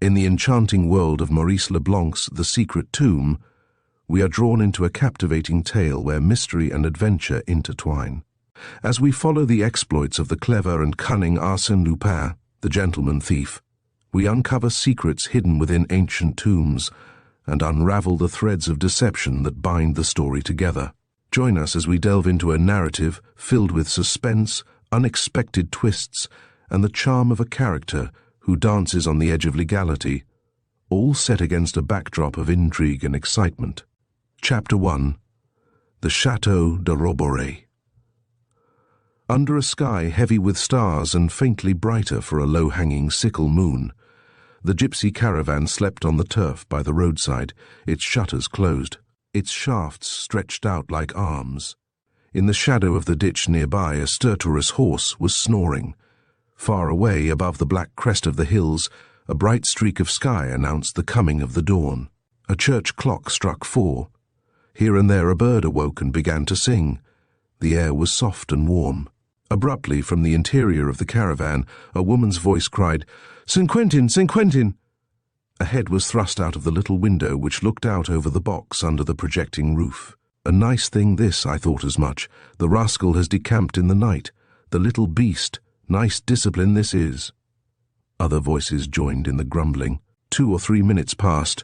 In the enchanting world of Maurice Leblanc's The Secret Tomb, we are drawn into a captivating tale where mystery and adventure intertwine. As we follow the exploits of the clever and cunning Arsène Lupin, the gentleman thief, we uncover secrets hidden within ancient tombs and unravel the threads of deception that bind the story together. Join us as we delve into a narrative filled with suspense, unexpected twists, and the charm of a character who dances on the edge of legality, all set against a backdrop of intrigue and excitement. Chapter 1. The Château de Roboré. Under a sky heavy with stars and faintly brighter for a low-hanging sickle moon, the gypsy caravan slept on the turf by the roadside, its shutters closed, its shafts stretched out like arms. In the shadow of the ditch nearby, a stertorous horse was snoring. Far away, above the black crest of the hills, a bright streak of sky announced the coming of the dawn. A church clock struck 4. Here and there a bird awoke and began to sing. The air was soft and warm. Abruptly, from the interior of the caravan, a woman's voice cried, "Saint Quentin! Saint Quentin!" A head was thrust out of the little window which looked out over the box under the projecting roof. A nice thing this, I thought as much. The rascal has decamped in the night. The little beast. Nice discipline this is. Other voices joined in the grumbling. 2 or 3 minutes passed.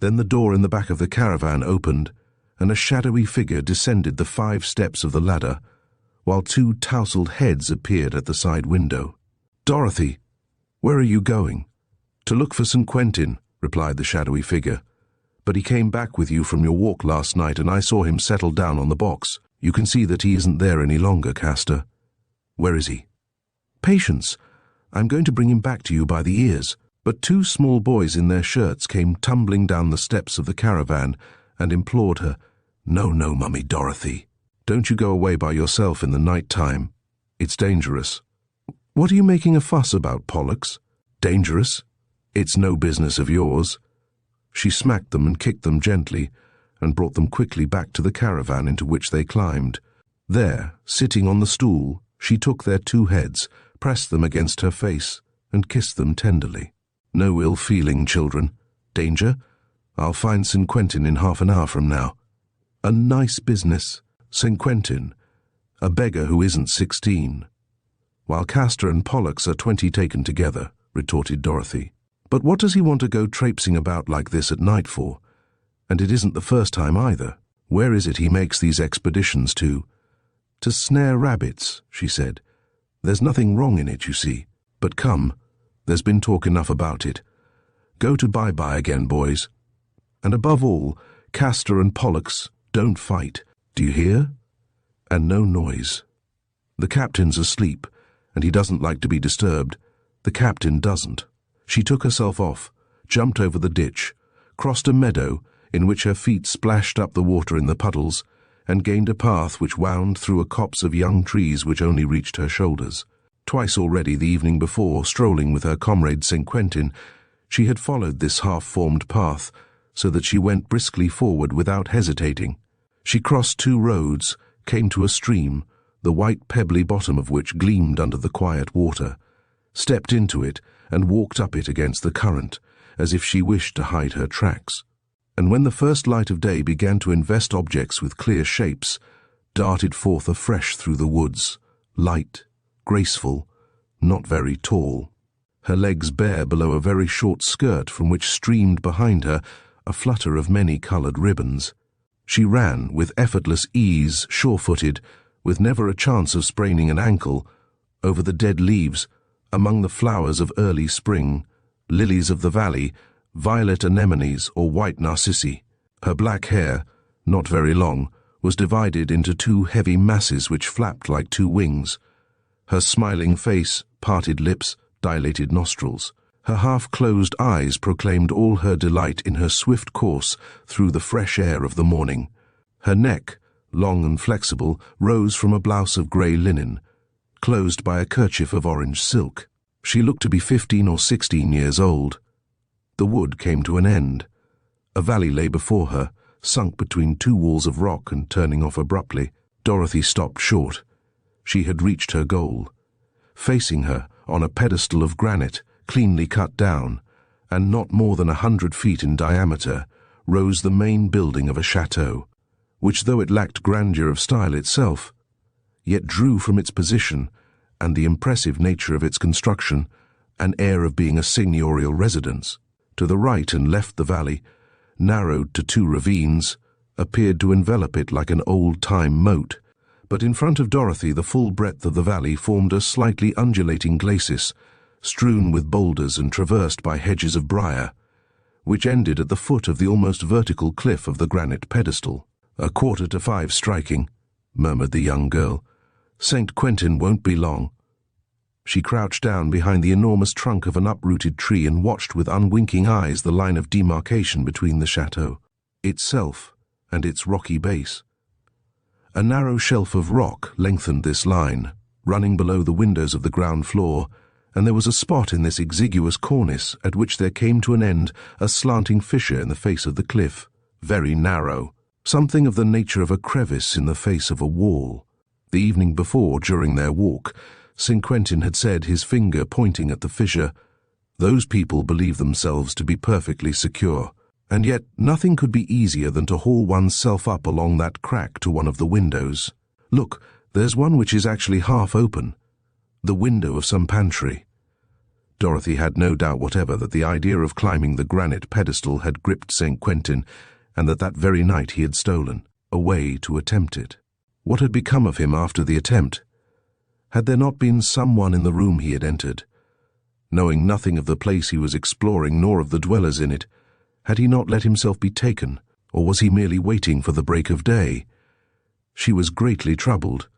Then the door in the back of the caravan opened, and a shadowy figure descended the 5 steps of the ladder, while 2 tousled heads appeared at the side window. "Dorothy, where are you going?" "To look for St. Quentin," replied the shadowy figure. "But he came back with you from your walk last night, and I saw him settled down on the box. You can see that he isn't there any longer, Castor." "Where is he?" "Patience. I'm going to bring him back to you by the ears." But 2 small boys in their shirts came tumbling down the steps of the caravan and implored her, "No, no, Mummy Dorothy. Don't you go away by yourself in the night time. It's dangerous." "What are you making a fuss about, Pollux?" "Dangerous? It's no business of yours." She smacked them and kicked them gently and brought them quickly back to the caravan into which they climbed. There, sitting on the stool, she took their 2 heads, pressed them against her face, and kissed them tenderly. "No ill feeling, children. Danger? I'll find St. Quentin in half an hour from now." "A nice business. St. Quentin, a beggar who isn't 16. "While Castor and Pollux are 20 taken together," retorted Dorothy. "But what does he want to go traipsing about like this at night for? And it isn't the first time either. Where is it he makes these expeditions to?" "To snare rabbits," she said. "There's nothing wrong in it, you see. But come, there's been talk enough about it. Go to bye-bye again, boys. And above all, Castor and Pollux, don't fight. Do you hear? And no noise. The captain's asleep, and he doesn't like to be disturbed. The captain doesn't." She took herself off, jumped over the ditch, crossed a meadow in which her feet splashed up the water in the puddles, and gained a path which wound through a copse of young trees which only reached her shoulders. Twice already the evening before, strolling with her comrade St. Quentin, she had followed this half-formed path, so that she went briskly forward without hesitating. She crossed 2 roads, came to a stream, the white pebbly bottom of which gleamed under the quiet water, stepped into it, and walked up it against the current, as if she wished to hide her tracks. And when the first light of day began to invest objects with clear shapes, darted forth afresh through the woods, light, graceful, not very tall, her legs bare below a very short skirt from which streamed behind her a flutter of many-coloured ribbons. She ran with effortless ease, sure-footed, with never a chance of spraining an ankle, over the dead leaves, among the flowers of early spring, lilies of the valley, violet anemones or white narcissi. Her black hair, not very long, was divided into 2 heavy masses which flapped like 2 wings. Her smiling face, parted lips, dilated nostrils. Her half-closed eyes proclaimed all her delight in her swift course through the fresh air of the morning. Her neck, long and flexible, rose from a blouse of grey linen, closed by a kerchief of orange silk. She looked to be 15 or 16 years old. The wood came to an end. A valley lay before her, sunk between 2 walls of rock and turning off abruptly. Dorothy stopped short. She had reached her goal. Facing her, on a pedestal of granite, cleanly cut down, and not more than 100 feet in diameter, rose the main building of a chateau, which, though it lacked grandeur of style itself, yet drew from its position and the impressive nature of its construction an air of being a seigneurial residence. To the right and left the valley, narrowed to 2 ravines, appeared to envelop it like an old-time moat, but in front of Dorothy the full breadth of the valley formed a slightly undulating glacis, strewn with boulders and traversed by hedges of briar, which ended at the foot of the almost vertical cliff of the granite pedestal. "4:45 striking," murmured the young girl. "St. Quentin won't be long." She crouched down behind the enormous trunk of an uprooted tree and watched with unwinking eyes the line of demarcation between the chateau itself and its rocky base. A narrow shelf of rock lengthened this line, running below the windows of the ground floor, and there was a spot in this exiguous cornice at which there came to an end a slanting fissure in the face of the cliff, very narrow, something of the nature of a crevice in the face of a wall. The evening before, during their walk, St. Quentin had said, his finger pointing at the fissure, "Those people believe themselves to be perfectly secure." And yet nothing could be easier than to haul oneself up along that crack to one of the windows. "Look, there's one which is actually half open. The window of some pantry." Dorothy had no doubt whatever that the idea of climbing the granite pedestal had gripped St. Quentin, and that very night he had stolen a way to attempt it. What had become of him after the attempt? Had there not been someone in the room he had entered? Knowing nothing of the place he was exploring nor of the dwellers in it, had he not let himself be taken, or was he merely waiting for the break of day? She was greatly troubled.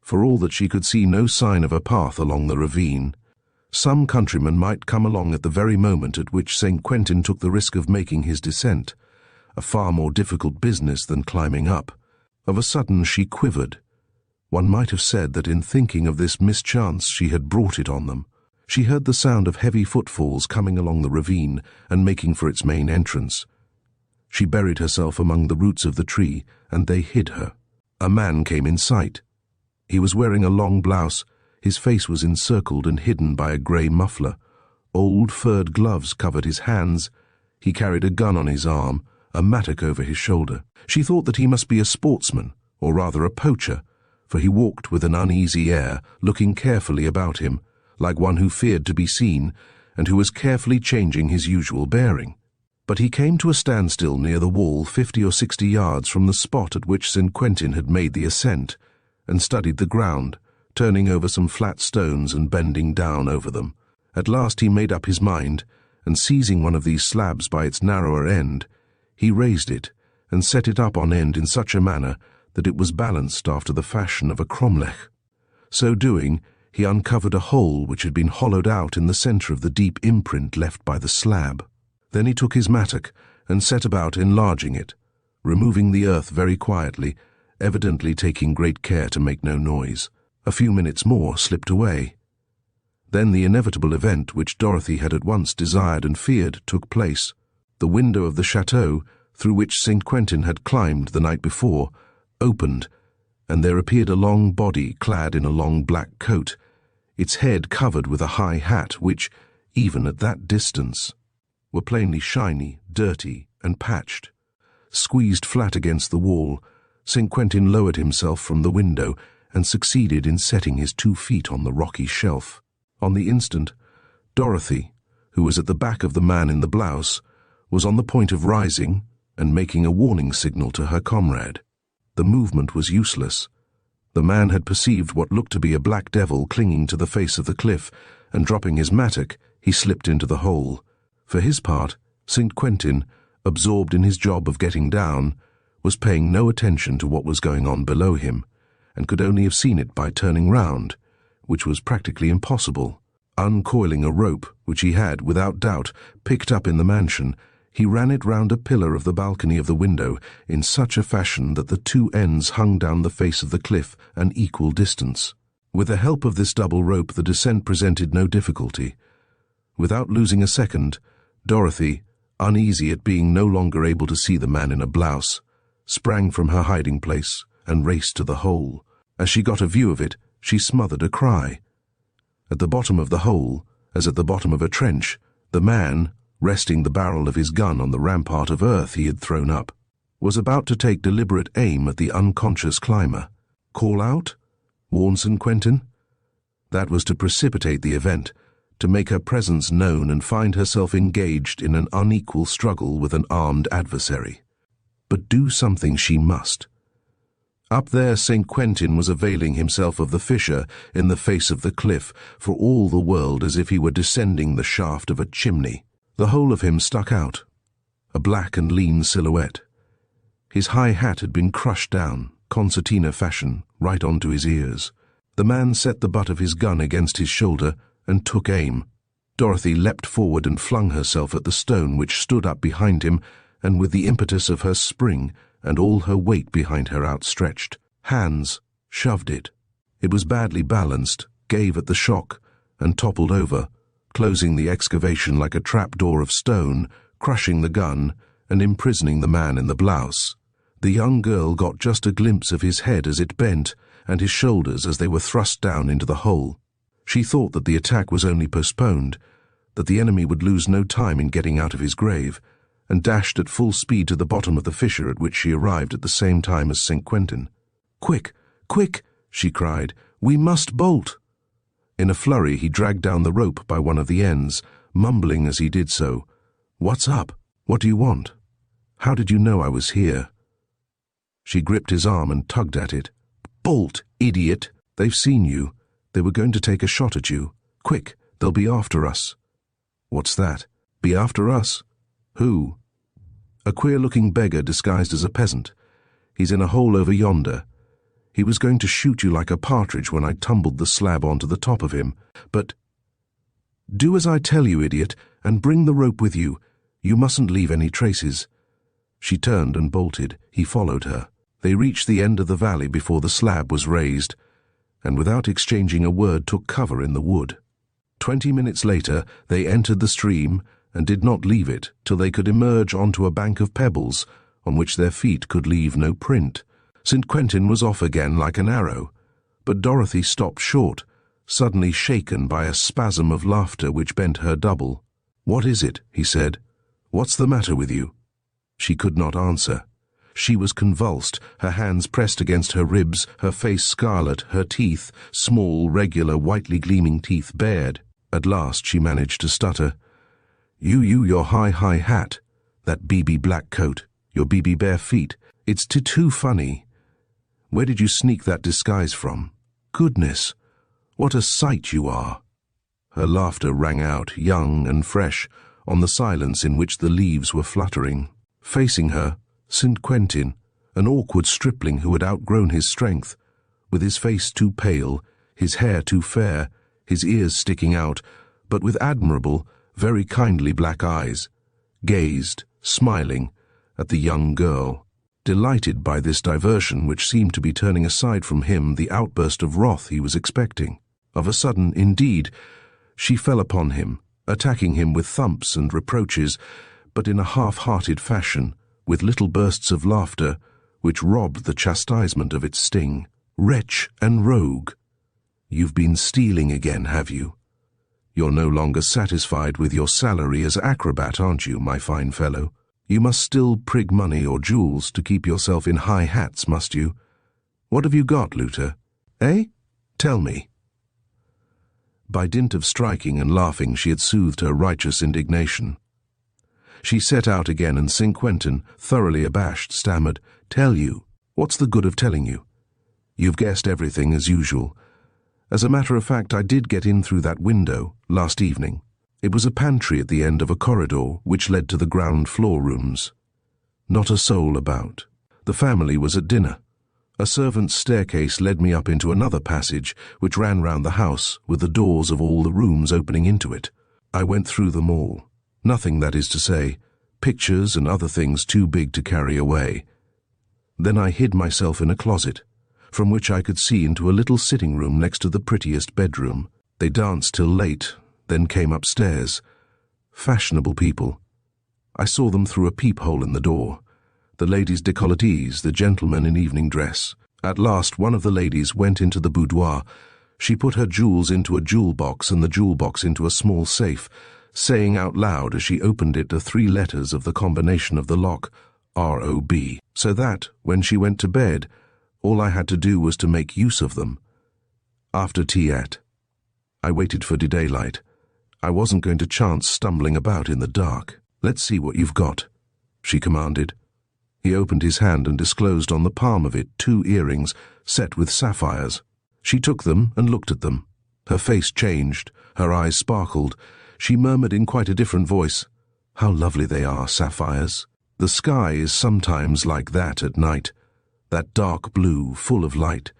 For all that she could see no sign of a path along the ravine. Some countryman might come along at the very moment at which St. Quentin took the risk of making his descent, a far more difficult business than climbing up. Of a sudden she quivered. One might have said that in thinking of this mischance she had brought it on them. She heard the sound of heavy footfalls coming along the ravine and making for its main entrance. She buried herself among the roots of the tree, and they hid her. A man came in sight. He was wearing a long blouse. His face was encircled and hidden by a grey muffler. Old furred gloves covered his hands. He carried a gun on his arm, a mattock over his shoulder. She thought that he must be a sportsman, or rather a poacher, for he walked with an uneasy air, looking carefully about him, like one who feared to be seen, and who was carefully changing his usual bearing. But he came to a standstill near the wall 50 or 60 yards from the spot at which St. Quentin had made the ascent, and studied the ground, turning over some flat stones and bending down over them. At last he made up his mind, and seizing one of these slabs by its narrower end, he raised it and set it up on end in such a manner that it was balanced after the fashion of a cromlech. So doing, he uncovered a hole which had been hollowed out in the centre of the deep imprint left by the slab. Then he took his mattock and set about enlarging it, removing the earth very quietly, evidently taking great care to make no noise. A few minutes more slipped away. Then the inevitable event which Dorothy had at once desired and feared took place. The window of the chateau, through which St. Quentin had climbed the night before, opened, and there appeared a long body clad in a long black coat, its head covered with a high hat which, even at that distance, were plainly shiny, dirty, and patched. Squeezed flat against the wall, St. Quentin lowered himself from the window and succeeded in setting his 2 feet on the rocky shelf. On the instant, Dorothy, who was at the back of the man in the blouse, was on the point of rising and making a warning signal to her comrade. The movement was useless. The man had perceived what looked to be a black devil clinging to the face of the cliff, and dropping his mattock, he slipped into the hole. For his part, St. Quentin, absorbed in his job of getting down, was paying no attention to what was going on below him, and could only have seen it by turning round, which was practically impossible. Uncoiling a rope, which he had, without doubt, picked up in the mansion, he ran it round a pillar of the balcony of the window in such a fashion that the 2 ends hung down the face of the cliff an equal distance. With the help of this double rope the descent presented no difficulty. Without losing a second, Dorothy, uneasy at being no longer able to see the man in a blouse, sprang from her hiding place and raced to the hole. As she got a view of it, she smothered a cry. At the bottom of the hole, as at the bottom of a trench, the man, resting the barrel of his gun on the rampart of earth he had thrown up, was about to take deliberate aim at the unconscious climber. Call out? Warn St. Quentin? That was to precipitate the event, to make her presence known and find herself engaged in an unequal struggle with an armed adversary. But do something she must. Up there St. Quentin was availing himself of the fissure in the face of the cliff for all the world as if he were descending the shaft of a chimney. The whole of him stuck out, a black and lean silhouette. His high hat had been crushed down, concertina fashion, right onto his ears. The man set the butt of his gun against his shoulder and took aim. Dorothy leapt forward and flung herself at the stone which stood up behind him, and with the impetus of her spring and all her weight behind her outstretched hands, shoved it. It was badly balanced, gave at the shock, and toppled over, closing the excavation like a trapdoor of stone, crushing the gun and imprisoning the man in the blouse. The young girl got just a glimpse of his head as it bent, and his shoulders as they were thrust down into the hole. She thought that the attack was only postponed, that the enemy would lose no time in getting out of his grave, and dashed at full speed to the bottom of the fissure, at which she arrived at the same time as St. Quentin. "Quick, quick!" she cried. "We must bolt!" In a flurry he dragged down the rope by one of the ends, mumbling as he did so, "What's up? What do you want? How did you know I was here?" She gripped his arm and tugged at it. "Bolt, idiot! They've seen you. They were going to take a shot at you. Quick, they'll be after us." "What's that? Be after us? Who?" "A queer-looking beggar disguised as a peasant. He's in a hole over yonder. He was going to shoot you like a partridge when I tumbled the slab onto the top of him, but—" "Do as I tell you, idiot, and bring the rope with you. You mustn't leave any traces." She turned and bolted. He followed her. They reached the end of the valley before the slab was raised, and without exchanging a word took cover in the wood. 20 minutes later they entered the stream and did not leave it till they could emerge onto a bank of pebbles on which their feet could leave no print. St. Quentin was off again like an arrow, but Dorothy stopped short, suddenly shaken by a spasm of laughter which bent her double. "What is it?" he said. "What's the matter with you?" She could not answer. She was convulsed, her hands pressed against her ribs, her face scarlet, her teeth, small, regular, whitely gleaming teeth, bared. At last she managed to stutter. Your high hat, that BB black coat, your BB bare feet. It's too funny. Where did you sneak that disguise from? Goodness, what a sight you are." Her laughter rang out, young and fresh, on the silence in which the leaves were fluttering. Facing her, St. Quentin, an awkward stripling who had outgrown his strength, with his face too pale, his hair too fair, his ears sticking out, but with admirable, very kindly black eyes, gazed, smiling, at the young girl. Delighted by this diversion which seemed to be turning aside from him the outburst of wrath he was expecting. Of a sudden, indeed, she fell upon him, attacking him with thumps and reproaches, but in a half-hearted fashion, with little bursts of laughter, which robbed the chastisement of its sting. "Wretch and rogue! You've been stealing again, have you? You're no longer satisfied with your salary as acrobat, aren't you, my fine fellow? You must still prig money or jewels to keep yourself in high hats, must you? What have you got, Luther? Eh? Tell me." By dint of striking and laughing she had soothed her righteous indignation. She set out again, and St. Quentin, thoroughly abashed, stammered, "Tell you? What's the good of telling you? You've guessed everything as usual. As a matter of fact, I did get in through that window last evening. It was a pantry at the end of a corridor which led to the ground floor rooms. Not a soul about. The family was at dinner. A servant's staircase led me up into another passage which ran round the house, with the doors of all the rooms opening into it. I went through them all. Nothing, that is to say, pictures and other things too big to carry away. Then I hid myself in a closet, from which I could see into a little sitting room next to the prettiest bedroom. They danced till late, then came upstairs. Fashionable people. I saw them through a peephole in the door. The ladies décolletées, the gentlemen in evening dress. At last one of the ladies went into the boudoir. She put her jewels into a jewel box and the jewel box into a small safe, saying out loud as she opened it the 3 letters of the combination of the lock, R-O-B, so that, when she went to bed, all I had to do was to make use of them. After tea I waited for the daylight. I wasn't going to chance stumbling about in the dark. "Let's see what you've got," she commanded. He opened his hand and disclosed on the palm of it 2 earrings set with sapphires. She took them and looked at them. Her face changed, her eyes sparkled. She murmured in quite a different voice, "How lovely they are, sapphires. The sky is sometimes like that at night, that dark blue, full of light."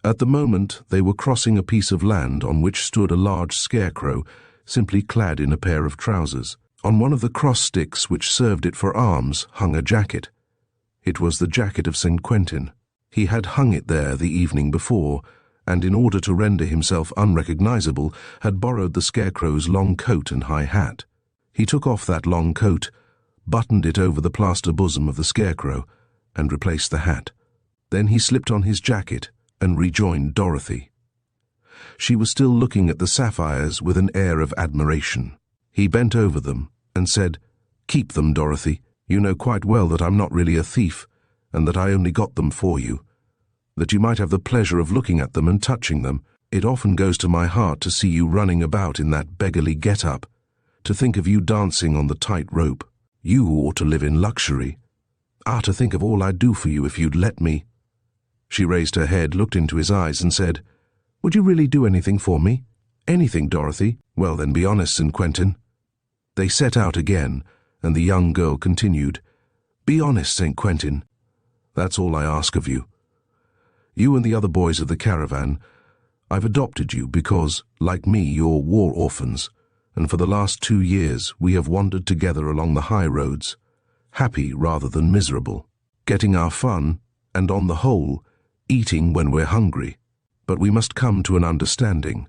At the moment they were crossing a piece of land on which stood a large scarecrow, simply clad in a pair of trousers. On one of the cross sticks which served it for arms hung a jacket. It was the jacket of St. Quentin. He had hung it there the evening before, and in order to render himself unrecognizable, had borrowed the scarecrow's long coat and high hat. He took off that long coat, buttoned it over the plaster bosom of the scarecrow, and replaced the hat. Then he slipped on his jacket and rejoined Dorothy. She was still looking at the sapphires with an air of admiration. He bent over them and said, "Keep them, Dorothy. You know quite well that I'm not really a thief, and that I only got them for you. That you might have the pleasure of looking at them and touching them. It often goes to my heart to see you running about in that beggarly get-up, to think of you dancing on the tight rope. You who ought to live in luxury. To think of all I'd do for you if you'd let me." She raised her head, looked into his eyes, and said, "Would you really do anything for me? Anything, Dorothy? Well then, be honest, St. Quentin." They set out again, and the young girl continued, "Be honest, St. Quentin. That's all I ask of you. You and the other boys of the caravan, I've adopted you because, like me, you're war orphans, and for the last 2 years we have wandered together along the high roads, happy rather than miserable, getting our fun, and on the whole, eating when we're hungry. But we must come to an understanding.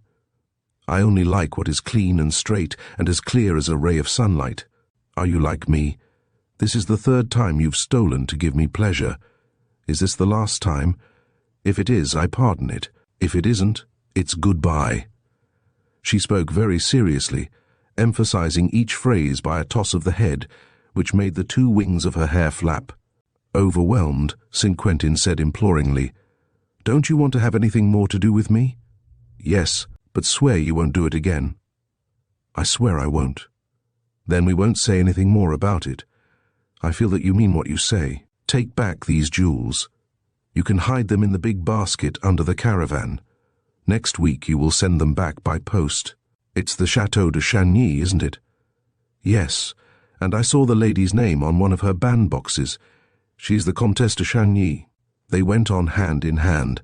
I only like what is clean and straight and as clear as a ray of sunlight. Are you like me? This is the 3rd time you've stolen to give me pleasure. Is this the last time? If it is, I pardon it. If it isn't, it's goodbye." She spoke very seriously, emphasizing each phrase by a toss of the head, which made the 2 wings of her hair flap. Overwhelmed, St. Quentin said imploringly, "Don't you want to have anything more to do with me?" "Yes, but swear you won't do it again." "I swear I won't." "Then we won't say anything more about it. I feel that you mean what you say. Take back these jewels. You can hide them in the big basket under the caravan. Next week you will send them back by post. It's the Chateau de Chagny, isn't it?" "Yes, and I saw the lady's name on one of her bandboxes. She's the Comtesse de Chagny." They went on hand in hand.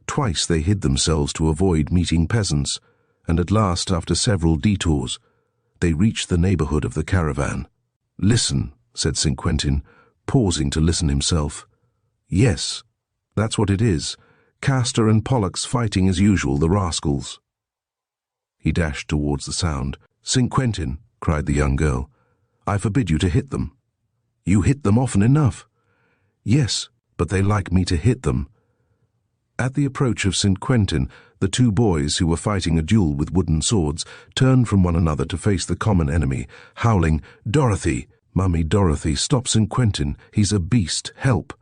Twice they hid themselves to avoid meeting peasants, and at last, after several detours, they reached the neighborhood of the caravan. "Listen," said St. Quentin, pausing to listen himself. "Yes, that's what it is. Castor and Pollux fighting as usual, the rascals." He dashed towards the sound. "St. Quentin," cried the young girl, "I forbid you to hit them." "You hit them often enough." "Yes, but they like me to hit them." At the approach of St. Quentin, the 2 boys, who were fighting a duel with wooden swords, turned from one another to face the common enemy, howling, "Dorothy! Mummy, Dorothy, stop St. Quentin! He's a beast! Help!"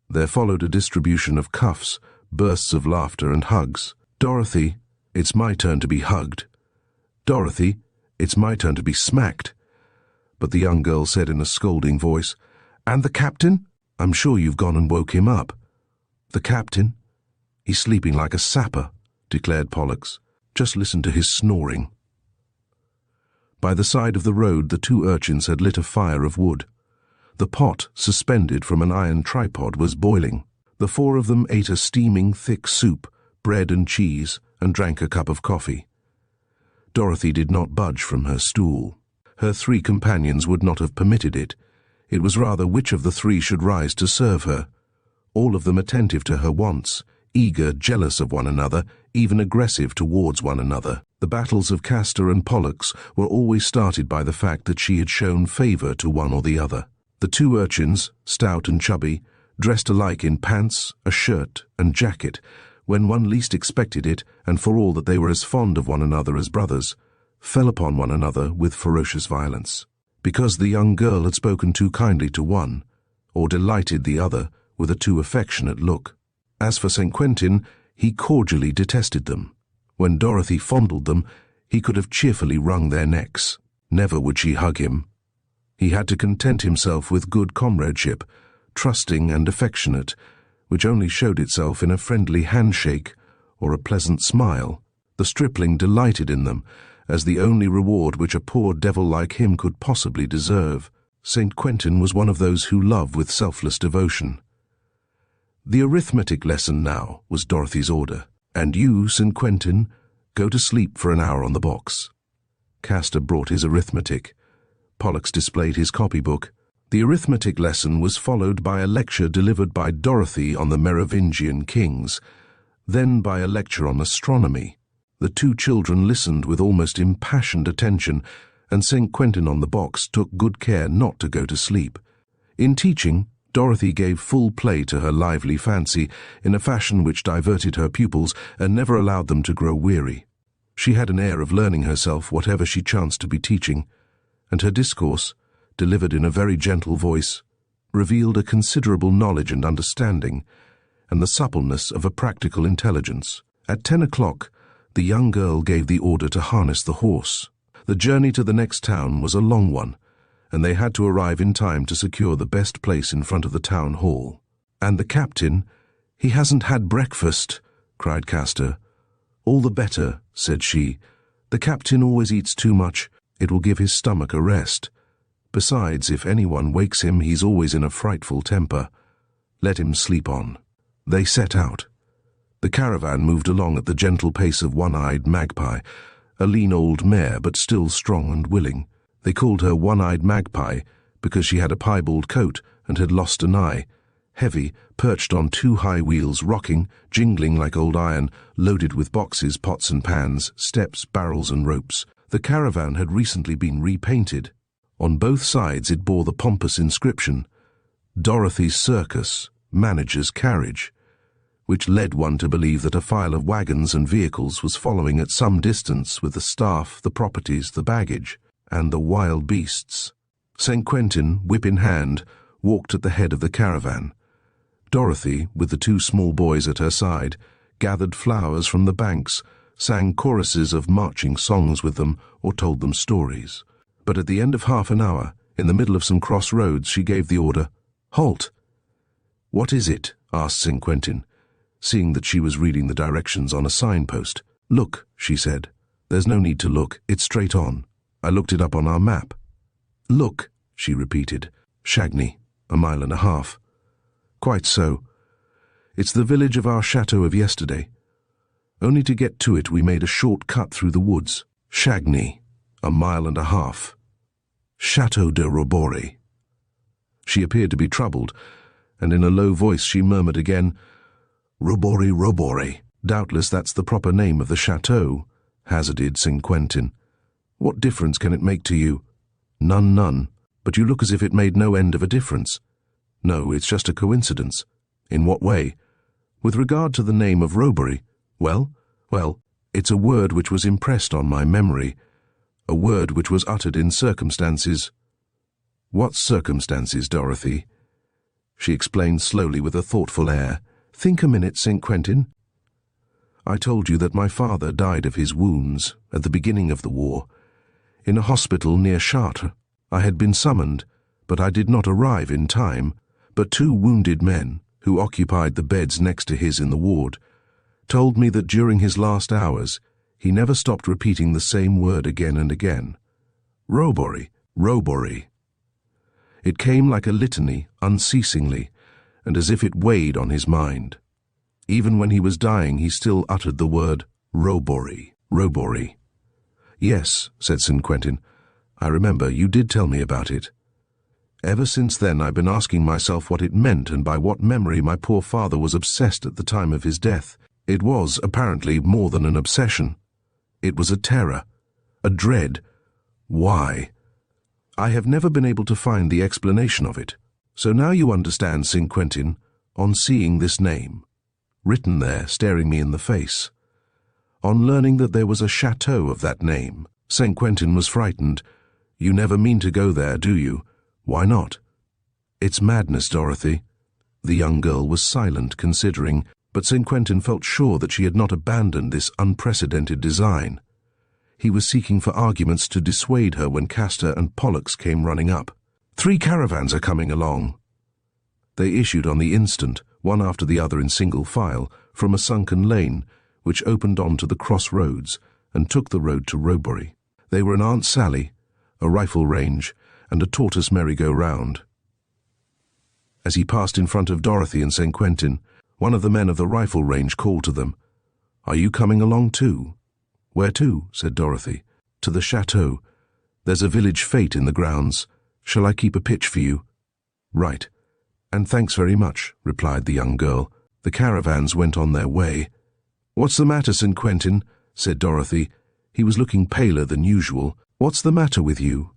There followed a distribution of cuffs, bursts of laughter and hugs. "Dorothy, it's my turn to be hugged. Dorothy, it's my turn to be smacked." But the young girl said in a scolding voice, "And the captain? I'm sure you've gone and woke him up." "The captain? He's sleeping like a sapper," declared Pollux. "Just listen to his snoring." By the side of the road the 2 urchins had lit a fire of wood. The pot, suspended from an iron tripod, was boiling. The 4 of them ate a steaming, thick soup, bread and cheese, and drank a cup of coffee. Dorothy did not budge from her stool. Her 3 companions would not have permitted it. It was rather which of the 3 should rise to serve her. All of them attentive to her wants, eager, jealous of one another, even aggressive towards one another. The battles of Castor and Pollux were always started by the fact that she had shown favor to one or the other. The 2 urchins, stout and chubby, dressed alike in pants, a shirt, and jacket, when one least expected it, and for all that they were as fond of one another as brothers, fell upon one another with ferocious violence, because the young girl had spoken too kindly to one, or delighted the other with a too affectionate look. As for St. Quentin, he cordially detested them. When Dorothy fondled them, he could have cheerfully wrung their necks. Never would she hug him. He had to content himself with good comradeship, trusting and affectionate, which only showed itself in a friendly handshake or a pleasant smile. The stripling delighted in them, as the only reward which a poor devil like him could possibly deserve. St. Quentin was one of those who love with selfless devotion. The arithmetic lesson now, was Dorothy's order. And you, St. Quentin, go to sleep for an hour on the box. Castor brought his arithmetic. Pollux displayed his copybook. The arithmetic lesson was followed by a lecture delivered by Dorothy on the Merovingian kings, then by a lecture on astronomy. The two children listened with almost impassioned attention, and St. Quentin on the box took good care not to go to sleep. In teaching, Dorothy gave full play to her lively fancy in a fashion which diverted her pupils and never allowed them to grow weary. She had an air of learning herself whatever she chanced to be teaching, and her discourse, delivered in a very gentle voice, revealed a considerable knowledge and understanding, and the suppleness of a practical intelligence. At 10 o'clock, the young girl gave the order to harness the horse. The journey to the next town was a long one, and they had to arrive in time to secure the best place in front of the town hall. "And the captain, he hasn't had breakfast," cried Castor. "All the better," said she. "The captain always eats too much. It will give his stomach a rest. Besides, if anyone wakes him, he's always in a frightful temper. Let him sleep on." They set out. The caravan moved along at the gentle pace of One-Eyed Magpie, a lean old mare, but still strong and willing. They called her One-Eyed Magpie because she had a piebald coat and had lost an eye, heavy, perched on two high wheels, rocking, jingling like old iron, loaded with boxes, pots and pans, steps, barrels and ropes. The caravan had recently been repainted. On both sides it bore the pompous inscription, "Dorothy's Circus, Manager's Carriage," which led one to believe that a file of wagons and vehicles was following at some distance with the staff, the properties, the baggage, and the wild beasts. St. Quentin, whip in hand, walked at the head of the caravan. Dorothy, with the two small boys at her side, gathered flowers from the banks, sang choruses of marching songs with them, or told them stories. But at the end of half an hour, in the middle of some cross roads, she gave the order, "Halt!" "What is it?" asked St. Quentin, seeing that she was reading the directions on a signpost. "Look," she said. "There's no need to look, it's straight on. I looked it up on our map." "Look," she repeated. "Chagny, 1.5 miles. "Quite so. It's the village of our chateau of yesterday. Only to get to it we made a short cut through the woods. Chagny, 1.5 miles. Chateau de Roboray." She appeared to be troubled, and in a low voice she murmured again, "Roboray, Roboray. Doubtless that's the proper name of the chateau," hazarded St. Quentin. "What difference can it make to you?" None. But you look as if it made no end of a difference." "No, it's just a coincidence." "In what way?" "With regard to the name of Roboray. Well, it's a word which was impressed on my memory, a word which was uttered in circumstances." "What circumstances, Dorothy?" She explained slowly with a thoughtful air. "Think a minute, St. Quentin. I told you that my father died of his wounds at the beginning of the war, in a hospital near Chartres. I had been summoned, but I did not arrive in time. But 2 wounded men, who occupied the beds next to his in the ward, told me that during his last hours he never stopped repeating the same word again and again. Roboray, Roboray. It came like a litany, unceasingly, and as if it weighed on his mind. Even when he was dying, he still uttered the word Roboray, Roboray." "Yes," said St. Quentin. "I remember, you did tell me about it. Ever since then I've been asking myself what it meant and by what memory my poor father was obsessed at the time of his death. It was, apparently, more than an obsession. It was a terror, a dread. Why? I have never been able to find the explanation of it. So now you understand, St. Quentin, on seeing this name, written there, staring me in the face, on learning that there was a chateau of that name, St. Quentin was frightened. "You never mean to go there, do you? Why not?" "It's madness, Dorothy." The young girl was silent, considering, but St. Quentin felt sure that she had not abandoned this unprecedented design. He was seeking for arguments to dissuade her when Castor and Pollux came running up. "3 caravans are coming along." They issued on the instant, one after the other in single file, from a sunken lane, which opened onto the crossroads and took the road to Roebury. They were an Aunt Sally, a rifle range, and a tortoise merry-go-round. As he passed in front of Dorothy and St. Quentin, one of the men of the rifle range called to them, "Are you coming along too?" "Where to?" said Dorothy. "To the chateau. There's a village fete in the grounds. Shall I keep a pitch for you?" "Right. And thanks very much," replied the young girl. The caravans went on their way. "What's the matter, St. Quentin?" said Dorothy. He was looking paler than usual. "What's the matter with you?"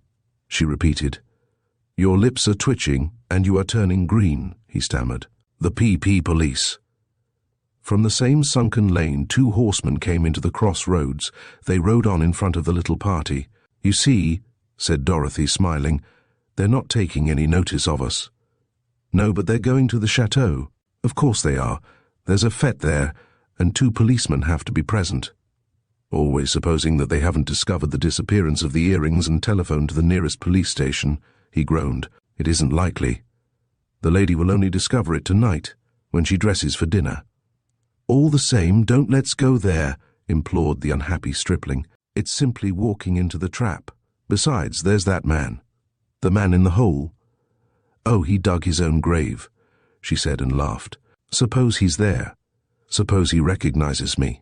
she repeated. "Your lips are twitching, and you are turning green," he stammered. "The PP police." From the same sunken lane 2 horsemen came into the crossroads. They rode on in front of the little party. "You see," said Dorothy, smiling, "they're not taking any notice of us." "No, but they're going to the chateau." "Of course they are. There's a fete there, and 2 policemen have to be present." "Always supposing that they haven't discovered the disappearance of the earrings and telephoned to the nearest police station," he groaned. "It isn't likely. The lady will only discover it tonight, when she dresses for dinner." "All the same, don't let's go there," implored the unhappy stripling. "It's simply walking into the trap. Besides, there's that man." "The man in the hole?" "Oh, he dug his own grave," she said and laughed. "Suppose he's there. Suppose he recognizes me.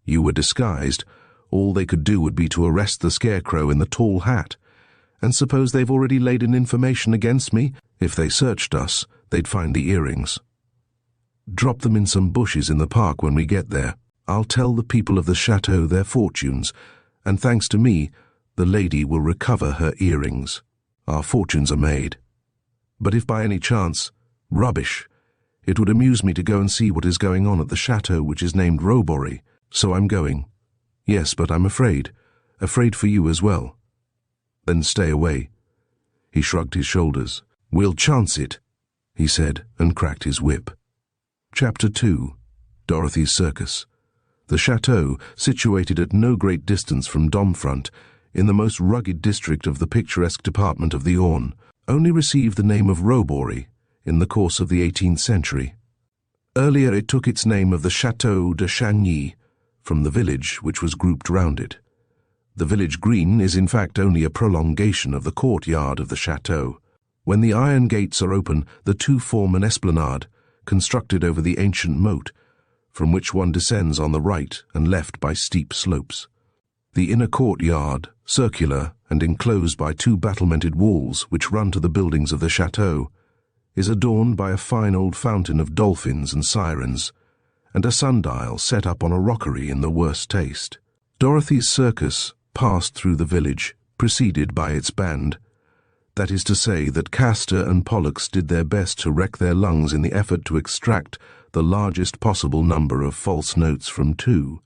You were disguised. All they could do would be to arrest the scarecrow in the tall hat. And suppose they've already laid an information against me? If they searched us, they'd find the earrings. Drop them in some bushes in the park when we get there. I'll tell the people of the chateau their fortunes, and thanks to me, the lady will recover her earrings. Our fortunes are made. But if by any chance, rubbish. It would amuse me to go and see what is going on at the chateau which is named Roebury, so I'm going. Yes, but I'm afraid for you as well." "Then stay away." He shrugged his shoulders. "We'll chance it," he said, and cracked his whip. Chapter 2. Dorothy's Circus. The chateau, situated at no great distance from Domfront, in the most rugged district of the picturesque department of the Orne, only received the name of Roebury in the course of the 18th century. Earlier it took its name of the Château de Chagny, from the village which was grouped round it. The village green is in fact only a prolongation of the courtyard of the chateau. When the iron gates are open, the 2 form an esplanade, constructed over the ancient moat, from which one descends on the right and left by steep slopes. The inner courtyard, circular and enclosed by 2 battlemented walls which run to the buildings of the chateau, is adorned by a fine old fountain of dolphins and sirens, and a sundial set up on a rockery in the worst taste. Dorothy's circus passed through the village, preceded by its band. That is to say that Castor and Pollux did their best to wreck their lungs in the effort to extract the largest possible number of false notes from 2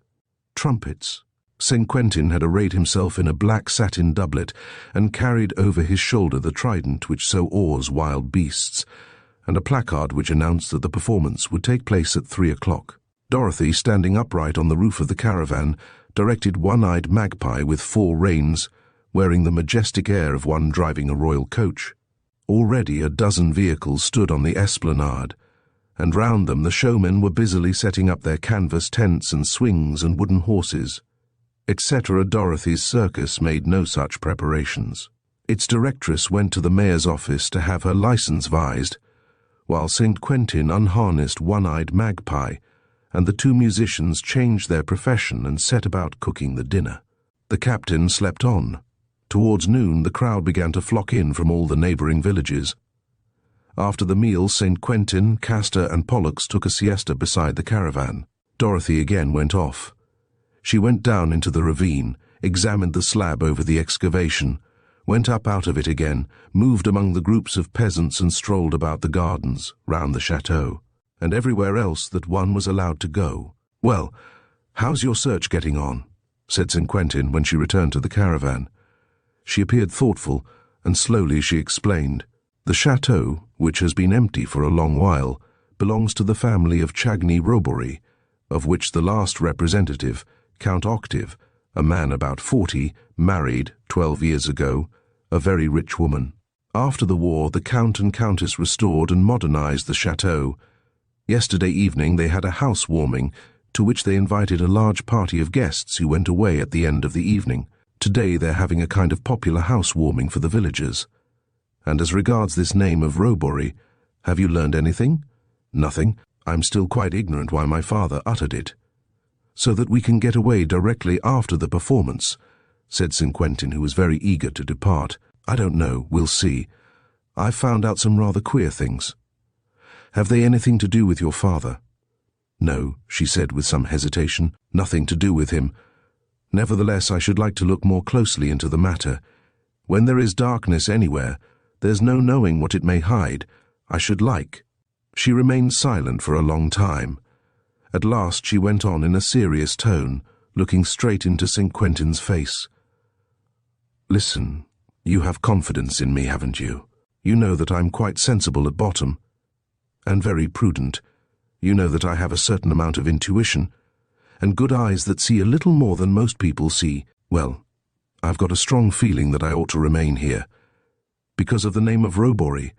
trumpets. St. Quentin had arrayed himself in a black satin doublet and carried over his shoulder the trident which so awes wild beasts, and a placard which announced that the performance would take place at 3 o'clock. Dorothy, standing upright on the roof of the caravan, directed one-eyed magpie with 4 reins, wearing the majestic air of one driving a royal coach. Already a dozen vehicles stood on the esplanade, and round them the showmen were busily setting up their canvas tents and swings and wooden horses. Etc. Dorothy's circus made no such preparations. Its directress went to the mayor's office to have her license vised, while St. Quentin unharnessed One-Eyed Magpie, and the 2 musicians changed their profession and set about cooking the dinner. The captain slept on. Towards noon the crowd began to flock in from all the neighboring villages. After the meal, St. Quentin, Castor and Pollux took a siesta beside the caravan. Dorothy again went off. She went down into the ravine, examined the slab over the excavation, went up out of it again, moved among the groups of peasants and strolled about the gardens, round the chateau, and everywhere else that one was allowed to go. "Well, how's your search getting on?" said St. Quentin when she returned to the caravan. She appeared thoughtful, and slowly she explained. The chateau, which has been empty for a long while, belongs to the family of Chagny-Robory, of which the last representative, Count Octave, a man about 40, married 12 years ago, a very rich woman. After the war, the Count and Countess restored and modernized the chateau. Yesterday evening they had a housewarming, to which they invited a large party of guests who went away at the end of the evening. Today they're having a kind of popular housewarming for the villagers. And as regards this name of Robory, have you learned anything? Nothing. I'm still quite ignorant why my father uttered it. So that we can get away directly after the performance, said St. Quentin, who was very eager to depart. I don't know, we'll see. I've found out some rather queer things. Have they anything to do with your father? No, she said with some hesitation, nothing to do with him. Nevertheless, I should like to look more closely into the matter. When there is darkness anywhere, there's no knowing what it may hide. I should like. She remained silent for a long time. At last she went on in a serious tone, looking straight into St. Quentin's face. Listen, you have confidence in me, haven't you? You know that I'm quite sensible at bottom, and very prudent. You know that I have a certain amount of intuition, and good eyes that see a little more than most people see. Well, I've got a strong feeling that I ought to remain here, because of the name of Robory,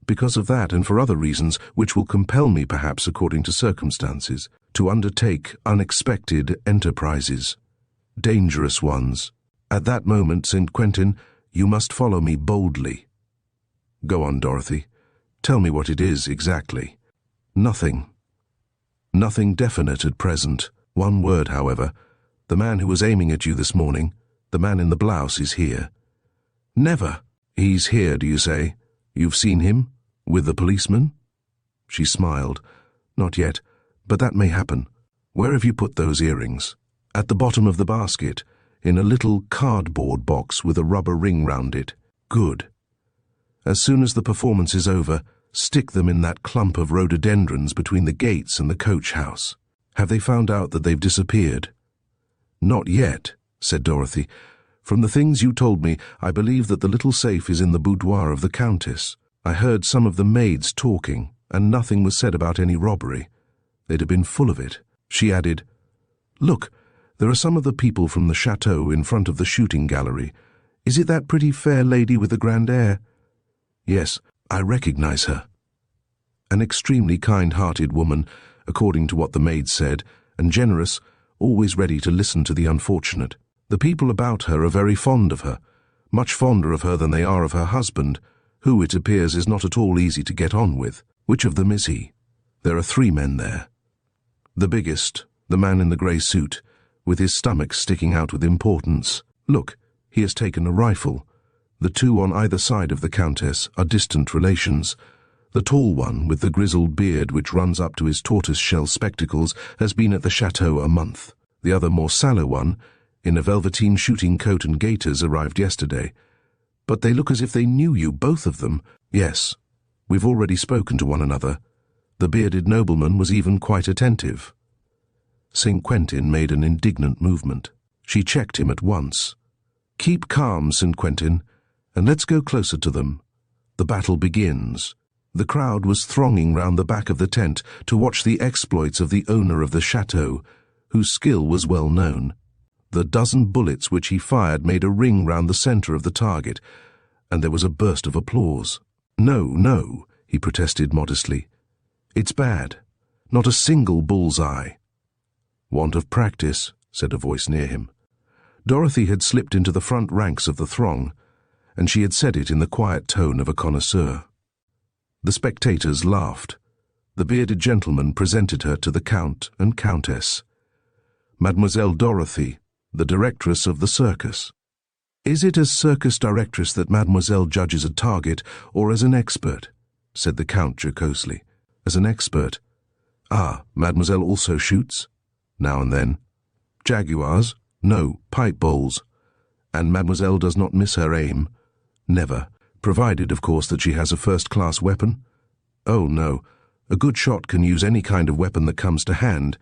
because of that and for other reasons which will compel me, perhaps according to circumstances, to undertake unexpected enterprises, dangerous ones. At that moment, St. Quentin, you must follow me boldly. Go on, Dorothy. Tell me what it is exactly. Nothing. Nothing definite at present. One word, however. The man who was aiming at you this morning, the man in the blouse, is here. Never. He's here, do you say? You've seen him? With the policeman? She smiled. Not yet, but that may happen. Where have you put those earrings? At the bottom of the basket, in a little cardboard box with a rubber ring round it. Good. As soon as the performance is over, stick them in that clump of rhododendrons between the gates and the coach house. Have they found out that they've disappeared? Not yet, said Dorothy. From the things you told me, I believe that the little safe is in the boudoir of the Countess. I heard some of the maids talking, and nothing was said about any robbery. They'd have been full of it. She added, Look, there are some of the people from the chateau in front of the shooting gallery. Is it that pretty fair lady with the grand air? Yes, I recognize her. An extremely kind-hearted woman, according to what the maid said, and generous, always ready to listen to the unfortunate. The people about her are very fond of her, much fonder of her than they are of her husband, who, it appears, is not at all easy to get on with. Which of them is he? There are 3 men there. The biggest, the man in the grey suit, with his stomach sticking out with importance. Look, he has taken a rifle. The 2 on either side of the Countess are distant relations. The tall one, with the grizzled beard which runs up to his tortoise-shell spectacles, has been at the chateau a month. The other more sallow one, in a velveteen shooting coat and gaiters, arrived yesterday. But they look as if they knew you, both of them. Yes, we've already spoken to one another. The bearded nobleman was even quite attentive. St. Quentin made an indignant movement. She checked him at once. Keep calm, St. Quentin, and let's go closer to them. The battle begins. The crowd was thronging round the back of the tent to watch the exploits of the owner of the chateau, whose skill was well known. The dozen bullets which he fired made a ring round the centre of the target, and there was a burst of applause. No, no, he protested modestly. It's bad. Not a single bull's-eye. Want of practice, said a voice near him. Dorothy had slipped into the front ranks of the throng, and she had said it in the quiet tone of a connoisseur. The spectators laughed. The bearded gentleman presented her to the Count and Countess. Mademoiselle Dorothy, the directress of the circus. Is it as circus directress that Mademoiselle judges a target, or as an expert? Said the Count jocosely. As an expert. Ah, Mademoiselle also shoots? Now and then. Jaguars? No, pipe bowls. And Mademoiselle does not miss her aim? Never. Provided, of course, that she has a first-class weapon? Oh, no. A good shot can use any kind of weapon that comes to hand,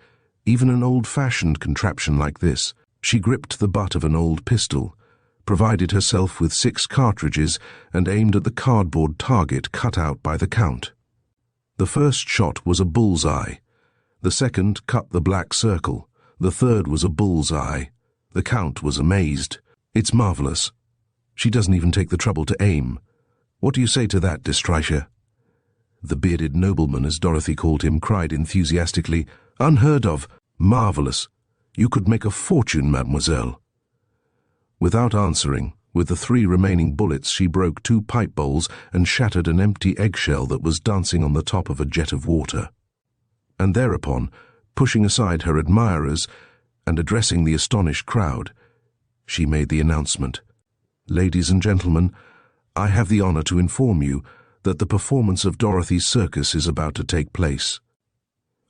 even an old-fashioned contraption like this. She gripped the butt of an old pistol, provided herself with 6 cartridges, and aimed at the cardboard target cut out by the Count. The first shot was a bullseye. The second cut the black circle. The third was a bullseye. The Count was amazed. "It's marvelous. She doesn't even take the trouble to aim. What do you say to that, de Streicher?" The bearded nobleman, as Dorothy called him, cried enthusiastically, "Unheard of! Marvelous! You could make a fortune, mademoiselle." Without answering, with the 3 remaining bullets, she broke 2 pipe bowls and shattered an empty eggshell that was dancing on the top of a jet of water. And thereupon, pushing aside her admirers and addressing the astonished crowd, she made the announcement, "Ladies and gentlemen, I have the honor to inform you that the performance of Dorothy's Circus is about to take place.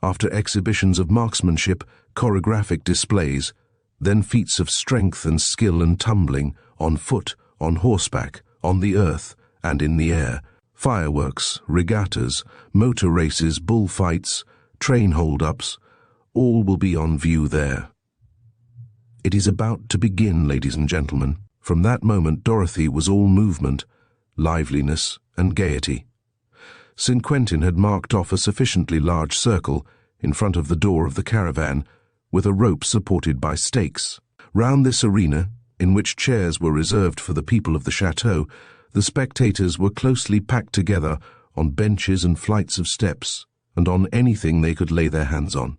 After exhibitions of marksmanship, choreographic displays, then feats of strength and skill and tumbling, on foot, on horseback, on the earth, and in the air, fireworks, regattas, motor races, bullfights, train hold-ups, all will be on view there. It is about to begin, ladies and gentlemen." From that moment Dorothy was all movement, liveliness, and gaiety. St. Quentin had marked off a sufficiently large circle in front of the door of the caravan, with a rope supported by stakes. Round this arena, in which chairs were reserved for the people of the chateau, the spectators were closely packed together on benches and flights of steps, and on anything they could lay their hands on.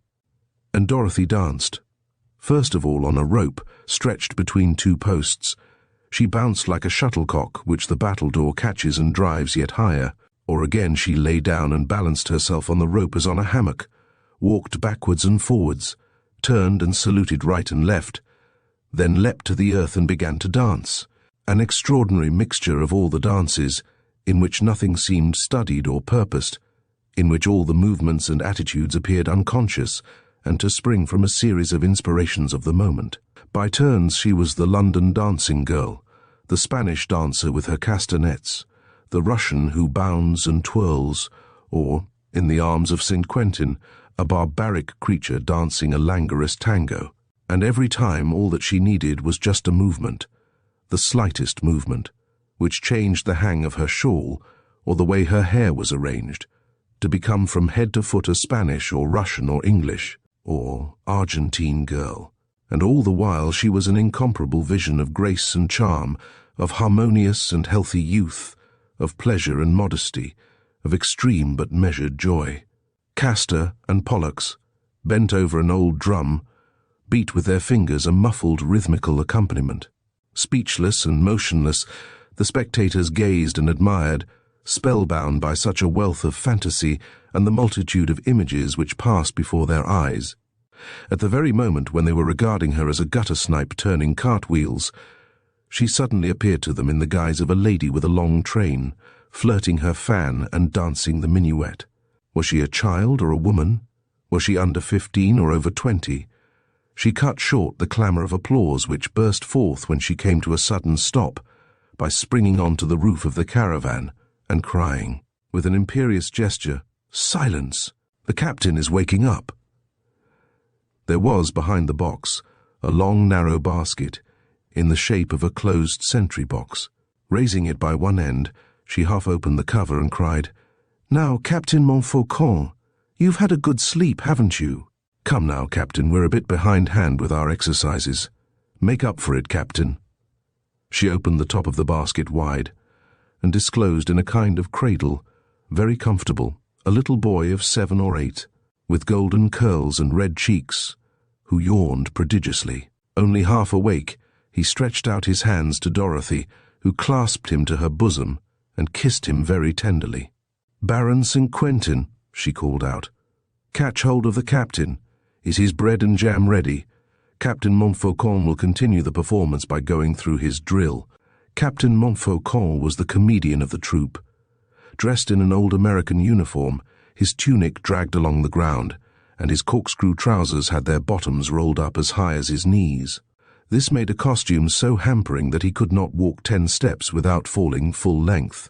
And Dorothy danced. First of all on a rope stretched between 2 posts. She bounced like a shuttlecock which the battledore catches and drives yet higher, or again she lay down and balanced herself on the rope as on a hammock, walked backwards and forwards, turned and saluted right and left, then leapt to the earth and began to dance, an extraordinary mixture of all the dances, in which nothing seemed studied or purposed, in which all the movements and attitudes appeared unconscious and to spring from a series of inspirations of the moment. By turns she was the London dancing girl, the Spanish dancer with her castanets, the Russian who bounds and twirls, or, in the arms of St. Quentin, a barbaric creature dancing a languorous tango, and every time all that she needed was just a movement, the slightest movement, which changed the hang of her shawl or the way her hair was arranged, to become from head to foot a Spanish or Russian or English or Argentine girl. And all the while she was an incomparable vision of grace and charm, of harmonious and healthy youth, of pleasure and modesty, of extreme but measured joy. Castor and Pollux, bent over an old drum, beat with their fingers a muffled rhythmical accompaniment. Speechless and motionless, the spectators gazed and admired, spellbound by such a wealth of fantasy and the multitude of images which passed before their eyes. At the very moment when they were regarding her as a gutter-snipe turning cartwheels, she suddenly appeared to them in the guise of a lady with a long train, flirting her fan and dancing the minuet. Was she a child or a woman? Was she under 15 or over 20? She cut short the clamour of applause which burst forth when she came to a sudden stop by springing onto the roof of the caravan and crying, with an imperious gesture, "Silence! The captain is waking up!" There was, behind the box, a long narrow basket, in the shape of a closed sentry box. Raising it by one end, she half opened the cover and cried, "Now, Captain Montfaucon, you've had a good sleep, haven't you? Come now, Captain, we're a bit behindhand with our exercises. Make up for it, Captain." She opened the top of the basket wide, and disclosed in a kind of cradle, very comfortable, a little boy of 7 or 8, with golden curls and red cheeks, who yawned prodigiously. Only half awake, he stretched out his hands to Dorothy, who clasped him to her bosom and kissed him very tenderly. "Baron St. Quentin," she called out, "catch hold of the captain. Is his bread and jam ready? Captain Montfaucon will continue the performance by going through his drill." Captain Montfaucon was the comedian of the troupe. Dressed in an old American uniform, his tunic dragged along the ground, and his corkscrew trousers had their bottoms rolled up as high as his knees. This made a costume so hampering that he could not walk 10 steps without falling full length.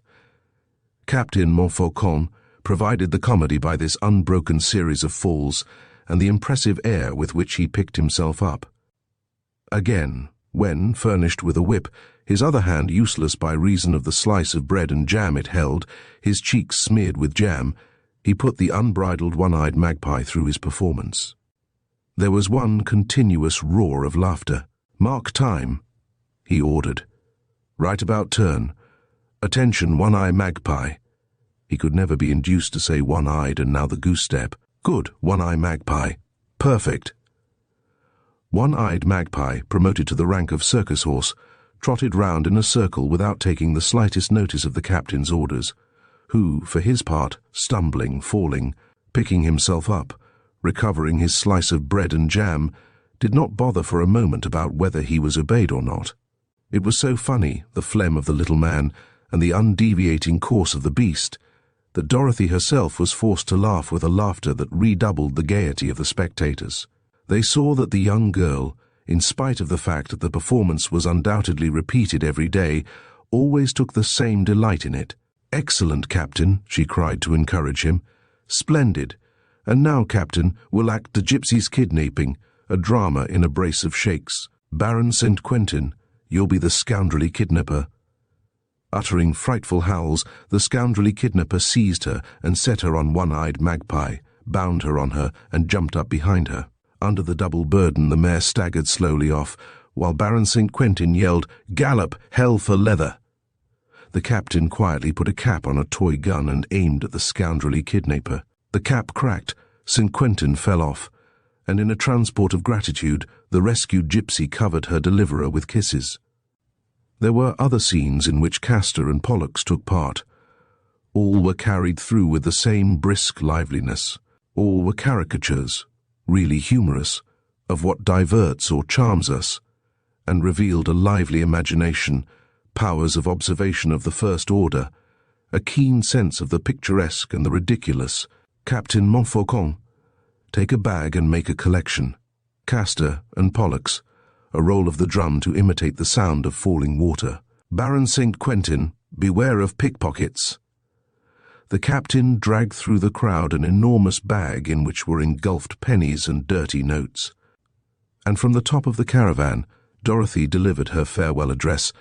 Captain Montfaucon provided the comedy by this unbroken series of falls and the impressive air with which he picked himself up. Again, when, furnished with a whip, his other hand useless by reason of the slice of bread and jam it held, his cheeks smeared with jam, he put the unbridled one-eyed magpie through his performance. There was one continuous roar of laughter. "Mark time," he ordered. "Right about turn. Attention, one-eye magpie." He could never be induced to say one-eyed and now the goose step. "Good, one-eye magpie. Perfect." One-eyed magpie, promoted to the rank of circus horse, trotted round in a circle without taking the slightest notice of the captain's orders, who, for his part, stumbling, falling, picking himself up, recovering his slice of bread and jam, did not bother for a moment about whether he was obeyed or not. It was so funny, the phlegm of the little man, and the undeviating course of the beast, that Dorothy herself was forced to laugh with a laughter that redoubled the gaiety of the spectators. They saw that the young girl, in spite of the fact that the performance was undoubtedly repeated every day, always took the same delight in it. "Excellent, Captain," she cried to encourage him. "Splendid. And now, Captain, we'll act The Gypsy's Kidnapping, a drama in a brace of shakes. Baron St. Quentin, you'll be the scoundrelly kidnapper." Uttering frightful howls, the scoundrelly kidnapper seized her and set her on One-Eyed Magpie, bound her on her, and jumped up behind her. Under the double burden, the mare staggered slowly off, while Baron St. Quentin yelled, "Gallop, hell for leather!" The captain quietly put a cap on a toy gun and aimed at the scoundrelly kidnapper. The cap cracked, St. Quentin fell off, and in a transport of gratitude, the rescued gypsy covered her deliverer with kisses. There were other scenes in which Castor and Pollux took part. All were carried through with the same brisk liveliness. All were caricatures, really humorous, of what diverts or charms us, and revealed a lively imagination, powers of observation of the first order, a keen sense of the picturesque and the ridiculous. Captain Montfaucon, take a bag and make a collection. Castor and Pollux, a roll of the drum to imitate the sound of falling water. Baron St. Quentin, beware of pickpockets. The captain dragged through the crowd an enormous bag in which were engulfed pennies and dirty notes. And from the top of the caravan, Dorothy delivered her farewell address.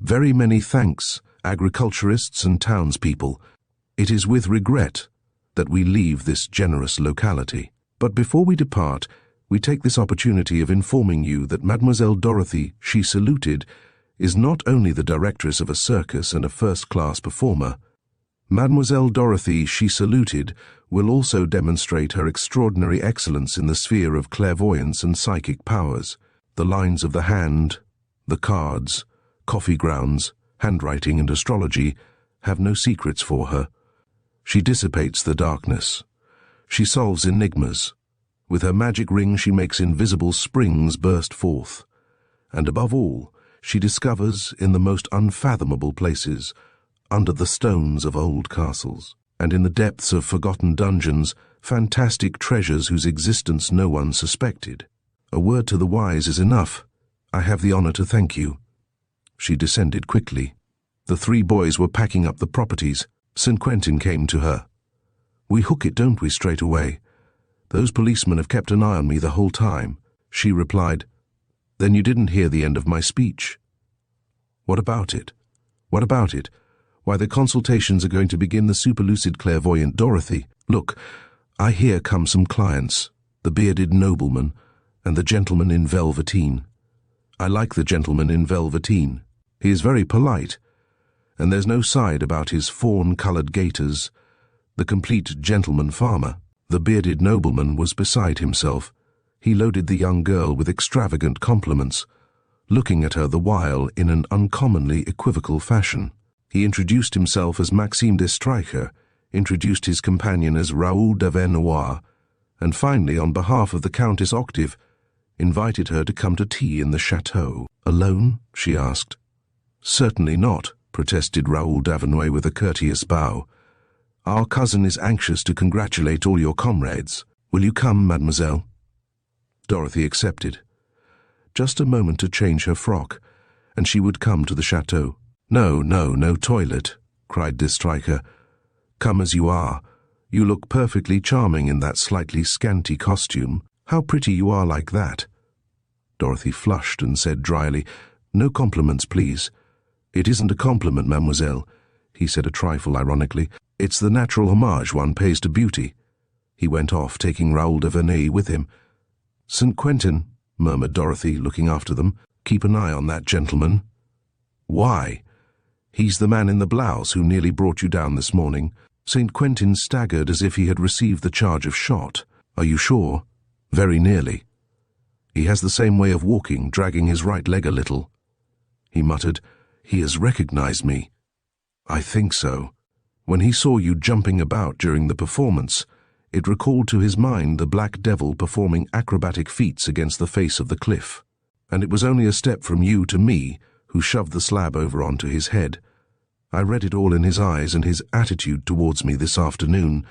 "Very many thanks, agriculturists and townspeople. It is with regret that we leave this generous locality. But before we depart, we take this opportunity of informing you that Mademoiselle Dorothy, she saluted, is not only the directress of a circus and a first-class performer. Mademoiselle Dorothy, she saluted, will also demonstrate her extraordinary excellence in the sphere of clairvoyance and psychic powers. The lines of the hand, the cards, coffee grounds, handwriting and astrology have no secrets for her. She dissipates the darkness. She solves enigmas. With her magic ring she makes invisible springs burst forth. And above all, she discovers in the most unfathomable places, under the stones of old castles, and in the depths of forgotten dungeons, fantastic treasures whose existence no one suspected. A word to the wise is enough. I have the honor to thank you. She descended quickly. The three boys were packing up the properties. St. Quentin came to her. "We hook it, don't we, straight away? Those policemen have kept an eye on me the whole time." She replied, "Then you didn't hear the end of my speech." "What about it? What about it? Why, the consultations are going to begin the superlucid clairvoyant Dorothy. Look, I hear come some clients, the bearded nobleman and the gentleman in velveteen. I like the gentleman in velveteen. He is very polite, and there's no side about his fawn-coloured gaiters, the complete gentleman farmer." The bearded nobleman was beside himself. He loaded the young girl with extravagant compliments, looking at her the while in an uncommonly equivocal fashion. He introduced himself as Maxime de Streicher, introduced his companion as Raoul d'Avernois, and finally, on behalf of the Countess Octave, invited her to come to tea in the chateau. "Alone?" she asked. "Certainly not," protested Raoul d'Avernois with a courteous bow. "Our cousin is anxious to congratulate all your comrades. Will you come, mademoiselle?" Dorothy accepted. Just a moment to change her frock, and she would come to the chateau. No toilet," cried de Streicher. "Come as you are. You look perfectly charming in that slightly scanty costume. How pretty you are like that." Dorothy flushed and said dryly, "No compliments, please." "It isn't a compliment, mademoiselle," he said a trifle ironically. "It's the natural homage one pays to beauty." He went off, taking Raoul de Verneuil with him. "St. Quentin," murmured Dorothy, looking after them. "Keep an eye on that gentleman." "Why?" "He's the man in the blouse who nearly brought you down this morning." St. Quentin staggered as if he had received the charge of shot. "Are you sure?" "Very nearly. He has the same way of walking, dragging his right leg a little." He muttered, "He has recognized me." "I think so. When he saw you jumping about during the performance, it recalled to his mind the Black Devil performing acrobatic feats against the face of the cliff. And it was only a step from you to me who shoved the slab over onto his head. I read it all in his eyes and his attitude towards me this afternoon,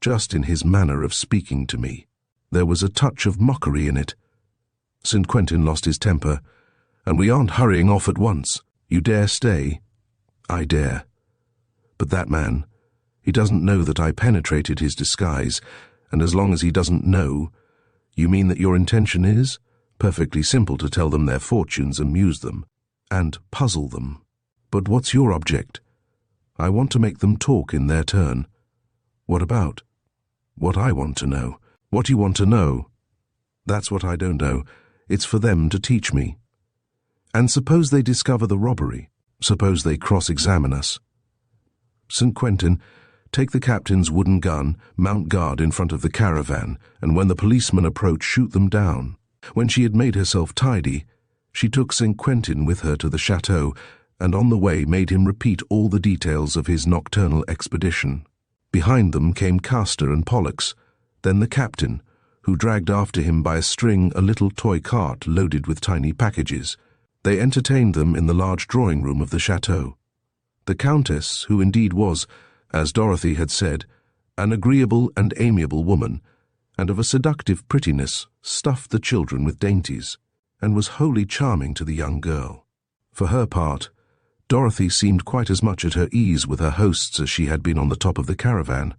just in his manner of speaking to me. There was a touch of mockery in it." St. Quentin lost his temper. "And we aren't hurrying off at once. You dare stay?" "I dare. But that man, he doesn't know that I penetrated his disguise, and as long as he doesn't know—" "You mean that your intention is?" "Perfectly simple, to tell them their fortunes, amuse them, and puzzle them." "But what's your object?" "I want to make them talk in their turn." "What about?" "What I want to know." "What you want to know?" "That's what I don't know. It's for them to teach me." "And suppose they discover the robbery? Suppose they cross-examine us?" "St. Quentin, take the captain's wooden gun, mount guard in front of the caravan, and when the policemen approach, shoot them down." When she had made herself tidy, she took St. Quentin with her to the chateau, and on the way made him repeat all the details of his nocturnal expedition. Behind them came Castor and Pollux, then the captain, who dragged after him by a string a little toy cart loaded with tiny packages. They entertained them in the large drawing-room of the chateau. The Countess, who indeed was, as Dorothy had said, an agreeable and amiable woman, and of a seductive prettiness, stuffed the children with dainties, and was wholly charming to the young girl. For her part, Dorothy seemed quite as much at her ease with her hosts as she had been on the top of the caravan.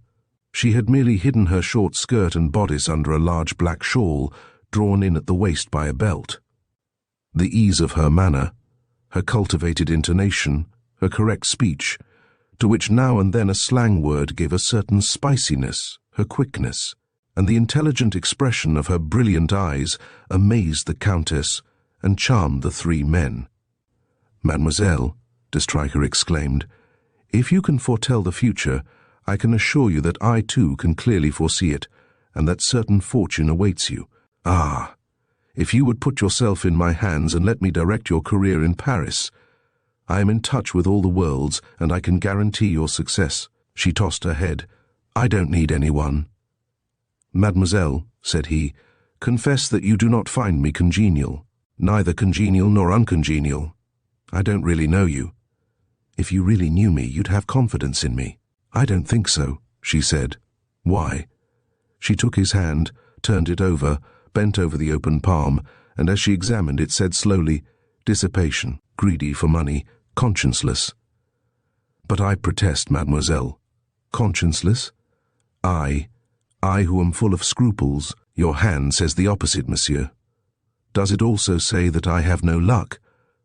She had merely hidden her short skirt and bodice under a large black shawl drawn in at the waist by a belt. The ease of her manner, her cultivated intonation, her correct speech, to which now and then a slang word gave a certain spiciness, her quickness, and the intelligent expression of her brilliant eyes amazed the Countess and charmed the three men. "Mademoiselle," de Stryker exclaimed, "if you can foretell the future, I can assure you that I too can clearly foresee it, and that certain fortune awaits you. Ah, if you would put yourself in my hands and let me direct your career in Paris. I am in touch with all the worlds, and I can guarantee your success." She tossed her head. "I don't need anyone." "Mademoiselle," said he, "confess that you do not find me congenial." "Neither congenial nor uncongenial. I don't really know you. If you really knew me, you'd have confidence in me." "I don't think so," she said. "Why?" She took his hand, turned it over, bent over the open palm, and as she examined it said slowly, "Dissipation, greedy for money, conscienceless." "But I protest, mademoiselle." "Conscienceless? I who am full of scruples." "Your hand says the opposite, monsieur." "Does it also say that I have no luck?"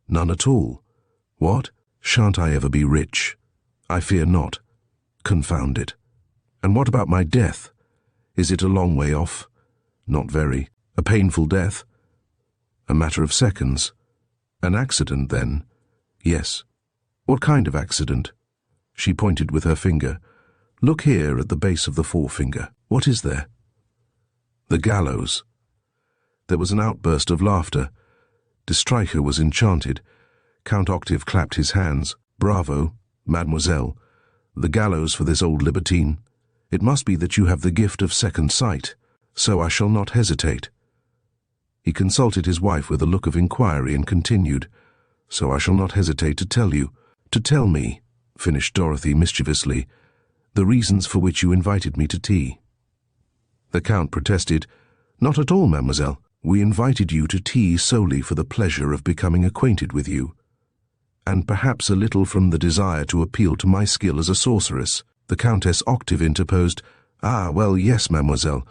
"None at all." "What? Shan't I ever be rich?" "I fear not." "Confound it. And what about my death? Is it a long way off?" "Not very." "A painful death?" "A matter of seconds." "An accident, then?" "Yes." "What kind of accident?" She pointed with her finger. "Look here at the base of the forefinger. What is there?" "The gallows." There was an outburst of laughter. De Stryker was enchanted. Count Octave clapped his hands. "Bravo, mademoiselle. The gallows for this old libertine. It must be that you have the gift of second sight, so I shall not hesitate." He consulted his wife with a look of inquiry and continued, "So I shall not hesitate to tell you." "To tell me," finished Dorothy mischievously, "the reasons for which you invited me to tea." The Count protested. "Not at all, mademoiselle. We invited you to tea solely for the pleasure of becoming acquainted with you, and perhaps a little from the desire to appeal to my skill as a sorceress." The Countess Octave interposed. "Ah, well, yes, mademoiselle.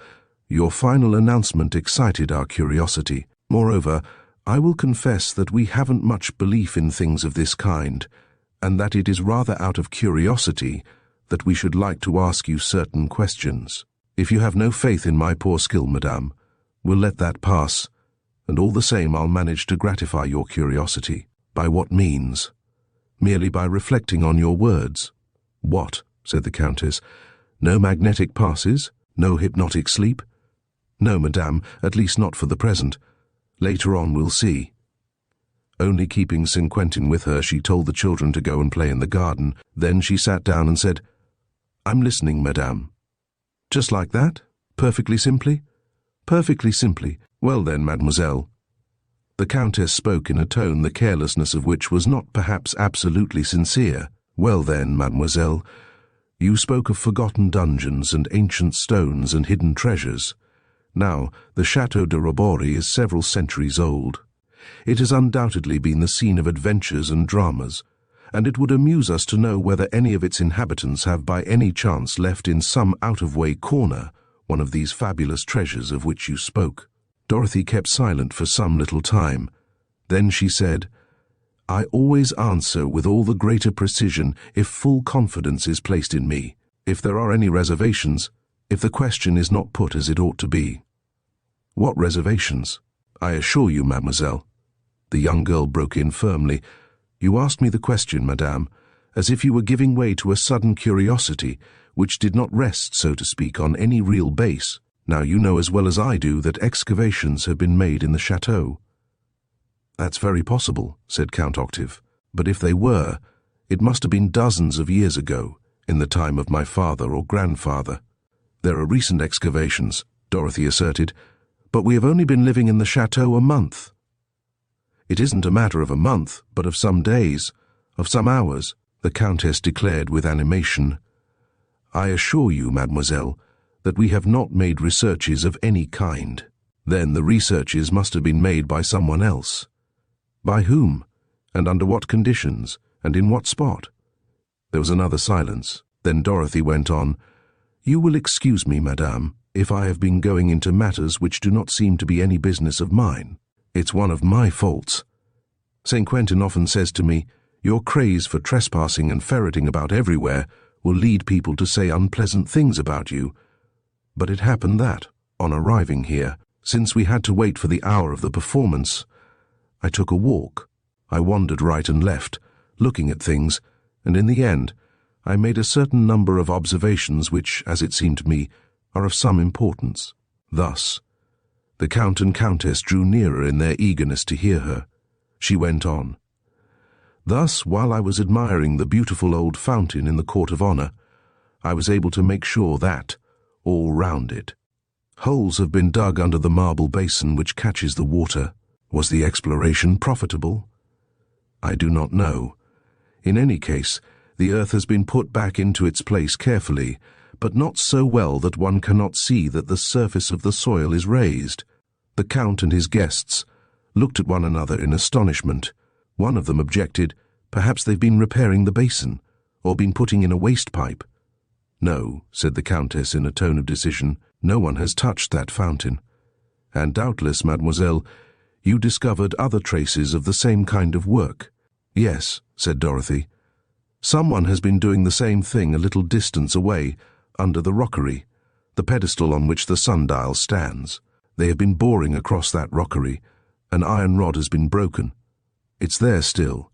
Your final announcement excited our curiosity. Moreover, I will confess that we haven't much belief in things of this kind, and that it is rather out of curiosity that we should like to ask you certain questions. If you have no faith in my poor skill, madame, we'll let that pass, and all the same I'll manage to gratify your curiosity. By what means? Merely by reflecting on your words. What? Said the Countess. No magnetic passes? No hypnotic sleep? No, madame, at least not for the present. Later on we'll see. Only keeping St. Quentin with her, she told the children to go and play in the garden. Then she sat down and said, I'm listening, madame. Just like that? Perfectly simply? Perfectly simply. Well then, mademoiselle. The Countess spoke in a tone the carelessness of which was not perhaps absolutely sincere. Well then, mademoiselle, you spoke of forgotten dungeons and ancient stones and hidden treasures. Now, the Château de Robori is several centuries old. It has undoubtedly been the scene of adventures and dramas, and it would amuse us to know whether any of its inhabitants have by any chance left in some out-of-way corner one of these fabulous treasures of which you spoke. Dorothy kept silent for some little time. Then she said, I always answer with all the greater precision if full confidence is placed in me. If there are any reservations, if the question is not put as it ought to be. What reservations? I assure you, mademoiselle. The young girl broke in firmly. You asked me the question, madame, as if you were giving way to a sudden curiosity which did not rest, so to speak, on any real base. Now you know as well as I do that excavations have been made in the chateau. That's very possible, said Count Octave, but if they were, it must have been dozens of years ago, in the time of my father or grandfather. There are recent excavations, Dorothy asserted, but we have only been living in the chateau a month. It isn't a matter of a month, but of some days, of some hours, the Countess declared with animation. I assure you, mademoiselle, that we have not made researches of any kind. Then the researches must have been made by someone else. By whom? And under what conditions? And in what spot? There was another silence. Then Dorothy went on, You will excuse me, madame, if I have been going into matters which do not seem to be any business of mine. It's one of my faults. St. Quentin often says to me, Your craze for trespassing and ferreting about everywhere will lead people to say unpleasant things about you. But it happened that, on arriving here, since we had to wait for the hour of the performance, I took a walk. I wandered right and left, looking at things, and in the end, I made a certain number of observations which, as it seemed to me, are of some importance. Thus, the Count and Countess drew nearer in their eagerness to hear her. She went on. Thus, while I was admiring the beautiful old fountain in the Court of Honor, I was able to make sure that, all round it, holes have been dug under the marble basin which catches the water. Was the exploration profitable? I do not know. In any case, the earth has been put back into its place carefully, but not so well that one cannot see that the surface of the soil is raised. The Count and his guests looked at one another in astonishment. One of them objected, perhaps they've been repairing the basin, or been putting in a waste pipe. No, said the Countess in a tone of decision, no one has touched that fountain. And doubtless, mademoiselle, you discovered other traces of the same kind of work. Yes, said Dorothy. Someone has been doing the same thing a little distance away, under the rockery, the pedestal on which the sundial stands. They have been boring across that rockery. An iron rod has been broken. It's there still.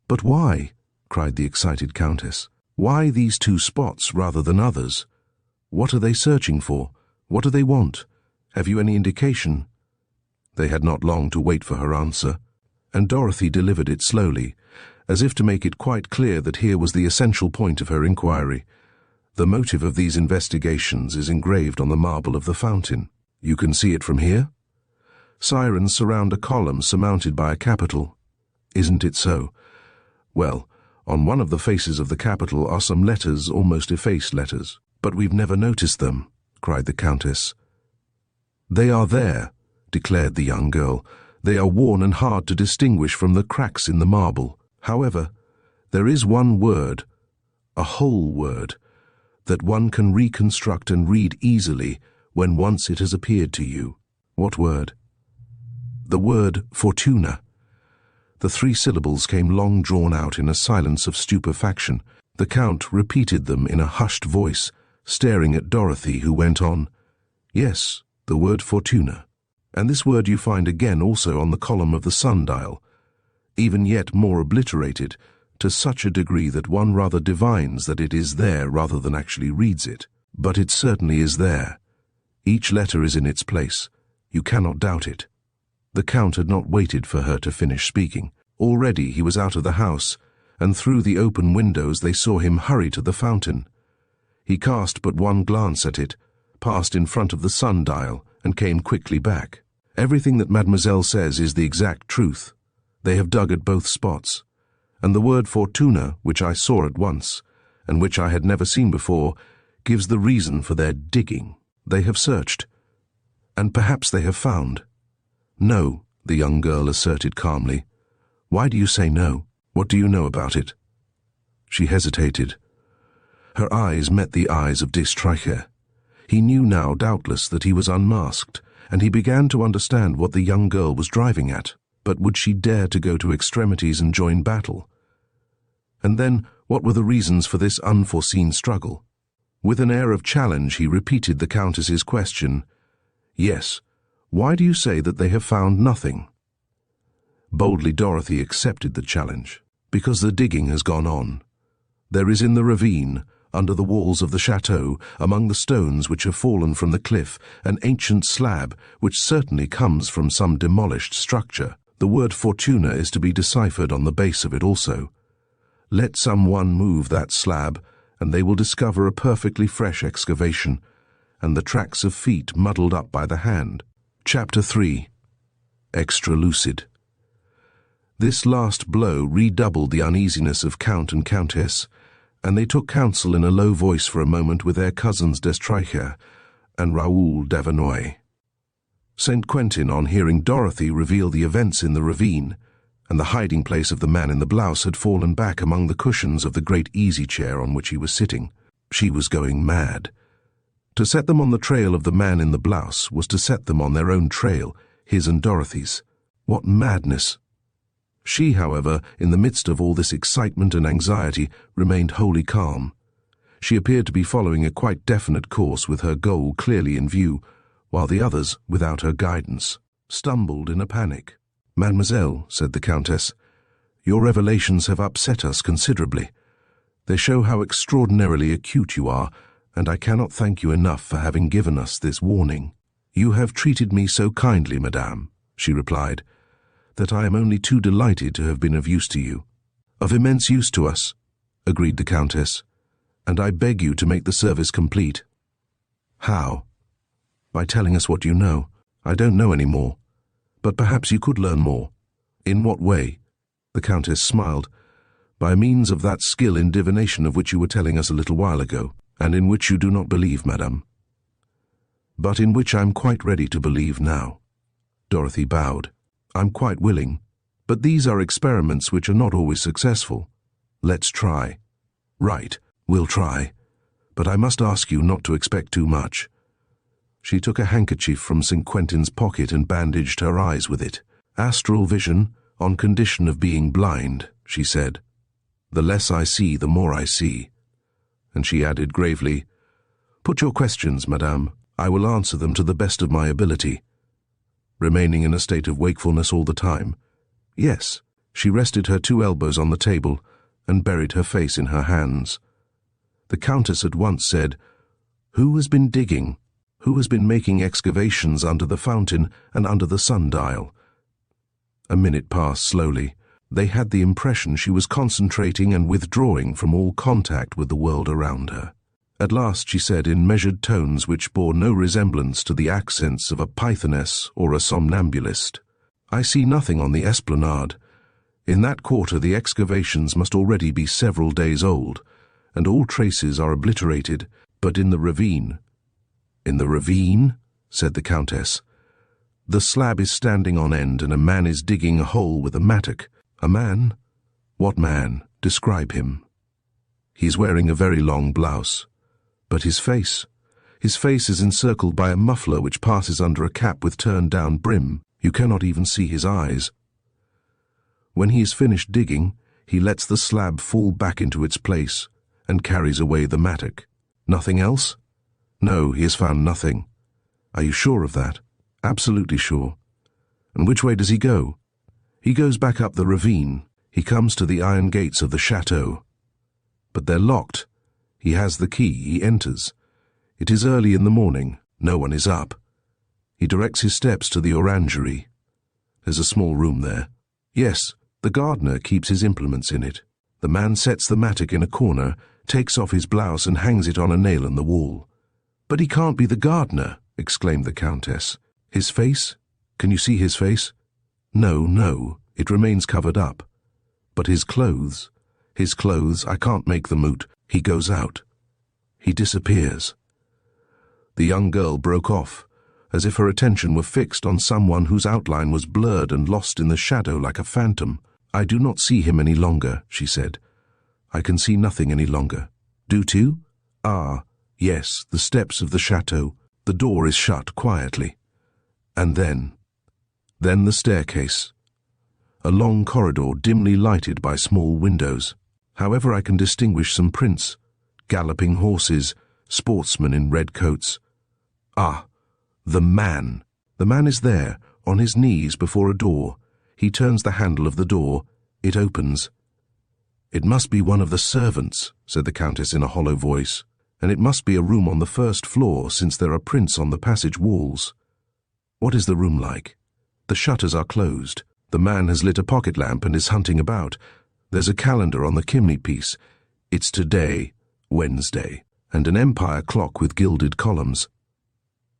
But why? Cried the excited Countess. Why these two spots rather than others? What are they searching for? What do they want? Have you any indication? They had not long to wait for her answer, and Dorothy delivered it slowly, as if to make it quite clear that here was the essential point of her inquiry. The motive of these investigations is engraved on the marble of the fountain. You can see it from here? Sirens surround a column surmounted by a capital. Isn't it so? Well, on one of the faces of the capital are some letters, almost effaced letters. But we've never noticed them, cried the Countess. They are there, declared the young girl. They are worn and hard to distinguish from the cracks in the marble. However, there is one word, a whole word, that one can reconstruct and read easily when once it has appeared to you. What word? The word Fortuna. The 3 syllables came long drawn out in a silence of stupefaction. The Count repeated them in a hushed voice, staring at Dorothy, who went on, "Yes, the word Fortuna. And this word you find again also on the column of the sundial, even yet more obliterated, to such a degree that one rather divines that it is there rather than actually reads it. But it certainly is there. Each letter is in its place. You cannot doubt it." The Count had not waited for her to finish speaking. Already he was out of the house, and through the open windows they saw him hurry to the fountain. He cast but one glance at it, passed in front of the sundial, and came quickly back. "Everything that Mademoiselle says is the exact truth. They have dug at both spots. And the word Fortuna, which I saw at once, and which I had never seen before, gives the reason for their digging. They have searched, and perhaps they have found." "No," the young girl asserted calmly. "Why do you say no? What do you know about it?" She hesitated. Her eyes met the eyes of de Streicher. He knew now, doubtless, that he was unmasked, and he began to understand what the young girl was driving at. But would she dare to go to extremities and join battle? And then, what were the reasons for this unforeseen struggle? With an air of challenge, he repeated the Countess's question. "Yes. Why do you say that they have found nothing?" Boldly Dorothy accepted the challenge. "Because the digging has gone on. There is in the ravine, under the walls of the chateau, among the stones which have fallen from the cliff, an ancient slab which certainly comes from some demolished structure. The word Fortuna is to be deciphered on the base of it also. Let someone move that slab, and they will discover a perfectly fresh excavation, and the tracks of feet muddled up by the hand." Chapter 3. Extra lucid. This last blow redoubled the uneasiness of Count and Countess, and they took counsel in a low voice for a moment with their cousins de Streicher and Raoul Davenoy. St. Quentin, on hearing Dorothy reveal the events in the ravine, and the hiding place of the man in the blouse, had fallen back among the cushions of the great easy-chair on which he was sitting. She was going mad. To set them on the trail of the man in the blouse was to set them on their own trail, his and Dorothy's. What madness! She, however, in the midst of all this excitement and anxiety, remained wholly calm. She appeared to be following a quite definite course with her goal clearly in view, while the others, without her guidance, stumbled in a panic. "Mademoiselle," said the Countess, "your revelations have upset us considerably. They show how extraordinarily acute you are, and I cannot thank you enough for having given us this warning." "You have treated me so kindly, madame," she replied, "that I am only too delighted to have been of use to you." "Of immense use to us," agreed the Countess, "and I beg you to make the service complete." "How?" "By telling us what you know. I don't know any more. But perhaps you could learn more." "In what way?" The Countess smiled. "By means of that skill in divination of which you were telling us a little while ago, and in which you do not believe, madame. But in which I'm quite ready to believe now." Dorothy bowed. "I'm quite willing, but these are experiments which are not always successful. Let's try." "Right, we'll try. But I must ask you not to expect too much." She took a handkerchief from St. Quentin's pocket and bandaged her eyes with it. "Astral vision, on condition of being blind," she said. "The less I see, the more I see." And she added gravely, "Put your questions, madame. I will answer them to the best of my ability." "Remaining in a state of wakefulness all the time?" "Yes." She rested her 2 elbows on the table and buried her face in her hands. The Countess at once said, "Who has been digging? Who has been making excavations under the fountain and under the sundial?" A minute passed slowly. They had the impression she was concentrating and withdrawing from all contact with the world around her. At last she said in measured tones which bore no resemblance to the accents of a Pythoness or a somnambulist, "I see nothing on the esplanade. In that quarter the excavations must already be several days old, and all traces are obliterated, but in the ravine—" "In the ravine?" said the Countess. "The slab is standing on end, and a man is digging a hole with a mattock." "A man? What man? Describe him." "He's wearing a very long blouse. But his face is encircled by a muffler which passes under a cap with turned-down brim. You cannot even see his eyes. When he is finished digging, he lets the slab fall back into its place and carries away the mattock. Nothing else? No, he has found nothing. Are you sure of that? Absolutely sure. And which way does he go? He goes back up the ravine. He comes to the iron gates of the chateau. But they're locked. He has the key. He enters. It is early in the morning. No one is up. He directs his steps to the orangery. There's a small room there. Yes, the gardener keeps his implements in it. The man sets the mattock in a corner, takes off his blouse and hangs it on a nail in the wall. But he can't be the gardener, exclaimed the Countess. His face? Can you see his face? No, it remains covered up. But his clothes, I can't make them out. He goes out. He disappears. The young girl broke off, as if her attention were fixed on someone whose outline was blurred and lost in the shadow like a phantom. I do not see him any longer, she said. I can see nothing any longer. Do you? Ah, yes, the steps of the chateau. The door is shut quietly. And then the staircase. A long corridor dimly lighted by small windows. However, I can distinguish some prints, galloping horses, sportsmen in red coats. Ah, the man. The man is there, on his knees before a door. He turns the handle of the door. It opens. It must be one of the servants, said the Countess in a hollow voice, and it must be a room on the first floor, since there are prints on the passage walls. What is the room like? The shutters are closed. The man has lit a pocket lamp and is hunting about. There's a calendar on the chimney-piece. It's today, Wednesday, and an empire clock with gilded columns.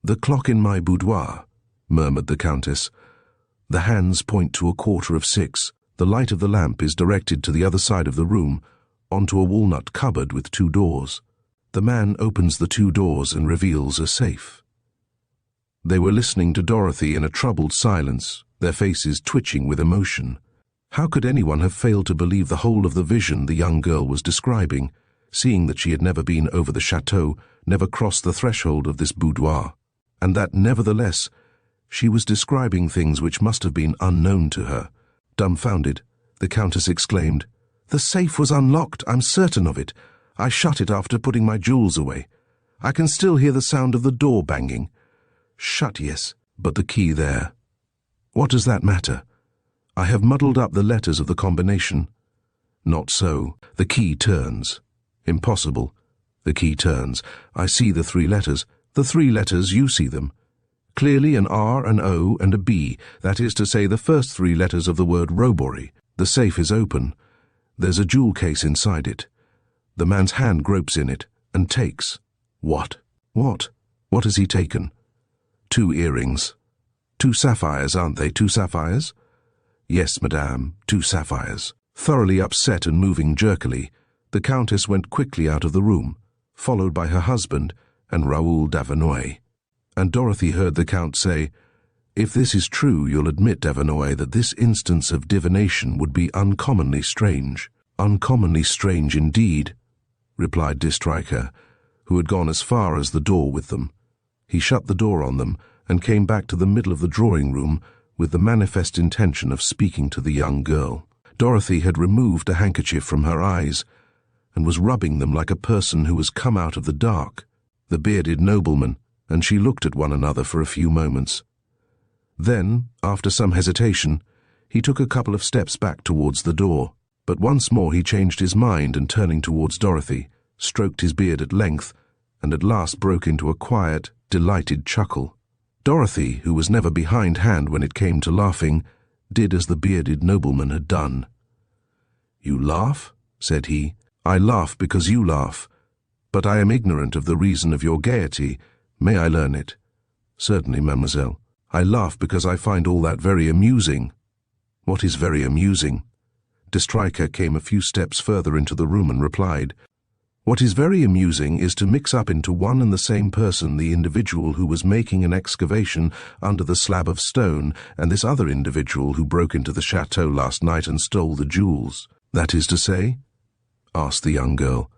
The clock in my boudoir, murmured the Countess. The hands point to 6:15. The light of the lamp is directed to the other side of the room, onto a walnut cupboard with 2 doors. The man opens the 2 doors and reveals a safe. They were listening to Dorothy in a troubled silence, their faces twitching with emotion. How could anyone have failed to believe the whole of the vision the young girl was describing, seeing that she had never been over the chateau, never crossed the threshold of this boudoir, and that, nevertheless, she was describing things which must have been unknown to her? Dumbfounded, the Countess exclaimed, "The safe was unlocked, I'm certain of it. I shut it after putting my jewels away. I can still hear the sound of the door banging. Shut, yes, but the key there. What does that matter? I have muddled up the letters of the combination. Not so. The key turns. Impossible. The key turns. I see the 3 letters. The 3 letters, you see them. Clearly an R, an O, and a B, that is to say the first 3 letters of the word robbery. The safe is open. There's a jewel case inside it. The man's hand gropes in it, and takes. What? What? What has he taken? 2 earrings. 2 sapphires, aren't they? 2 sapphires? Yes, madame, 2 sapphires. Thoroughly upset and moving jerkily, the Countess went quickly out of the room, followed by her husband and Raoul Davanoy. And Dorothy heard the Count say, "If this is true, you'll admit, Davanoy, that this instance of divination would be uncommonly strange." "Uncommonly strange indeed," replied de Stryker, who had gone as far as the door with them. He shut the door on them and came back to the middle of the drawing-room with the manifest intention of speaking to the young girl. Dorothy had removed a handkerchief from her eyes and was rubbing them like a person who has come out of the dark. The bearded nobleman and she looked at one another for a few moments. Then, after some hesitation, he took a couple of steps back towards the door, but once more he changed his mind and, turning towards Dorothy, stroked his beard at length and at last broke into a quiet, delighted chuckle. Dorothy, who was never behindhand when it came to laughing, did as the bearded nobleman had done. "You laugh?" said he. "I laugh because you laugh, but I am ignorant of the reason of your gaiety. May I learn it?" "Certainly, mademoiselle. I laugh because I find all that very amusing." "What is very amusing?" De Stryker came a few steps further into the room and replied, "What is very amusing is to mix up into one and the same person the individual who was making an excavation under the slab of stone and this other individual who broke into the chateau last night and stole the jewels." "That is to say?" asked the young girl.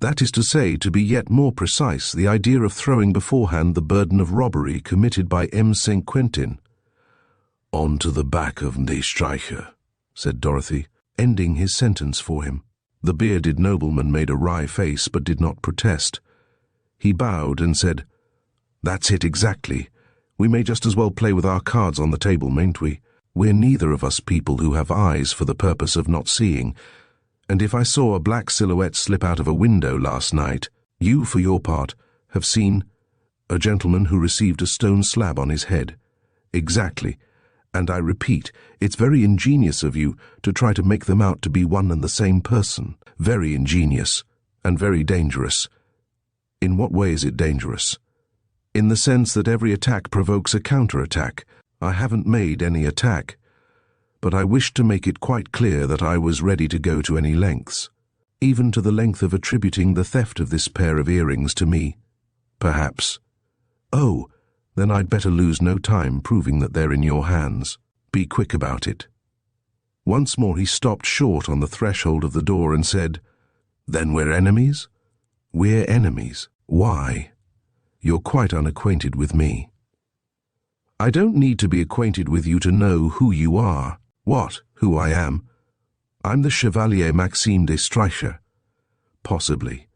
"That is to say, to be yet more precise, the idea of throwing beforehand the burden of robbery committed by M. St. Quentin." On to the back of de Streicher, said Dorothy, ending his sentence for him. The bearded nobleman made a wry face but did not protest. He bowed and said, "That's it exactly. We may just as well play with our cards on the table, mayn't we? We're neither of us people who have eyes for the purpose of not seeing, and if I saw a black silhouette slip out of a window last night, you, for your part, have seen a gentleman who received a stone slab on his head. Exactly. And I repeat, it's very ingenious of you to try to make them out to be one and the same person. Very ingenious, and very dangerous. In what way is it dangerous? In the sense that every attack provokes a counterattack. I haven't made any attack, but I wished to make it quite clear that I was ready to go to any lengths, even to the length of attributing the theft of this pair of earrings to me. Perhaps. Oh, then I'd better lose no time proving that they're in your hands. Be quick about it." Once more he stopped short on the threshold of the door and said, "Then we're enemies?" "We're enemies. Why? You're quite unacquainted with me." "I don't need to be acquainted with you to know who you are." "What, who I am?" "I'm the Chevalier Maxime de Streicher." "Possibly.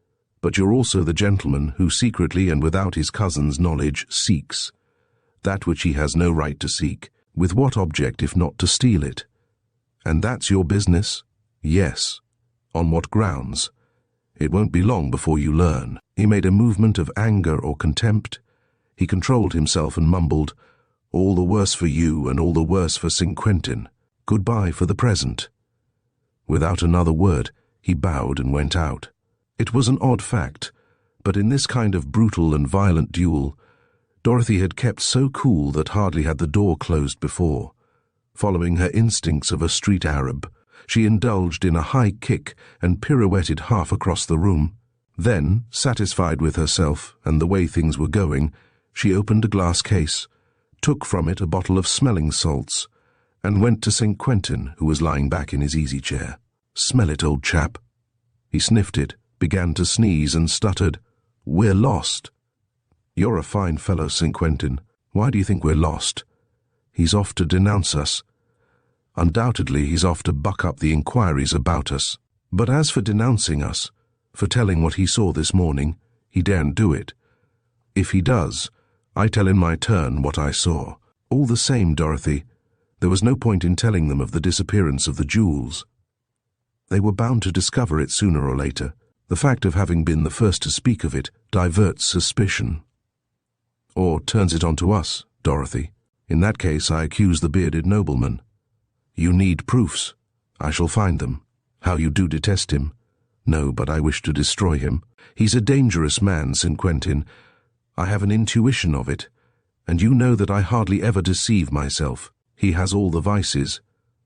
But you're also the gentleman who secretly and without his cousin's knowledge seeks that which he has no right to seek. With what object if not to steal it? And that's your business?" "Yes." "On what grounds?" "It won't be long before you learn." He made a movement of anger or contempt. He controlled himself and mumbled, "All the worse for you and all the worse for St. Quentin. Goodbye for the present." Without another word, he bowed and went out. It was an odd fact, but in this kind of brutal and violent duel, Dorothy had kept so cool that hardly had the door closed before. Following her instincts of a street Arab, she indulged in a high kick and pirouetted half across the room. Then, satisfied with herself and the way things were going, she opened a glass case, took from it a bottle of smelling salts, and went to St. Quentin, who was lying back in his easy-chair. "Smell it, old chap." He sniffed it, began to sneeze and stuttered, "We're lost." "You're a fine fellow, St. Quentin. Why do you think we're lost?" "He's off to denounce us." "Undoubtedly he's off to buck up the inquiries about us. But as for denouncing us, for telling what he saw this morning, he daren't do it. If he does, I tell in my turn what I saw. All the same, Dorothy, there was no point in telling them of the disappearance of the jewels. They were bound to discover it sooner or later. The fact of having been the first to speak of it diverts suspicion. Or turns it on to us, Dorothy. In that case I accuse the bearded nobleman. You need proofs. I shall find them. How you do detest him. No, but I wish to destroy him. He's a dangerous man, St. Quentin. I have an intuition of it, and you know that I hardly ever deceive myself. He has all the vices.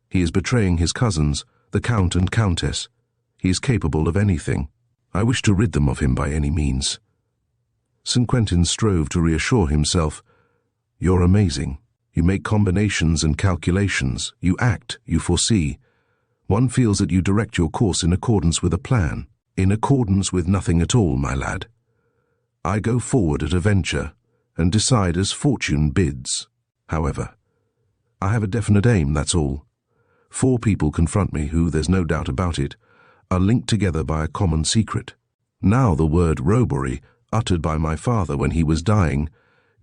He is betraying his cousins, the Count and Countess. He is capable of anything. I wish to rid them of him by any means." St. Quentin strove to reassure himself. "You're amazing. You make combinations and calculations. You act, you foresee. One feels that you direct your course in accordance with a plan. In accordance with nothing at all, my lad. I go forward at a venture, and decide as fortune bids. However, I have a definite aim, that's all. 4 people confront me who, there's no doubt about it, are linked together by a common secret. Now the word robbery, uttered by my father when he was dying,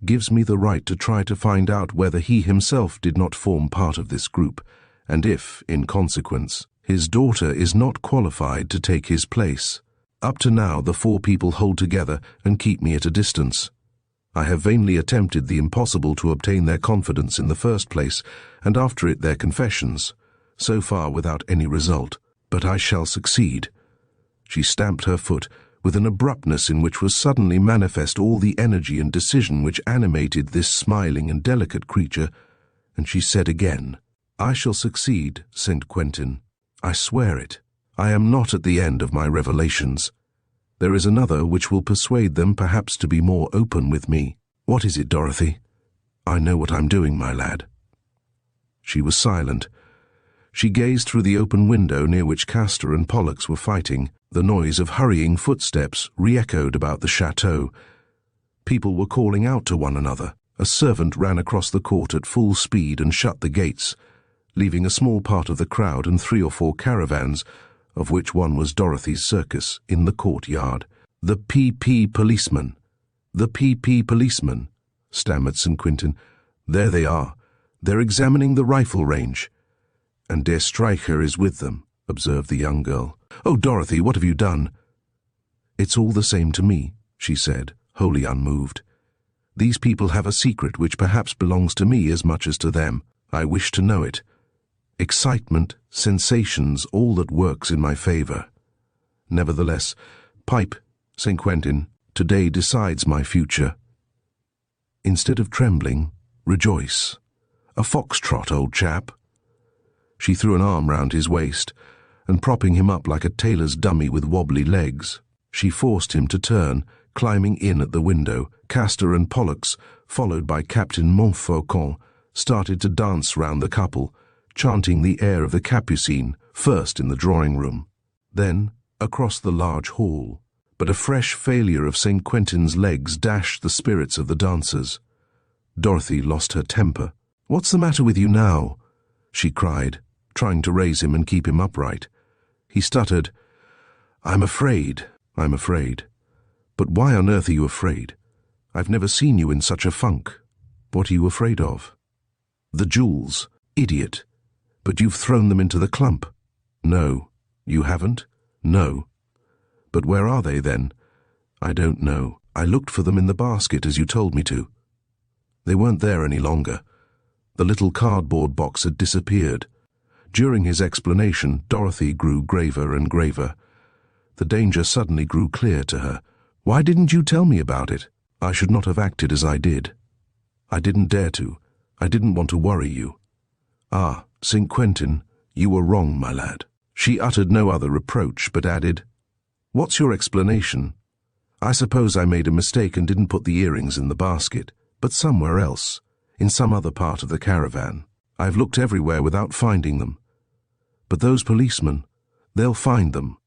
gives me the right to try to find out whether he himself did not form part of this group, and if, in consequence, his daughter is not qualified to take his place. Up to now the 4 people hold together and keep me at a distance. I have vainly attempted the impossible to obtain their confidence in the first place, and after it their confessions, so far without any result. But I shall succeed." She stamped her foot with an abruptness in which was suddenly manifest all the energy and decision which animated this smiling and delicate creature, and she said again, "I shall succeed, St. Quentin. I swear it. I am not at the end of my revelations. There is another which will persuade them perhaps to be more open with me." "What is it, Dorothy?" "I know what I'm doing, my lad." She was silent. She gazed through the open window near which Castor and Pollux were fighting. The noise of hurrying footsteps re-echoed about the chateau. People were calling out to one another. A servant ran across the court at full speed and shut the gates, leaving a small part of the crowd and 3 or 4 caravans, of which one was Dorothy's circus, in the courtyard. "The PP policeman! The PP policeman!" stammered St. Quentin. "There they are. They're examining the rifle range." "And Der Streicher is with them," observed the young girl. "Oh, Dorothy, what have you done?" "It's all the same to me," she said, wholly unmoved. "These people have a secret which perhaps belongs to me as much as to them. I wish to know it. Excitement, sensations, all that works in my favor. Nevertheless, pipe, St. Quentin, today decides my future. Instead of trembling, rejoice. A foxtrot, old chap." She threw an arm round his waist, and propping him up like a tailor's dummy with wobbly legs, she forced him to turn, climbing in at the window. Castor and Pollux, followed by Captain Montfaucon, started to dance round the couple, chanting the air of the Capucine, first in the drawing-room, then across the large hall. But a fresh failure of St. Quentin's legs dashed the spirits of the dancers. Dorothy lost her temper. "What's the matter with you now?" she cried, trying to raise him and keep him upright. He stuttered, I'm afraid. But why on earth are you afraid? I've never seen you in such a funk. What are you afraid of?" "The jewels. Idiot. But you've thrown them into the clump." "No." "You haven't?" "No." "But where are they, then?" "I don't know. I looked for them in the basket as you told me to." They weren't there any longer. The little cardboard box had disappeared. During his explanation, Dorothy grew graver and graver. The danger suddenly grew clear to her. "Why didn't you tell me about it?" "I should not have acted as I did. I didn't dare to. I didn't want to worry you." "Ah, St. Quentin, you were wrong, my lad." She uttered no other reproach, but added, "What's your explanation?" "I suppose I made a mistake and didn't put the earrings in the basket, but somewhere else, in some other part of the caravan. I've looked everywhere without finding them. But those policemen, they'll find them."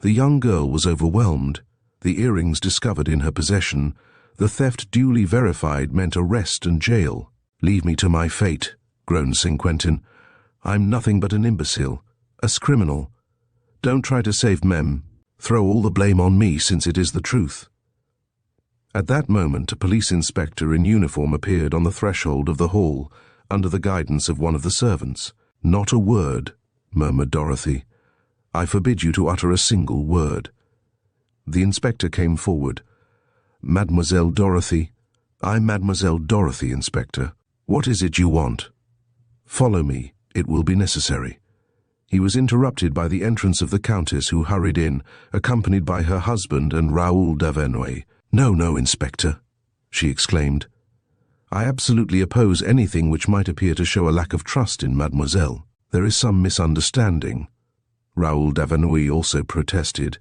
The young girl was overwhelmed. The earrings discovered in her possession, the theft duly verified, meant arrest and jail. "Leave me to my fate," groaned St. Quentin. "I'm nothing but an imbecile, a criminal. Don't try to save Mem. Throw all the blame on me, since it is the truth." At that moment, a police inspector in uniform appeared on the threshold of the hall, under the guidance of one of the servants. "Not a word," murmured Dorothy. "I forbid you to utter a single word." The inspector came forward. "Mademoiselle Dorothy." "I'm Mademoiselle Dorothy, Inspector. What is it you want?" "Follow me. It will be necessary." He was interrupted by the entrance of the Countess, who hurried in, accompanied by her husband and Raoul d'Avernois. No, Inspector," she exclaimed. "I absolutely oppose anything which might appear to show a lack of trust in Mademoiselle. There is some misunderstanding." Raoul d'Avernois also protested,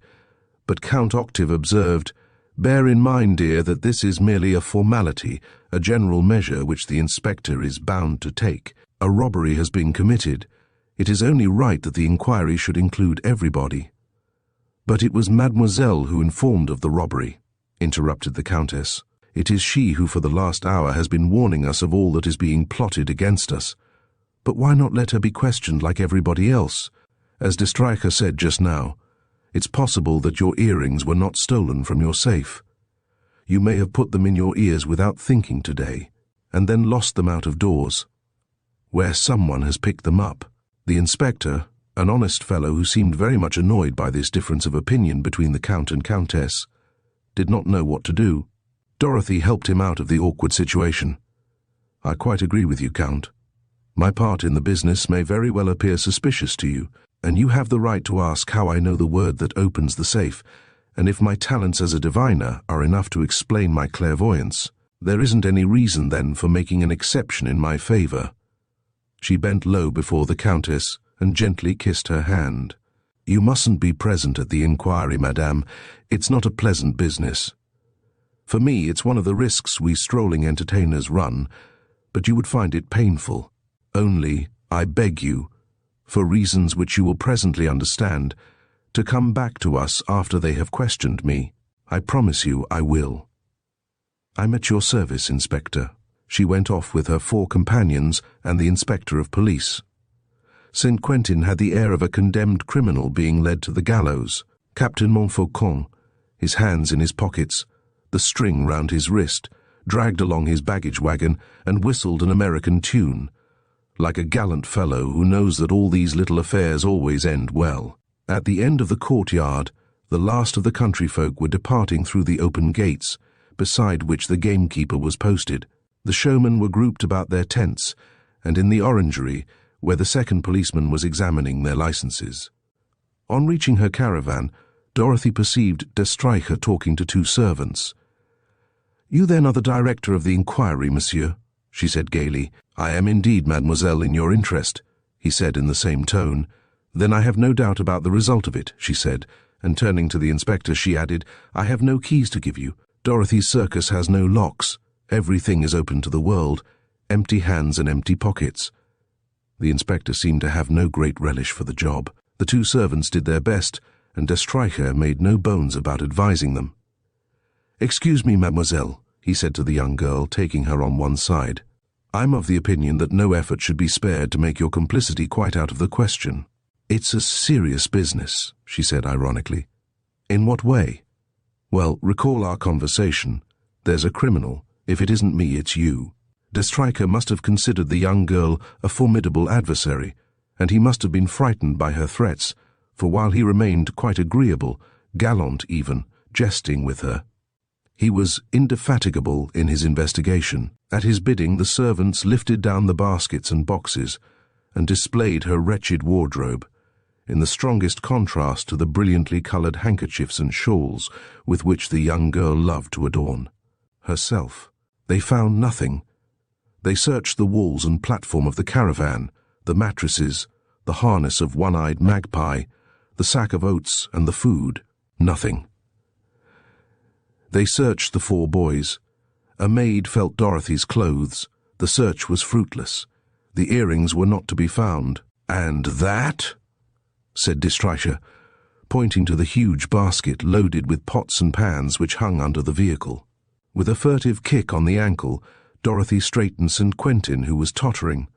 but Count Octave observed, "Bear in mind, dear, that this is merely a formality, a general measure which the inspector is bound to take. A robbery has been committed. It is only right that the inquiry should include everybody." "But it was Mademoiselle who informed of the robbery," interrupted the Countess. "It is she who for the last hour has been warning us of all that is being plotted against us. But why not let her be questioned like everybody else? As de Streicher said just now, it's possible that your earrings were not stolen from your safe. You may have put them in your ears without thinking today, and then lost them out of doors, where someone has picked them up." The inspector, an honest fellow who seemed very much annoyed by this difference of opinion between the Count and Countess, did not know what to do. Dorothy helped him out of the awkward situation. "I quite agree with you, Count. My part in the business may very well appear suspicious to you, and you have the right to ask how I know the word that opens the safe, and if my talents as a diviner are enough to explain my clairvoyance. There isn't any reason, then, for making an exception in my favor." She bent low before the Countess and gently kissed her hand. "You mustn't be present at the inquiry, madame. It's not a pleasant business. For me, it's one of the risks we strolling entertainers run, but you would find it painful. Only, I beg you, for reasons which you will presently understand, to come back to us after they have questioned me. I promise you I will." "I'm at your service, Inspector." She went off with her 4 companions and the inspector of police. Saint Quentin had the air of a condemned criminal being led to the gallows. Captain Montfaucon, his hands in his pockets, the string round his wrist, dragged along his baggage wagon and whistled an American tune, like a gallant fellow who knows that all these little affairs always end well. At the end of the courtyard, the last of the country folk were departing through the open gates, beside which the gamekeeper was posted. The showmen were grouped about their tents, and in the orangery, where the second policeman was examining their licenses. On reaching her caravan, Dorothy perceived de Streicher talking to 2 servants. "You then are the director of the inquiry, monsieur," she said gaily. "I am indeed, mademoiselle, in your interest," he said in the same tone. "Then I have no doubt about the result of it," she said, and turning to the inspector she added, "I have no keys to give you. Dorothy's circus has no locks. Everything is open to the world, empty hands and empty pockets." The inspector seemed to have no great relish for the job. The 2 servants did their best, and de Streicher made no bones about advising them. "Excuse me, mademoiselle," he said to the young girl, taking her on one side. "I'm of the opinion that no effort should be spared to make your complicity quite out of the question." "It's a serious business," she said ironically. "In what way?" "Well, recall our conversation. There's a criminal. If it isn't me, it's you." De Streicher must have considered the young girl a formidable adversary, and he must have been frightened by her threats, for while he remained quite agreeable, gallant even, jesting with her, he was indefatigable in his investigation. At his bidding, the servants lifted down the baskets and boxes and displayed her wretched wardrobe, in the strongest contrast to the brilliantly coloured handkerchiefs and shawls with which the young girl loved to adorn herself. They found nothing. They searched the walls and platform of the caravan, the mattresses, the harness of One-Eyed Magpie, the sack of oats and the food. Nothing. They searched the 4 boys. A maid felt Dorothy's clothes. The search was fruitless. The earrings were not to be found. "And that?" said de Streicher, pointing to the huge basket loaded with pots and pans which hung under the vehicle. With a furtive kick on the ankle, Dorothy straightened Saint Quentin, who was tottering.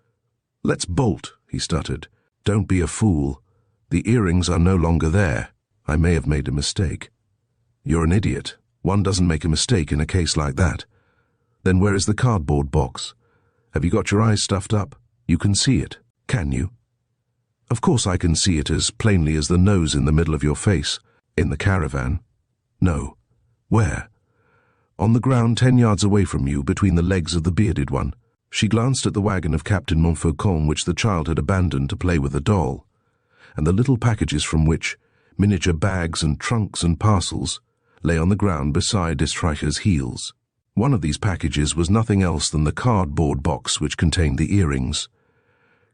"Let's bolt," he stuttered. "Don't be a fool. The earrings are no longer there. I may have made a mistake." "You're an idiot. One doesn't make a mistake in a case like that." "Then where is the cardboard box? Have you got your eyes stuffed up? You can see it, can you?" "Of course I can see it as plainly as the nose in the middle of your face." "In the caravan?" "No." "Where?" "On the ground 10 yards away from you, between the legs of the bearded one." She glanced at the wagon of Captain Montfaucon, which the child had abandoned to play with a doll, and the little packages from which, miniature bags and trunks and parcels, lay on the ground beside de Streicher's heels. One of these packages was nothing else than the cardboard box which contained the earrings.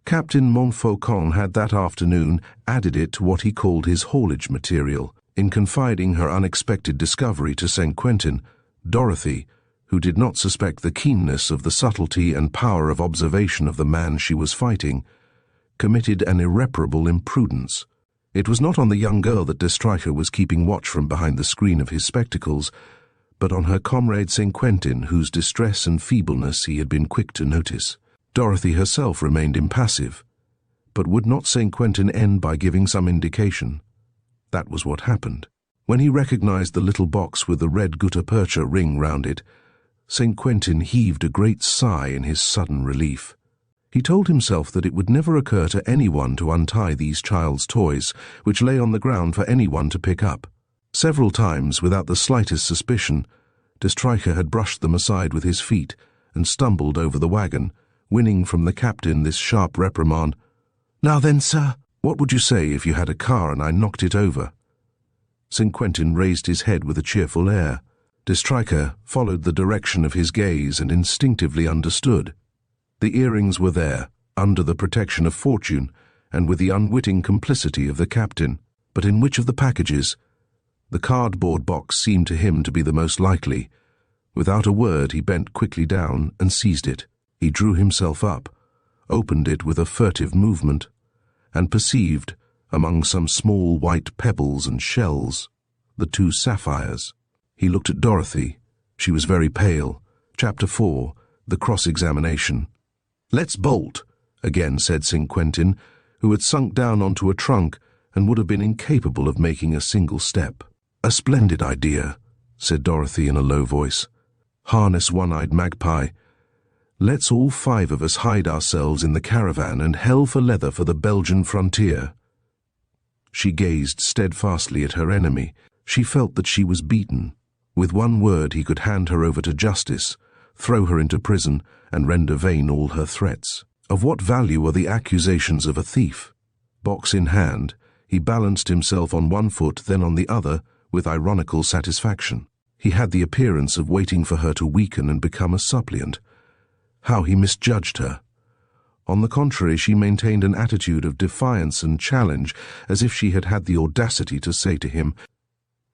Captain Montfaucon had that afternoon added it to what he called his haulage material. In confiding her unexpected discovery to Saint Quentin, Dorothy, who did not suspect the keenness of the subtlety and power of observation of the man she was fighting, committed an irreparable imprudence. It was not on the young girl that de Streicher was keeping watch from behind the screen of his spectacles, but on her comrade Saint Quentin, whose distress and feebleness he had been quick to notice. Dorothy herself remained impassive, but would not Saint Quentin end by giving some indication? That was what happened. When he recognized the little box with the red gutta-percha ring round it, Saint Quentin heaved a great sigh in his sudden relief. He told himself that it would never occur to anyone to untie these child's toys, which lay on the ground for anyone to pick up. Several times, without the slightest suspicion, de Streicher had brushed them aside with his feet and stumbled over the wagon, winning from the captain this sharp reprimand. "Now then, sir, what would you say if you had a car and I knocked it over?" Saint Quentin raised his head with a cheerful air. De Streicher followed the direction of his gaze and instinctively understood. The earrings were there, under the protection of fortune, and with the unwitting complicity of the captain. But in which of the packages? The cardboard box seemed to him to be the most likely. Without a word, he bent quickly down and seized it. He drew himself up, opened it with a furtive movement, and perceived, among some small white pebbles and shells, the 2 sapphires. He looked at Dorothy. She was very pale. Chapter 4. the cross-examination. "Let's bolt," again said St. Quentin, who had sunk down onto a trunk and would have been incapable of making a single step. "A splendid idea," said Dorothy in a low voice. "Harness One-Eyed Magpie. Let's all 5 of us hide ourselves in the caravan and hell for leather for the Belgian frontier." She gazed steadfastly at her enemy. She felt that she was beaten. With one word he could hand her over to justice, throw her into prison, and render vain all her threats. Of what value are the accusations of a thief? Box in hand, he balanced himself on one foot, then on the other, with ironical satisfaction. He had the appearance of waiting for her to weaken and become a suppliant. How he misjudged her! On the contrary, she maintained an attitude of defiance and challenge, as if she had had the audacity to say to him,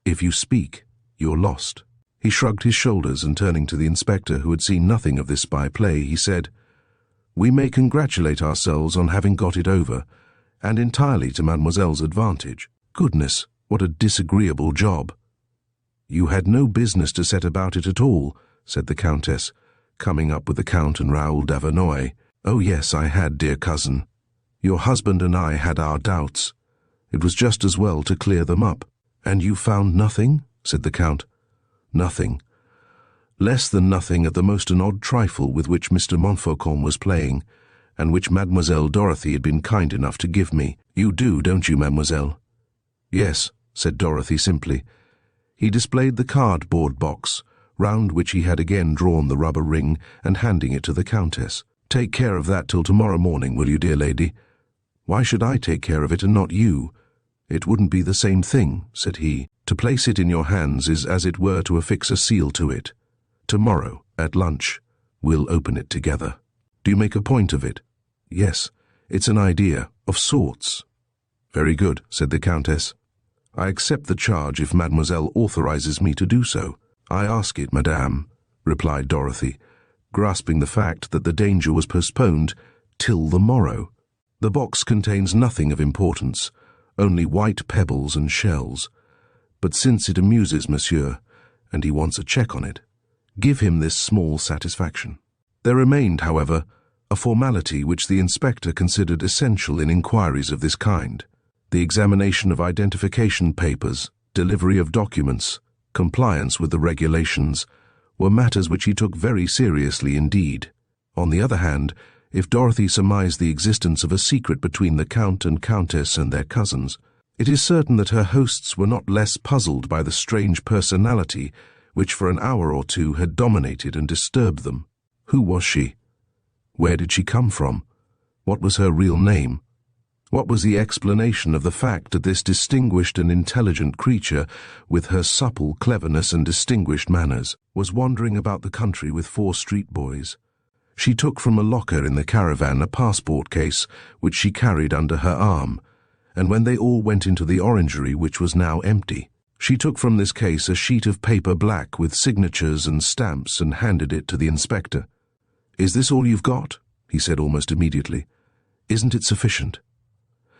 "If you speak, you're lost." He shrugged his shoulders, and turning to the inspector, who had seen nothing of this spy play, he said, "We may congratulate ourselves on having got it over, and entirely to mademoiselle's advantage. Goodness, what a disagreeable job." "You had no business to set about it at all," said the Countess, coming up with the Count and Raoul d'Avernoy. "Oh yes, I had, dear cousin. Your husband and I had our doubts. It was just as well to clear them up." "And you found nothing?" said the Count. "Nothing. Less than nothing at the most an odd trifle with which Mr. Montfaucon was playing, and which Mademoiselle Dorothy had been kind enough to give me. You do, don't you, mademoiselle?" "Yes," said Dorothy simply. He displayed the cardboard box, round which he had again drawn the rubber ring, and handing it to the Countess. "Take care of that till tomorrow morning, will you, dear lady?" "Why should I take care of it and not you?" "It wouldn't be the same thing," said he. "To place it in your hands is as it were to affix a seal to it. Tomorrow, at lunch, we'll open it together. Do you make a point of it?" "Yes, it's an idea, of sorts." "Very good," said the Countess. "I accept the charge if mademoiselle authorizes me to do so." "I ask it, madame," replied Dorothy, grasping the fact that the danger was postponed till the morrow. "The box contains nothing of importance, only white pebbles and shells. But since it amuses monsieur, and he wants a check on it, give him this small satisfaction." There remained, however, a formality which the inspector considered essential in inquiries of this kind. The examination of identification papers, delivery of documents, compliance with the regulations, were matters which he took very seriously indeed. On the other hand, if Dorothy surmised the existence of a secret between the Count and Countess and their cousins, it is certain that her hosts were not less puzzled by the strange personality which for an hour or two had dominated and disturbed them. Who was she? Where did she come from? What was her real name? What was the explanation of the fact that this distinguished and intelligent creature, with her supple cleverness and distinguished manners, was wandering about the country with 4 street boys? She took from a locker in the caravan a passport case which she carried under her arm, and when they all went into the orangery, which was now empty, she took from this case a sheet of paper black with signatures and stamps and handed it to the inspector. "Is this all you've got?" he said almost immediately. "Isn't it sufficient?"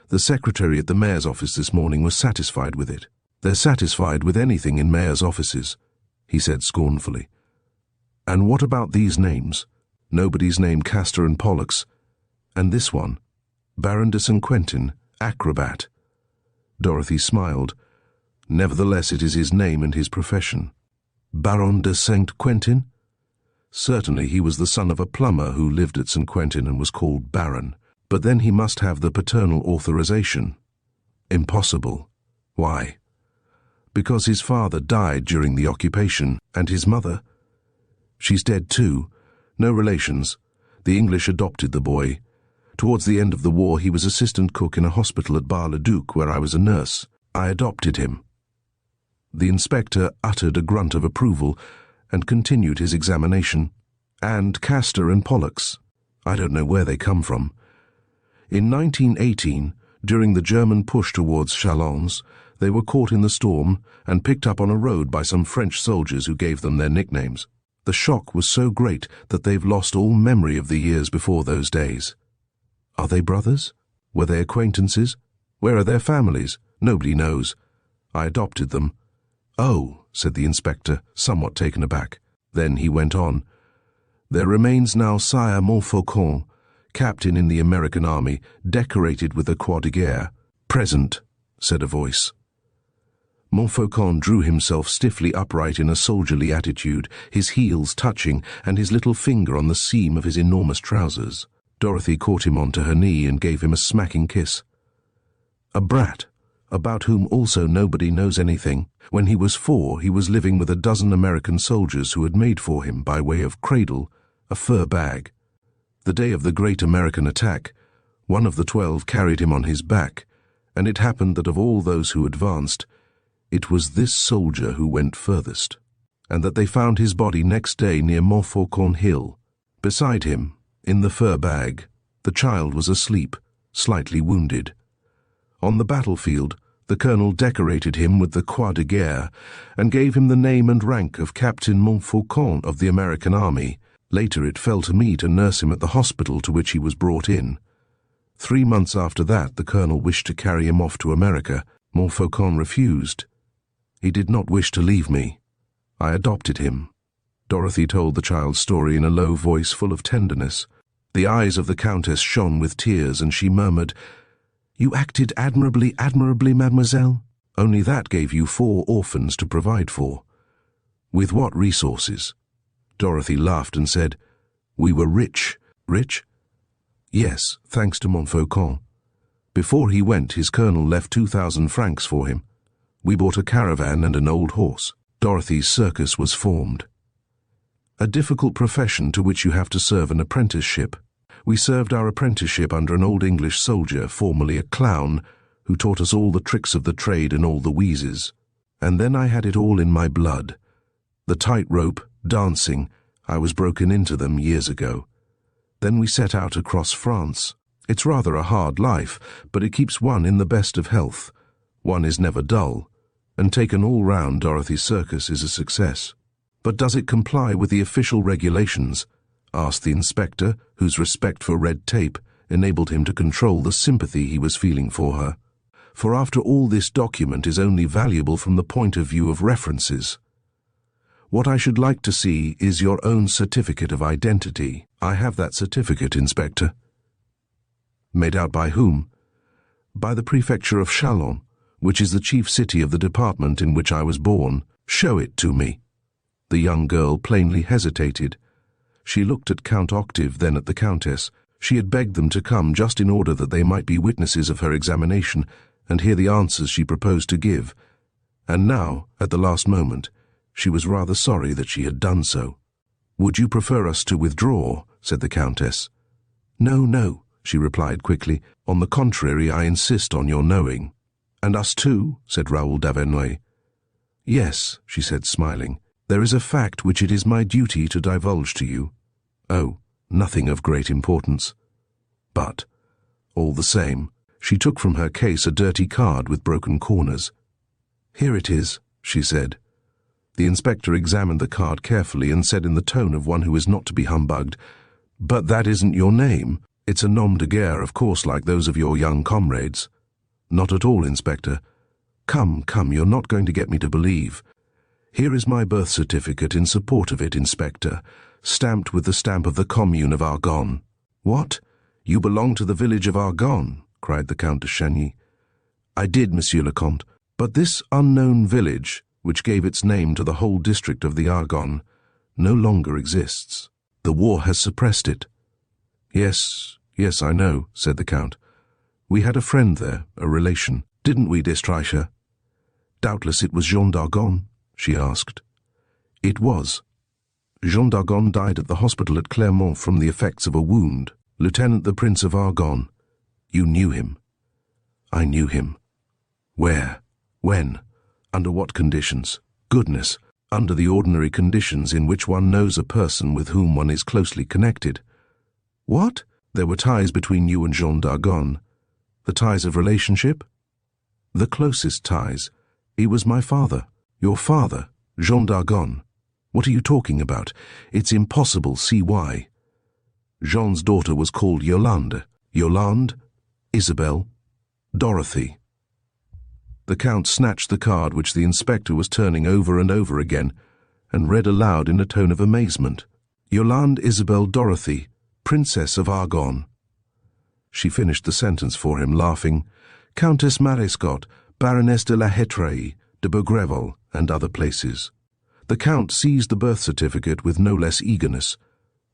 The secretary at the mayor's office this morning was satisfied with it. "They're satisfied with anything in mayor's offices," he said scornfully. "And what about these names? Nobody's named Castor and Pollux. And this one, Baron de St. Quentin, acrobat." Dorothy smiled. "Nevertheless, it is his name and his profession." "Baron de St. Quentin?" Certainly he was the son of a plumber who lived at St. Quentin and was called Baron. But then he must have the paternal authorization. Impossible. Why? Because his father died during the occupation, and his mother? She's dead too. No relations. The English adopted the boy. Towards the end of the war he was assistant cook in a hospital at Bar-le-Duc, where I was a nurse. I adopted him. The inspector uttered a grunt of approval and continued his examination. "And Castor and Pollux? I don't know where they come from. In 1918, during the German push towards Chalons, they were caught in the storm and picked up on a road by some French soldiers who gave them their nicknames. The shock was so great that they've lost all memory of the years before those days." "Are they brothers? Were they acquaintances? Where are their families?" "Nobody knows. I adopted them." "Oh," said the inspector, somewhat taken aback. Then he went on. There remains now Sire Montfaucon, captain in the American army, decorated with the Croix de Guerre. Present, said a voice. Montfaucon drew himself stiffly upright in a soldierly attitude, his heels touching and his little finger on the seam of his enormous trousers. Dorothy caught him onto her knee and gave him a smacking kiss. A brat, about whom also nobody knows anything. When he was 4, he was living with a dozen American soldiers who had made for him, by way of cradle, a fur bag. The day of the great American attack, one of the 12 carried him on his back, and it happened that of all those who advanced, it was this soldier who went furthest, and that they found his body next day near Montfaucon Hill. Beside him, in the fur bag, the child was asleep, slightly wounded. On the battlefield, the colonel decorated him with the Croix de Guerre and gave him the name and rank of Captain Montfaucon of the American army. Later it fell to me to nurse him at the hospital to which he was brought in. 3 months after that, the colonel wished to carry him off to America. Montfaucon refused. He did not wish to leave me. I adopted him. Dorothy told the child's story in a low voice full of tenderness. The eyes of the Countess shone with tears, and she murmured, "You acted admirably, admirably, mademoiselle. Only that gave you 4 orphans to provide for. With what resources?" Dorothy laughed and said, "We were rich." "Rich?" "Yes, thanks to Montfaucon. Before he went, his colonel left 2,000 francs for him. We bought a caravan and an old horse. Dorothy's circus was formed. A difficult profession to which you have to serve an apprenticeship. We served our apprenticeship under an old English soldier, formerly a clown, who taught us all the tricks of the trade and all the wheezes. And then I had it all in my blood. The tightrope, dancing, I was broken into them years ago. Then we set out across France. It's rather a hard life, but it keeps one in the best of health. One is never dull, and taken all round, Dorothy's circus is a success." "But does it comply with the official regulations?" asked the inspector, whose respect for red tape enabled him to control the sympathy he was feeling for her. "For after all, this document is only valuable from the point of view of references. What I should like to see is your own certificate of identity." "I have that certificate, Inspector." "Made out by whom?" "By the prefecture of Châlons, which is the chief city of the department in which I was born." "Show it to me." The young girl plainly hesitated. She looked at Count Octave, then at the Countess. She had begged them to come just in order that they might be witnesses of her examination and hear the answers she proposed to give. And now, at the last moment, she was rather sorry that she had done so. "Would you prefer us to withdraw?" said the Countess. "No, no," she replied quickly. "On the contrary, I insist on your knowing." "And us too?" said Raoul d'Avernois. "Yes," she said, smiling. "There is a fact which it is my duty to divulge to you." "Oh, nothing of great importance." "But, all the same," she took from her case a dirty card with broken corners. "Here it is," she said. The inspector examined the card carefully and said in the tone of one who is not to be humbugged, "But that isn't your name. It's a nom de guerre, of course, like those of your young comrades." "Not at all, Inspector. Come, come, you're not going to get me to believe. Here is my birth certificate in support of it, Inspector, stamped with the stamp of the commune of Argonne." "What? You belong to the village of Argonne?" cried the Count de Chagny. "I did, Monsieur le Comte, but this unknown village, which gave its name to the whole district of the Argonne, no longer exists. The war has suppressed it." "Yes, yes, I know," said the Count. "We had a friend there, a relation, didn't we, D'Estreicher?" "Doubtless it was Jean d'Argonne?" she asked. "It was. Jean d'Argonne died at the hospital at Clermont from the effects of a wound. Lieutenant the Prince of Argonne. You knew him." "I knew him." "Where? When? Under what conditions?" "Goodness, under the ordinary conditions in which one knows a person with whom one is closely connected." "What? There were ties between you and Jean d'Argonne." "The ties of relationship?" "The closest ties. He was my father." "Your father, Jean d'Argonne? What are you talking about? It's impossible, see why." "Jean's daughter was called Yolande." "Yolande? Isabel? Dorothy?" The Count snatched the card which the inspector was turning over and over again, and read aloud in a tone of amazement. Yolande Isabelle Dorothy, Princess of Argonne. She finished the sentence for him, laughing. Countess Marescot, Baroness de la Hétraie, de Beaugreville, and other places. The Count seized the birth certificate with no less eagerness,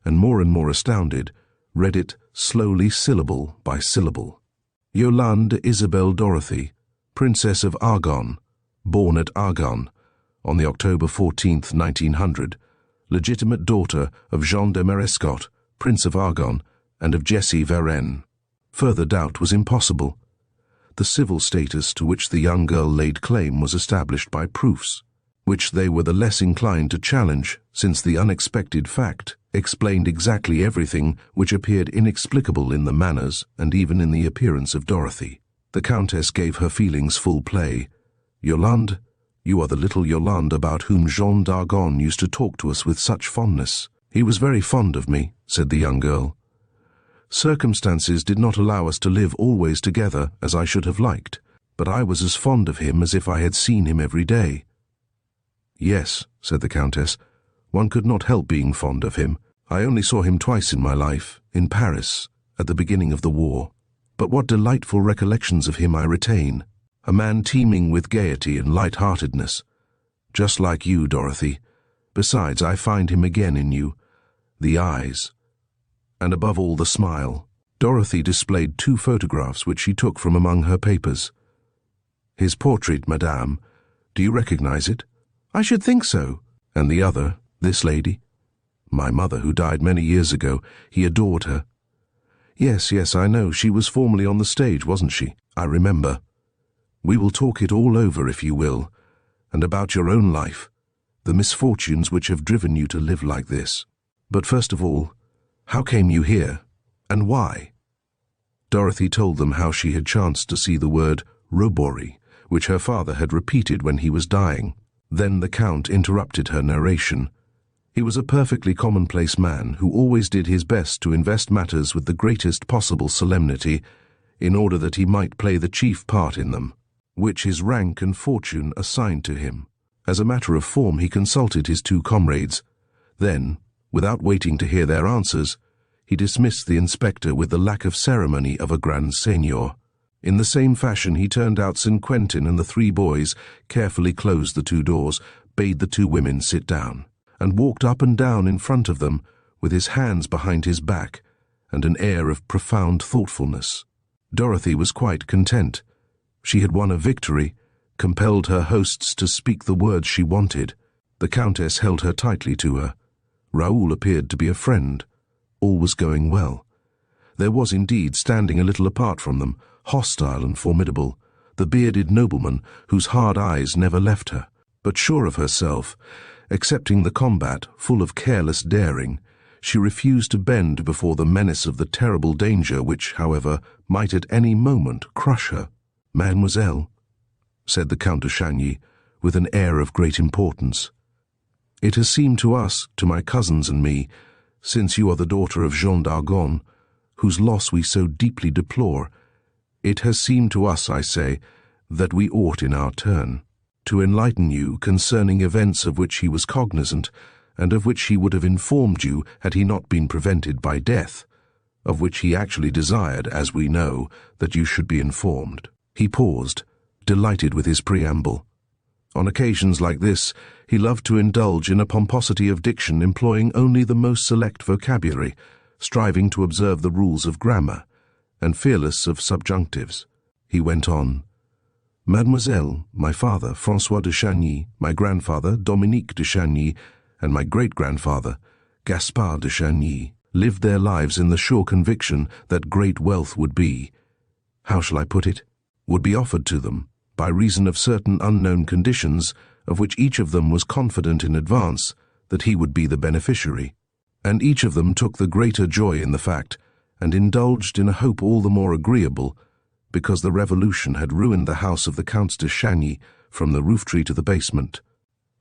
and more astounded, read it slowly syllable by syllable. Yolande Isabelle Dorothy, Princess of Argonne, born at Argonne, on the October 14th, 1900, legitimate daughter of Jean de Marescot, Prince of Argonne, and of Jessie Varenne. Further doubt was impossible. The civil status to which the young girl laid claim was established by proofs, which they were the less inclined to challenge, since the unexpected fact explained exactly everything which appeared inexplicable in the manners and even in the appearance of Dorothy. The Countess gave her feelings full play. Yolande, you are the little Yolande about whom Jean d'Argonne used to talk to us with such fondness. He was very fond of me, said the young girl. Circumstances did not allow us to live always together as I should have liked, but I was as fond of him as if I had seen him every day. Yes, said the Countess, one could not help being fond of him. I only saw him twice in my life, in Paris, at the beginning of the war. But what delightful recollections of him I retain. A man teeming with gaiety and light-heartedness. Just like you, Dorothy. Besides, I find him again in you. The eyes. And above all, the smile. Dorothy displayed 2 photographs which she took from among her papers. His portrait, madame. Do you recognize it? I should think so. And the other, this lady? My mother, who died many years ago. He adored her. Yes, I know. She was formerly on the stage, wasn't she? I remember. We will talk it all over, if you will, and about your own life, the misfortunes which have driven you to live like this. But first of all, how came you here, and why? Dorothy told them how she had chanced to see the word Robory, which her father had repeated when he was dying. Then the Count interrupted her narration. He was a perfectly commonplace man who always did his best to invest matters with the greatest possible solemnity in order that he might play the chief part in them, which his rank and fortune assigned to him. As a matter of form, he consulted his 2 comrades. Then, without waiting to hear their answers, he dismissed the inspector with the lack of ceremony of a grand seigneur. In the same fashion, he turned out St. Quentin and the 3 boys, carefully closed the 2 doors, bade the 2 women sit down, and walked up and down in front of them with his hands behind his back and an air of profound thoughtfulness. Dorothy was quite content. She had won a victory, compelled her hosts to speak the words she wanted. The Countess held her tightly to her. Raoul appeared to be a friend. All was going well. There was indeed, standing a little apart from them, hostile and formidable, the bearded nobleman whose hard eyes never left her. But sure of herself, accepting the combat full of careless daring, she refused to bend before the menace of the terrible danger which, however, might at any moment crush her. Mademoiselle, said the Count de Chagny, with an air of great importance, it has seemed to us, to my cousins and me, since you are the daughter of Jean d'Argonne, whose loss we so deeply deplore, it has seemed to us, I say, that we ought in our turn to enlighten you concerning events of which he was cognizant, and of which he would have informed you had he not been prevented by death, of which he actually desired, as we know, that you should be informed. He paused, delighted with his preamble. On occasions like this, he loved to indulge in a pomposity of diction employing only the most select vocabulary, striving to observe the rules of grammar, and fearless of subjunctives. He went on, Mademoiselle, my father, François de Chagny, my grandfather, Dominique de Chagny, and my great-grandfather, Gaspard de Chagny, lived their lives in the sure conviction that great wealth would be, how shall I put it, would be offered to them, by reason of certain unknown conditions, of which each of them was confident in advance that he would be the beneficiary, and each of them took the greater joy in the fact, and indulged in a hope all the more agreeable, because the revolution had ruined the house of the Counts de Chagny from the roof-tree to the basement.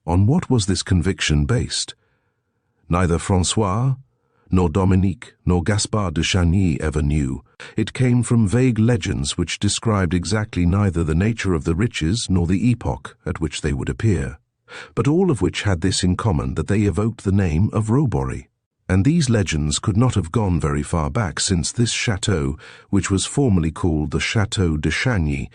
On what was this conviction based? Neither François, nor Dominique, nor Gaspard de Chagny ever knew. It came from vague legends which described exactly neither the nature of the riches nor the epoch at which they would appear, but all of which had this in common, that they evoked the name of Robory. And these legends could not have gone very far back, since this chateau, which was formerly called the Château de Chagny,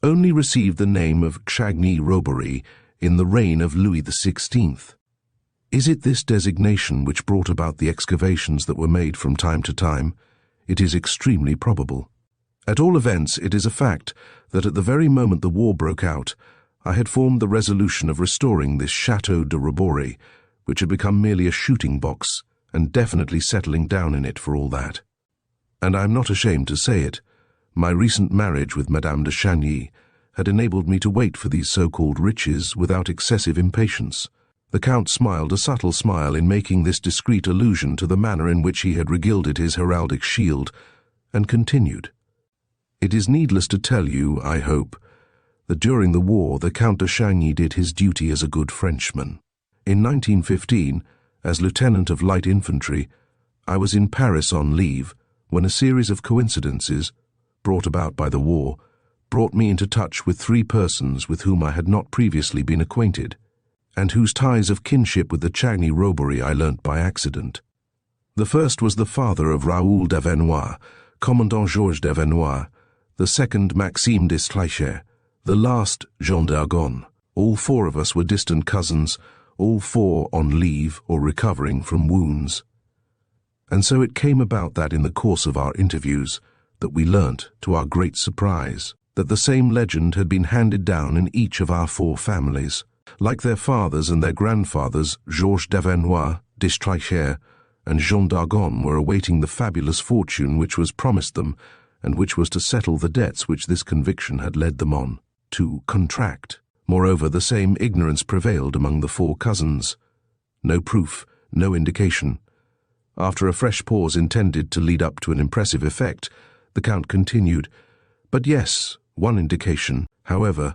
only received the name of Chagny-Robery in the reign of Louis XVI. Is it this designation which brought about the excavations that were made from time to time? It is extremely probable. At all events, it is a fact that at the very moment the war broke out, I had formed the resolution of restoring this Château de Robery, which had become merely a shooting box, and definitely settling down in it for all that. And I am not ashamed to say it, my recent marriage with Madame de Chagny had enabled me to wait for these so-called riches without excessive impatience. The Count smiled a subtle smile in making this discreet allusion to the manner in which he had regilded his heraldic shield, and continued. It is needless to tell you, I hope, that during the war the Count de Chagny did his duty as a good Frenchman. In 1915, as Lieutenant of Light Infantry, I was in Paris on leave when a series of coincidences, brought about by the war, brought me into touch with 3 persons with whom I had not previously been acquainted, and whose ties of kinship with the Chagny-Robery I learnt by accident. The first was the father of Raoul d'Avenois, Commandant Georges d'Avenois, the second Maxime d'Estraicher, the last Jean d'Argonne. All 4 of us were distant cousins, all 4 on leave or recovering from wounds. And so it came about that in the course of our interviews that we learnt, to our great surprise, that the same legend had been handed down in each of our 4 families. Like their fathers and their grandfathers, Georges d'Avenois, d'Estraicher, and Jean d'Argonne were awaiting the fabulous fortune which was promised them, and which was to settle the debts which this conviction had led them on to contract. Moreover, the same ignorance prevailed among the 4 cousins. No proof, no indication. After a fresh pause intended to lead up to an impressive effect, the Count continued, "But yes, one indication. However,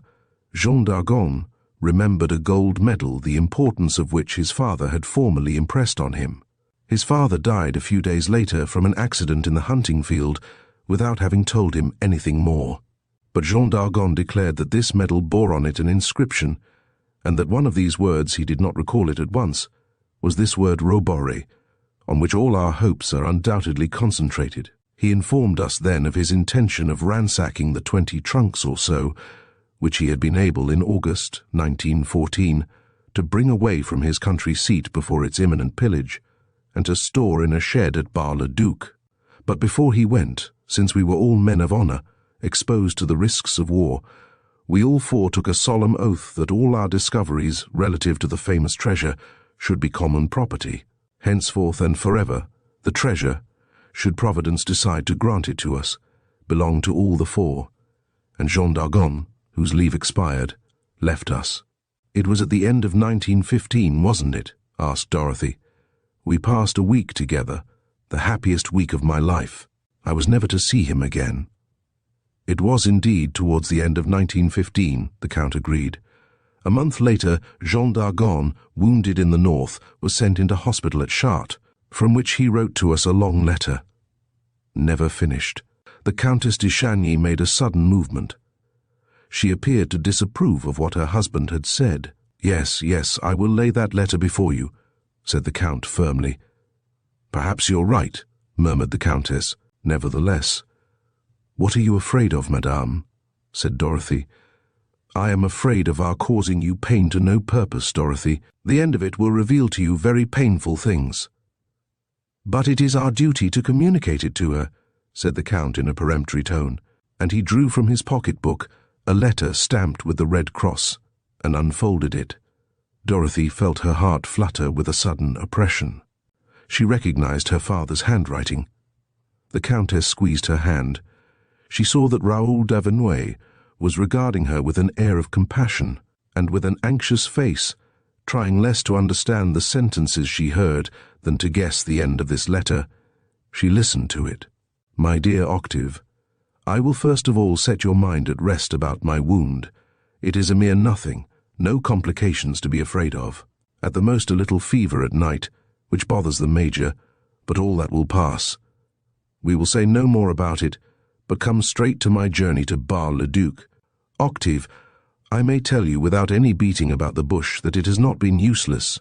Jean d'Argonne remembered a gold medal, the importance of which his father had formerly impressed on him. His father died a few days later from an accident in the hunting field, without having told him anything more. But Jean d'Argonne declared that this medal bore on it an inscription, and that one of these words, he did not recall it at once, was this word Robery, on which all our hopes are undoubtedly concentrated. He informed us then of his intention of ransacking the 20 trunks or so, which he had been able in August 1914 to bring away from his country seat before its imminent pillage, and to store in a shed at Bar-le-Duc. But before he went, since we were all men of honor, exposed to the risks of war, we all 4 took a solemn oath that all our discoveries relative to the famous treasure should be common property. Henceforth and forever, the treasure, should Providence decide to grant it to us, belonged to all the 4, and Jean d'Argonne, whose leave expired, left us. It was at the end of 1915, wasn't it? Asked Dorothy. We passed a week together, the happiest week of my life. I was never to see him again. It was indeed towards the end of 1915, the Count agreed. A month later, Jean d'Argonne, wounded in the north, was sent into hospital at Chartres, from which he wrote to us a long letter. Never finished. The Countess de Chagny made a sudden movement. She appeared to disapprove of what her husband had said. Yes, I will lay that letter before you, said the Count firmly. Perhaps you're right, murmured the Countess. Nevertheless, what are you afraid of, madame? Said Dorothy. I am afraid of our causing you pain to no purpose, Dorothy. The end of it will reveal to you very painful things. But it is our duty to communicate it to her, said the Count in a peremptory tone, and he drew from his pocket-book a letter stamped with the Red Cross, and unfolded it. Dorothy felt her heart flutter with a sudden oppression. She recognized her father's handwriting. The Countess squeezed her hand. She saw that Raoul d'Avenois was regarding her with an air of compassion, and with an anxious face, trying less to understand the sentences she heard than to guess the end of this letter. She listened to it. My dear Octave, I will first of all set your mind at rest about my wound. It is a mere nothing, no complications to be afraid of. At the most a little fever at night, which bothers the Major, but all that will pass. We will say no more about it, but come straight to my journey to Bar-le-Duc. Octave, I may tell you without any beating about the bush that it has not been useless.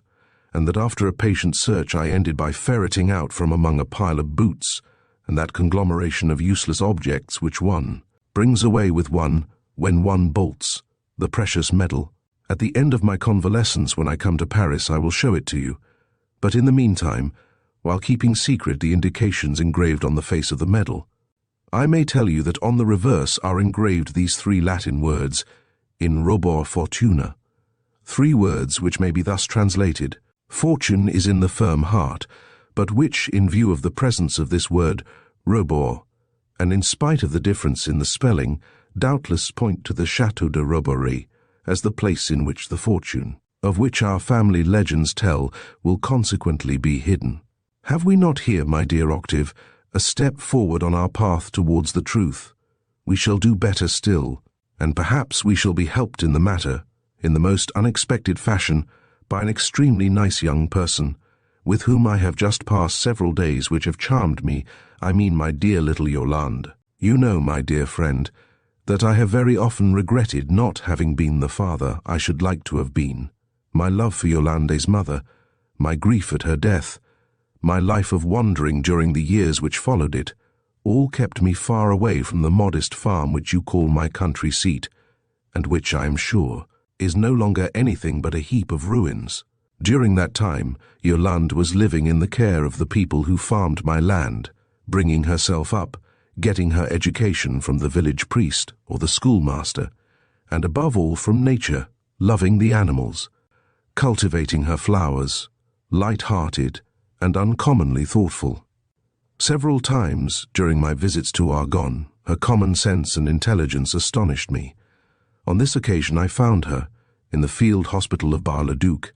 and that after a patient search I ended by ferreting out from among a pile of boots and that conglomeration of useless objects which one brings away with one when one bolts, the precious medal. At the end of my convalescence, when I come to Paris, I will show it to you. But in the meantime, while keeping secret the indications engraved on the face of the medal, I may tell you that on the reverse are engraved these 3 Latin words, in robur fortuna. 3 words which may be thus translated: fortune is in the firm heart, but which, in view of the presence of this word, robur, and in spite of the difference in the spelling, doubtless point to the Château de Robery as the place in which the fortune, of which our family legends tell, will consequently be hidden. Have we not here, my dear Octave, a step forward on our path towards the truth? We shall do better still, and perhaps we shall be helped in the matter, in the most unexpected fashion, by an extremely nice young person, with whom I have just passed several days which have charmed me. I mean my dear little Yolande. You know, my dear friend, that I have very often regretted not having been the father I should like to have been. My love for Yolande's mother, my grief at her death, my life of wandering during the years which followed it, all kept me far away from the modest farm which you call my country seat, and which, I am sure, is no longer anything but a heap of ruins. During that time, Yolande was living in the care of the people who farmed my land, bringing herself up, getting her education from the village priest or the schoolmaster, and above all from nature, loving the animals, cultivating her flowers, light-hearted and uncommonly thoughtful. Several times during my visits to Argonne, her common sense and intelligence astonished me. On this occasion I found her in the field hospital of Bar-le-Duc,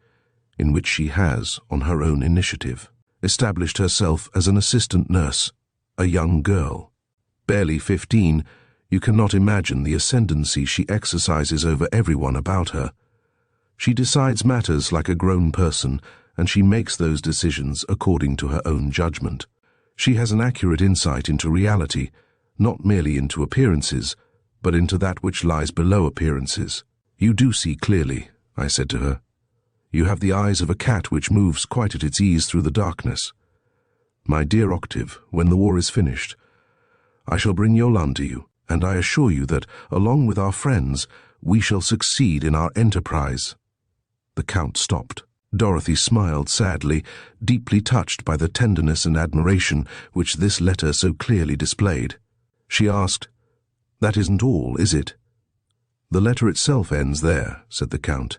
in which she has, on her own initiative, established herself as an assistant nurse, a young girl. Barely 15, you cannot imagine the ascendancy she exercises over everyone about her. She decides matters like a grown person, and she makes those decisions according to her own judgment. She has an accurate insight into reality, not merely into appearances, but into that which lies below appearances. You do see clearly, I said to her. You have the eyes of a cat which moves quite at its ease through the darkness. My dear Octave, when the war is finished, I shall bring Yolande to you, and I assure you that, along with our friends, we shall succeed in our enterprise. The Count stopped. Dorothy smiled sadly, deeply touched by the tenderness and admiration which this letter so clearly displayed. She asked, "That isn't all, is it?" "The letter itself ends there," said the Count.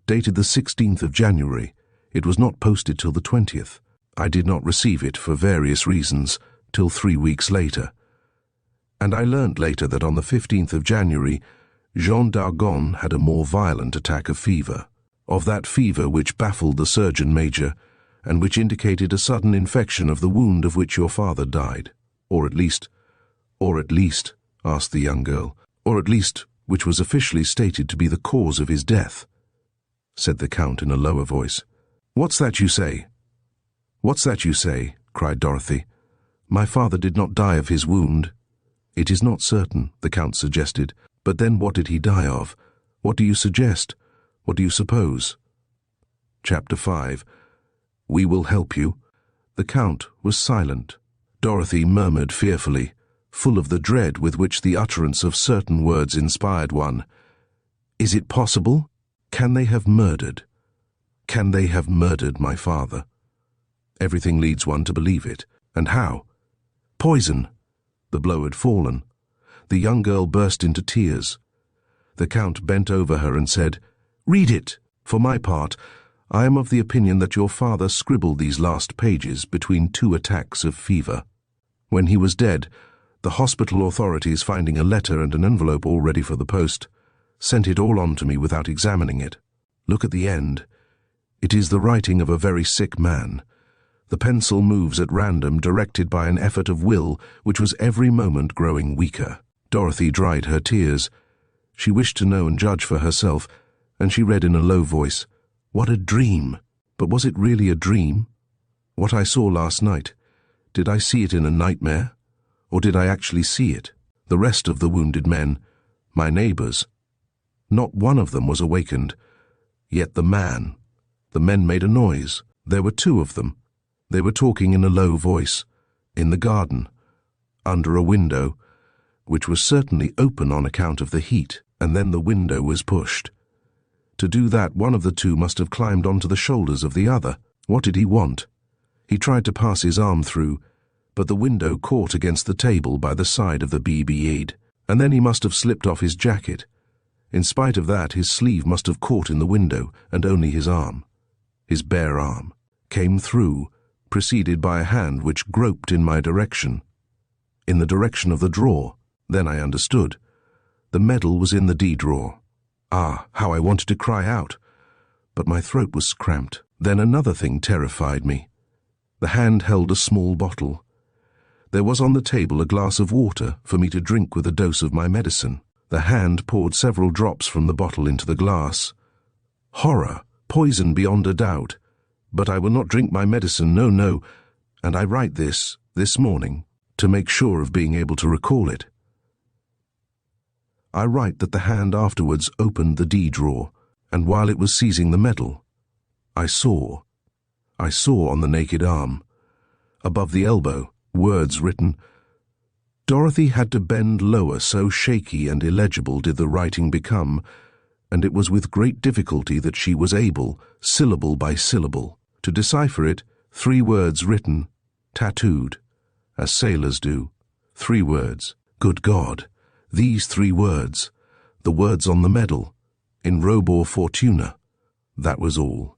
"Dated the 16th of January. It was not posted till the 20th. I did not receive it, for various reasons, till 3 weeks later. And I learnt later that on the 15th of January, Jean d'Argonne had a more violent attack of fever. Of that fever which baffled the surgeon major, and which indicated a sudden infection of the wound of which your father died. Or at least, asked the young girl, or at least, which was officially stated to be the cause of his death," said the Count in a lower voice. "What's that you say?" "What's that you say?" cried Dorothy. "My father did not die of his wound." "It is not certain," the Count suggested. "But then what did he die of? What do you suggest? What do you suppose?" Chapter 5. We will help you. The Count was silent. Dorothy murmured fearfully, full of the dread with which the utterance of certain words inspired one. "Is it possible? Can they have murdered? Can they have murdered my father? Everything leads one to believe it. And how? Poison." The blow had fallen. The young girl burst into tears. The Count bent over her and said, "Read it. For my part, I am of the opinion that your father scribbled these last pages between 2 attacks of fever. When he was dead, the hospital authorities, finding a letter and an envelope all ready for the post, sent it all on to me without examining it. Look at the end. It is the writing of a very sick man. The pencil moves at random, directed by an effort of will which was every moment growing weaker." Dorothy dried her tears. She wished to know and judge for herself, and she read in a low voice, "What a dream! But was it really a dream? What I saw last night, did I see it in a nightmare? Or did I actually see it? The rest of the wounded men, my neighbors, not one of them was awakened. Yet the man, The men made a noise. There were two of them. They were talking in a low voice, in the garden, under a window, which was certainly open on account of the heat, and then the window was pushed. To do that, one of the two must have climbed onto the shoulders of the other. What did he want? He tried to pass his arm through, but the window caught against the table by the side of the BB-8, and then he must have slipped off his jacket. In spite of that, his sleeve must have caught in the window, and only his arm, his bare arm, came through, preceded by a hand which groped in my direction, in the direction of the drawer. Then I understood. The medal was in the D drawer. Ah, how I wanted to cry out, but my throat was cramped. Then another thing terrified me. The hand held a small bottle. There was on the table a glass of water for me to drink with a dose of my medicine. The hand poured several drops from the bottle into the glass. Horror, poison beyond a doubt. But I will not drink my medicine, no, no, and I write this morning, to make sure of being able to recall it. I write that the hand afterwards opened the D drawer, and while it was seizing the medal, I saw on the naked arm, above the elbow, words written. Dorothy had to bend lower, so shaky and illegible did the writing become, and it was with great difficulty that she was able, syllable by syllable, to decipher it. 3 words written, tattooed, as sailors do. 3 words. Good God! These 3 words, the words on the medal, in Robur Fortuna, that was all.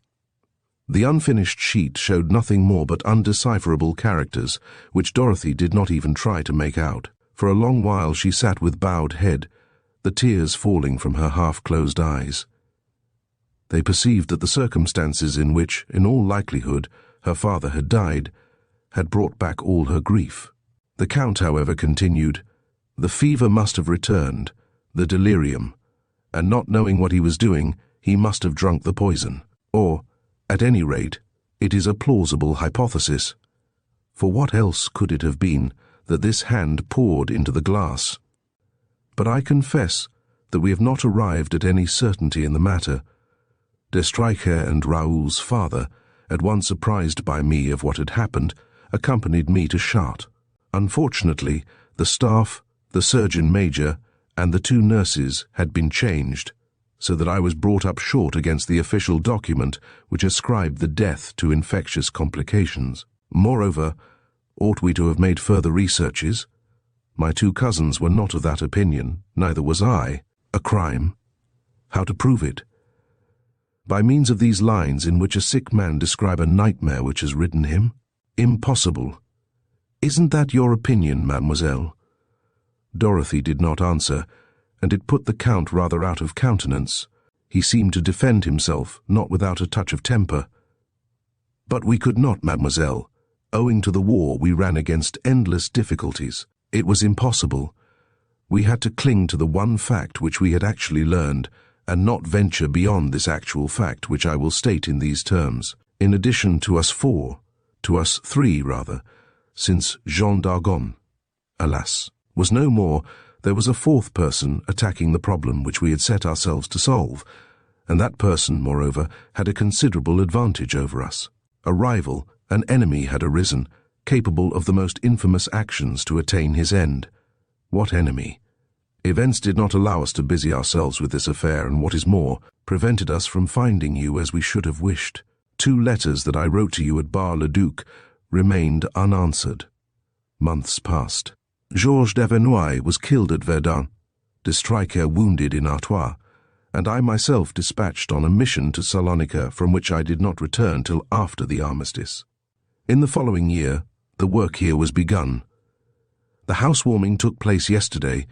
The unfinished sheet showed nothing more but undecipherable characters, which Dorothy did not even try to make out. For a long while she sat with bowed head, the tears falling from her half-closed eyes. They perceived that the circumstances in which, in all likelihood, her father had died, had brought back all her grief. The Count, however, continued, the fever must have returned, the delirium, and not knowing what he was doing, he must have drunk the poison. Or, at any rate, it is a plausible hypothesis. For what else could it have been that this hand poured into the glass? But I confess that we have not arrived at any certainty in the matter. De Streicher and Raoul's father, at once apprised by me of what had happened, accompanied me to Chartres. Unfortunately, the staff, the surgeon major, and the 2 nurses had been changed, so that I was brought up short against the official document which ascribed the death to infectious complications. Moreover, ought we to have made further researches? My 2 cousins were not of that opinion, neither was I. A crime? How to prove it? By means of these lines in which a sick man describe a nightmare which has ridden him? Impossible. Isn't that your opinion, mademoiselle? Dorothy did not answer, and it put the Count rather out of countenance. He seemed to defend himself, not without a touch of temper. But we could not, mademoiselle. Owing to the war, we ran against endless difficulties. It was impossible. We had to cling to the one fact which we had actually learned, and not venture beyond this actual fact, which I will state in these terms. In addition to us 4, to us 3 rather, since Jean d'Argonne, alas, was no more, there was a 4th person attacking the problem which we had set ourselves to solve, and that person, moreover, had a considerable advantage over us. A rival, an enemy had arisen, capable of the most infamous actions to attain his end. What enemy? Events did not allow us to busy ourselves with this affair, and what is more, prevented us from finding you as we should have wished. 2 letters that I wrote to you at Bar-le-Duc remained unanswered. Months passed. Georges d'Avernois was killed at Verdun, de Streicher wounded in Artois, and I myself dispatched on a mission to Salonika, from which I did not return till after the armistice. In the following year, the work here was begun. The housewarming took place yesterday,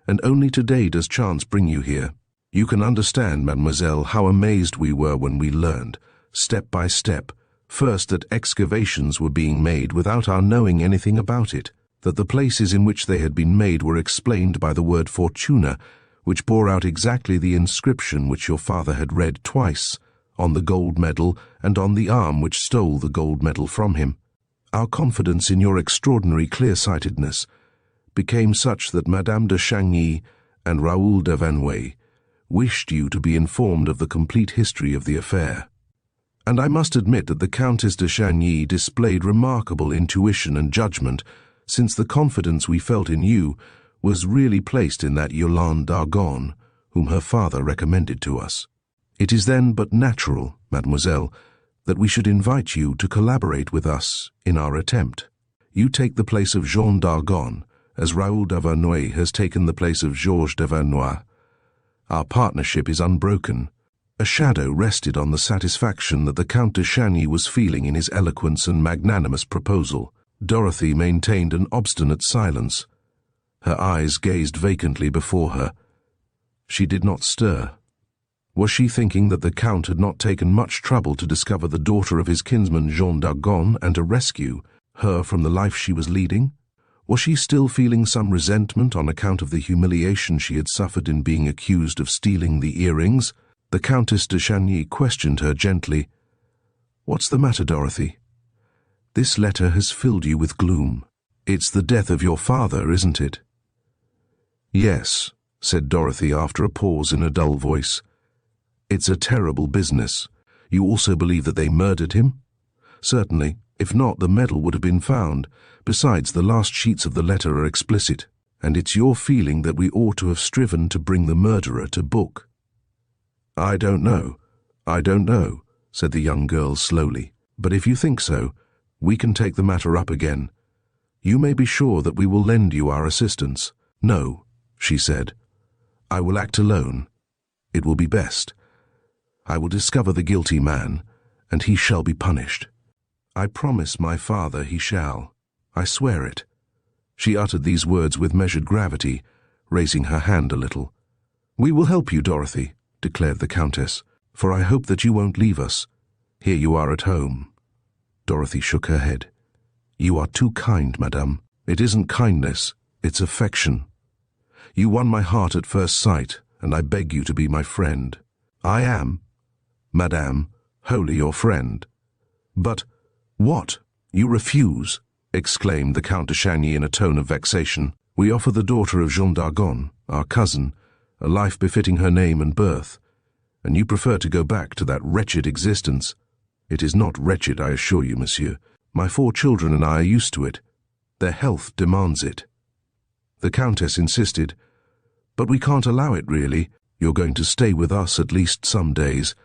and only today does chance bring you here. You can understand, mademoiselle, how amazed we were when we learned, step by step, first that excavations were being made without our knowing anything about it, that the places in which they had been made were explained by the word Fortuna, which bore out exactly the inscription which your father had read twice, on the gold medal and on the arm which stole the gold medal from him. Our confidence in your extraordinary clear-sightedness became such that Madame de Chagny and Raoul d'Avernois wished you to be informed of the complete history of the affair. And I must admit that the Countess de Chagny displayed remarkable intuition and judgment, since the confidence we felt in you was really placed in that Yolande d'Argonne, whom her father recommended to us. It is then but natural, mademoiselle, that we should invite you to collaborate with us in our attempt. You take the place of Jean d'Argonne, as Raoul d'Avernois has taken the place of Georges d'Avernois. Our partnership is unbroken. A shadow rested on the satisfaction that the Count de Chagny was feeling in his eloquence and magnanimous proposal. Dorothy maintained an obstinate silence. Her eyes gazed vacantly before her. She did not stir. Was she thinking that the Count had not taken much trouble to discover the daughter of his kinsman Jean d'Argonne and to rescue her from the life she was leading? Was she still feeling some resentment on account of the humiliation she had suffered in being accused of stealing the earrings? The Countess de Chagny questioned her gently. "What's the matter, Dorothy? This letter has filled you with gloom. It's the death of your father, isn't it?" "Yes," said Dorothy after a pause in a dull voice. "It's a terrible business. You also believe that they murdered him?" "Certainly. If not, the medal would have been found. Besides, the last sheets of the letter are explicit, and it's your feeling that we ought to have striven to bring the murderer to book." I don't know, said the young girl slowly. "But if you think so, we can take the matter up again. You may be sure that we will lend you our assistance." "No," she said. "I will act alone. It will be best. I will discover the guilty man, and he shall be punished. I promise my father he shall. I swear it." She uttered these words with measured gravity, raising her hand a little. "We will help you, Dorothy," declared the Countess, "for I hope that you won't leave us. Here you are at home." Dorothy shook her head. "You are too kind, madame. It isn't kindness, it's affection. You won my heart at first sight, and I beg you to be my friend. I am, madame, wholly your friend." "But what? You refuse?" exclaimed the Count de Chagny in a tone of vexation. "We offer the daughter of Jean d'Argonne, our cousin, a life befitting her name and birth, and you prefer to go back to that wretched existence." "It is not wretched, I assure you, monsieur. My 4 children and I are used to it. Their health demands it." The Countess insisted. "But we can't allow it, really. You're going to stay with us at least some days,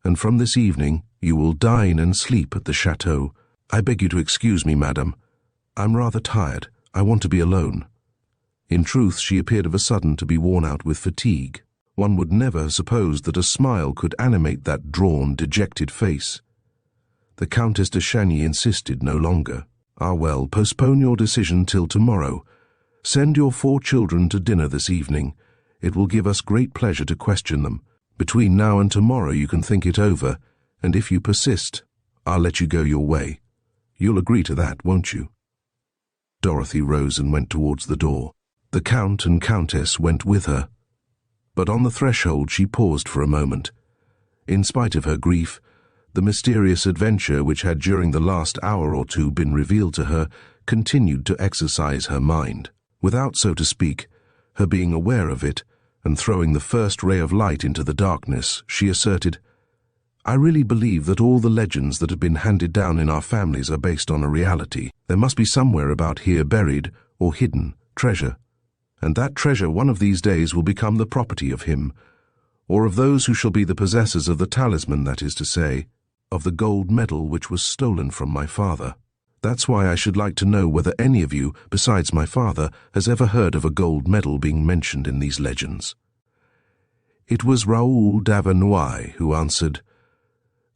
and from this evening you will dine and sleep at the chateau. I beg you to excuse me, madam. I'm rather tired. I want to be alone." In truth, she appeared of a sudden to be worn out with fatigue. One would never have supposed that a smile could animate that drawn, dejected face. The Countess de Chagny insisted no longer. "Ah well, postpone your decision till tomorrow. Send your 4 children to dinner this evening. It will give us great pleasure to question them. Between now and tomorrow you can think it over, and if you persist, I'll let you go your way. You'll agree to that, won't you?" Dorothy rose and went towards the door. The Count and Countess went with her. But on the threshold she paused for a moment. In spite of her grief, the mysterious adventure which had during the last hour or two been revealed to her continued to exercise her mind. Without, so to speak, her being aware of it, and throwing the first ray of light into the darkness, she asserted, "I really believe that all the legends that have been handed down in our families are based on a reality. There must be somewhere about here buried, or hidden, treasure. And that treasure one of these days will become the property of him, or of those who shall be the possessors of the talisman, that is to say, of the gold medal which was stolen from my father. That's why I should like to know whether any of you, besides my father, has ever heard of a gold medal being mentioned in these legends." It was Raoul d'Avernois who answered,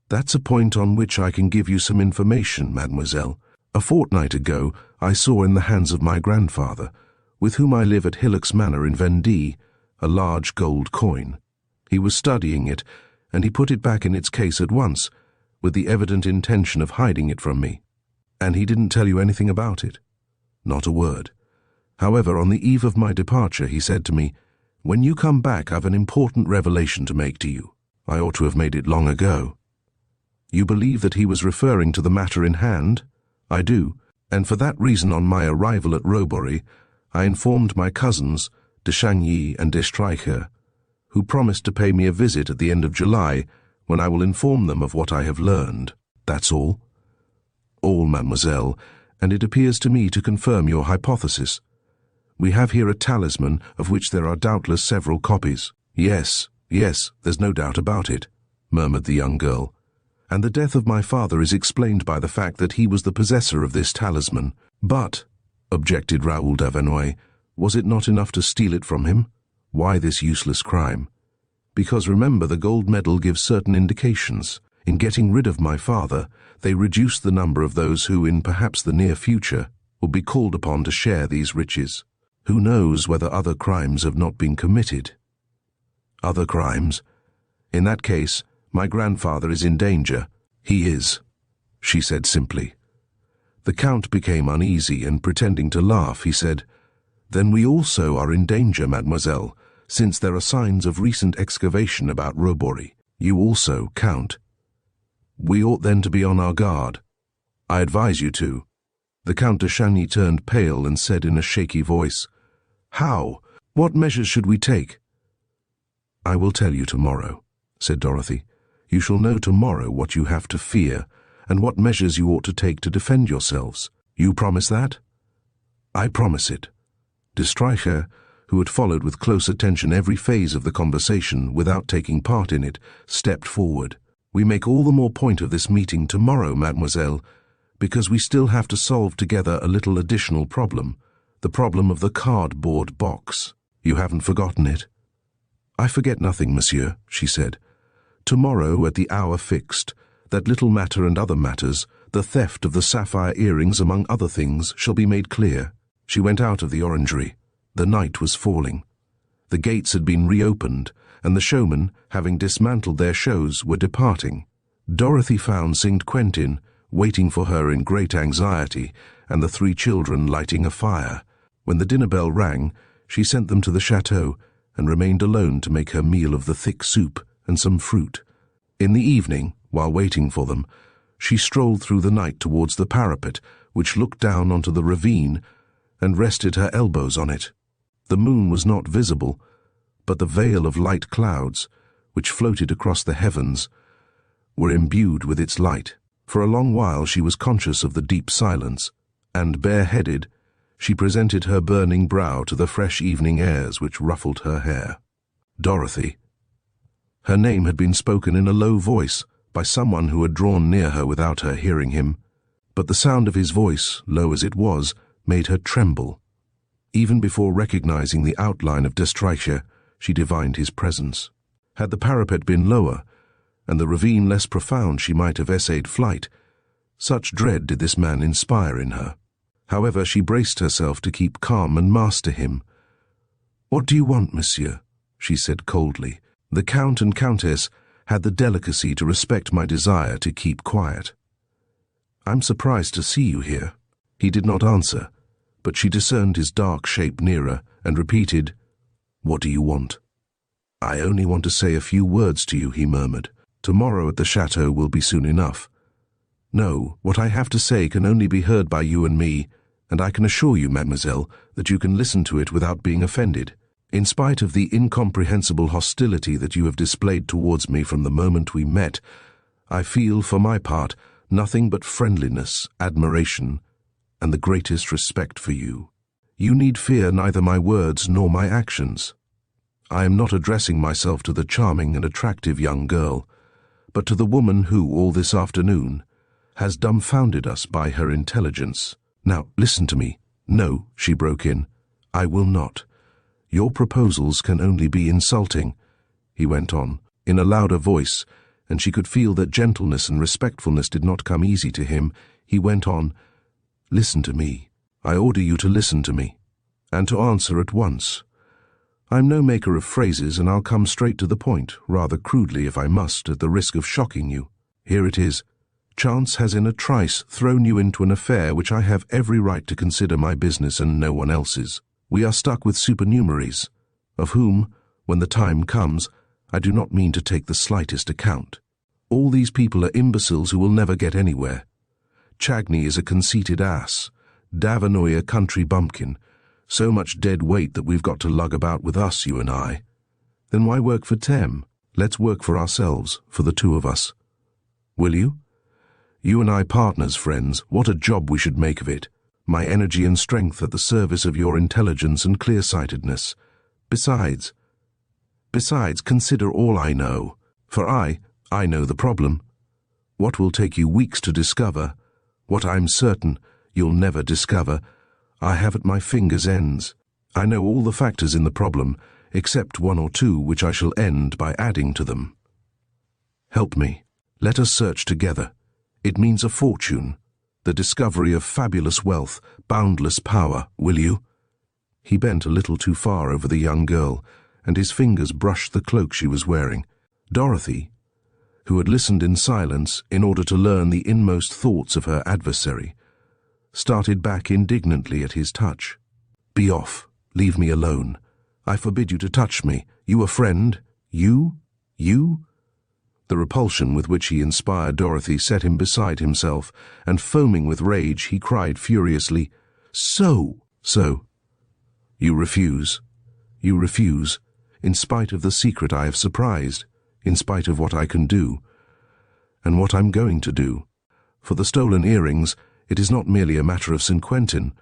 "That's a point on which I can give you some information, mademoiselle. A fortnight ago I saw in the hands of my grandfather, with whom I live at Hillock's Manor in Vendée, a large gold coin. He was studying it, and he put it back in its case at once, with the evident intention of hiding it from me. And he didn't tell you anything about it?" "Not a word. However, on the eve of my departure, he said to me, 'When you come back, I've an important revelation to make to you.' I ought to have made it long ago." "You believe that he was referring to the matter in hand?" "I do, and for that reason on my arrival at Robery, I informed my cousins, de Chagny and de Streicher, who promised to pay me a visit at the end of July, when I will inform them of what I have learned. That's all. All, mademoiselle, and it appears to me to confirm your hypothesis. We have here a talisman of which there are doubtless several copies. Yes, there's no doubt about it, murmured the young girl. And the death of my father is explained by the fact that he was the possessor of this talisman. But, objected Raoul d'Avenouille, was it not enough to steal it from him? Why this useless crime? Because remember, the gold medal gives certain indications. In getting rid of my father, they reduced the number of those who, in perhaps the near future, will be called upon to share these riches. Who knows whether other crimes have not been committed? Other crimes? In that case, my grandfather is in danger. He is, she said simply. The Count became uneasy, and pretending to laugh, he said, Then we also are in danger, mademoiselle, since there are signs of recent excavation about Robory. You also, Count. We ought then to be on our guard. I advise you to. The Count de Chagny turned pale and said in a shaky voice, How? What measures should we take? I will tell you tomorrow, said Dorothy. You shall know tomorrow what you have to fear, and what measures you ought to take to defend yourselves. You promise that? I promise it. De Streicher, who had followed with close attention every phase of the conversation without taking part in it, stepped forward. We make all the more point of this meeting tomorrow, mademoiselle, because we still have to solve together a little additional problem, the problem of the cardboard box. You haven't forgotten it? I forget nothing, monsieur, she said. Tomorrow, at the hour fixed, that little matter and other matters, the theft of the sapphire earrings among other things, shall be made clear. She went out of the orangery. The night was falling. The gates had been reopened, and the showmen, having dismantled their shows, were departing. Dorothy found St. Quentin waiting for her in great anxiety, and the 3 children lighting a fire. When the dinner bell rang, she sent them to the chateau, and remained alone to make her meal of the thick soup and some fruit. In the evening, while waiting for them, she strolled through the night towards the parapet, which looked down onto the ravine, and rested her elbows on it. The moon was not visible, but the veil of light clouds, which floated across the heavens, were imbued with its light. For a long while she was conscious of the deep silence, and, bareheaded, she presented her burning brow to the fresh evening airs which ruffled her hair. Dorothy. Her name had been spoken in a low voice by someone who had drawn near her without her hearing him, but the sound of his voice, low as it was, made her tremble. Even before recognizing the outline of de Streicher, she divined his presence. Had the parapet been lower, and the ravine less profound, she might have essayed flight. Such dread did this man inspire in her. However, she braced herself to keep calm and master him. "What do you want, monsieur?" she said coldly. The Count and Countess had the delicacy to respect my desire to keep quiet. "I'm surprised to see you here." He did not answer, but she discerned his dark shape nearer and repeated, "What do you want?" "I only want to say a few words to you," he murmured. "Tomorrow at the chateau will be soon enough." "No, what I have to say can only be heard by you and me, and I can assure you, mademoiselle, that you can listen to it without being offended. In spite of the incomprehensible hostility that you have displayed towards me from the moment we met, I feel, for my part, nothing but friendliness, admiration, and the greatest respect for you. You need fear neither my words nor my actions. I am not addressing myself to the charming and attractive young girl, but to the woman who, all this afternoon, has dumbfounded us by her intelligence. Now, listen to me." "No," she broke in, "I will not. Your proposals can only be insulting," he went on, in a louder voice, and she could feel that gentleness and respectfulness did not come easy to him. He went on, "Listen to me. I order you to listen to me, and to answer at once. I'm no maker of phrases, and I'll come straight to the point, rather crudely if I must, at the risk of shocking you. Here it is. Chance has in a trice thrown you into an affair which I have every right to consider my business and no one else's. We are stuck with supernumeraries, of whom, when the time comes, I do not mean to take the slightest account. All these people are imbeciles who will never get anywhere. Chagny is a conceited ass, d'Avenouille a country bumpkin, so much dead weight that we've got to lug about with us, you and I. Then why work for Them? Let's work for ourselves, for the two of us. Will you? You and I partners, friends. What a job we should make of it. My energy and strength at the service of your intelligence and clear-sightedness. Besides, consider all I know. For I know the problem. What will take you weeks to discover, what I'm certain you'll never discover, I have at my fingers' ends. I know all the factors in the problem, except one or two which I shall end by adding to them. Help me. Let us search together. It means a fortune, the discovery of fabulous wealth, boundless power, will you? He bent a little too far over the young girl, and his fingers brushed the cloak she was wearing. Dorothy, who had listened in silence in order to learn the inmost thoughts of her adversary, started back indignantly at his touch. Be off. Leave me alone. I forbid you to touch me. You a friend? You? You? The repulsion with which he inspired Dorothy set him beside himself, and foaming with rage, he cried furiously, So! You refuse. You refuse, in spite of the secret I have surprised, in spite of what I can do, and what I'm going to do. For the stolen earrings, it is not merely a matter of St. Quentin.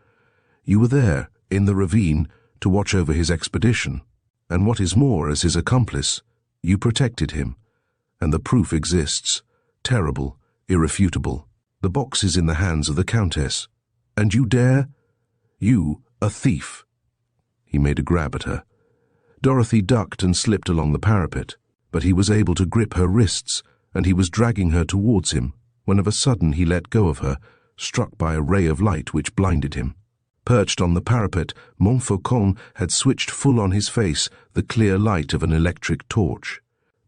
You were there, in the ravine, to watch over his expedition, and what is more, as his accomplice, you protected him, and the proof exists, terrible, irrefutable. The box is in the hands of the Countess, and you dare? You, a thief. He made a grab at her. Dorothy ducked and slipped along the parapet, but he was able to grip her wrists, and he was dragging her towards him, when of a sudden he let go of her, struck by a ray of light which blinded him. Perched on the parapet, Montfaucon had switched full on his face the clear light of an electric torch.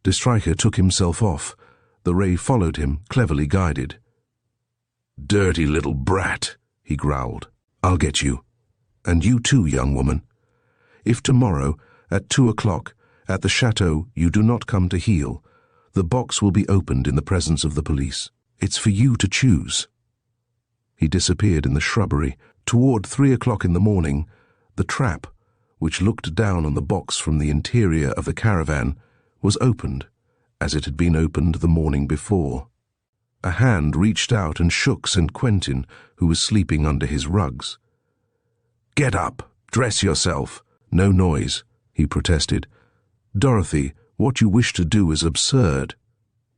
De Stryker took himself off. The ray followed him, cleverly guided. "Dirty little brat," he growled. "I'll get you. And you too, young woman. If tomorrow, at 2 o'clock, at the chateau you do not come to heel, the box will be opened in the presence of the police. It's for you to choose." He disappeared in the shrubbery. Toward 3 o'clock in the morning, the trap, which looked down on the box from the interior of the caravan, was opened, as it had been opened the morning before. A hand reached out and shook St. Quentin, who was sleeping under his rugs. "Get up! Dress yourself! No noise," he protested. "Dorothy, what you wish to do is absurd.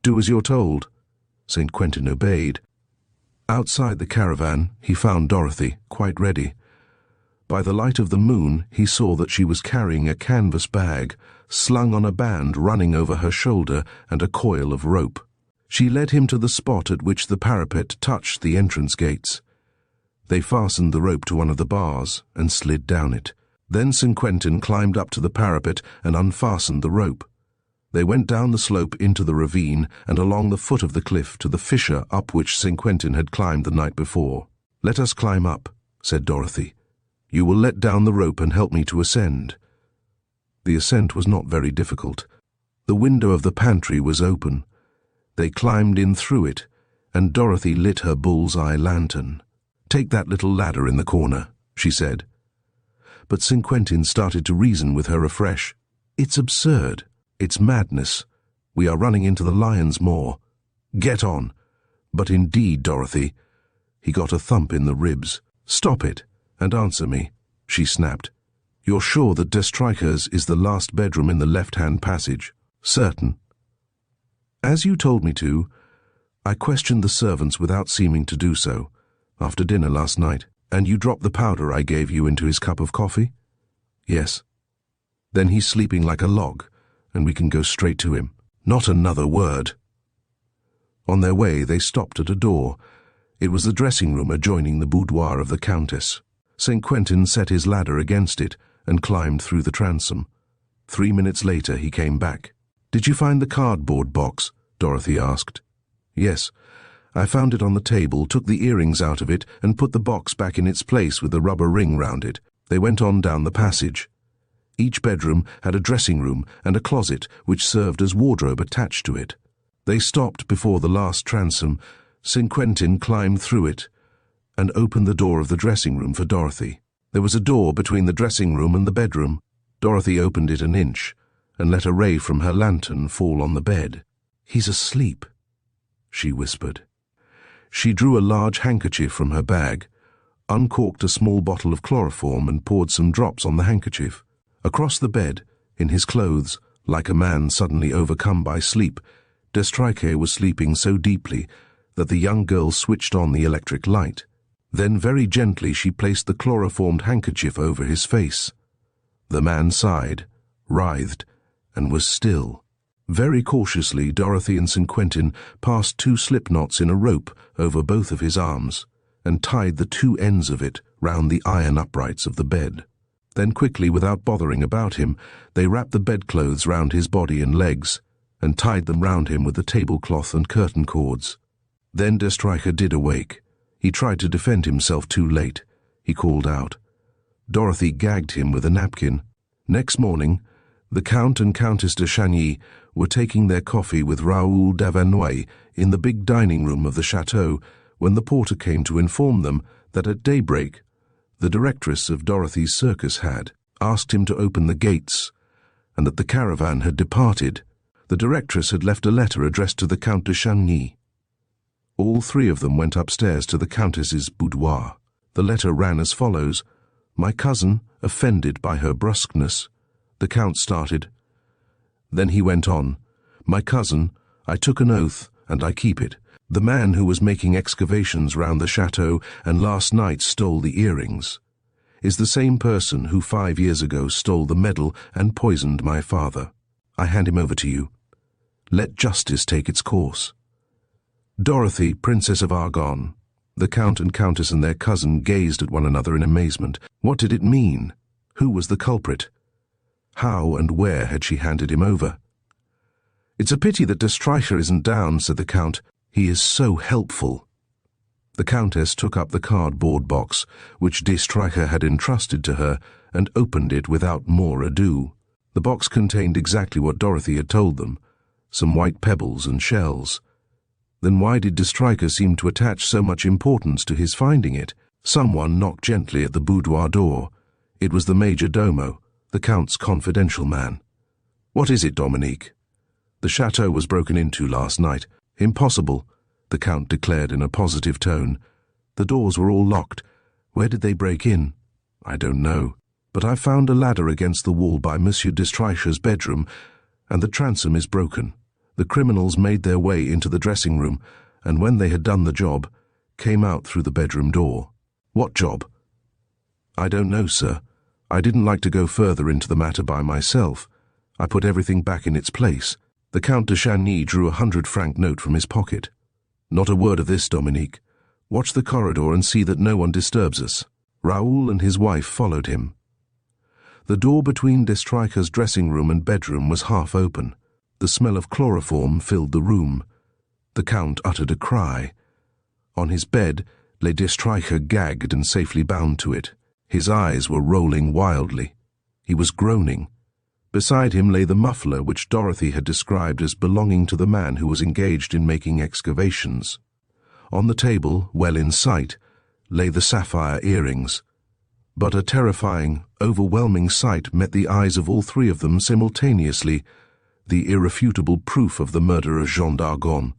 Do as you're told." St. Quentin obeyed. Outside the caravan, he found Dorothy, quite ready. By the light of the moon, he saw that she was carrying a canvas bag, slung on a band running over her shoulder, and a coil of rope. She led him to the spot at which the parapet touched the entrance gates. They fastened the rope to one of the bars and slid down it. Then St. Quentin climbed up to the parapet and unfastened the rope. They went down the slope into the ravine and along the foot of the cliff to the fissure up which St. Quentin had climbed the night before. "Let us climb up," said Dorothy. "You will let down the rope and help me to ascend." The ascent was not very difficult. The window of the pantry was open. They climbed in through it, and Dorothy lit her bull's-eye lantern. "Take that little ladder in the corner," she said. But St. Quentin started to reason with her afresh. "It's absurd. It's madness. We are running into the lion's maw. Get on." "But indeed, Dorothy." He got a thump in the ribs. "Stop it, and answer me," she snapped. "You're sure that De Stryker's is the last bedroom in the left-hand passage?" "Certain." "As you told me to, I questioned the servants without seeming to do so, after dinner last night, and you dropped the powder I gave you into his cup of coffee?" "Yes." "Then he's sleeping like a log, and we can go straight to him. Not another word." On their way, they stopped at a door. It was the dressing room adjoining the boudoir of the Countess. St. Quentin set his ladder against it and climbed through the transom. 3 minutes later, he came back. "Did you find the cardboard box?" Dorothy asked. "Yes. I found it on the table, took the earrings out of it, and put the box back in its place with the rubber ring round it." They went on down the passage. Each bedroom had a dressing room and a closet which served as wardrobe attached to it. They stopped before the last transom. St. Quentin climbed through it and opened the door of the dressing room for Dorothy. There was a door between the dressing room and the bedroom. Dorothy opened it an inch, and let a ray from her lantern fall on the bed. "He's asleep," she whispered. She drew a large handkerchief from her bag, uncorked a small bottle of chloroform and poured some drops on the handkerchief. Across the bed, in his clothes, like a man suddenly overcome by sleep, Destrike was sleeping so deeply that the young girl switched on the electric light. Then very gently she placed the chloroformed handkerchief over his face. The man sighed, writhed, and was still. Very cautiously, Dorothy and St. Quentin passed 2 slip knots in a rope over both of his arms and tied the 2 ends of it round the iron uprights of the bed. Then quickly, without bothering about him, they wrapped the bedclothes round his body and legs and tied them round him with the tablecloth and curtain cords. Then Destrike did awake. He tried to defend himself too late. He called out. Dorothy gagged him with a napkin. Next morning, the Count and Countess de Chagny were taking their coffee with Raoul d'Avernois in the big dining room of the chateau when the porter came to inform them that at daybreak the directress of Dorothy's circus had asked him to open the gates and that the caravan had departed. The directress had left a letter addressed to the Count de Chagny. All 3 of them went upstairs to the Countess's boudoir. The letter ran as follows. "My cousin, offended by her brusqueness," the Count started. Then he went on. "My cousin, I took an oath, and I keep it. The man who was making excavations round the chateau and last night stole the earrings is the same person who 5 years ago stole the medal and poisoned my father. I hand him over to you. Let justice take its course." Dorothy, Princess of Argonne, the Count and Countess and their cousin gazed at one another in amazement. What did it mean? Who was the culprit? How and where had she handed him over? "It's a pity that Destrike isn't down," said the Count. "He is so helpful." The Countess took up the cardboard box, which Destrike had entrusted to her, and opened it without more ado. The box contained exactly what Dorothy had told them, some white pebbles and shells. Then why did Destrike seem to attach so much importance to his finding it? Someone knocked gently at the boudoir door. It was the major domo, the Count's confidential man. "What is it, Dominique?" "The chateau was broken into last night." "Impossible," the Count declared in a positive tone. "The doors were all locked. Where did they break in?" "I don't know. But I found a ladder against the wall by Monsieur Destrike's bedroom, and the transom is broken. The criminals made their way into the dressing room, and when they had done the job, came out through the bedroom door." "What job?" "I don't know, sir. I didn't like to go further into the matter by myself. I put everything back in its place." The Count de Chagny drew a 100-franc note from his pocket. "Not a word of this, Dominique. Watch the corridor and see that no one disturbs us." Raoul and his wife followed him. The door between Destrike's dressing room and bedroom was half open. The smell of chloroform filled the room. The Count uttered a cry. On his bed lay Destrike gagged and safely bound to it. His eyes were rolling wildly. He was groaning. Beside him lay the muffler which Dorothy had described as belonging to the man who was engaged in making excavations. On the table, well in sight, lay the sapphire earrings. But a terrifying, overwhelming sight met the eyes of all 3 of them simultaneously: the irrefutable proof of the murder of Jean d'Argonne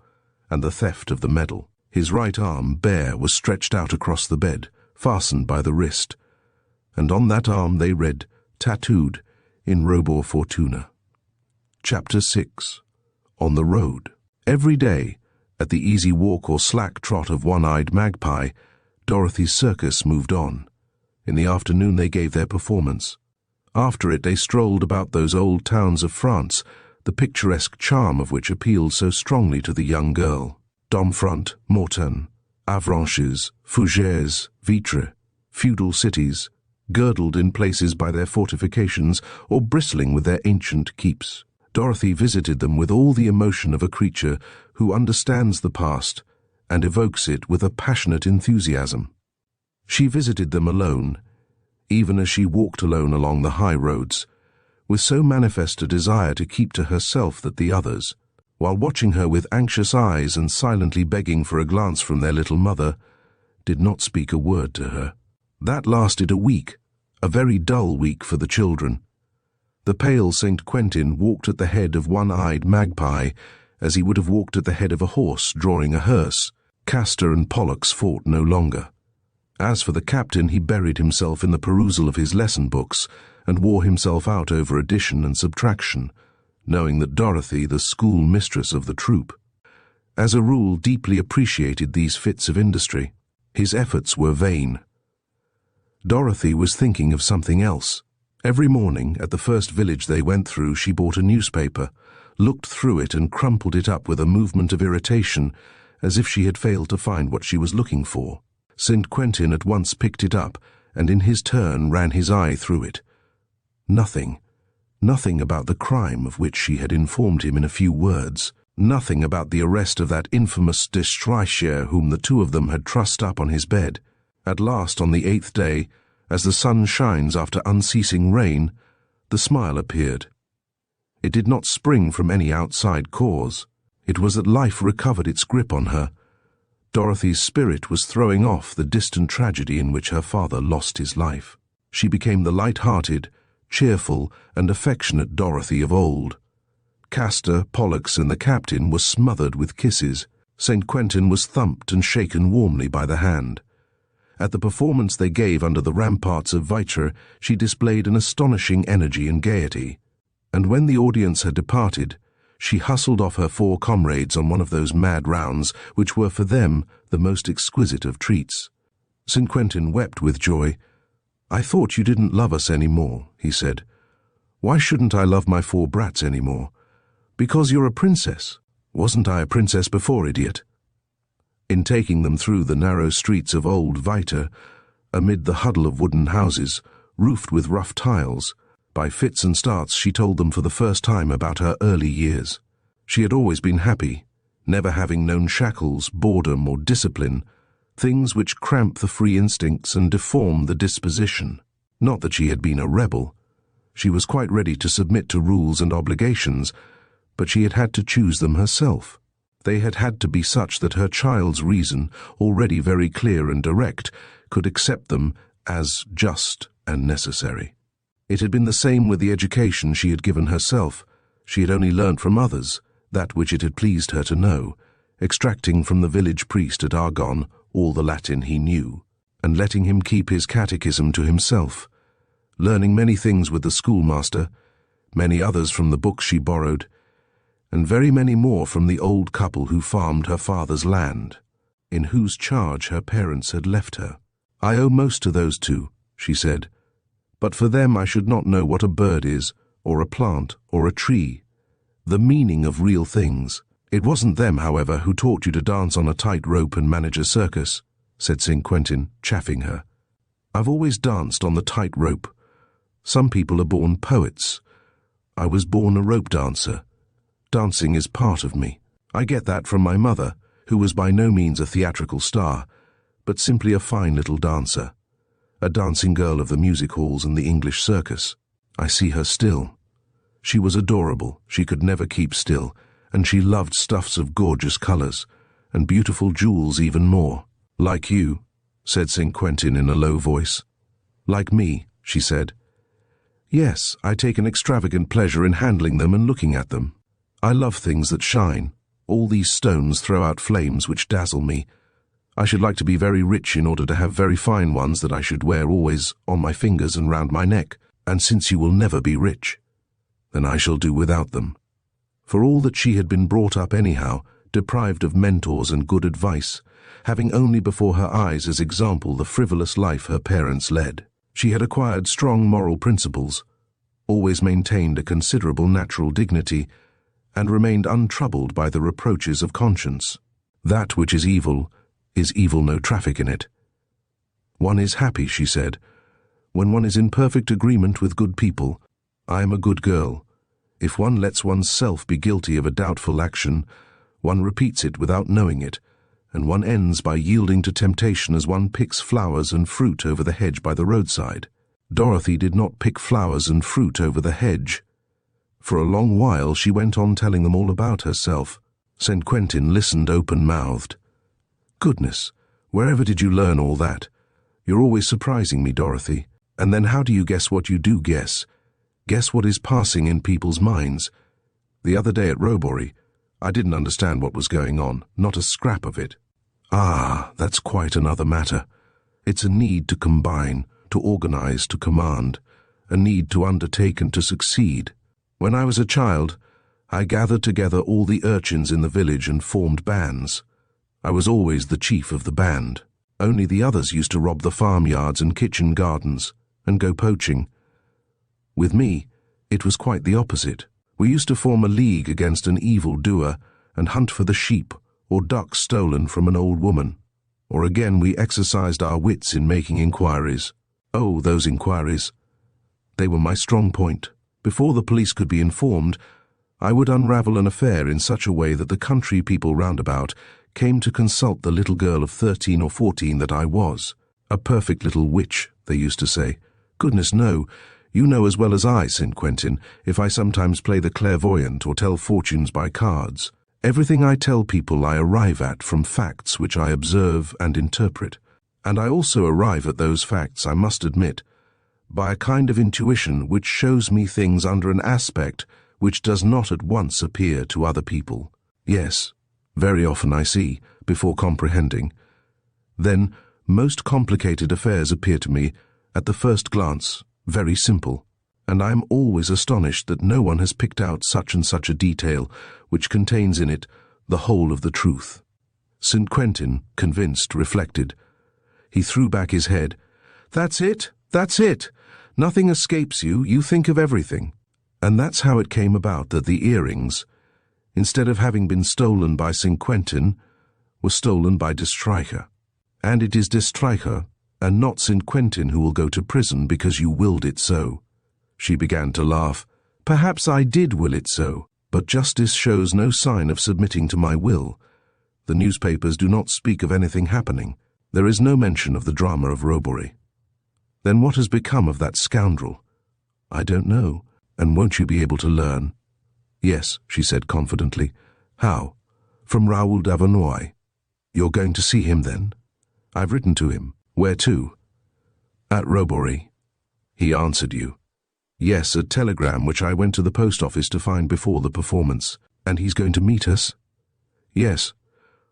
and the theft of the medal. His right arm, bare, was stretched out across the bed, fastened by the wrist, and on that arm they read, tattooed, in Robur Fortuna. Chapter 6. On the Road. Every day, at the easy walk or slack trot of One-Eyed Magpie, Dorothy's circus moved on. In the afternoon they gave their performance. After it they strolled about those old towns of France, the picturesque charm of which appealed so strongly to the young girl. Domfront, Mortain, Avranches, Fougères, Vitres, feudal cities, girdled in places by their fortifications or bristling with their ancient keeps. Dorothy visited them with all the emotion of a creature who understands the past and evokes it with a passionate enthusiasm. She visited them alone, even as she walked alone along the high roads, with so manifest a desire to keep to herself that the others, while watching her with anxious eyes and silently begging for a glance from their little mother, did not speak a word to her. That lasted a week, a very dull week for the children. The pale St. Quentin walked at the head of one-eyed Magpie, as he would have walked at the head of a horse drawing a hearse. Castor and Pollux fought no longer. As for the captain, he buried himself in the perusal of his lesson books and wore himself out over addition and subtraction, knowing that Dorothy, the school mistress of the troop, as a rule deeply appreciated these fits of industry. His efforts were vain. Dorothy was thinking of something else. Every morning, at the first village they went through, she bought a newspaper, looked through it and crumpled it up with a movement of irritation, as if she had failed to find what she was looking for. St. Quentin at once picked it up, and in his turn ran his eye through it. Nothing about the crime of which she had informed him in a few words. Nothing about the arrest of that infamous de Streicher whom the two of them had trussed up on his bed. At last, on the 8th day, as the sun shines after unceasing rain, the smile appeared. It did not spring from any outside cause. It was that life recovered its grip on her. Dorothy's spirit was throwing off the distant tragedy in which her father lost his life. She became the light-hearted, cheerful, and affectionate Dorothy of old. Castor, Pollux, and the captain were smothered with kisses. St. Quentin was thumped and shaken warmly by the hand. At the performance they gave under the ramparts of Vitre, she displayed an astonishing energy and gaiety. And when the audience had departed, she hustled off her 4 comrades on one of those mad rounds which were for them the most exquisite of treats. St. Quentin wept with joy. "I thought you didn't love us any more," he said. "Why shouldn't I love my 4 brats any more?" "Because you're a princess. Wasn't I a princess before, idiot?" In taking them through the narrow streets of old Vitre, amid the huddle of wooden houses, roofed with rough tiles, by fits and starts she told them for the first time about her early years. She had always been happy, never having known shackles, boredom, or discipline, things which cramp the free instincts and deform the disposition. Not that she had been a rebel. She was quite ready to submit to rules and obligations, but she had had to choose them herself. They had had to be such that her child's reason, already very clear and direct, could accept them as just and necessary. It had been the same with the education she had given herself. She had only learnt from others that which it had pleased her to know, extracting from the village priest at Argonne all the Latin he knew, and letting him keep his catechism to himself, learning many things with the schoolmaster, many others from the books she borrowed, and very many more from the old couple who farmed her father's land, in whose charge her parents had left her. "I owe most to those 2, she said. "But for them I should not know what a bird is, or a plant, or a tree, the meaning of real things." "It wasn't them, however, who taught you to dance on a tight rope and manage a circus," said St. Quentin, chaffing her. "I've always danced on the tight rope. Some people are born poets. I was born a rope dancer. Dancing is part of me. I get that from my mother, who was by no means a theatrical star, but simply a fine little dancer, a dancing girl of the music halls and the English circus. I see her still. She was adorable, she could never keep still, and she loved stuffs of gorgeous colours, and beautiful jewels even more." "Like you," said St. Quentin in a low voice. "Like me," she said. "Yes, I take an extravagant pleasure in handling them and looking at them. I love things that shine. All these stones throw out flames which dazzle me. I should like to be very rich in order to have very fine ones that I should wear always on my fingers and round my neck. And since you will never be rich, then I shall do without them." For all that she had been brought up anyhow, deprived of mentors and good advice, having only before her eyes as example the frivolous life her parents led. She had acquired strong moral principles, always maintained a considerable natural dignity, and remained untroubled by the reproaches of conscience. That which is evil no traffic in it. "One is happy," she said, "when one is in perfect agreement with good people. I am a good girl. If one lets one's self be guilty of a doubtful action, one repeats it without knowing it, and one ends by yielding to temptation as one picks flowers and fruit over the hedge by the roadside." Dorothy did not pick flowers and fruit over the hedge. For a long while she went on telling them all about herself. St. Quentin listened open-mouthed. "Goodness, wherever did you learn all that? You're always surprising me, Dorothy. And then how do you guess what you do guess? Guess what is passing in people's minds? The other day at Robory, I didn't understand what was going on, not a scrap of it. Ah, that's quite another matter. It's a need to combine, to organize, to command, a need to undertake and to succeed. When I was a child, I gathered together all the urchins in the village and formed bands. I was always the chief of the band. Only the others used to rob the farmyards and kitchen gardens and go poaching. With me, it was quite the opposite. We used to form a league against an evil doer and hunt for the sheep or ducks stolen from an old woman. Or again, we exercised our wits in making inquiries. Oh, those inquiries! They were my strong point. Before the police could be informed, I would unravel an affair in such a way that the country people round about came to consult the little girl of 13 or 14 that I was. A perfect little witch, they used to say. Goodness no, you know as well as I, St. Quentin, if I sometimes play the clairvoyant or tell fortunes by cards. Everything I tell people I arrive at from facts which I observe and interpret. And I also arrive at those facts, I must admit, by a kind of intuition which shows me things under an aspect which does not at once appear to other people. Yes, very often I see, before comprehending. Then, most complicated affairs appear to me, at the first glance, very simple, and I am always astonished that no one has picked out such and such a detail which contains in it the whole of the truth. St. Quentin, convinced, reflected. He threw back his head. That's it, that's it. Nothing escapes you, you think of everything. And that's how it came about that the earrings, instead of having been stolen by St. Quentin, were stolen by de Stryker. And it is de Stryker, and not St. Quentin, who will go to prison because you willed it so. She began to laugh. Perhaps I did will it so, but justice shows no sign of submitting to my will. The newspapers do not speak of anything happening. There is no mention of the drama of Robory. Then what has become of that scoundrel? I don't know. And won't you be able to learn? Yes, she said confidently. How? From Raoul Davanoy. You're going to see him then? I've written to him. Where to? At Robory. He answered you? Yes, a telegram which I went to the post office to find before the performance. And he's going to meet us? Yes.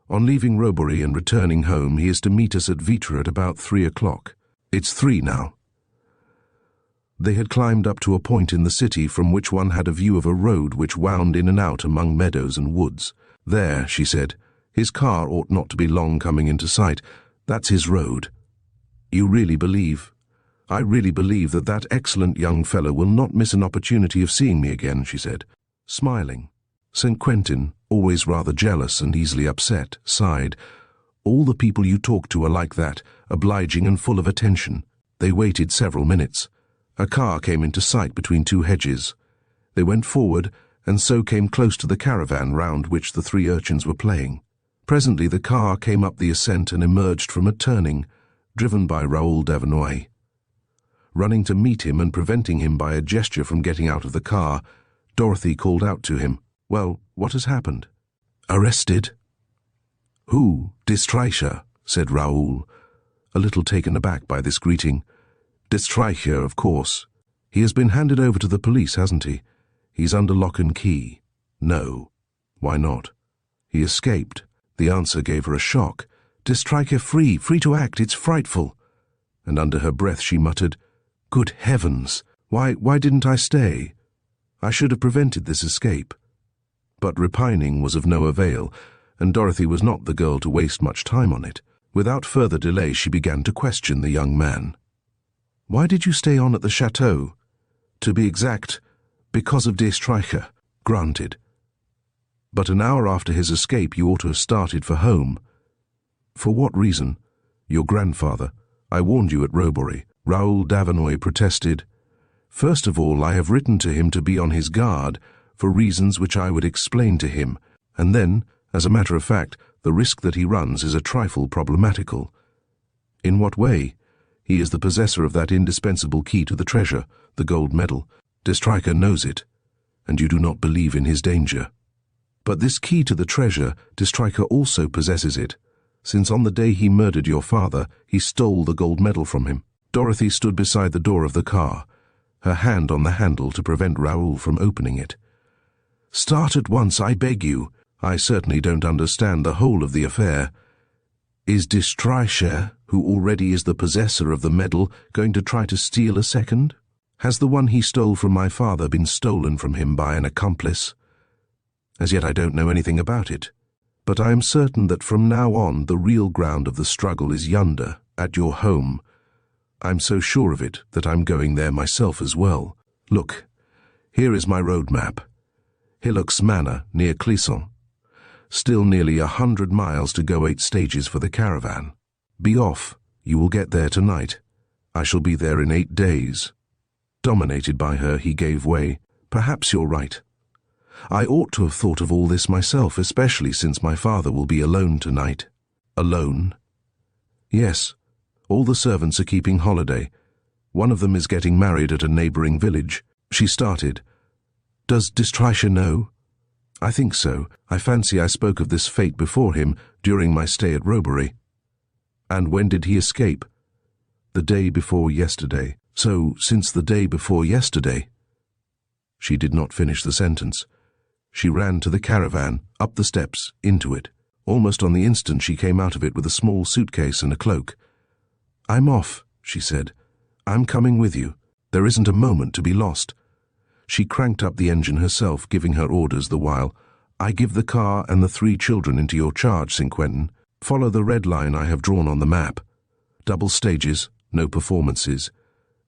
On leaving Robory and returning home, he is to meet us at Vitra at about 3 o'clock. It's 3 now. They had climbed up to a point in the city from which one had a view of a road which wound in and out among meadows and woods. There, she said, his car ought not to be long coming into sight. That's his road. You really believe? I really believe that that excellent young fellow will not miss an opportunity of seeing me again, she said, smiling. St. Quentin, always rather jealous and easily upset, sighed. All the people you talk to are like that, obliging and full of attention. They waited several minutes. A car came into sight between 2 hedges. They went forward, and so came close to the caravan round which the 3 urchins were playing. Presently the car came up the ascent and emerged from a turning, driven by Raoul Davanoy. Running to meet him and preventing him by a gesture from getting out of the car, Dorothy called out to him, Well, what has happened? Arrested? Who? De Stryker, said Raoul, a little taken aback by this greeting. De Stryker, of course. He has been handed over to the police, hasn't he? He's under lock and key. No. Why not? He escaped. The answer gave her a shock. De Stryker free to act, it's frightful. And under her breath she muttered, Good heavens! Why didn't I stay? I should have prevented this escape. But repining was of no avail, and Dorothy was not the girl to waste much time on it. Without further delay she began to question the young man. Why did you stay on at the chateau? To be exact, because of de Stryker. Granted. But an hour after his escape you ought to have started for home. For what reason? Your grandfather. I warned you at Robory. Raoul Davanoy protested. First of all, I have written to him to be on his guard, for reasons which I would explain to him, and then, as a matter of fact, the risk that he runs is a trifle problematical. In what way? He is the possessor of that indispensable key to the treasure, the gold medal. De Stryker knows it, and you do not believe in his danger. But this key to the treasure, de Stryker also possesses it, since on the day he murdered your father, he stole the gold medal from him. Dorothy stood beside the door of the car. her hand on the handle to prevent Raoul from opening it. "Start at once, I beg you. I certainly don't understand the whole of the affair. Is de Streicher, who already is the possessor of the medal, going to try to steal a second? Has the one he stole from my father been stolen from him by an accomplice? As yet I don't know anything about it, but I am certain that from now on the real ground of the struggle is yonder, at your home. I'm so sure of it that I'm going there myself as well. Look, here is my road map. Hillock's Manor, near Clisson. Still nearly 100 miles to go, 8 stages for the caravan. Be off. You will get there tonight. I shall be there in 8 days. Dominated by her, he gave way. Perhaps you're right. I ought to have thought of all this myself, especially since my father will be alone tonight. Alone? Yes. All the servants are keeping holiday. One of them is getting married at a neighboring village. She started. Does de Streicher know? I think so. I fancy I spoke of this fate before him during my stay at Robery. And when did he escape? The day before yesterday. So, since the day before yesterday. She did not finish the sentence. She ran to the caravan, up the steps, into it. Almost on the instant she came out of it with a small suitcase and a cloak. "I'm off," she said. "I'm coming with you. There isn't a moment to be lost." She cranked up the engine herself, giving her orders the while. "I give the car and the 3 children into your charge, Saint-Quentin. Follow the red line I have drawn on the map. Double stages, no performances.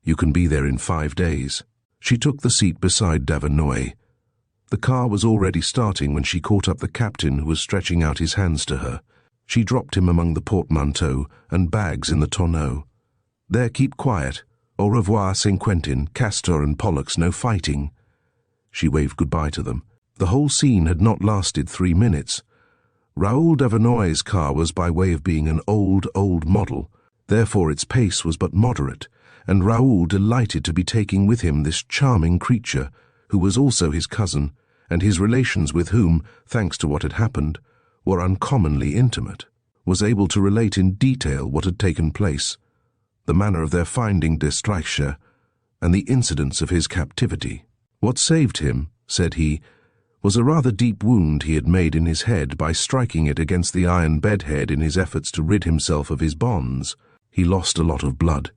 You can be there in 5 days." She took the seat beside Davanoy. The car was already starting when she caught up the captain, who was stretching out his hands to her. She dropped him among the portmanteaux and bags in the tonneau. "There, keep quiet. Au revoir, Saint-Quentin, Castor and Pollux, no fighting." She waved goodbye to them. The whole scene had not lasted 3 minutes. Raoul Davanoy's car was by way of being an old model, therefore its pace was but moderate, and Raoul delighted to be taking with him this charming creature, who was also his cousin, and his relations with whom, thanks to what had happened, were uncommonly intimate, was able to relate in detail what had taken place, the manner of their finding de Streicher, and the incidents of his captivity. What saved him, said he, was a rather deep wound he had made in his head by striking it against the iron bedhead in his efforts to rid himself of his bonds. He lost a lot of blood.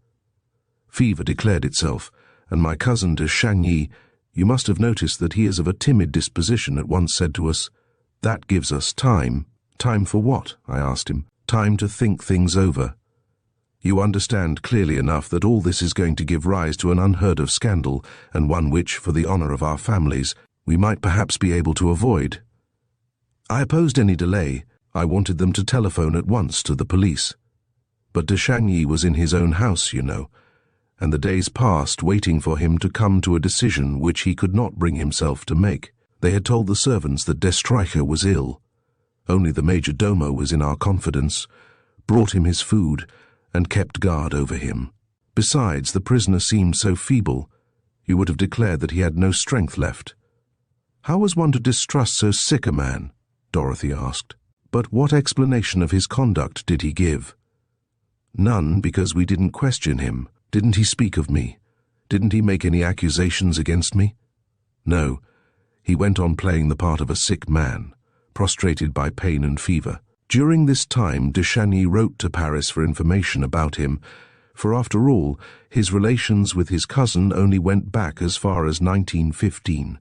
Fever declared itself, and my cousin de Chagny, you must have noticed that he is of a timid disposition, at once said to us, "That gives us time." "Time for what?" I asked him. "Time to think things over. You understand clearly enough that all this is going to give rise to an unheard-of scandal, and one which, for the honor of our families, we might perhaps be able to avoid." I opposed any delay. I wanted them to telephone at once to the police. But de Chagny was in his own house, you know, and the days passed waiting for him to come to a decision which he could not bring himself to make. They had told the servants that de Streicher was ill. Only the major domo was in our confidence, brought him his food, and kept guard over him. Besides, the prisoner seemed so feeble, you would have declared that he had no strength left. "How was one to distrust so sick a man?" Dorothy asked. "But what explanation of his conduct did he give?" "None, because we didn't question him. Didn't he speak of me? Didn't he make any accusations against me?" "No. He went on playing the part of a sick man, prostrated by pain and fever. During this time, de Chagny wrote to Paris for information about him, for after all, his relations with his cousin only went back as far as 1915.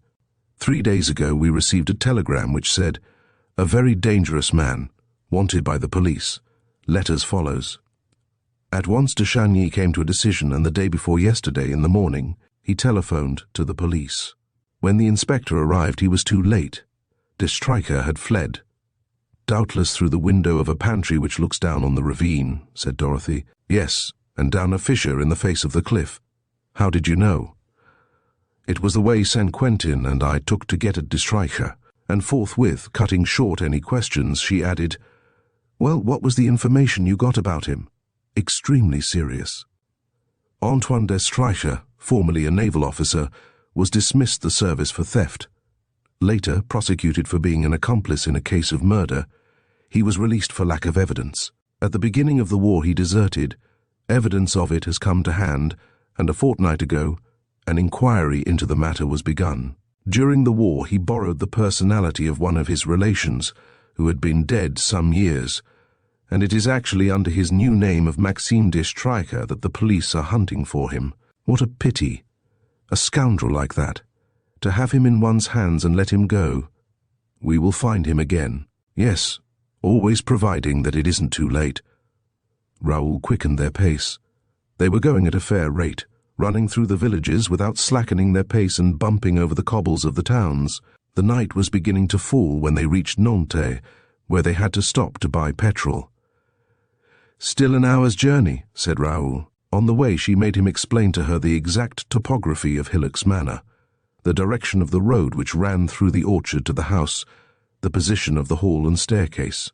3 days ago we received a telegram which said, 'A very dangerous man, wanted by the police. Letters follows.' At once de Chagny came to a decision, and the day before yesterday, in the morning, he telephoned to the police. When the inspector arrived, he was too late. De Streicher had fled. Doubtless through the window of a pantry which looks down on the ravine," said Dorothy. "Yes, and down a fissure in the face of the cliff." "How did you know?" "It was the way Saint-Quentin and I took to get at de Streicher," and forthwith, cutting short any questions, she added, "Well, what was the information you got about him?" "Extremely serious. Antoine de Streicher, formerly a naval officer, was dismissed the service for theft. Later, prosecuted for being an accomplice in a case of murder, he was released for lack of evidence. At the beginning of the war he deserted. Evidence of it has come to hand, and a fortnight ago An inquiry into the matter was begun. During the war, he borrowed the personality of one of his relations, who had been dead some years, and it is actually under his new name of Maxime de Streicher that the police are hunting for him. What a pity! A scoundrel like that. To have him in one's hands and let him go. We will find him again. Yes, always providing that it isn't too late. Raoul quickened their pace. They were going at a fair rate, running through the villages without slackening their pace and bumping over the cobbles of the towns. The night was beginning to fall when they reached Nantes, where they had to stop to buy petrol. "Still an hour's journey," said Raoul. On the way she made him explain to her the exact topography of Hillock's Manor, the direction of the road which ran through the orchard to the house, the position of the hall and staircase.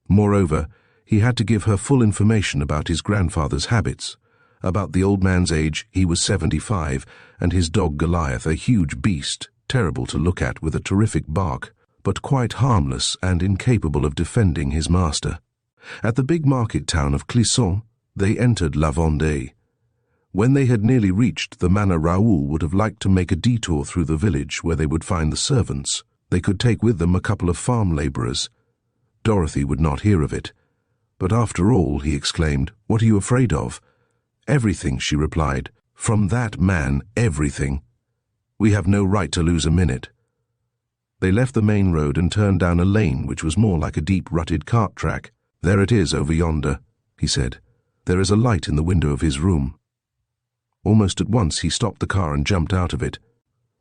Moreover, he had to give her full information about his grandfather's habits, about the old man's age, he was 75, and his dog Goliath, a huge beast, terrible to look at with a terrific bark, but quite harmless and incapable of defending his master. At the big market town of Clisson, they entered La Vendée. When they had nearly reached the manor, Raoul would have liked to make a detour through the village where they would find the servants. They could take with them a couple of farm labourers. Dorothy would not hear of it. "But after all," he exclaimed, "what are you afraid of?" "Everything," she replied. "From that man, everything. We have no right to lose a minute." They left the main road and turned down a lane which was more like a deep rutted cart track. "There it is over yonder," he said. "There is a light in the window of his room." Almost at once he stopped the car and jumped out of it.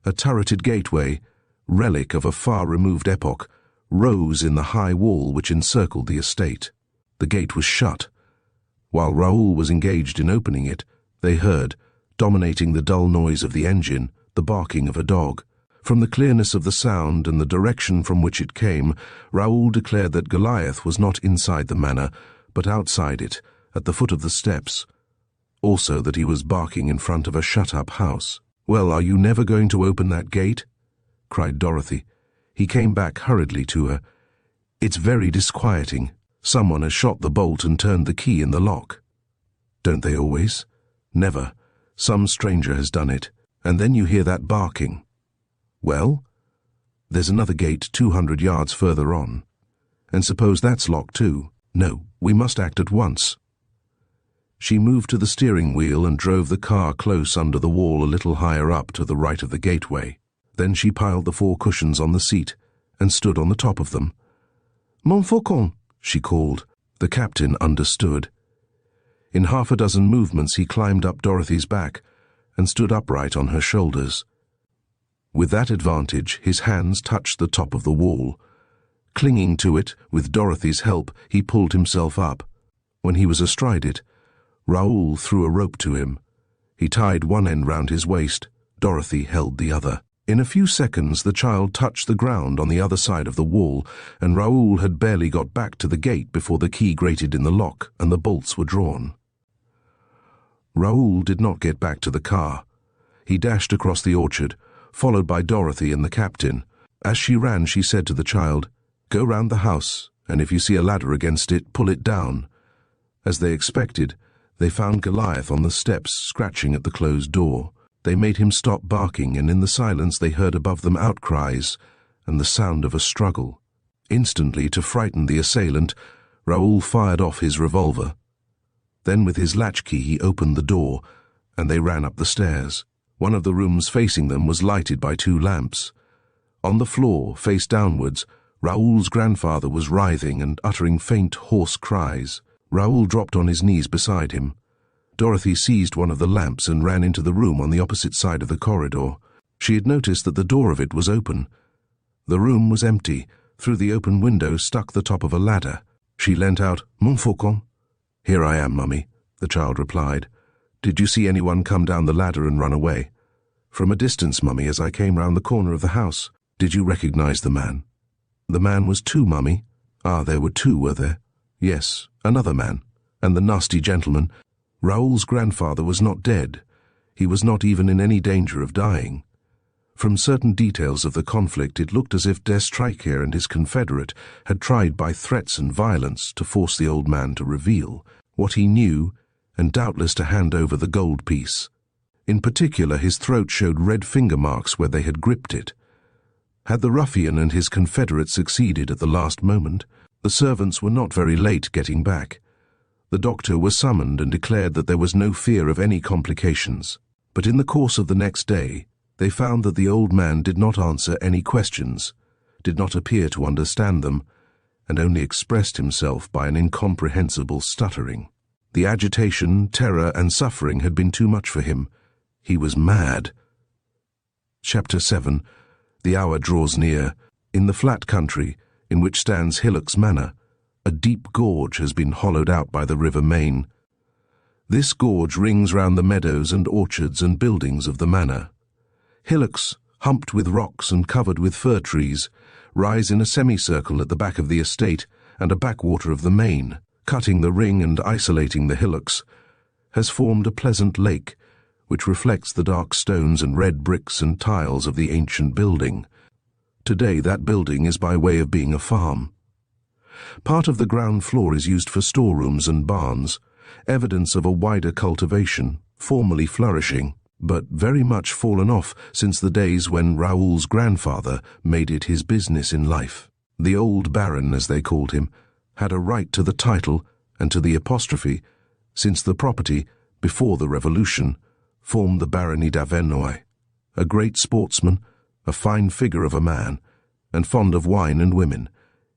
A turreted gateway, relic of a far-removed epoch, rose in the high wall which encircled the estate. The gate was shut. While Raoul was engaged in opening it, they heard, dominating the dull noise of the engine, the barking of a dog. From the clearness of the sound and the direction from which it came, Raoul declared that Goliath was not inside the manor, but outside it, at the foot of the steps. Also that he was barking in front of a shut-up house. "Well, are you never going to open that gate?" cried Dorothy. He came back hurriedly to her. "It's very disquieting. Someone has shot the bolt and turned the key in the lock." "Don't they always?" "Never. Some stranger has done it. And then you hear that barking." "Well?" "There's another gate 200 yards further on." "And suppose that's locked too?" "No, we must act at once." She moved to the steering wheel and drove the car close under the wall a little higher up to the right of the gateway. Then she piled the 4 cushions on the seat and stood on the top of them. "Montfaucon," she called. The captain understood. In half a dozen movements he climbed up Dorothy's back and stood upright on her shoulders. With that advantage, his hands touched the top of the wall. Clinging to it, with Dorothy's help, he pulled himself up. When he was astride it, Raoul threw a rope to him. He tied one end round his waist. Dorothy held the other. In a few seconds the child touched the ground on the other side of the wall, and Raoul had barely got back to the gate before the key grated in the lock and the bolts were drawn. Raoul did not get back to the car. He dashed across the orchard, followed by Dorothy and the captain. As she ran, she said to the child, "Go round the house, and if you see a ladder against it, pull it down." As they expected, they found Goliath on the steps, scratching at the closed door. They made him stop barking, and in the silence they heard above them outcries and the sound of a struggle. Instantly, to frighten the assailant, Raoul fired off his revolver. Then with his latchkey he opened the door, and they ran up the stairs. One of the rooms facing them was lighted by 2 lamps. On the floor, face downwards, Raoul's grandfather was writhing and uttering faint, hoarse cries. Raoul dropped on his knees beside him. Dorothy seized one of the lamps and ran into the room on the opposite side of the corridor. She had noticed that the door of it was open. The room was empty. Through the open window stuck the top of a ladder. She leant out. "Montfaucon?" "Here I am, Mummy," the child replied. "Did you see anyone come down the ladder and run away?" "From a distance, Mummy, as I came round the corner of the house." "Did you recognize the man?" "The man was 2, Mummy." "Ah, there were 2, were there?" "Yes, another man. And the nasty gentleman." Raoul's grandfather was not dead. He was not even in any danger of dying. From certain details of the conflict, it looked as if de Streicher and his confederate had tried by threats and violence to force the old man to reveal what he knew, and doubtless to hand over the gold piece. In particular, his throat showed red finger marks where they had gripped it. Had the ruffian and his confederate succeeded at the last moment? The servants were not very late getting back. The doctor was summoned and declared that there was no fear of any complications. But in the course of the next day, they found that the old man did not answer any questions, did not appear to understand them, and only expressed himself by an incomprehensible stuttering. The agitation, terror, and suffering had been too much for him. He was mad. Chapter 7. The hour draws near. In the flat country, in which stands Hillock's Manor, a deep gorge has been hollowed out by the River Main. This gorge rings round the meadows and orchards and buildings of the manor. Hillocks, humped with rocks and covered with fir trees, rise in a semicircle at the back of the estate and a backwater of the Main. Cutting the ring and isolating the hillocks, has formed a pleasant lake, which reflects the dark stones and red bricks and tiles of the ancient building. Today that building is by way of being a farm. Part of the ground floor is used for storerooms and barns, evidence of a wider cultivation, formerly flourishing, but very much fallen off since the days when Raoul's grandfather made it his business in life. The old baron, as they called him, had a right to the title and to the apostrophe, since the property, before the Revolution, formed the Barony d'Avernois. A great sportsman, a fine figure of a man, and fond of wine and women,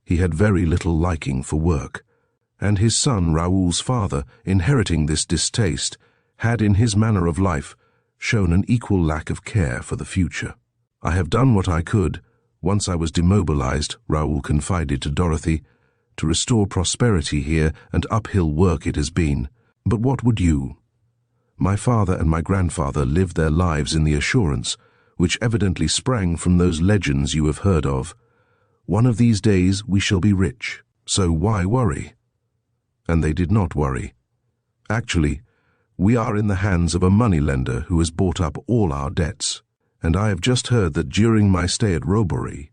he had very little liking for work, and his son Raoul's father, inheriting this distaste, had in his manner of life shown an equal lack of care for the future. "I have done what I could, once I was demobilized," Raoul confided to Dorothy, "to restore prosperity here, and uphill work it has been. But what would you? My father and my grandfather lived their lives in the assurance, which evidently sprang from those legends you have heard of. One of these days we shall be rich, so why worry?" And they did not worry. Actually, we are in the hands of a moneylender who has bought up all our debts, and I have just heard that during my stay at Robery,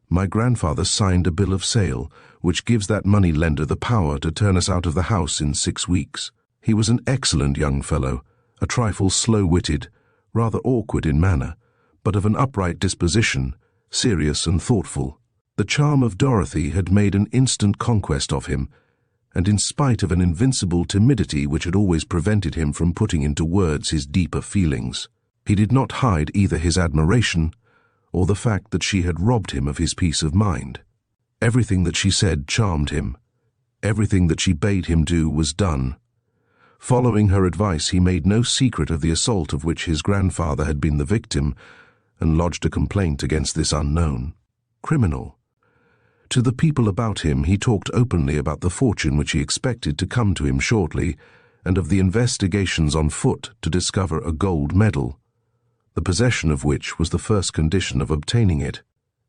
my grandfather signed a bill of sale which gives that moneylender the power to turn us out of the house in 6 weeks. He was an excellent young fellow, a trifle slow-witted, rather awkward in manner, but of an upright disposition, serious and thoughtful. The charm of Dorothy had made an instant conquest of him, and in spite of an invincible timidity which had always prevented him from putting into words his deeper feelings, he did not hide either his admiration or the fact that she had robbed him of his peace of mind. Everything that she said charmed him. Everything that she bade him do was done. Following her advice, he made no secret of the assault of which his grandfather had been the victim, and lodged a complaint against this unknown criminal. To the people about him he talked openly about the fortune which he expected to come to him shortly, and of the investigations on foot to discover a gold medal, the possession of which was the first condition of obtaining it.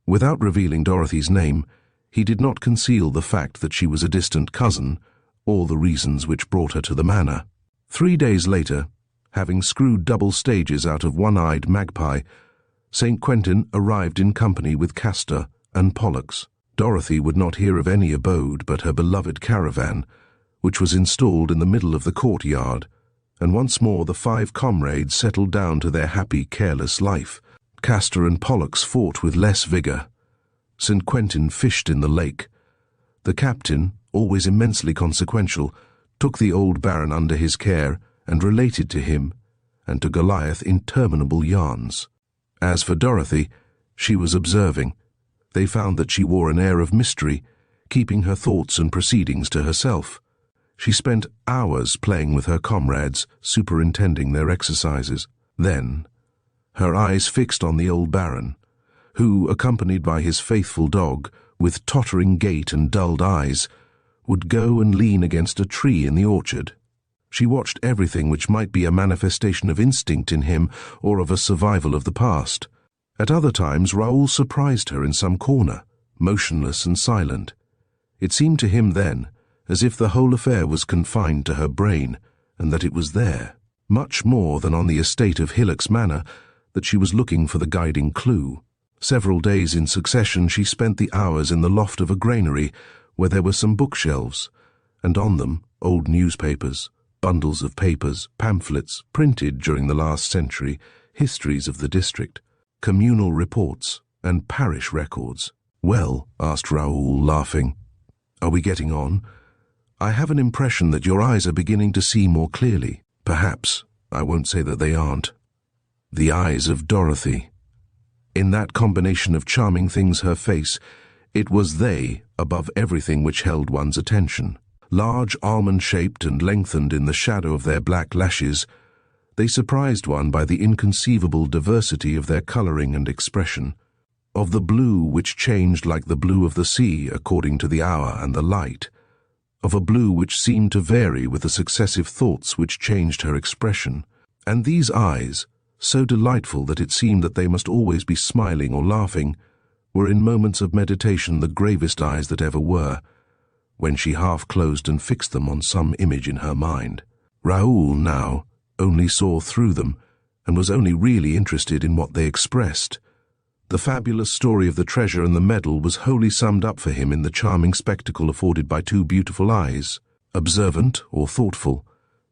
Without revealing Dorothy's name, he did not conceal the fact that she was a distant cousin, or the reasons which brought her to the manor. 3 days later, having screwed double stages out of One-Eyed Magpie, St. Quentin arrived in company with Castor and Pollux. Dorothy would not hear of any abode but her beloved caravan, which was installed in the middle of the courtyard, and once more the 5 comrades settled down to their happy, careless life. Castor and Pollux fought with less vigor. St. Quentin fished in the lake. The captain, always immensely consequential, took the old baron under his care and related to him and to Goliath interminable yarns. As for Dorothy, she was observing. They found that she wore an air of mystery, keeping her thoughts and proceedings to herself. She spent hours playing with her comrades, superintending their exercises. Then, her eyes fixed on the old baron, who, accompanied by his faithful dog, with tottering gait and dulled eyes, would go and lean against a tree in the orchard. She watched everything which might be a manifestation of instinct in him or of a survival of the past. At other times Raoul surprised her in some corner, motionless and silent. It seemed to him then as if the whole affair was confined to her brain, and that it was there, much more than on the estate of Hillock's Manor, that she was looking for the guiding clue. Several days in succession she spent the hours in the loft of a granary, where there were some bookshelves, and on them old newspapers, bundles of papers, pamphlets, printed during the last century, histories of the district, communal reports, and parish records. "Well," asked Raoul, laughing, "are we getting on? I have an impression that your eyes are beginning to see more clearly. Perhaps, I won't say that they aren't." The eyes of Dorothy. In that combination of charming things, her face, it was they, above everything, which held one's attention. Large, almond-shaped and lengthened in the shadow of their black lashes, they surprised one by the inconceivable diversity of their colouring and expression, of the blue which changed like the blue of the sea according to the hour and the light, of a blue which seemed to vary with the successive thoughts which changed her expression. And these eyes, so delightful that it seemed that they must always be smiling or laughing, were in moments of meditation the gravest eyes that ever were, when she half closed and fixed them on some image in her mind. Raoul now only saw through them, and was only really interested in what they expressed. The fabulous story of the treasure and the medal was wholly summed up for him in the charming spectacle afforded by two beautiful eyes, observant or thoughtful,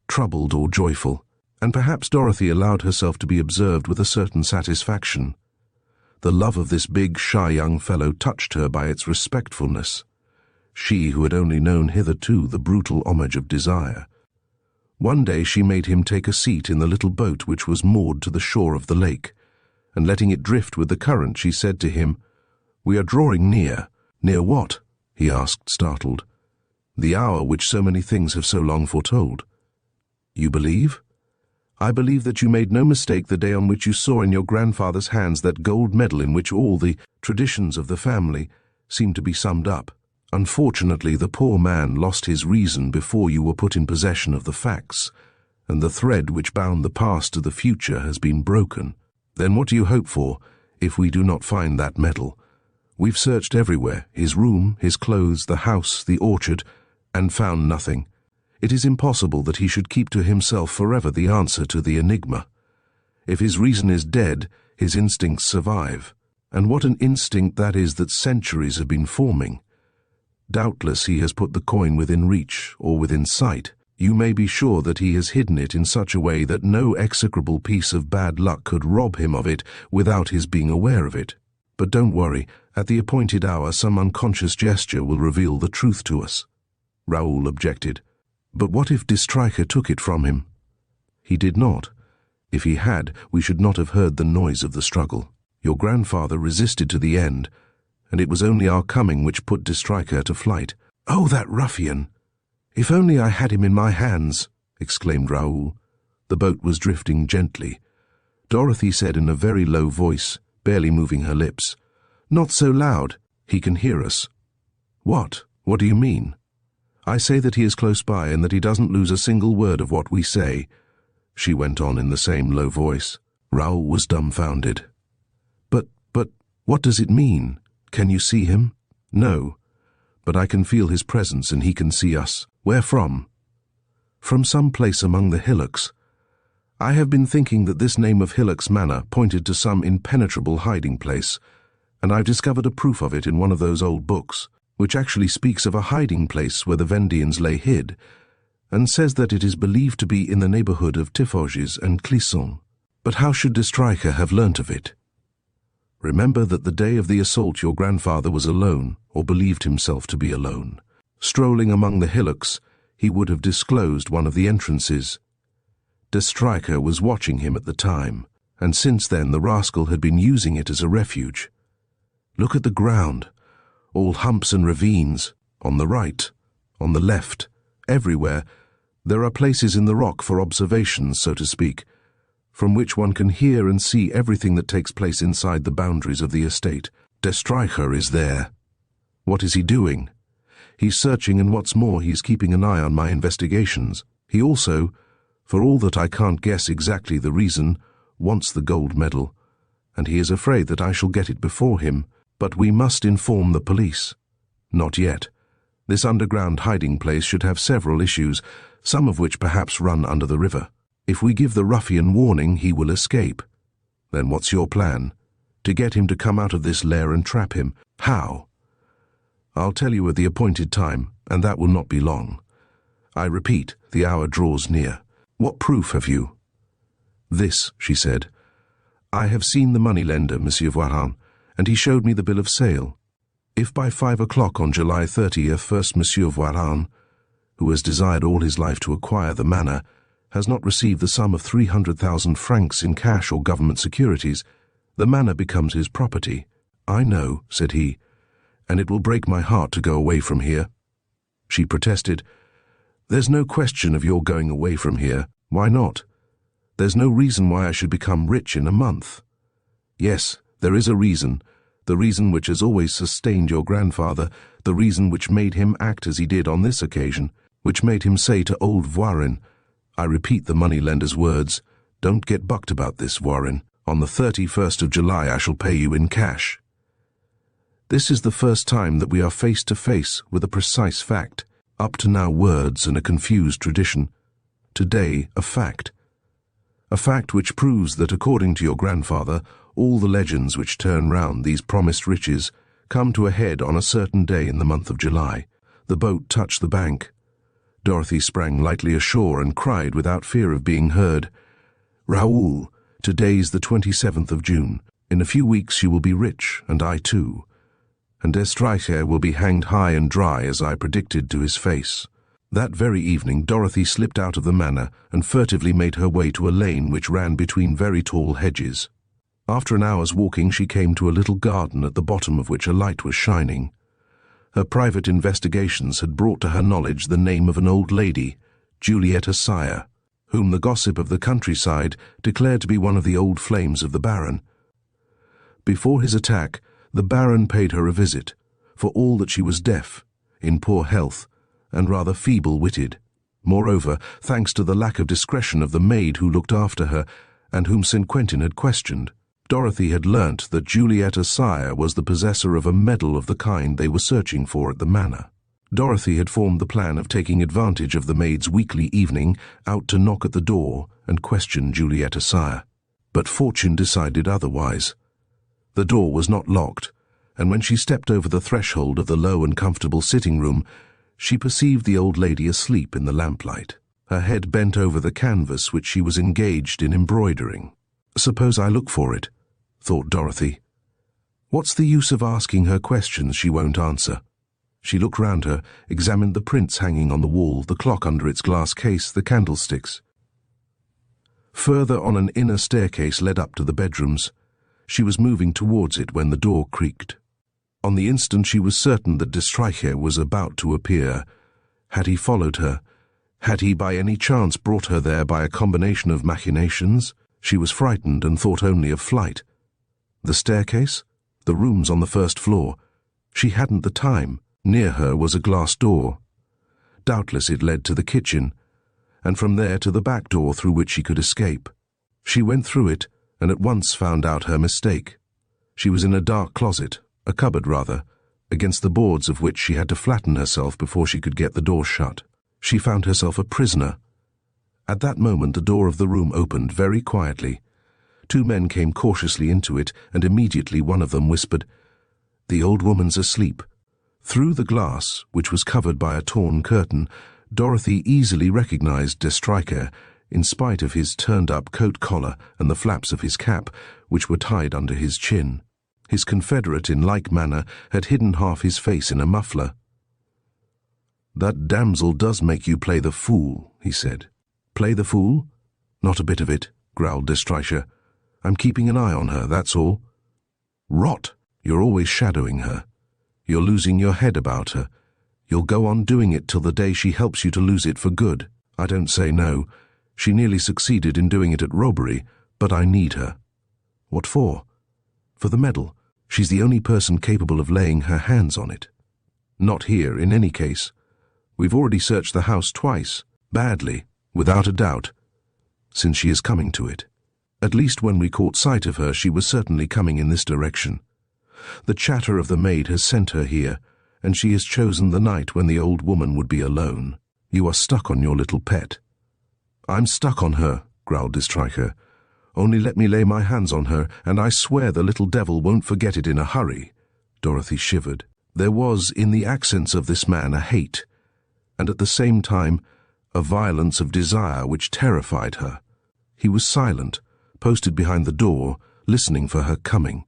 troubled or joyful, and perhaps Dorothy allowed herself to be observed with a certain satisfaction. The love of this big, shy young fellow touched her by its respectfulness, she who had only known hitherto the brutal homage of desire. One day she made him take a seat in the little boat which was moored to the shore of the lake, and letting it drift with the current, she said to him, "We are drawing near." "Near what?" he asked, startled. "The hour which so many things have so long foretold." "You believe?" "I believe that you made no mistake the day on which you saw in your grandfather's hands that gold medal in which all the traditions of the family seem to be summed up. Unfortunately, the poor man lost his reason before you were put in possession of the facts, and the thread which bound the past to the future has been broken. Then what do you hope for, if we do not find that medal? We've searched everywhere, his room, his clothes, the house, the orchard, and found nothing. It is impossible that he should keep to himself forever the answer to the enigma. If his reason is dead, his instincts survive. And what an instinct that is that centuries have been forming. Doubtless he has put the coin within reach, or within sight. You may be sure that he has hidden it in such a way that no execrable piece of bad luck could rob him of it without his being aware of it. But don't worry, at the appointed hour some unconscious gesture will reveal the truth to us." Raoul objected. "But what if de Stryker took it from him?" "He did not. If he had, we should not have heard the noise of the struggle. Your grandfather resisted to the end, and it was only our coming which put de Stryker to flight." "Oh, that ruffian! If only I had him in my hands!" exclaimed Raoul. The boat was drifting gently. Dorothy said in a very low voice, barely moving her lips, "Not so loud. He can hear us." "What? What do you mean?" "I say that he is close by and that he doesn't lose a single word of what we say," she went on in the same low voice. Raoul was dumbfounded. But, what does it mean? Can you see him?" "No, but I can feel his presence and he can see us." "Where from?" "From some place among the hillocks. I have been thinking that this name of Hillocks Manor pointed to some impenetrable hiding place, and I've discovered a proof of it in one of those old books, which actually speaks of a hiding place where the Vendeans lay hid, and says that it is believed to be in the neighbourhood of Tiffauges and Clisson. But how should de Stryker have learnt of it? Remember that the day of the assault your grandfather was alone, or believed himself to be alone. Strolling among the hillocks, he would have disclosed one of the entrances. De Stryker was watching him at the time, and since then the rascal had been using it as a refuge. Look at the ground, all humps and ravines, on the right, on the left, everywhere. There are places in the rock for observations, so to speak, from which one can hear and see everything that takes place inside the boundaries of the estate. De Stryker is there. What is he doing? He's searching, and what's more, he's keeping an eye on my investigations. He also, for all that I can't guess exactly the reason, wants the gold medal, and he is afraid that I shall get it before him. But we must inform the police." "Not yet. This underground hiding place should have several issues, some of which perhaps run under the river. If we give the ruffian warning, he will escape." "Then what's your plan?" "To get him to come out of this lair and trap him." "How?" "I'll tell you at the appointed time, and that will not be long. I repeat, the hour draws near. What proof have you? This, she said. I have seen the moneylender, Monsieur Voisin, and he showed me the bill of sale. If by 5 o'clock on July 30th, first Monsieur Voisin, who has desired all his life to acquire the manor, has not received the sum of 300,000 francs in cash or government securities, the manor becomes his property. I know, said he, and it will break my heart to go away from here. She protested. There's no question of your going away from here. Why not? There's no reason why I should become rich in a month. Yes, there is a reason, the reason which has always sustained your grandfather, the reason which made him act as he did on this occasion, which made him say to old Voisin, I repeat the moneylender's words, don't get bucked about this, Voisin. On the 31st of July I shall pay you in cash. This is the first time that we are face to face with a precise fact. Up to now words and a confused tradition. Today a fact. A fact which proves that according to your grandfather, all the legends which turn round these promised riches come to a head on a certain day in the month of July. The boat touched the bank. Dorothy sprang lightly ashore and cried without fear of being heard, Raoul, today's the 27th of June. In a few weeks you will be rich, and I too. And de Streicher will be hanged high and dry as I predicted to his face. That very evening Dorothy slipped out of the manor and furtively made her way to a lane which ran between very tall hedges. After an hour's walking she came to a little garden at the bottom of which a light was shining. Her private investigations had brought to her knowledge the name of an old lady, Julietta Sire, whom the gossip of the countryside declared to be one of the old flames of the Baron. Before his attack, the Baron paid her a visit, for all that she was deaf, in poor health, and rather feeble-witted. Moreover, thanks to the lack of discretion of the maid who looked after her, and whom St. Quentin had questioned, Dorothy had learnt that Julietta Sire was the possessor of a medal of the kind they were searching for at the manor. Dorothy had formed the plan of taking advantage of the maid's weekly evening out to knock at the door and question Julietta Sire. But fortune decided otherwise. The door was not locked, and when she stepped over the threshold of the low and comfortable sitting-room, she perceived the old lady asleep in the lamplight, her head bent over the canvas which she was engaged in embroidering. Suppose I look for it, thought Dorothy. What's the use of asking her questions she won't answer? She looked round her, examined the prints hanging on the wall, the clock under its glass case, the candlesticks. Further on, an inner staircase led up to the bedrooms. She was moving towards it when the door creaked. On the instant she was certain that de Streicher was about to appear. Had he followed her? Had he by any chance brought her there by a combination of machinations? She was frightened and thought only of flight. The staircase? The rooms on the first floor? She hadn't the time. Near her was a glass door. Doubtless it led to the kitchen, and from there to the back door through which she could escape. She went through it, and at once found out her mistake. She was in a dark closet, a cupboard rather, against the boards of which she had to flatten herself before she could get the door shut. She found herself a prisoner. At that moment the door of the room opened very quietly. Two men came cautiously into it, and immediately one of them whispered, "The old woman's asleep." Through the glass, which was covered by a torn curtain, Dorothy easily recognized de Streicher, in spite of his turned-up coat collar and the flaps of his cap, which were tied under his chin. His confederate, in like manner, had hidden half his face in a muffler. "That damsel does make you play the fool," he said. "Play the fool? Not a bit of it," growled de Streicher. "I'm keeping an eye on her, that's all." "Rot! You're always shadowing her. You're losing your head about her. You'll go on doing it till the day she helps you to lose it for good. I don't say no. She nearly succeeded in doing it at Robbery, but I need her." "What for?" "For the medal. She's the only person capable of laying her hands on it." "Not here, in any case. We've already searched the house twice, badly, without a doubt, since she is coming to it. At least when we caught sight of her, she was certainly coming in this direction. The chatter of the maid has sent her here, and she has chosen the night when the old woman would be alone. You are stuck on your little pet." "I'm stuck on her," growled de Streicher. "Only let me lay my hands on her, and I swear the little devil won't forget it in a hurry." Dorothy shivered. There was in the accents of this man a hate, and at the same time a violence of desire which terrified her. He was silent, posted behind the door, listening for her coming.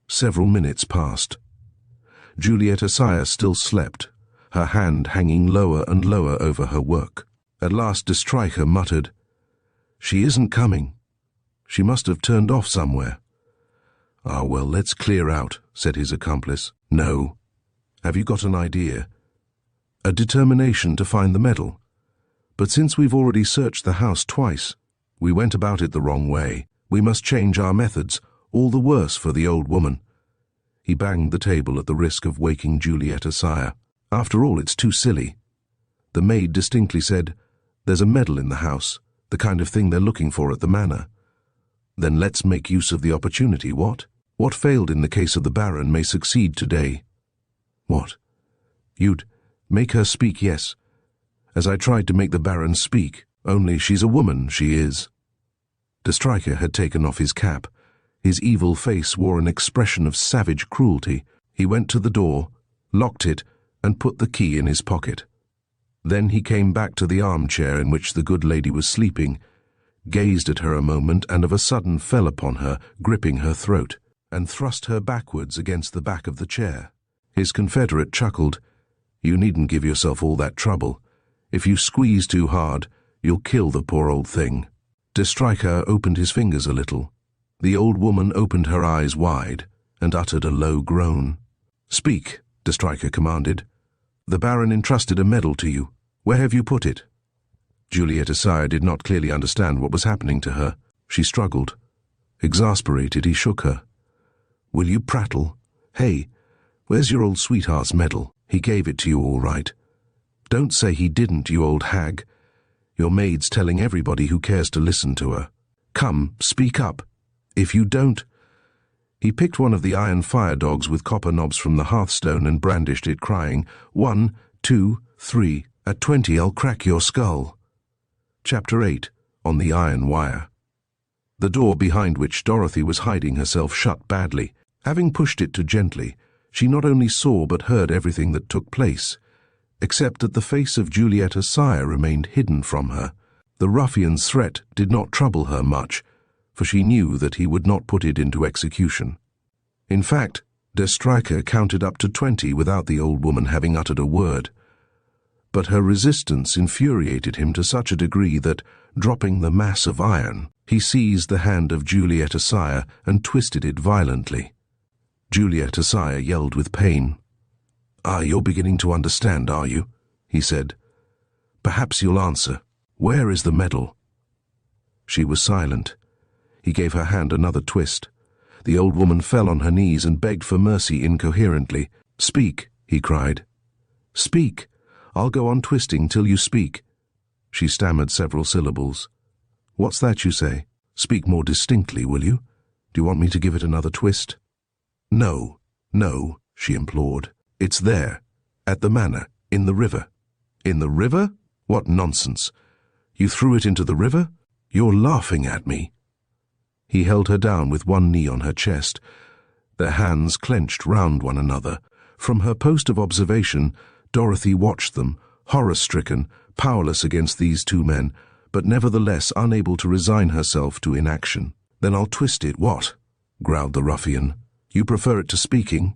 Several minutes passed. Juliet Assayas still slept, her hand hanging lower and lower over her work. At last de Stryker muttered, "She isn't coming. She must have turned off somewhere." "Ah, well, let's clear out," said his accomplice. "No. Have you got an idea?" "A determination to find the medal. But since we've already searched the house twice, we went about it the wrong way. We must change our methods, all the worse for the old woman." He banged the table at the risk of waking Juliet Assayas. "After all, it's too silly. The maid distinctly said, 'There's a medal in the house, the kind of thing they're looking for at the manor.' Then let's make use of the opportunity, what? What failed in the case of the Baron may succeed today." "What? You'd make her speak, yes, as I tried to make the Baron speak, only she's a woman, she is." De Stryker had taken off his cap. His evil face wore an expression of savage cruelty. He went to the door, locked it, and put the key in his pocket. Then he came back to the armchair in which the good lady was sleeping, gazed at her a moment, and of a sudden fell upon her, gripping her throat, and thrust her backwards against the back of the chair. His confederate chuckled. "You needn't give yourself all that trouble. If you squeeze too hard, you'll kill the poor old thing." De Stryker opened his fingers a little. The old woman opened her eyes wide and uttered a low groan. "Speak," De Stryker commanded. "The Baron entrusted a medal to you. Where have you put it?" Juliet Assayas did not clearly understand what was happening to her. She struggled. Exasperated, he shook her. "Will you prattle? Hey, where's your old sweetheart's medal? He gave it to you all right. Don't say he didn't, you old hag. Your maid's telling everybody who cares to listen to her. Come, speak up. If you don't—" He picked one of the iron fire dogs with copper knobs from the hearthstone and brandished it, crying, "1, 2, 3, at 20 I'll crack your skull." Chapter 8. On the Iron Wire. The door behind which Dorothy was hiding herself shut badly. Having pushed it to gently, she not only saw but heard everything that took place, except that the face of Juliet Assayas remained hidden from her. The ruffian's threat did not trouble her much, for she knew that he would not put it into execution. In fact, de Stryker counted up to 20 without the old woman having uttered a word. But her resistance infuriated him to such a degree that, dropping the mass of iron, he seized the hand of Juliet Assayas and twisted it violently. Juliet Assayas yelled with pain. "Ah, you're beginning to understand, are you?" he said. "Perhaps you'll answer. Where is the medal?" She was silent. He gave her hand another twist. The old woman fell on her knees and begged for mercy incoherently. "Speak," he cried. "Speak. I'll go on twisting till you speak." She stammered several syllables. "What's that you say? Speak more distinctly, will you? Do you want me to give it another twist?" "No, no," she implored. "It's there, at the manor, in the river." "In the river? What nonsense! You threw it into the river? You're laughing at me." He held her down with one knee on her chest. Their hands clenched round one another. From her post of observation, Dorothy watched them, horror-stricken, powerless against these two men, but nevertheless unable to resign herself to inaction. "Then I'll twist it, what?" growled the ruffian. "You prefer it to speaking?"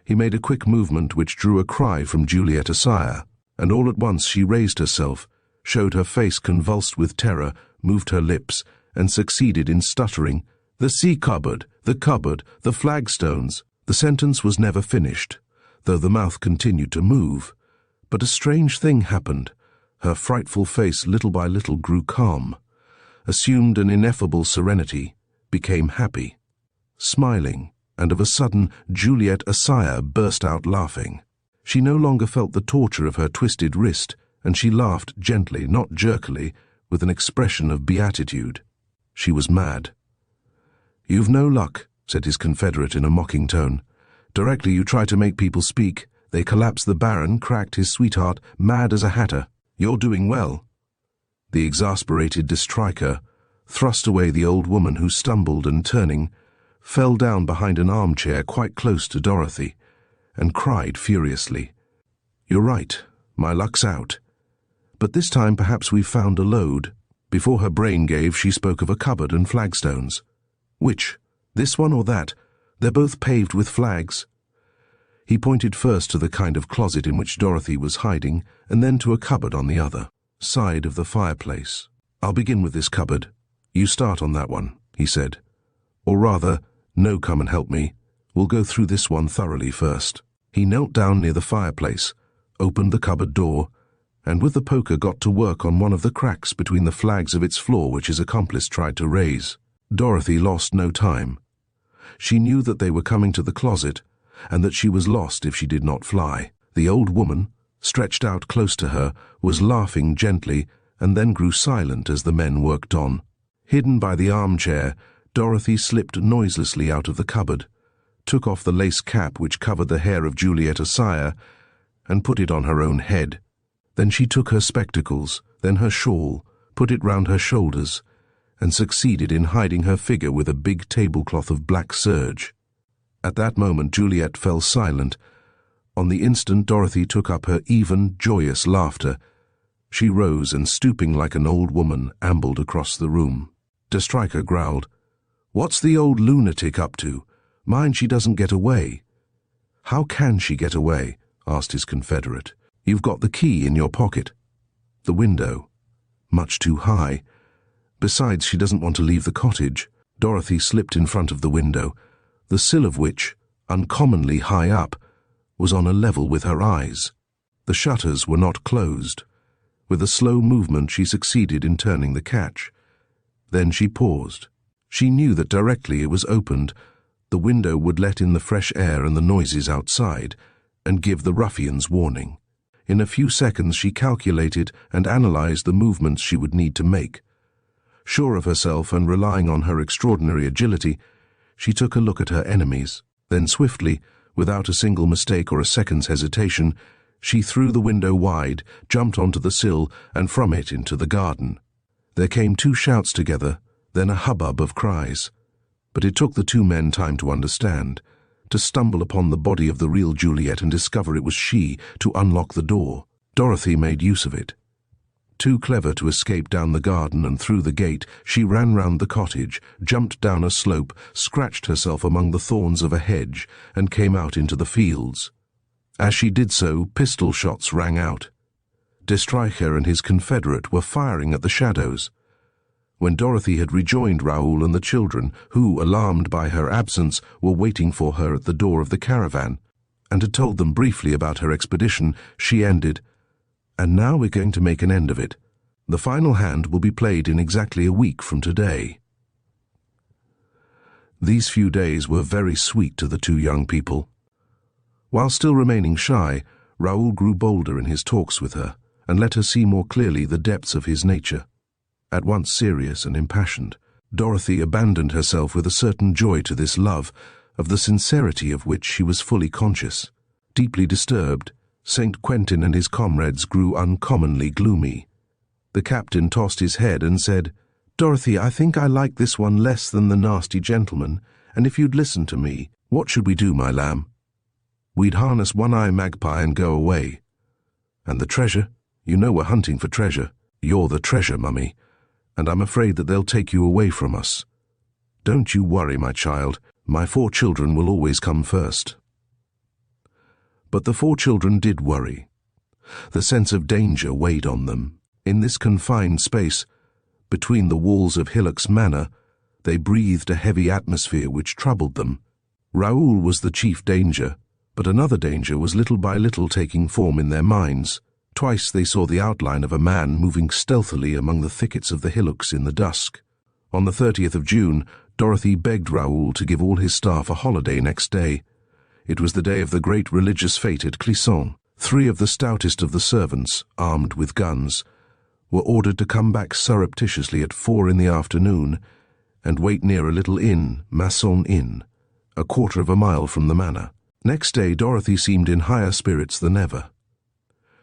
He made a quick movement which drew a cry from Juliet Assayas, and all at once she raised herself, showed her face convulsed with terror, moved her lips, and succeeded in stuttering, "The sea cupboard, the flagstones." The sentence was never finished, though the mouth continued to move. But a strange thing happened. Her frightful face little by little grew calm, assumed an ineffable serenity, became happy, smiling, and of a sudden Juliet Assayas burst out laughing. She no longer felt the torture of her twisted wrist, and she laughed gently, not jerkily, with an expression of beatitude. She was mad. "You've no luck," said his confederate in a mocking tone. "Directly you try to make people speak, they collapse the Baron, cracked his sweetheart, mad as a hatter. You're doing well." The exasperated de Stryker thrust away the old woman who stumbled and, turning, fell down behind an armchair quite close to Dorothy, and cried furiously, "You're right, my luck's out. But this time perhaps we've found a lode. Before her brain gave, she spoke of a cupboard and flagstones. Which? This one or that? They're both paved with flags. He pointed first to the kind of closet in which Dorothy was hiding, and then to a cupboard on the other side of the fireplace. I'll begin with this cupboard. You start on that one, he said. Or rather, no, come and help me. We'll go through this one thoroughly first. He knelt down near the fireplace, opened the cupboard door, and with the poker got to work on one of the cracks between the flags of its floor which his accomplice tried to raise. Dorothy lost no time. She knew that they were coming to the closet, and that she was lost if she did not fly. The old woman, stretched out close to her, was laughing gently, and then grew silent as the men worked on. Hidden by the armchair, Dorothy slipped noiselessly out of the cupboard, took off the lace cap which covered the hair of Julietta Sire, and put it on her own head. Then she took her spectacles, then her shawl, put it round her shoulders, and succeeded in hiding her figure with a big tablecloth of black serge. At that moment Juliet fell silent. On the instant Dorothy took up her even, joyous laughter. She rose and, stooping like an old woman, ambled across the room. De Stryker growled, "What's the old lunatic up to? Mind she doesn't get away." "How can she get away?" asked his confederate. "You've got the key in your pocket." "The window. Much too high. Besides, she doesn't want to leave the cottage." Dorothy slipped in front of the window, the sill of which, uncommonly high up, was on a level with her eyes. The shutters were not closed. With a slow movement she succeeded in turning the catch. Then she paused. She knew that directly it was opened, the window would let in the fresh air and the noises outside, and give the ruffians warning. In a few seconds she calculated and analyzed the movements she would need to make. Sure of herself and relying on her extraordinary agility, she took a look at her enemies. Then swiftly, without a single mistake or a second's hesitation, she threw the window wide, jumped onto the sill, and from it into the garden. There came two shouts together, then a hubbub of cries. But it took the two men time to understand, to stumble upon the body of the real Juliet and discover it was she, to unlock the door. Dorothy made use of it. Too clever to escape down the garden and through the gate, she ran round the cottage, jumped down a slope, scratched herself among the thorns of a hedge, and came out into the fields. As she did so, pistol shots rang out. De Stryker and his confederate were firing at the shadows. When Dorothy had rejoined Raoul and the children, who, alarmed by her absence, were waiting for her at the door of the caravan, and had told them briefly about her expedition, she ended, "And now we're going to make an end of it. The final hand will be played in exactly a week from today." These few days were very sweet to the two young people. While still remaining shy, Raoul grew bolder in his talks with her, and let her see more clearly the depths of his nature. At once serious and impassioned, Dorothy abandoned herself with a certain joy to this love, of the sincerity of which she was fully conscious. Deeply disturbed, St. Quentin and his comrades grew uncommonly gloomy. The captain tossed his head and said, "Dorothy, I think I like this one less than the nasty gentleman, and if you'd listen to me, what should we do, my lamb? We'd harness One-Eye Magpie and go away. And the treasure? You know we're hunting for treasure. You're the treasure, Mummy, and I'm afraid that they'll take you away from us. Don't you worry, my child. My 4 children will always come first." But the 4 children did worry. The sense of danger weighed on them. In this confined space, between the walls of Hillock's Manor, they breathed a heavy atmosphere which troubled them. Raoul was the chief danger, but another danger was little by little taking form in their minds. Twice they saw the outline of a man moving stealthily among the thickets of the hillocks in the dusk. On the 30th of June, Dorothy begged Raoul to give all his staff a holiday next day. It was the day of the great religious fete at Clisson. 3 of the stoutest of the servants, armed with guns, were ordered to come back surreptitiously at 4 in the afternoon and wait near a little inn, Masson Inn, a quarter of a mile from the manor. Next day Dorothy seemed in higher spirits than ever.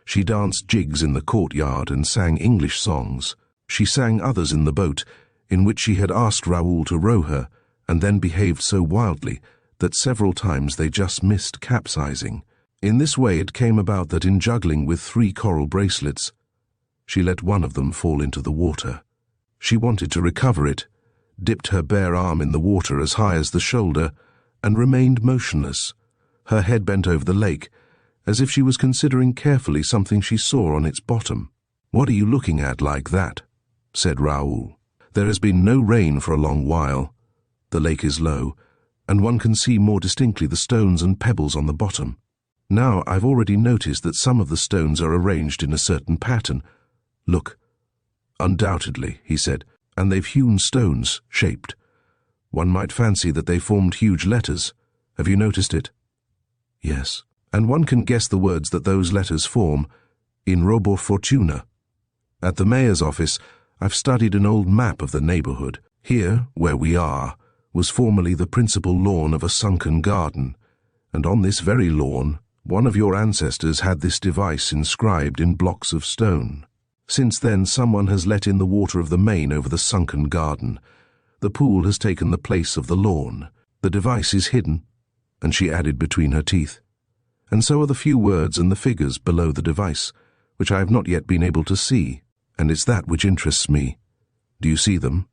She danced jigs in the courtyard and sang English songs. She sang others in the boat, in which she had asked Raoul to row her, and then behaved so wildly that several times they just missed capsizing. In this way it came about that in juggling with 3 coral bracelets, She let one of them fall into the water. She wanted to recover it, dipped her bare arm in the water as high as the shoulder, and remained motionless, her head bent over the lake, as if she was considering carefully something she saw on its bottom. "What are you looking at like that?" said Raoul. "There has been no rain for a long while. The lake is low, and one can see more distinctly the stones and pebbles on the bottom. Now I've already noticed that some of the stones are arranged in a certain pattern. Look." "Undoubtedly," he said, "and they've hewn stones, shaped. One might fancy that they formed huge letters. Have you noticed it?" "Yes, and one can guess the words that those letters form, in Robur Fortuna. At the mayor's office, I've studied an old map of the neighborhood. Here, where we are, was formerly the principal lawn of a sunken garden, and on this very lawn, one of your ancestors had this device inscribed in blocks of stone. Since then, someone has let in the water of the main over the sunken garden. The pool has taken the place of the lawn. The device is hidden," and she added between her teeth, "and so are the few words and the figures below the device, which I have not yet been able to see, and it's that which interests me. Do you see them?"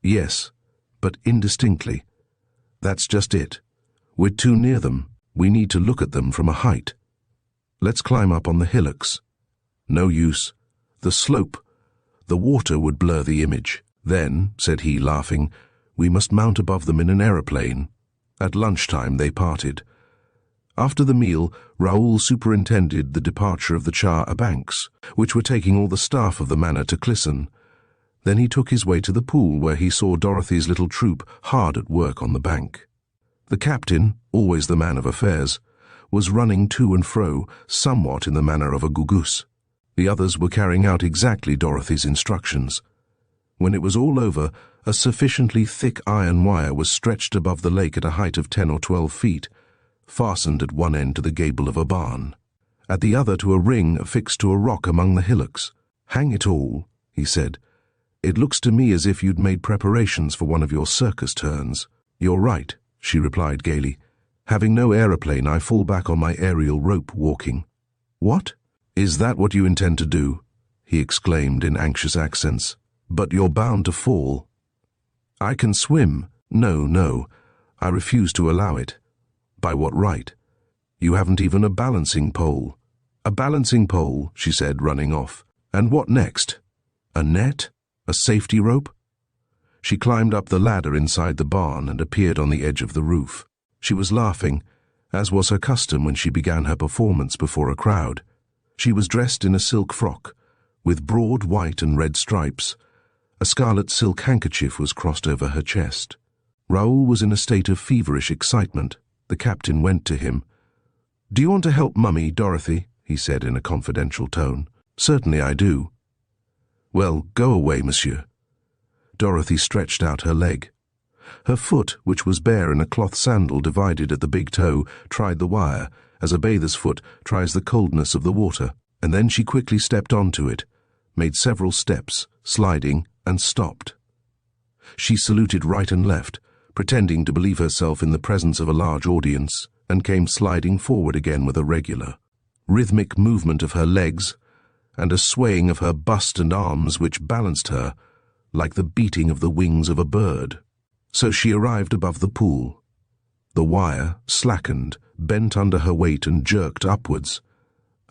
"Yes, but indistinctly." "That's just it. We're too near them. We need to look at them from a height. Let's climb up on the hillocks." "No use. The slope. The water would blur the image. Then," said he, laughing, "we must mount above them in an aeroplane." At lunchtime they parted. After the meal, Raoul superintended the departure of the char-a-bancs, which were taking all the staff of the manor to Clisson. Then he took his way to the pool, where he saw Dorothy's little troop hard at work on the bank. The captain, always the man of affairs, was running to and fro, somewhat in the manner of a gugus. The others were carrying out exactly Dorothy's instructions. When it was all over, a sufficiently thick iron wire was stretched above the lake at a height of 10 or 12 feet, fastened at one end to the gable of a barn, at the other to a ring affixed to a rock among the hillocks. "Hang it all," he said. "It looks to me as if you'd made preparations for one of your circus turns." "You're right," she replied gaily. "Having no aeroplane, I fall back on my aerial rope walking." "What? Is that what you intend to do?" he exclaimed in anxious accents. "But you're bound to fall." "I can swim." No, I refuse to allow it." "By what right? You haven't even a balancing pole." "A balancing pole," she said, running off. "And what next? A net? A safety rope?" She climbed up the ladder inside the barn and appeared on the edge of the roof. She was laughing, as was her custom when she began her performance before a crowd. She was dressed in a silk frock, with broad white and red stripes. A scarlet silk handkerchief was crossed over her chest. Raoul was in a state of feverish excitement. The captain went to him. "Do you want to help Mummy, Dorothy?" he said in a confidential tone. "Certainly I do." "Well, go away, monsieur." Dorothy stretched out her leg. Her foot, which was bare in a cloth sandal divided at the big toe, tried the wire, as a bather's foot tries the coldness of the water, and then she quickly stepped onto it, made several steps, sliding, and stopped. She saluted right and left, pretending to believe herself in the presence of a large audience, and came sliding forward again with a regular, rhythmic movement of her legs, and a swaying of her bust and arms which balanced her, like the beating of the wings of a bird. So she arrived above the pool. The wire slackened, bent under her weight and jerked upwards.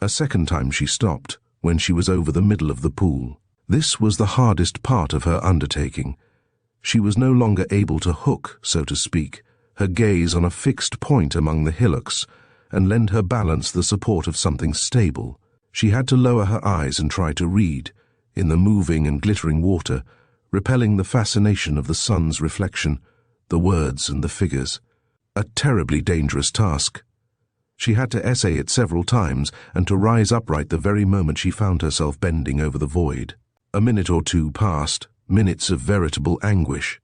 A second time she stopped, when she was over the middle of the pool. This was the hardest part of her undertaking. She was no longer able to hook, so to speak, her gaze on a fixed point among the hillocks, and lend her balance the support of something stable. She had to lower her eyes and try to read, in the moving and glittering water, repelling the fascination of the sun's reflection, the words and the figures. A terribly dangerous task. She had to essay it several times, and to rise upright the very moment she found herself bending over the void. A minute or two passed, minutes of veritable anguish.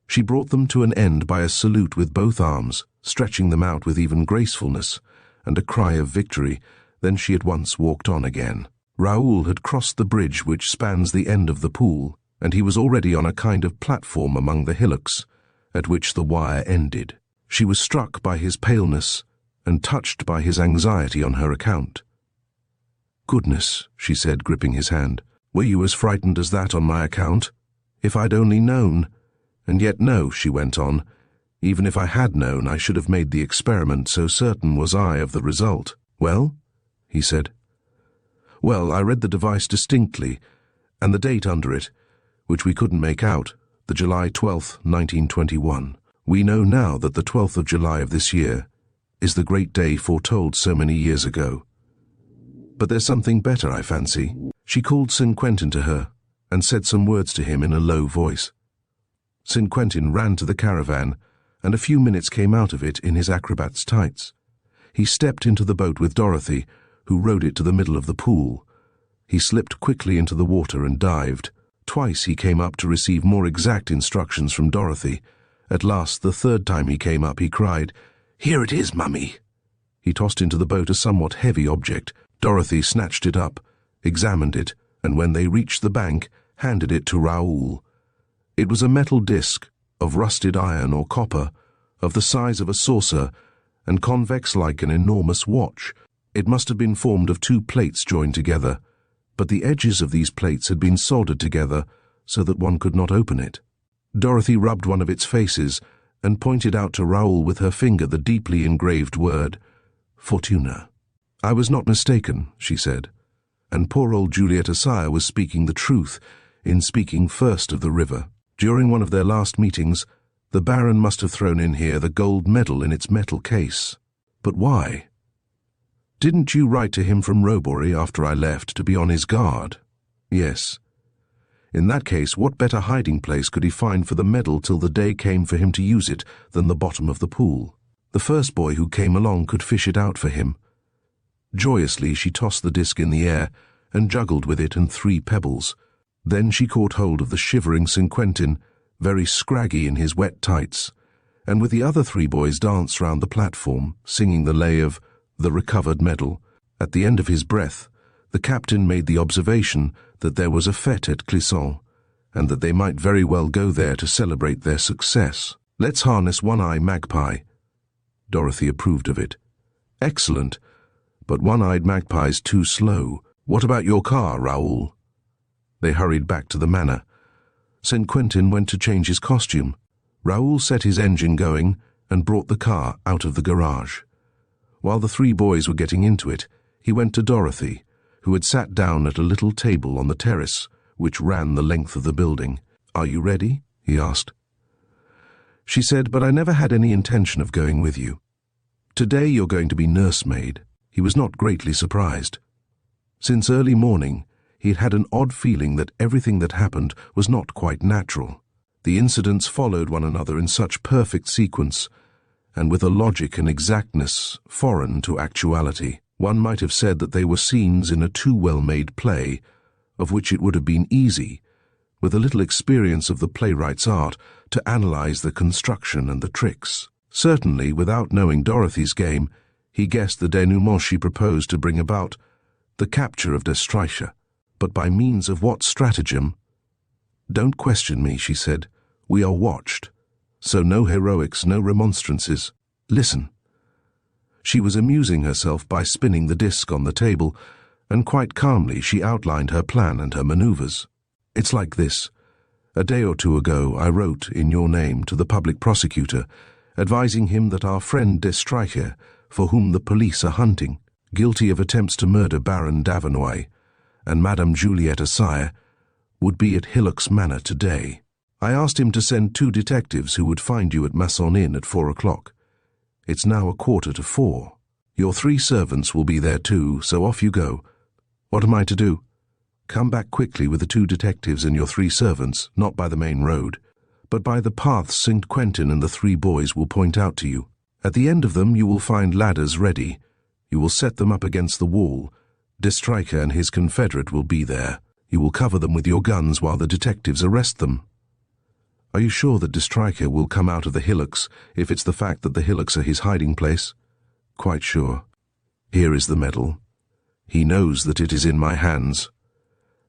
She brought them to an end by a salute with both arms, stretching them out with even gracefulness, and a cry of victory. Then she at once walked on again. Raoul had crossed the bridge which spans the end of the pool, and he was already on a kind of platform among the hillocks, at which the wire ended. She was struck by his paleness, and touched by his anxiety on her account. "Goodness," she said, gripping his hand, Were you as frightened as that on my account? If I'd only known. And yet no, she went on. Even if I had known, I should have made the experiment, so certain was I of the result. Well? He said. Well, I read the device distinctly, and the date under it, which we couldn't make out, the July 12th, 1921. We know now that the 12th of July of this year is the great day foretold so many years ago. But there's something better, I fancy. She called St. Quentin to her and said some words to him in a low voice. St. Quentin ran to the caravan, and a few minutes came out of it in his acrobat's tights. He stepped into the boat with Dorothy, who rowed it to the middle of the pool. He slipped quickly into the water and dived. Twice he came up to receive more exact instructions from Dorothy. At last, the third time he came up, he cried, "Here it is, Mummy!" He tossed into the boat a somewhat heavy object. Dorothy snatched it up, examined it, and when they reached the bank, handed it to Raoul. It was a metal disc, of rusted iron or copper, of the size of a saucer, and convex like an enormous watch. It must have been formed of two plates joined together, but the edges of these plates had been soldered together so that one could not open it. Dorothy rubbed one of its faces and pointed out to Raoul with her finger the deeply engraved word, Fortuna. I was not mistaken, she said, and poor old Julieta Sire was speaking the truth in speaking first of the river. During one of their last meetings, the Baron must have thrown in here the gold medal in its metal case. But why? Didn't you write to him from Robury after I left to be on his guard? Yes. In that case, what better hiding place could he find for the medal till the day came for him to use it than the bottom of the pool? The first boy who came along could fish it out for him. Joyously she tossed the disc in the air and juggled with it and 3 pebbles. Then she caught hold of the shivering St. Quentin, very scraggy in his wet tights, and with the other 3 boys danced round the platform, singing the lay of The Recovered Medal. At the end of his breath, the captain made the observation that there was a fête at Clisson, and that they might very well go there to celebrate their success. Let's harness One-Eye Magpie. Dorothy approved of it. Excellent, but One-Eyed Magpie's too slow. What about your car, Raoul? They hurried back to the manor. St. Quentin went to change his costume. Raoul set his engine going and brought the car out of the garage. While the 3 boys were getting into it, he went to Dorothy, who had sat down at a little table on the terrace, which ran the length of the building. Are you ready? He asked. She said, but I never had any intention of going with you. Today you're going to be nursemaid. He was not greatly surprised. Since early morning, he had had an odd feeling that everything that happened was not quite natural. The incidents followed one another in such perfect sequence, and with a logic and exactness foreign to actuality. One might have said that they were scenes in a too well-made play, of which it would have been easy, with a little experience of the playwright's art, to analyze the construction and the tricks. Certainly, without knowing Dorothy's game, he guessed the denouement she proposed to bring about, the capture of de Streicher. But by means of what stratagem? Don't question me, she said. We are watched. So no heroics, no remonstrances. Listen. She was amusing herself by spinning the disc on the table, and quite calmly she outlined her plan and her maneuvers. It's like this. A day or 2 ago I wrote, in your name, to the public prosecutor, advising him that our friend de Streicher, for whom the police are hunting, guilty of attempts to murder Baron Davenoy, and Madame Julieta Sire, would be at Hillock's Manor today. I asked him to send 2 detectives who would find you at Masson Inn at 4 o'clock. It's now 3:15. Your 3 servants will be there too, so off you go. What am I to do? Come back quickly with the 2 detectives and your 3 servants, not by the main road, but by the paths St. Quentin and the 3 boys will point out to you. At the end of them you will find ladders ready. You will set them up against the wall. De Streicher and his confederate will be there. You will cover them with your guns while the detectives arrest them. Are you sure that de Streicher will come out of the hillocks if it's the fact that the hillocks are his hiding place? Quite sure. Here is the medal. He knows that it is in my hands.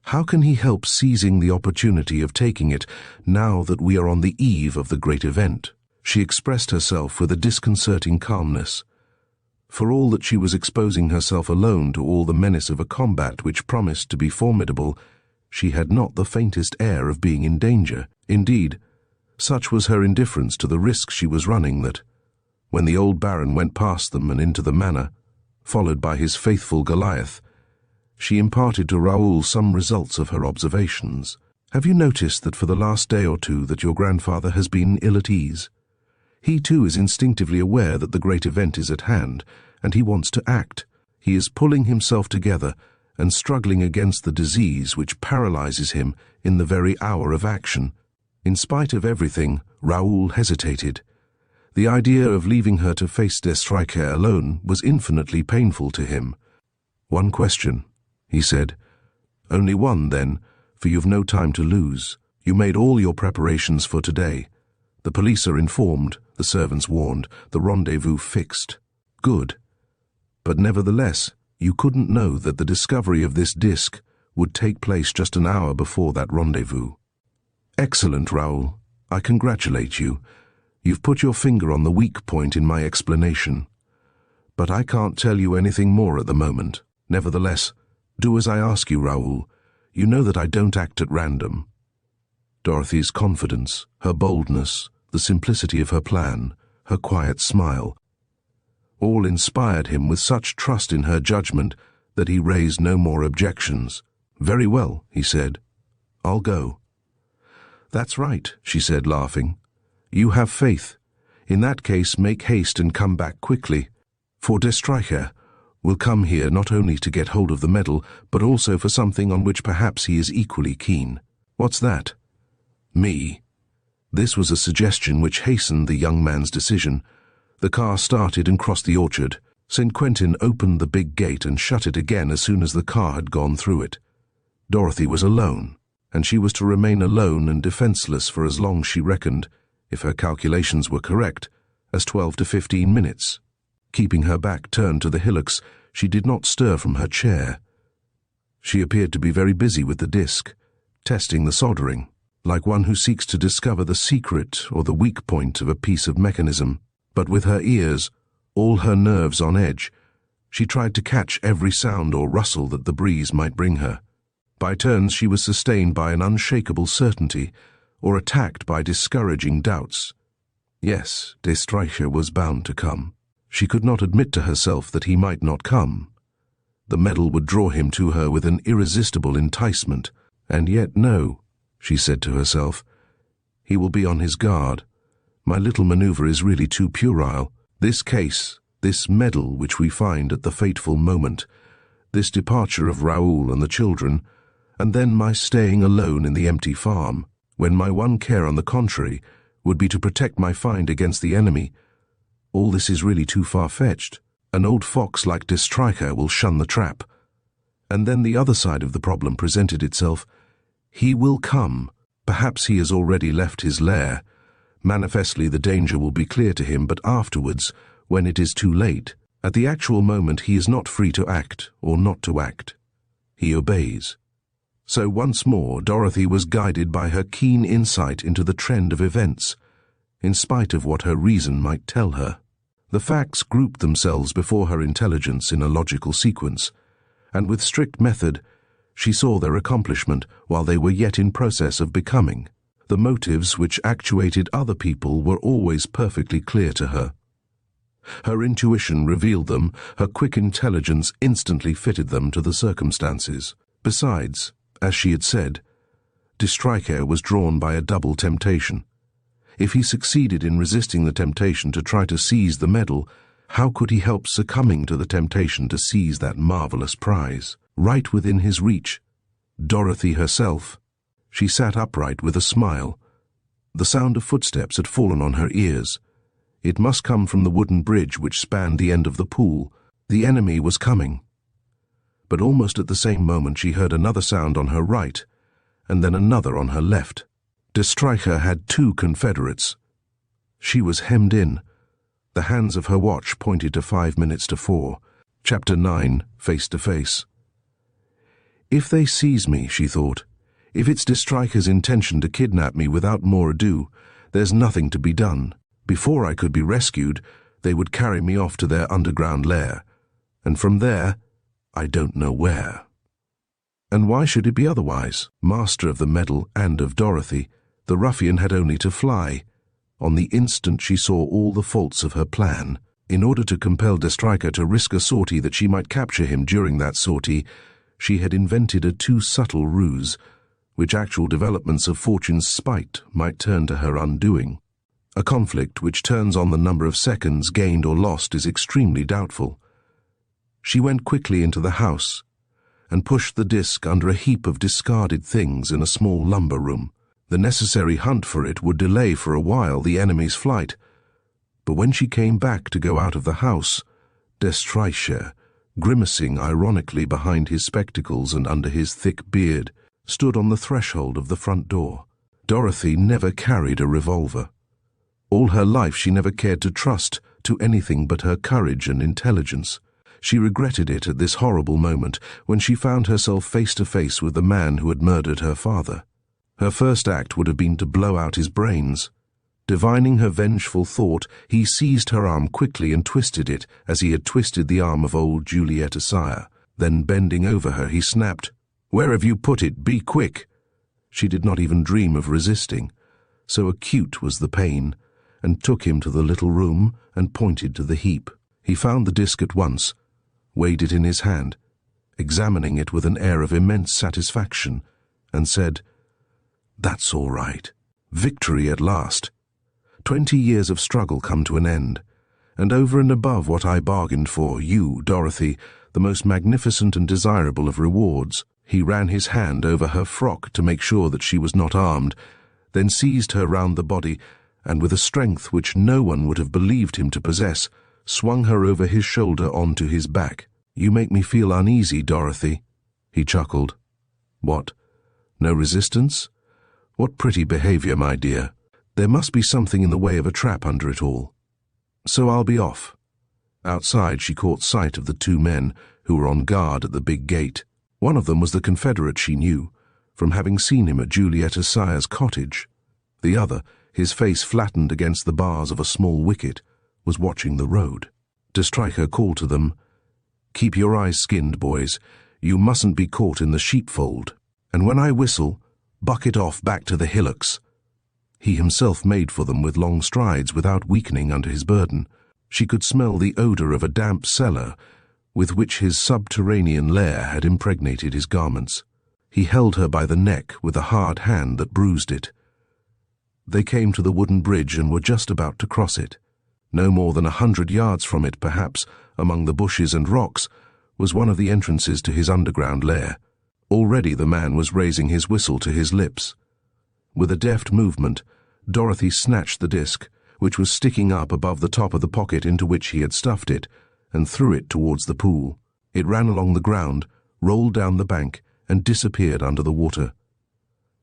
How can he help seizing the opportunity of taking it now that we are on the eve of the great event? She expressed herself with a disconcerting calmness. For all that she was exposing herself alone to all the menace of a combat which promised to be formidable, she had not the faintest air of being in danger. Indeed, such was her indifference to the risk she was running that, when the old Baron went past them and into the manor, followed by his faithful Goliath, she imparted to Raoul some results of her observations. "Have you noticed that for the last day or two that your grandfather has been ill at ease? He too is instinctively aware that the great event is at hand, and he wants to act. He is pulling himself together and struggling against the disease which paralyzes him in the very hour of action." In spite of everything, Raoul hesitated. The idea of leaving her to face de Stryker alone was infinitely painful to him. "One question," he said. "Only one, then, for you've no time to lose. You made all your preparations for today. The police are informed, the servants warned, the rendezvous fixed. Good. But nevertheless, you couldn't know that the discovery of this disc would take place just an hour before that rendezvous." "Excellent, Raoul. I congratulate you. You've put your finger on the weak point in my explanation. But I can't tell you anything more at the moment. Nevertheless, do as I ask you, Raoul. You know that I don't act at random." Dorothy's confidence, her boldness, the simplicity of her plan, her quiet smile, all inspired him with such trust in her judgment that he raised no more objections. "Very well," he said. "I'll go." "That's right," she said, laughing. "You have faith. In that case, make haste and come back quickly, for de Stryker will come here not only to get hold of the medal, but also for something on which perhaps he is equally keen." "What's that?" "Me." This was a suggestion which hastened the young man's decision. The car started and crossed the orchard. St. Quentin opened the big gate and shut it again as soon as the car had gone through it. Dorothy was alone, and she was to remain alone and defenseless for as long, she reckoned, if her calculations were correct, as 12 to 15 minutes. Keeping her back turned to the hillocks, she did not stir from her chair. She appeared to be very busy with the disc, testing the soldering, like one who seeks to discover the secret or the weak point of a piece of mechanism. But with her ears, all her nerves on edge, she tried to catch every sound or rustle that the breeze might bring her. By turns she was sustained by an unshakable certainty, or attacked by discouraging doubts. Yes, de Stryker was bound to come. She could not admit to herself that he might not come. The medal would draw him to her with an irresistible enticement. And yet no, she said to herself. He will be on his guard. My little maneuver is really too puerile. This case, this medal which we find at the fateful moment, this departure of Raoul and the children, and then my staying alone in the empty farm, when my one care, on the contrary, would be to protect my find against the enemy. All this is really too far-fetched. An old fox like de Stryker will shun the trap. And then the other side of the problem presented itself. He will come. Perhaps he has already left his lair. Manifestly the danger will be clear to him, but afterwards, when it is too late, at the actual moment he is not free to act or not to act. He obeys. So once more Dorothy was guided by her keen insight into the trend of events, in spite of what her reason might tell her. The facts grouped themselves before her intelligence in a logical sequence, and with strict method she saw their accomplishment while they were yet in process of becoming. The motives which actuated other people were always perfectly clear to her. Her intuition revealed them, her quick intelligence instantly fitted them to the circumstances. Besides, as she had said, de Stryker was drawn by a double temptation. If he succeeded in resisting the temptation to try to seize the medal, how could he help succumbing to the temptation to seize that marvelous prize, right within his reach? Dorothy herself. She sat upright with a smile. The sound of footsteps had fallen on her ears. It must come from the wooden bridge which spanned the end of the pool. The enemy was coming. But almost at the same moment she heard another sound on her right, and then another on her left. De Stryker had two confederates. She was hemmed in. The hands of her watch pointed to 5 minutes to 4. Chapter 9, Face to Face. If they seize me, she thought, if it's de Stryker's intention to kidnap me without more ado, there's nothing to be done. Before I could be rescued, they would carry me off to their underground lair, and from there, I don't know where. And why should it be otherwise? Master of the medal and of Dorothy, the ruffian had only to fly. On the instant she saw all the faults of her plan. In order to compel Destriker to risk a sortie that she might capture him during that sortie, she had invented a too subtle ruse, which actual developments of Fortune's spite might turn to her undoing. A conflict which turns on the number of seconds gained or lost is extremely doubtful. She went quickly into the house and pushed the disc under a heap of discarded things in a small lumber room. The necessary hunt for it would delay for a while the enemy's flight, but when she came back to go out of the house, Destricher, grimacing ironically behind his spectacles and under his thick beard, stood on the threshold of the front door. Dorothy never carried a revolver. All her life she never cared to trust to anything but her courage and intelligence. She regretted it at this horrible moment when she found herself face to face with the man who had murdered her father. Her first act would have been to blow out his brains. Divining her vengeful thought, he seized her arm quickly and twisted it as he had twisted the arm of old Julietta Sire. Then, bending over her, he snapped, "Where have you put it? Be quick!" She did not even dream of resisting. So acute was the pain, and took him to the little room and pointed to the heap. He found the disc at once, weighed it in his hand, examining it with an air of immense satisfaction, and said, "That's all right. Victory at last. 20 years of struggle come to an end, and over and above what I bargained for, you, Dorothy, the most magnificent and desirable of rewards." He ran his hand over her frock to make sure that she was not armed, then seized her round the body, and with a strength which no one would have believed him to possess, swung her over his shoulder onto his back. "You make me feel uneasy, Dorothy," he chuckled. "What? No resistance? What pretty behavior, my dear. There must be something in the way of a trap under it all. So I'll be off." Outside she caught sight of the two men who were on guard at the big gate. One of them was the Confederate she knew, from having seen him at Julietta Sire's cottage. The other, his face flattened against the bars of a small wicket, was watching the road. Destriker called to them, "Keep your eyes skinned, boys. You mustn't be caught in the sheepfold. And when I whistle, buck it off back to the hillocks." He himself made for them with long strides without weakening under his burden. She could smell the odor of a damp cellar with which his subterranean lair had impregnated his garments. He held her by the neck with a hard hand that bruised it. They came to the wooden bridge and were just about to cross it. No more than 100 yards from it, perhaps, among the bushes and rocks, was one of the entrances to his underground lair. Already the man was raising his whistle to his lips. With a deft movement, Dorothy snatched the disc, which was sticking up above the top of the pocket into which he had stuffed it, and threw it towards the pool. It ran along the ground, rolled down the bank, and disappeared under the water.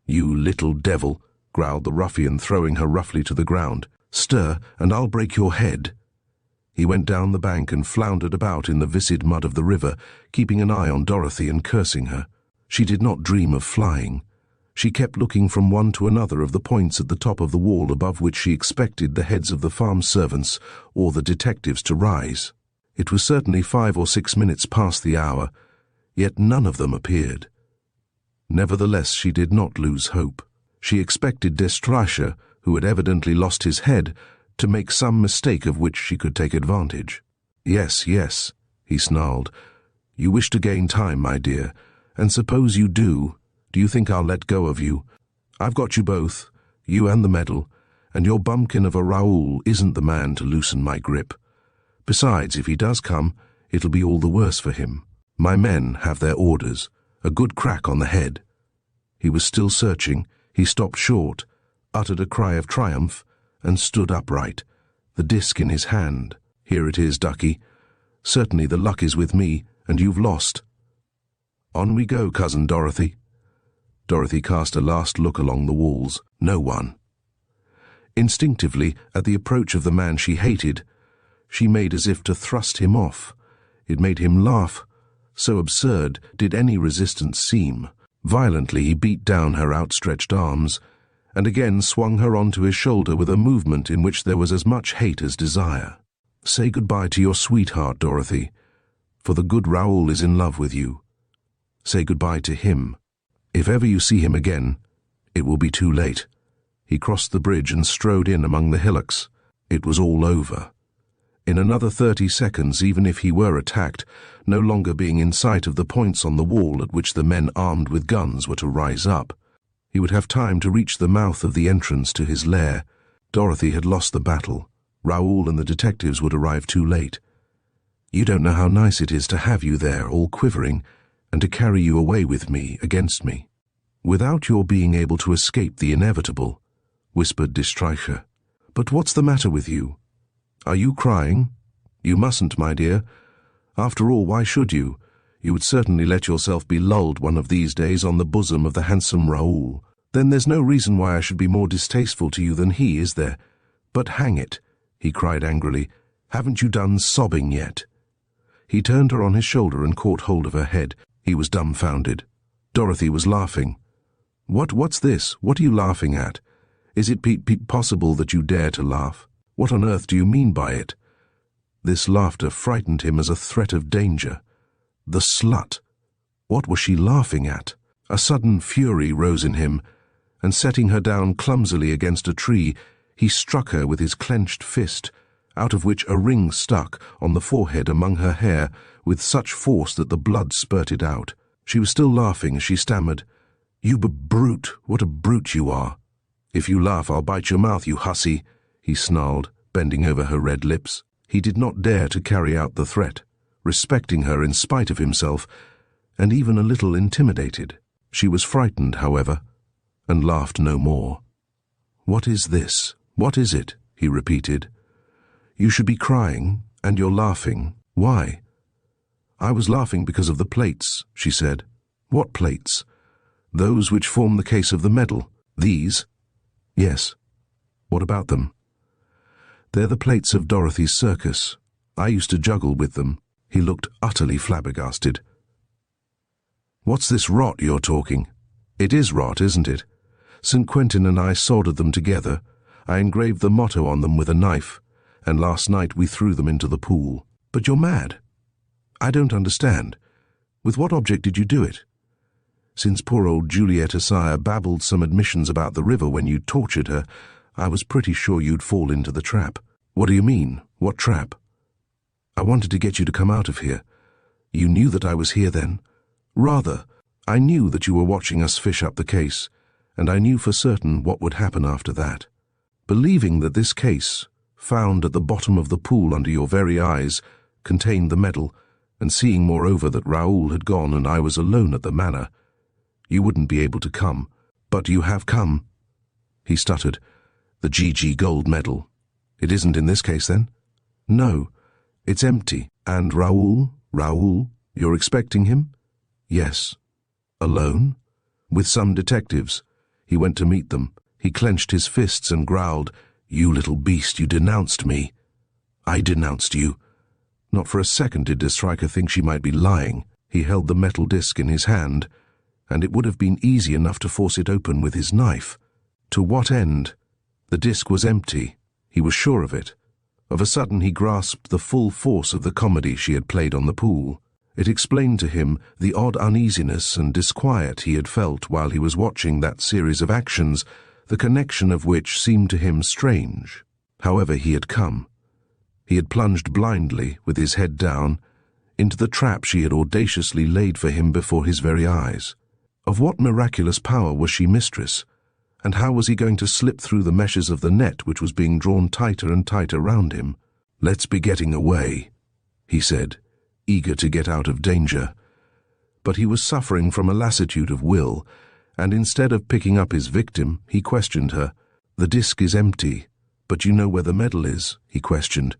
"You little devil," growled the ruffian, throwing her roughly to the ground. "Stir, and I'll break your head." He went down the bank and floundered about in the viscid mud of the river, keeping an eye on Dorothy and cursing her. She did not dream of flying. She kept looking from one to another of the points at the top of the wall above which she expected the heads of the farm servants or the detectives to rise. It was certainly 5 or 6 minutes past the hour, yet none of them appeared. Nevertheless, she did not lose hope. She expected Destricher, who had evidently lost his head, to make some mistake of which she could take advantage. "Yes, yes," he snarled. "You wish to gain time, my dear, and suppose you do you think I'll let go of you? I've got you both, you and the medal, and your bumpkin of a Raoul isn't the man to loosen my grip. Besides, if he does come, it'll be all the worse for him. My men have their orders, a good crack on the head." He was still searching. He stopped short, uttered a cry of triumph, and stood upright, the disc in his hand. "Here it is, Ducky. Certainly the luck is with me, and you've lost. On we go, Cousin Dorothy." Dorothy cast a last look along the walls. No one. Instinctively, at the approach of the man she hated, she made as if to thrust him off. It made him laugh. So absurd did any resistance seem. Violently he beat down her outstretched arms, and again swung her onto his shoulder with a movement in which there was as much hate as desire. "Say goodbye to your sweetheart, Dorothy, for the good Raoul is in love with you. Say goodbye to him. If ever you see him again, it will be too late. He crossed the bridge and strode in among the hillocks. It was all over. In another 30 seconds, even if he were attacked, no longer being in sight of the points on the wall at which the men armed with guns were to rise up, he would have time to reach the mouth of the entrance to his lair. Dorothy had lost the battle. Raoul and the detectives would arrive too late. You don't know how nice it is to have you there, all quivering, and to carry you away with me, against me, without your being able to escape the inevitable, whispered de Streicher. But what's the matter with you? Are you crying? You mustn't, my dear. After all, why should you? You would certainly let yourself be lulled one of these days on the bosom of the handsome Raoul. Then there's no reason why I should be more distasteful to you than he, is there? But hang it, he cried angrily, haven't you done sobbing yet? He turned her on his shoulder and caught hold of her head. He was dumbfounded. Dorothy was laughing. What's this? What are you laughing at? Is it possible that you dare to laugh? What on earth do you mean by it? This laughter frightened him as a threat of danger. The slut! What was she laughing at? A sudden fury rose in him, and setting her down clumsily against a tree, he struck her with his clenched fist, out of which a ring stuck on the forehead among her hair with such force that the blood spurted out. She was still laughing as she stammered, "You brute, what a brute you are! If you laugh, I'll bite your mouth, you hussy," he snarled, bending over her red lips. He did not dare to carry out the threat, respecting her in spite of himself, and even a little intimidated. She was frightened, however, and laughed no more. "What is this? What is it?" he repeated. "You should be crying, and you're laughing. Why?" "I was laughing because of the plates," she said. "What plates?" "Those which form the case of the medal. These?" "Yes." "What about them?" "They're the plates of Dorothy's circus. I used to juggle with them." He looked utterly flabbergasted. "What's this rot you're talking?" "It is rot, isn't it? St. Quentin and I soldered them together. I engraved the motto on them with a knife, and last night we threw them into the pool." "But you're mad." "I don't understand. With what object did you do it?" "Since poor old Juliet Assayas babbled some admissions about the river when you tortured her, I was pretty sure you'd fall into the trap." "What do you mean? What trap?" "I wanted to get you to come out of here. You knew that I was here then?" "Rather. I knew that you were watching us fish up the case, and I knew for certain what would happen after that. Believing that this case, found at the bottom of the pool under your very eyes, contained the medal, and seeing moreover that Raoul had gone and I was alone at the manor, you wouldn't be able to come. But you have come." He stuttered. "The GG gold medal. It isn't in this case, then?" "No, it's empty. And Raoul, you're expecting him?" "Yes." "Alone?" "With some detectives. He went to meet them. He clenched his fists and growled, 'You little beast, you denounced me.'" "I denounced you?" Not for a second did de Streicher think she might be lying. He held the metal disc in his hand, and it would have been easy enough to force it open with his knife. To what end? The disc was empty. He was sure of it. Of a sudden he grasped the full force of the comedy she had played on the pool. It explained to him the odd uneasiness and disquiet he had felt while he was watching that series of actions, the connection of which seemed to him strange. However, he had come. He had plunged blindly, with his head down, into the trap she had audaciously laid for him before his very eyes. Of what miraculous power was she mistress? And how was he going to slip through the meshes of the net which was being drawn tighter and tighter round him? "Let's be getting away," he said, eager to get out of danger. But he was suffering from a lassitude of will, and instead of picking up his victim, he questioned her. "The disc is empty, but you know where the medal is?" he questioned.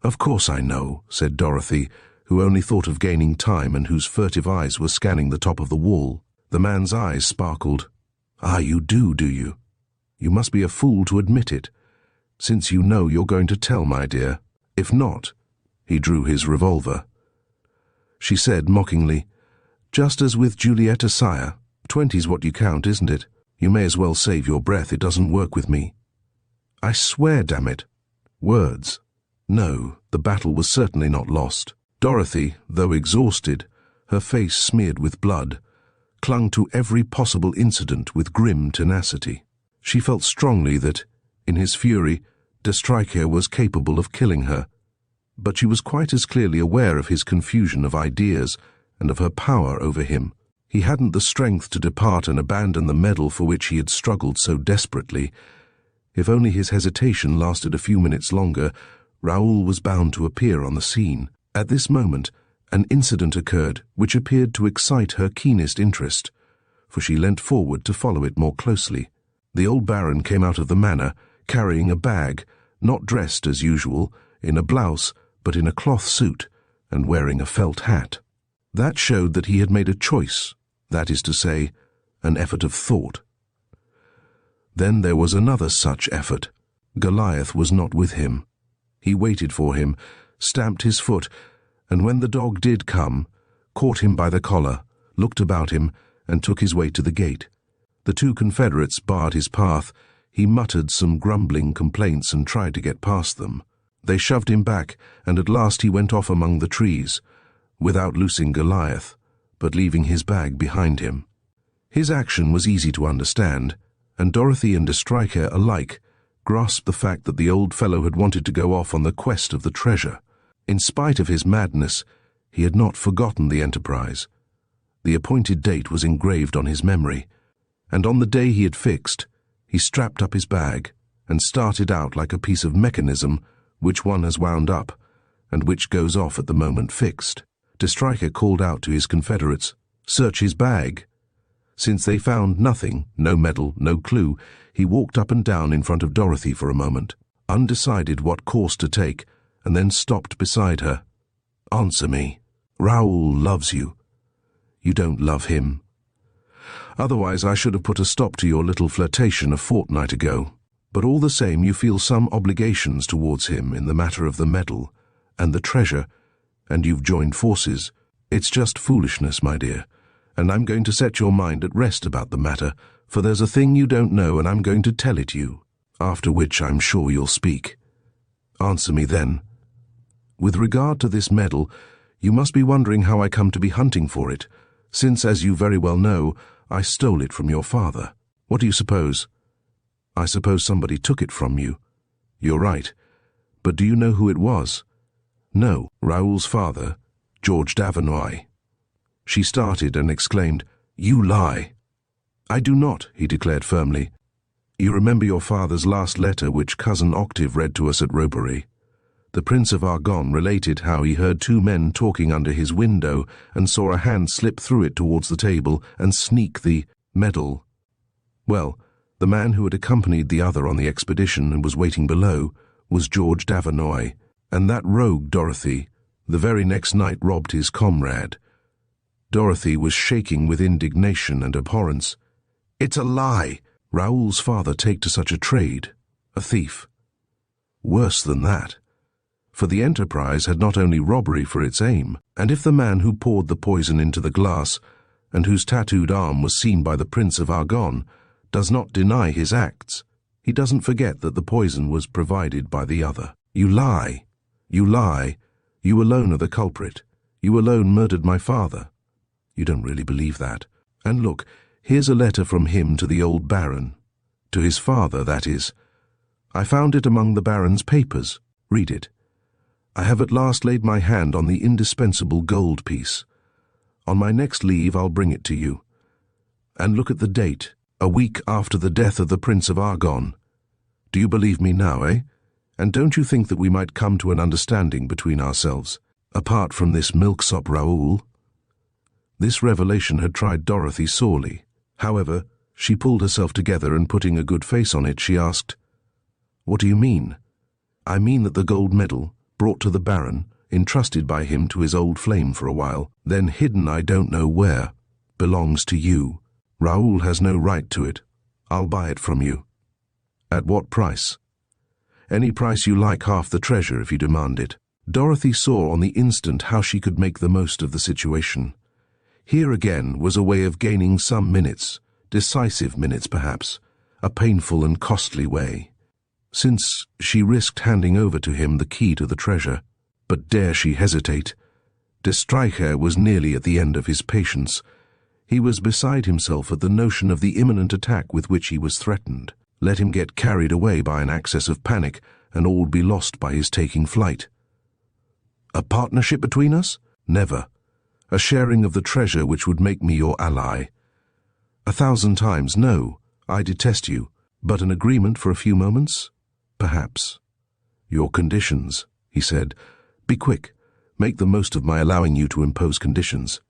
"Of course I know," said Dorothy, who only thought of gaining time and whose furtive eyes were scanning the top of the wall. The man's eyes sparkled. "Ah, you do you? You must be a fool to admit it, since you know you're going to tell, my dear. If not—" He drew his revolver. She said mockingly, "Just as with Juliet Assayas, 20's what you count, isn't it? You may as well save your breath, it doesn't work with me." "I swear, damn it." "Words." No, the battle was certainly not lost. Dorothy, though exhausted, her face smeared with blood, clung to every possible incident with grim tenacity. She felt strongly that, in his fury, de Stryker was capable of killing her, but she was quite as clearly aware of his confusion of ideas and of her power over him. He hadn't the strength to depart and abandon the medal for which he had struggled so desperately. If only his hesitation lasted a few minutes longer, Raoul was bound to appear on the scene. At this moment, an incident occurred which appeared to excite her keenest interest, for she leant forward to follow it more closely. The old baron came out of the manor, carrying a bag, not dressed as usual, in a blouse, but in a cloth suit, and wearing a felt hat. That showed that he had made a choice, that is to say, an effort of thought. Then there was another such effort. Goliath was not with him. He waited for him, stamped his foot, and when the dog did come, caught him by the collar, looked about him, and took his way to the gate. The two confederates barred his path. He muttered some grumbling complaints and tried to get past them. They shoved him back, and at last he went off among the trees, without loosing Goliath, but leaving his bag behind him. His action was easy to understand, and Dorothy and de Stryker alike grasped the fact that the old fellow had wanted to go off on the quest of the treasure. In spite of his madness, he had not forgotten the enterprise. The appointed date was engraved on his memory, and on the day he had fixed, he strapped up his bag and started out like a piece of mechanism which one has wound up, and which goes off at the moment fixed. De Stryker called out to his confederates, "Search his bag." Since they found nothing, no medal, no clue, he walked up and down in front of Dorothy for a moment, undecided what course to take, and then stopped beside her. "Answer me. Raoul loves you. You don't love him. Otherwise I should have put a stop to your little flirtation a fortnight ago. But all the same you feel some obligations towards him in the matter of the medal and the treasure, and you've joined forces. It's just foolishness, my dear, and I'm going to set your mind at rest about the matter, for there's a thing you don't know and I'm going to tell it you, after which I'm sure you'll speak. Answer me then. With regard to this medal, you must be wondering how I come to be hunting for it, since, as you very well know, I stole it from your father. What do you suppose? I suppose somebody took it from you. You're right. But do you know who it was? No, Raoul's father, George Davanois. She started and exclaimed, "You lie." "I do not," he declared firmly. "You remember your father's last letter which Cousin Octave read to us at Robery. The Prince of Argonne related how he heard two men talking under his window and saw a hand slip through it towards the table and sneak the medal. Well, the man who had accompanied the other on the expedition and was waiting below was George Davanois, and that rogue Dorothy, the very next night robbed his comrade." Dorothy was shaking with indignation and abhorrence. "It's a lie! Raoul's father take to such a trade, a thief. Worse than that, for the enterprise had not only robbery for its aim, and if the man who poured the poison into the glass, and whose tattooed arm was seen by the Prince of Argonne, does not deny his acts, he doesn't forget that the poison was provided by the other. You lie! You lie! You alone are the culprit. You alone murdered my father. You don't really believe that. And look, here's a letter from him to the old baron. To his father, that is. I found it among the baron's papers. Read it. I have at last laid my hand on the indispensable gold piece. On my next leave I'll bring it to you. And look at the date, a week after the death of the Prince of Argonne. Do you believe me now, eh? And don't you think that we might come to an understanding between ourselves, apart from this milksop Raoul?" This revelation had tried Dorothy sorely. However, she pulled herself together and putting a good face on it, she asked, "What do you mean?" "I mean that the gold medal, brought to the baron, entrusted by him to his old flame for a while, then hidden I don't know where, belongs to you. Raoul has no right to it. I'll buy it from you." "At what price?" "Any price you like, half the treasure if you demand it." Dorothy saw on the instant how she could make the most of the situation. Here again was a way of gaining some minutes, decisive minutes perhaps, a painful and costly way. Since she risked handing over to him the key to the treasure, but dare she hesitate? De Streicher was nearly at the end of his patience. He was beside himself at the notion of the imminent attack with which he was threatened. Let him get carried away by an access of panic, and all be lost by his taking flight. A partnership between us? Never. A sharing of the treasure which would make me your ally. 1,000 times no, I detest you, but an agreement for a few moments? Perhaps. Your conditions, he said. Be quick. Make the most of my allowing you to impose conditions.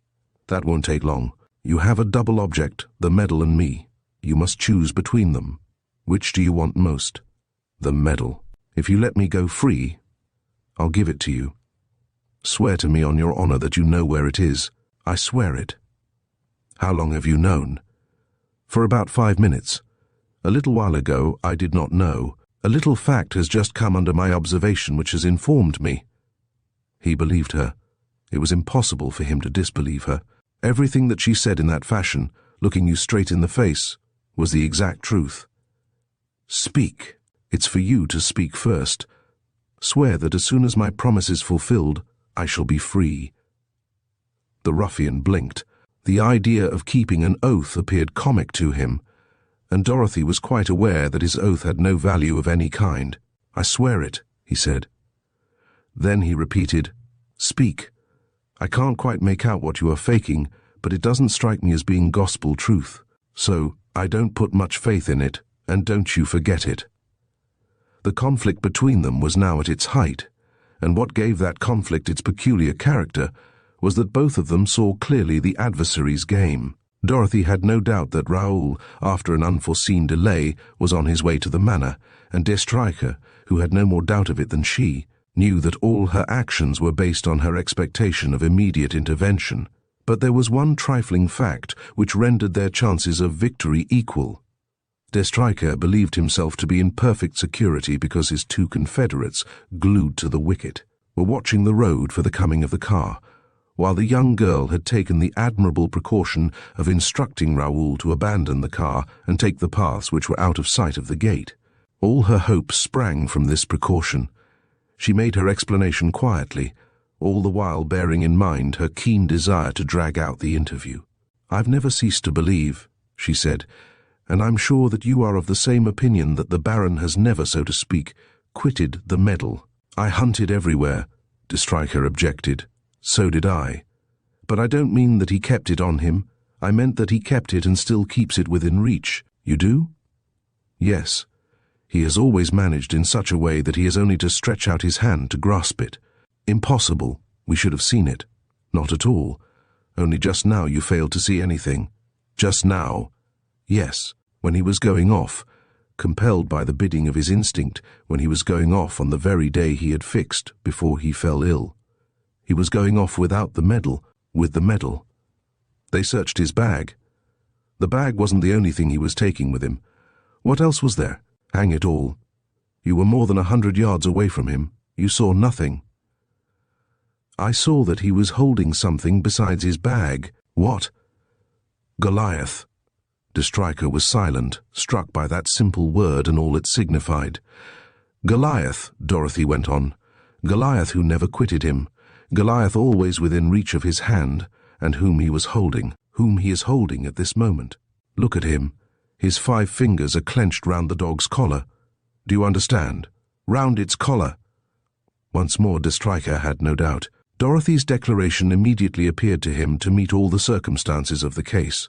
That won't take long. You have a double object, the medal and me. You must choose between them. Which do you want most? The medal. If you let me go free, I'll give it to you. Swear to me on your honor that you know where it is. I swear it. How long have you known? For about 5 minutes. A little while ago, I did not know. A little fact has just come under my observation which has informed me. He believed her. It was impossible for him to disbelieve her. Everything that she said in that fashion, looking you straight in the face, was the exact truth. Speak. It's for you to speak first. Swear that as soon as my promise is fulfilled, I shall be free. The ruffian blinked. The idea of keeping an oath appeared comic to him, and Dorothy was quite aware that his oath had no value of any kind. I swear it, he said. Then he repeated, Speak. I can't quite make out what you are faking, but it doesn't strike me as being gospel truth. So, I don't put much faith in it, and don't you forget it. The conflict between them was now at its height, and what gave that conflict its peculiar character was that both of them saw clearly the adversary's game. Dorothy had no doubt that Raoul, after an unforeseen delay, was on his way to the manor, and De Streicher, who had no more doubt of it than she, knew that all her actions were based on her expectation of immediate intervention. But there was one trifling fact which rendered their chances of victory equal. De Streicher believed himself to be in perfect security because his 2 confederates, glued to the wicket, were watching the road for the coming of the car, while the young girl had taken the admirable precaution of instructing Raoul to abandon the car and take the paths which were out of sight of the gate. All her hopes sprang from this precaution. She made her explanation quietly, all the while bearing in mind her keen desire to drag out the interview. I've never ceased to believe, she said, and I'm sure that you are of the same opinion that the Baron has never, so to speak, quitted the medal. I hunted everywhere, De Streicher objected. So did I. But I don't mean that he kept it on him. I meant that he kept it and still keeps it within reach. You do? Yes. He has always managed in such a way that he has only to stretch out his hand to grasp it. Impossible. We should have seen it. Not at all. Only just now you failed to see anything. Just now. Yes, when he was going off, compelled by the bidding of his instinct, when he was going off on the very day he had fixed before he fell ill. He was going off without the medal, with the medal. They searched his bag. The bag wasn't the only thing he was taking with him. What else was there? Hang it all. You were more than 100 yards away from him. You saw nothing. I saw that he was holding something besides his bag. What? Goliath. De Streicher was silent, struck by that simple word and all it signified. Goliath, Dorothy went on. Goliath who never quitted him. Goliath always within reach of his hand, and whom he is holding at this moment. Look at him. His 5 fingers are clenched round the dog's collar. Do you understand? Round its collar. Once more De Streicher had no doubt. Dorothy's declaration immediately appeared to him to meet all the circumstances of the case.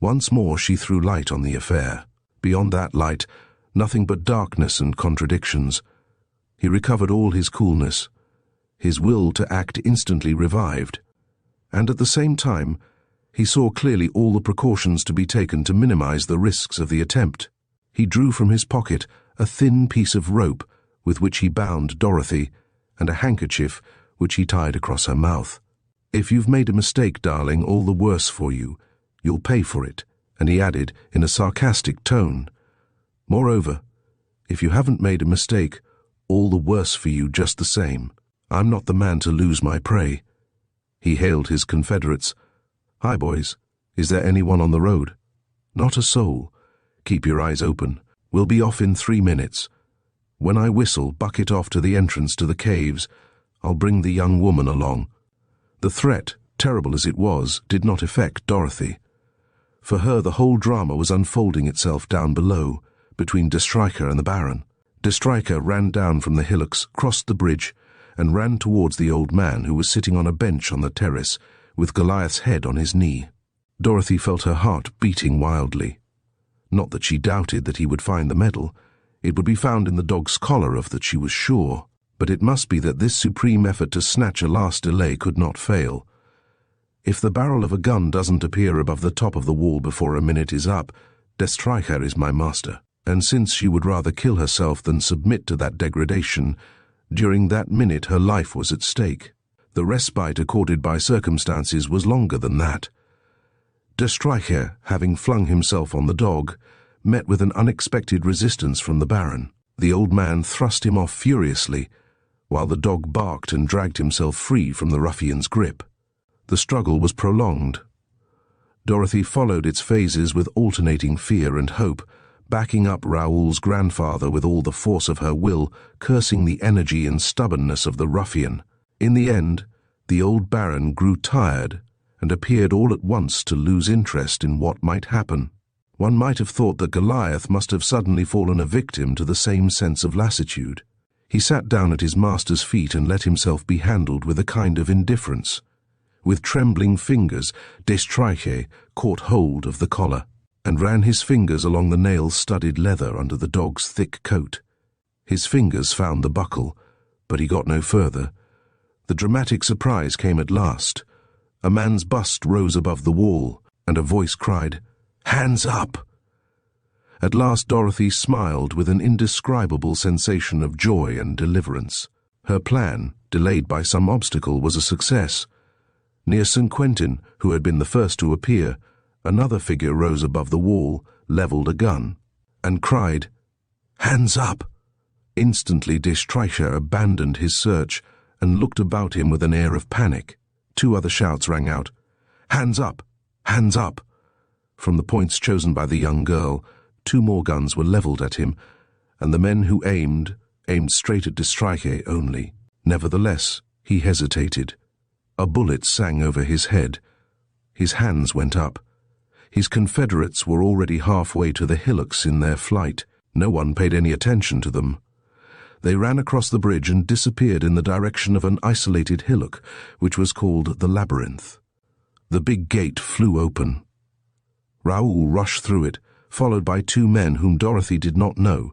Once more she threw light on the affair. Beyond that light, nothing but darkness and contradictions. He recovered all his coolness. His will to act instantly revived, and at the same time, he saw clearly all the precautions to be taken to minimize the risks of the attempt. He drew from his pocket a thin piece of rope with which he bound Dorothy, and a handkerchief which he tied across her mouth. If you've made a mistake, darling, all the worse for you. You'll pay for it, and he added in a sarcastic tone. Moreover, if you haven't made a mistake, all the worse for you just the same. I'm not the man to lose my prey. He hailed his confederates. Hi, boys. Is there anyone on the road? Not a soul. Keep your eyes open. We'll be off in 3 minutes. When I whistle, bucket off to the entrance to the caves. I'll bring the young woman along. The threat, terrible as it was, did not affect Dorothy. For her, the whole drama was unfolding itself down below, between De Stryker and the Baron. De Stryker ran down from the hillocks, crossed the bridge, and ran towards the old man who was sitting on a bench on the terrace, with Goliath's head on his knee. Dorothy felt her heart beating wildly. Not that she doubted that he would find the medal. It would be found in the dog's collar, of that she was sure. But it must be that this supreme effort to snatch a last delay could not fail. If the barrel of a gun doesn't appear above the top of the wall before a minute is up, De Stryker is my master. And since she would rather kill herself than submit to that degradation, during that minute her life was at stake. The respite accorded by circumstances was longer than that. De Stryker, having flung himself on the dog, met with an unexpected resistance from the Baron. The old man thrust him off furiously, while the dog barked and dragged himself free from the ruffian's grip. The struggle was prolonged. Dorothy followed its phases with alternating fear and hope, backing up Raoul's grandfather with all the force of her will, cursing the energy and stubbornness of the ruffian. In the end, the old Baron grew tired and appeared all at once to lose interest in what might happen. One might have thought that Goliath must have suddenly fallen a victim to the same sense of lassitude. He sat down at his master's feet and let himself be handled with a kind of indifference. With trembling fingers, De Stryker caught hold of the collar and ran his fingers along the nail-studded leather under the dog's thick coat. His fingers found the buckle, but he got no further. The dramatic surprise came at last. A man's bust rose above the wall, and a voice cried, "Hands up!" At last Dorothy smiled with an indescribable sensation of joy and deliverance. Her plan, delayed by some obstacle, was a success. Near St. Quentin, who had been the first to appear, another figure rose above the wall, levelled a gun, and cried, "Hands up!" Instantly De Stryker abandoned his search and looked about him with an air of panic. Two other shouts rang out, "Hands up! Hands up!" From the points chosen by the young girl, two more guns were levelled at him, and the men who aimed straight at De Stryker only. Nevertheless, he hesitated. A bullet sang over his head. His hands went up. His confederates were already halfway to the hillocks in their flight. No one paid any attention to them. They ran across the bridge and disappeared in the direction of an isolated hillock, which was called the Labyrinth. The big gate flew open. Raoul rushed through it, followed by two men whom Dorothy did not know,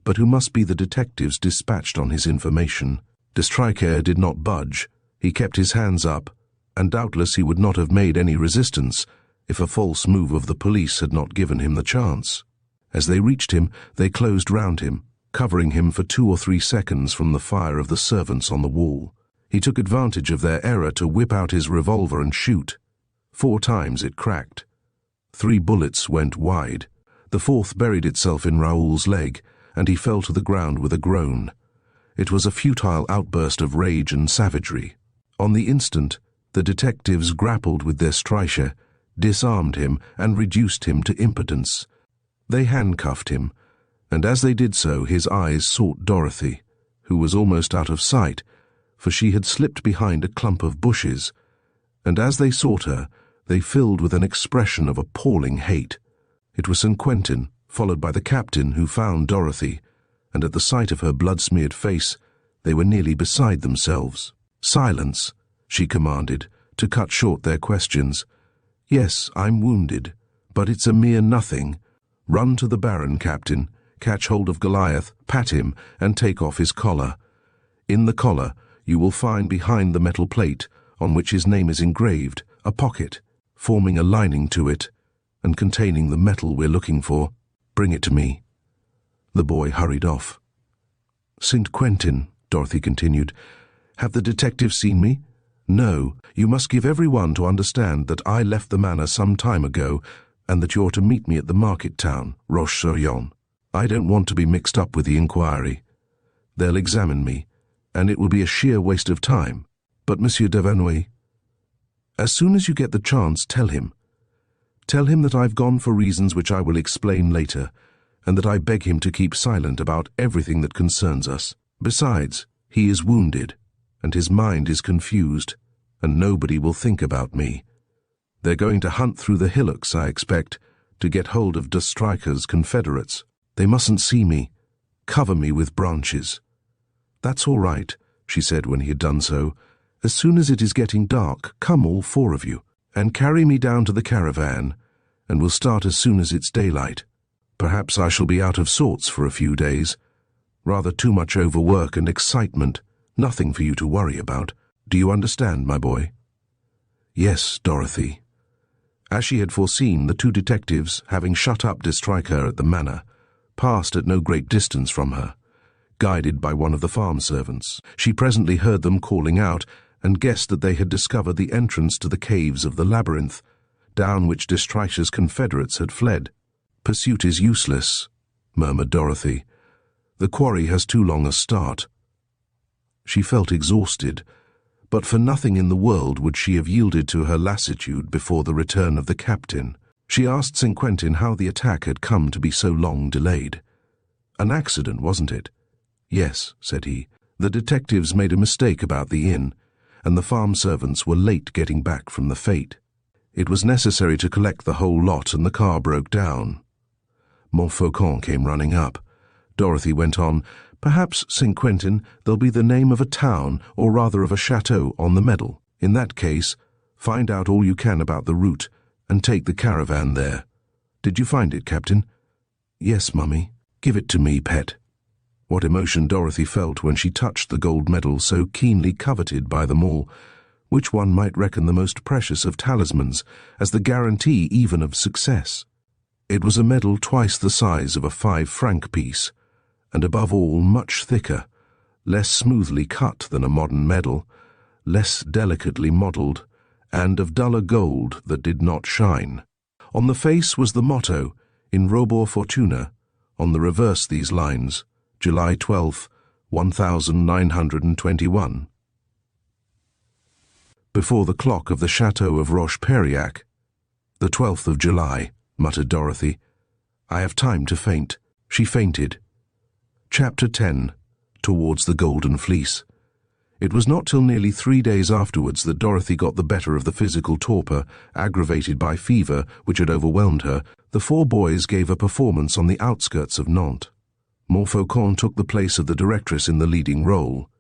but who must be the detectives dispatched on his information. De Stryker did not budge. He kept his hands up, and doubtless he would not have made any resistance if a false move of the police had not given him the chance. As they reached him, they closed round him, covering him for 2 or 3 seconds from the fire of the servants on the wall. He took advantage of their error to whip out his revolver and shoot. 4 times it cracked. 3 bullets went wide. The 4th buried itself in Raoul's leg, and he fell to the ground with a groan. It was a futile outburst of rage and savagery. On the instant, the detectives grappled with their Stryker, disarmed him, and reduced him to impotence. They handcuffed him, and as they did so, his eyes sought Dorothy, who was almost out of sight, for she had slipped behind a clump of bushes, and as they sought her, they filled with an expression of appalling hate. It was St. Quentin, followed by the captain, who found Dorothy, and at the sight of her blood-smeared face, they were nearly beside themselves. "Silence," she commanded, to cut short their questions. "Yes, I'm wounded, but it's a mere nothing. Run to the Baron, Captain, catch hold of Goliath, pat him, and take off his collar. In the collar, you will find behind the metal plate, on which his name is engraved, a pocket, forming a lining to it, and containing the metal we're looking for. Bring it to me." The boy hurried off. "St. Quentin," Dorothy continued, "have the detectives seen me?" "No, you must give everyone to understand that I left the manor some time ago, and that you're to meet me at the market town, Roche-sur-Yon. I don't want to be mixed up with the inquiry. They'll examine me, and it will be a sheer waste of time. But Monsieur de Verneuil, as soon as you get the chance, tell him. Tell him that I've gone for reasons which I will explain later, and that I beg him to keep silent about everything that concerns us. Besides, he is wounded, and his mind is confused. and nobody will think about me. They're going to hunt through the hillocks, I expect, to get hold of de Stryker's confederates. They mustn't see me. Cover me with branches." "That's all right," she said when he had done so. "As soon as it is getting dark, come all four of you, and carry me down to the caravan, and we'll start as soon as it's daylight. Perhaps I shall be out of sorts for a few days. Rather too much overwork and excitement, nothing for you to worry about. Do you understand, my boy?" "Yes, Dorothy." As she had foreseen, the two detectives, having shut up de Stryker at the manor, passed at no great distance from her. Guided by one of the farm servants, she presently heard them calling out, and guessed that they had discovered the entrance to the caves of the labyrinth, down which de Stryker's confederates had fled. "Pursuit is useless," murmured Dorothy. "The quarry has too long a start." She felt exhausted, but for nothing in the world would she have yielded to her lassitude before the return of the captain. She asked St. Quentin how the attack had come to be so long delayed. "An accident, wasn't it?" "Yes," said he. "The detectives made a mistake about the inn, and the farm servants were late getting back from the fete. It was necessary to collect the whole lot, and the car broke down." Montfaucon came running up. Dorothy went on, "Perhaps, St. Quentin, there'll be the name of a town, or rather of a chateau, on the medal. In that case, find out all you can about the route, and take the caravan there. Did you find it, Captain?" "Yes, Mummy." "Give it to me, pet." What emotion Dorothy felt when she touched the gold medal so keenly coveted by them all, which one might reckon the most precious of talismans, as the guarantee even of success. It was a medal twice the size of a 5-franc piece, and above all much thicker, less smoothly cut than a modern medal, less delicately modelled, and of duller gold that did not shine. On the face was the motto, in Robur Fortuna, on the reverse these lines, July 12th, 1921. Before the clock of the chateau of Roche-Periac. "The 12th of July, muttered Dorothy. "I have time to faint." She fainted. Chapter 10. Towards the Golden Fleece. It was not till nearly 3 days afterwards that Dorothy got the better of the physical torpor, aggravated by fever, which had overwhelmed her. The four boys gave a performance on the outskirts of Nantes. Montfaucon took the place of the directress in the leading role.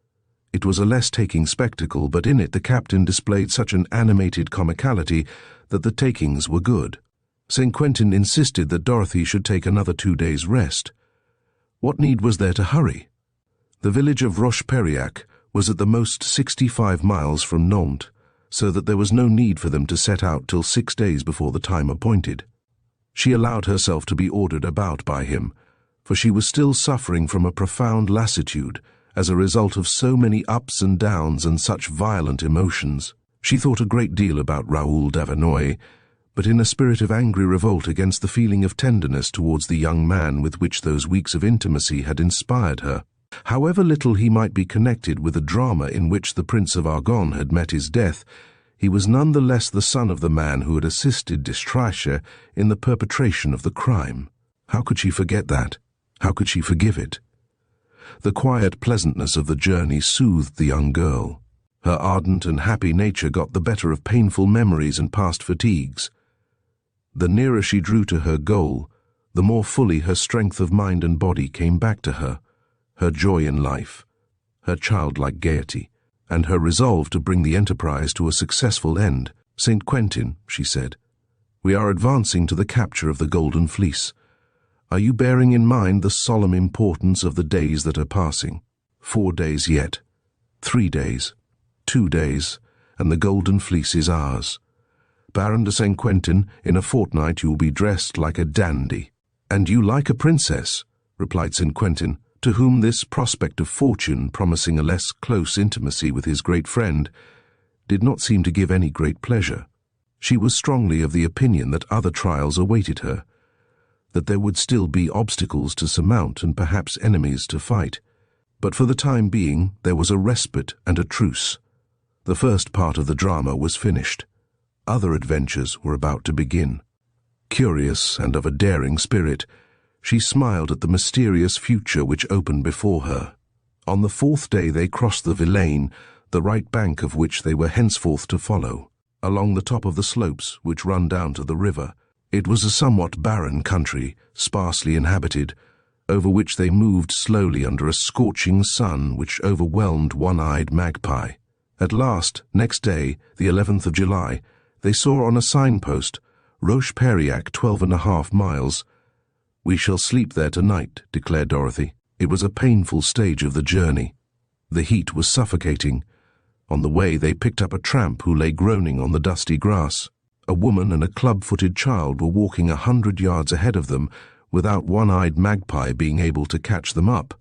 It was a less taking spectacle, but in it the captain displayed such an animated comicality that the takings were good. St. Quentin insisted that Dorothy should take another 2 days' rest. What need was there to hurry? The village of Roche-Periac was at the most 65 miles from Nantes, so that there was no need for them to set out till 6 days before the time appointed. She allowed herself to be ordered about by him, for she was still suffering from a profound lassitude as a result of so many ups and downs and such violent emotions. She thought a great deal about Raoul d'Avenouille, but in a spirit of angry revolt against the feeling of tenderness towards the young man with which those weeks of intimacy had inspired her. However little he might be connected with the drama in which the Prince of Argonne had met his death, he was none the less the son of the man who had assisted de Stryker in the perpetration of the crime. How could she forget that? How could she forgive it? The quiet pleasantness of the journey soothed the young girl. Her ardent and happy nature got the better of painful memories and past fatigues. The nearer she drew to her goal, the more fully her strength of mind and body came back to her, her joy in life, her childlike gaiety, and her resolve to bring the enterprise to a successful end. "St. Quentin," she said, "we are advancing to the capture of the Golden Fleece. Are you bearing in mind the solemn importance of the days that are passing? 4 days yet, 3 days, 2 days, and the Golden Fleece is ours. Baron de St. Quentin, in a fortnight you will be dressed like a dandy." "And you like a princess," replied St. Quentin, to whom this prospect of fortune, promising a less close intimacy with his great friend, did not seem to give any great pleasure. She was strongly of the opinion that other trials awaited her, that there would still be obstacles to surmount and perhaps enemies to fight. But for the time being there was a respite and a truce. The first part of the drama was finished. Other adventures were about to begin. Curious and of a daring spirit, she smiled at the mysterious future which opened before her. On the 4th day they crossed the Vilaine, the right bank of which they were henceforth to follow, along the top of the slopes which run down to the river. It was a somewhat barren country, sparsely inhabited, over which they moved slowly under a scorching sun which overwhelmed One-Eyed Magpie. At last, next day, the 11th of July, they saw on a signpost, Roche-Périac, 12.5 miles. "We shall sleep there tonight," declared Dorothy. It was a painful stage of the journey. The heat was suffocating. On the way they picked up a tramp who lay groaning on the dusty grass. A woman and a club-footed child were walking 100 yards ahead of them without One-Eyed Magpie being able to catch them up.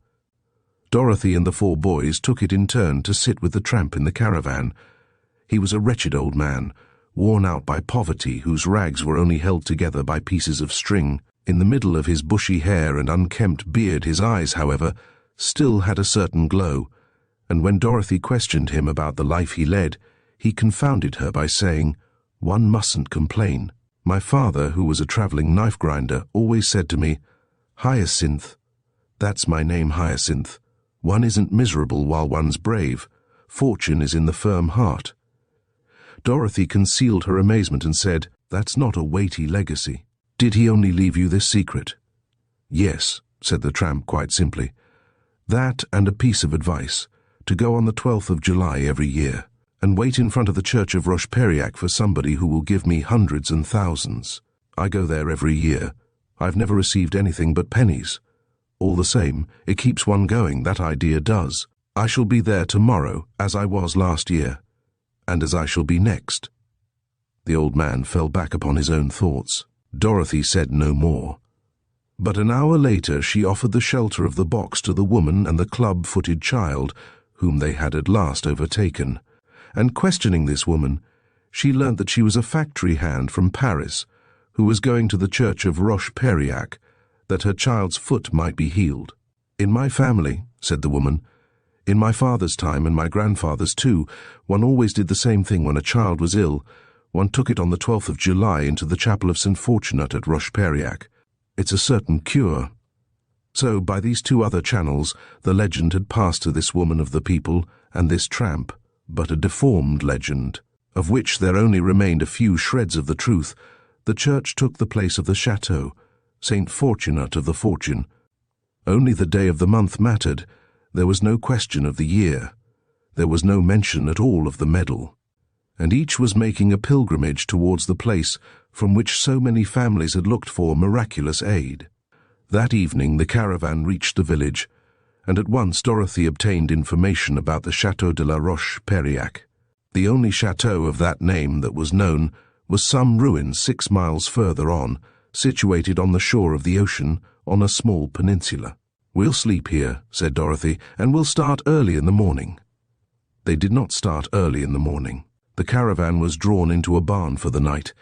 Dorothy and the 4 boys took it in turn to sit with the tramp in the caravan. He was a wretched old man, worn out by poverty, whose rags were only held together by pieces of string. In the middle of his bushy hair and unkempt beard, his eyes, however, still had a certain glow, and when Dorothy questioned him about the life he led, he confounded her by saying, "One mustn't complain. My father, who was a traveling knife grinder, always said to me, 'Hyacinth, that's my name, Hyacinth. One isn't miserable while one's brave. Fortune is in the firm heart.'" Dorothy concealed her amazement and said, "That's not a weighty legacy. Did he only leave you this secret?" "Yes," said the tramp quite simply. "That and a piece of advice, to go on the 12th of July every year, and wait in front of the church of Roche-Périac for somebody who will give me hundreds and thousands. I go there every year. I've never received anything but pennies. All the same, it keeps one going, that idea does. I shall be there tomorrow, as I was last year, and as I shall be next." The old man fell back upon his own thoughts. Dorothy said no more. But an hour later she offered the shelter of the box to the woman and the club-footed child, whom they had at last overtaken. And questioning this woman, she learnt that she was a factory hand from Paris, who was going to the church of Roche-Périac, that her child's foot might be healed. "In my family," said the woman, "in my father's time and my grandfather's too, one always did the same thing when a child was ill. One took it on the 12th of July into the chapel of St. Fortunate at Roche-Périac. It's a certain cure." So, by these 2 other channels, the legend had passed to this woman of the people and this tramp, but a deformed legend, of which there only remained a few shreds of the truth. The church took the place of the chateau, St. Fortunate of the Fortune. Only the day of the month mattered. There was no question of the year. There was no mention at all of the medal. And each was making a pilgrimage towards the place from which so many families had looked for miraculous aid. That evening the caravan reached the village, and at once Dorothy obtained information about the Château de la Roche-Périac. The only chateau of that name that was known was some ruin 6 miles further on, situated on the shore of the ocean on a small peninsula. "We'll sleep here," said Dorothy, "and we'll start early in the morning." They did not start early in the morning. The caravan was drawn into a barn for the night,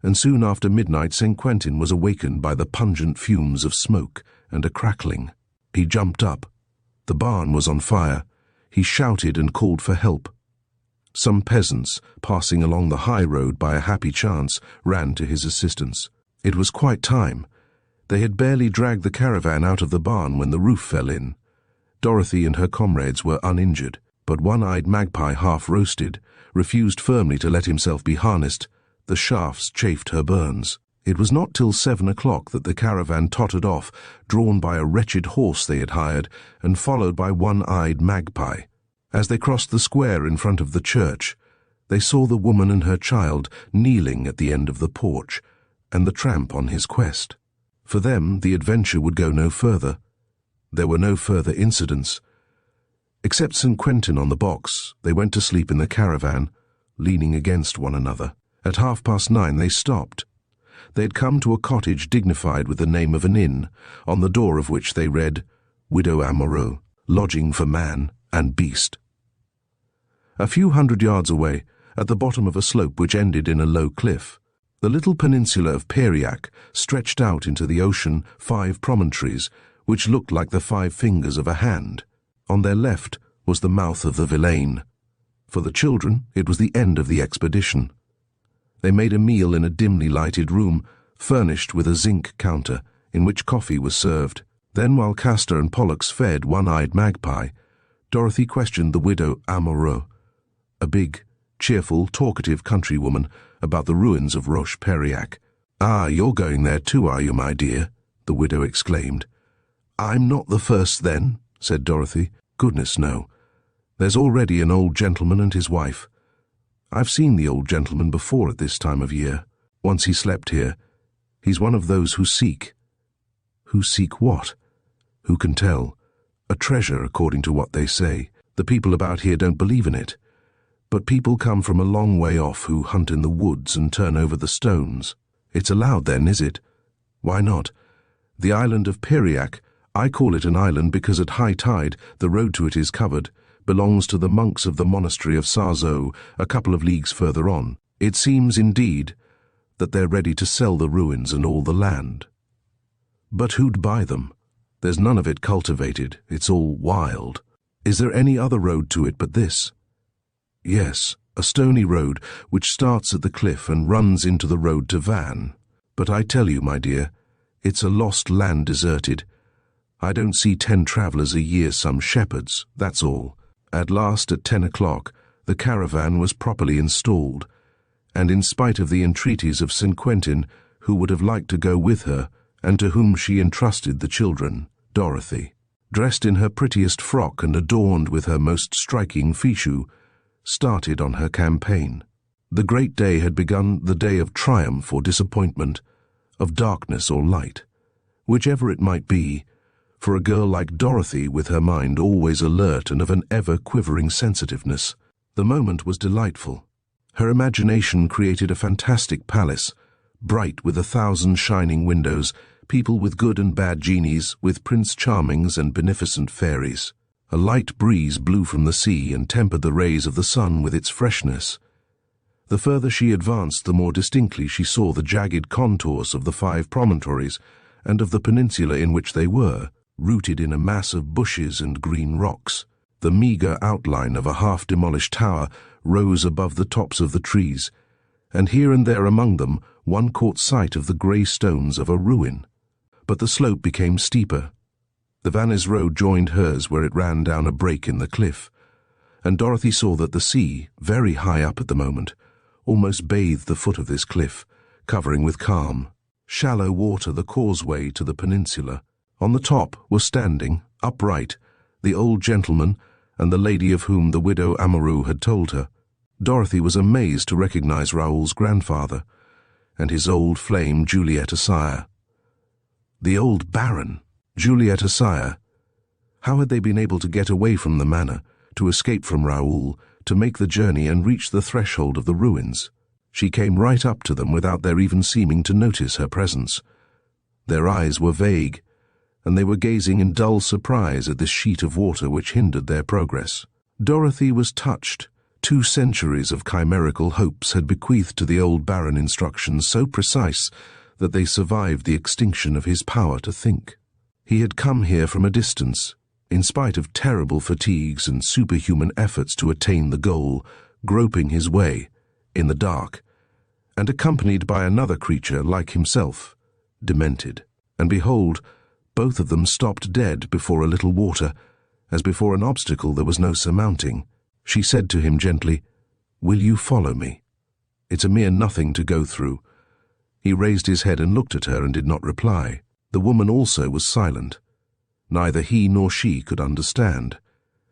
and soon after midnight St. Quentin was awakened by the pungent fumes of smoke and a crackling. He jumped up. The barn was on fire. He shouted and called for help. Some peasants, passing along the high road by a happy chance, ran to his assistance. It was quite time. They had barely dragged the caravan out of the barn when the roof fell in. Dorothy and her comrades were uninjured, but One-Eyed Magpie, half-roasted, refused firmly to let himself be harnessed. The shafts chafed her burns. It was not till 7 o'clock that the caravan tottered off, drawn by a wretched horse they had hired, and followed by One-Eyed Magpie. As they crossed the square in front of the church, they saw the woman and her child kneeling at the end of the porch, and the tramp on his quest. For them, the adventure would go no further. There were no further incidents. Except St. Quentin on the box, they went to sleep in the caravan, leaning against one another. At 9:30 they stopped. They had come to a cottage dignified with the name of an inn, on the door of which they read, "Widow Amoreau, lodging for man and beast." A few hundred yards away, at the bottom of a slope which ended in a low cliff, the little peninsula of Périac stretched out into the ocean 5 promontories, which looked like the 5 fingers of a hand. On their left was the mouth of the Vilaine. For the children, it was the end of the expedition. They made a meal in a dimly lighted room, furnished with a zinc counter, in which coffee was served. Then, while Castor and Pollux fed One-Eyed Magpie, Dorothy questioned the widow Amoreau. a big, cheerful, talkative countrywoman, about the ruins of Roche-Periac. "Ah, you're going there too, are you, my dear?" the widow exclaimed. "I'm not the first, then," said Dorothy. "Goodness, no. There's already an old gentleman and his wife. I've seen the old gentleman before at this time of year. Once he slept here. He's one of those who seek." "Who seek what?" "Who can tell? A treasure, according to what they say. The people about here don't believe in it. But people come from a long way off who hunt in the woods and turn over the stones. It's allowed then, is it?" "Why not? The island of Periac, I call it an island because at high tide the road to it is covered, belongs to the monks of the monastery of Sarzeau, a couple of leagues further on. It seems, indeed, that they're ready to sell the ruins and all the land. But who'd buy them? There's none of it cultivated, it's all wild. Is there any other road to it but this?" "Yes, a stony road which starts at the cliff and runs into the road to Vannes. But I tell you, my dear, it's a lost land deserted. I don't see 10 travellers a year, some shepherds, that's all." At last, at 10 o'clock, the caravan was properly installed, and in spite of the entreaties of St. Quentin, who would have liked to go with her, and to whom she entrusted the children, Dorothy, dressed in her prettiest frock and adorned with her most striking fichu, started on her campaign. The great day had begun, the day of triumph or disappointment, of darkness or light, whichever it might be, for a girl like Dorothy, with her mind always alert and of an ever-quivering sensitiveness. The moment was delightful. Her imagination created a fantastic palace, bright with 1,000 shining windows, people with good and bad genies, with Prince Charmings and beneficent fairies. A light breeze blew from the sea and tempered the rays of the sun with its freshness. The further she advanced, the more distinctly she saw the jagged contours of the 5 promontories and of the peninsula in which they were, rooted in a mass of bushes and green rocks. The meagre outline of a half-demolished tower rose above the tops of the trees, and here and there among them one caught sight of the grey stones of a ruin. But the slope became steeper. The Vannes road joined hers where it ran down a break in the cliff, and Dorothy saw that the sea, very high up at the moment, almost bathed the foot of this cliff, covering with calm, shallow water the causeway to the peninsula. On the top were standing, upright, the old gentleman and the lady of whom the widow Amoureux had told her. Dorothy was amazed to recognize Raoul's grandfather, and his old flame Julietta Sire. The old Baron, Julietta Sire. How had they been able to get away from the manor, to escape from Raoul, to make the journey and reach the threshold of the ruins? She came right up to them without their even seeming to notice her presence. Their eyes were vague, and they were gazing in dull surprise at this sheet of water which hindered their progress. Dorothy was touched. 2 centuries of chimerical hopes had bequeathed to the old Baron instructions so precise that they survived the extinction of his power to think. He had come here from a distance, in spite of terrible fatigues and superhuman efforts to attain the goal, groping his way, in the dark, and accompanied by another creature like himself, demented. And behold, both of them stopped dead before a little water, as before an obstacle there was no surmounting. She said to him gently, "Will you follow me? It's a mere nothing to go through." He raised his head and looked at her and did not reply. The woman also was silent. Neither he nor she could understand.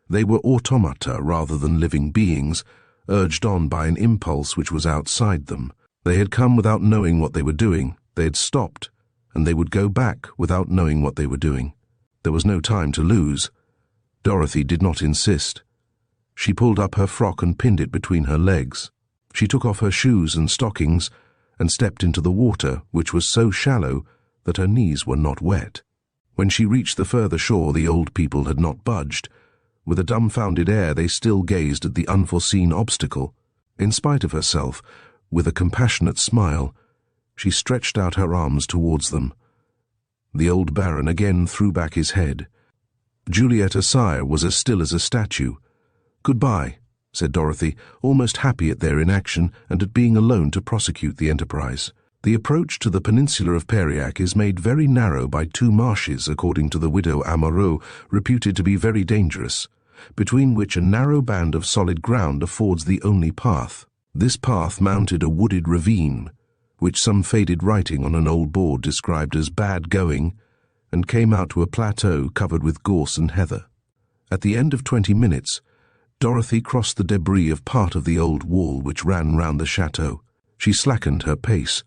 They were automata rather than living beings, urged on by an impulse which was outside them. They had come without knowing what they were doing. They had stopped, and they would go back without knowing what they were doing. There was no time to lose. Dorothy did not insist. She pulled up her frock and pinned it between her legs. She took off her shoes and stockings and stepped into the water, which was so shallow that her knees were not wet. When she reached the further shore, the old people had not budged. With a dumbfounded air, they still gazed at the unforeseen obstacle. In spite of herself, with a compassionate smile, she stretched out her arms towards them. The old Baron again threw back his head. Julietta Sire was as still as a statue. "Goodbye," said Dorothy, almost happy at their inaction and at being alone to prosecute the enterprise. The approach to the peninsula of Periac is made very narrow by 2 marshes, according to the widow Amoureux, reputed to be very dangerous. between which a narrow band of solid ground affords the only path. This path mounted a wooded ravine, which some faded writing on an old board described as bad going, and came out to a plateau covered with gorse and heather. At the end of 20 minutes, Dorothy crossed the debris of part of the old wall which ran round the chateau. She slackened her pace.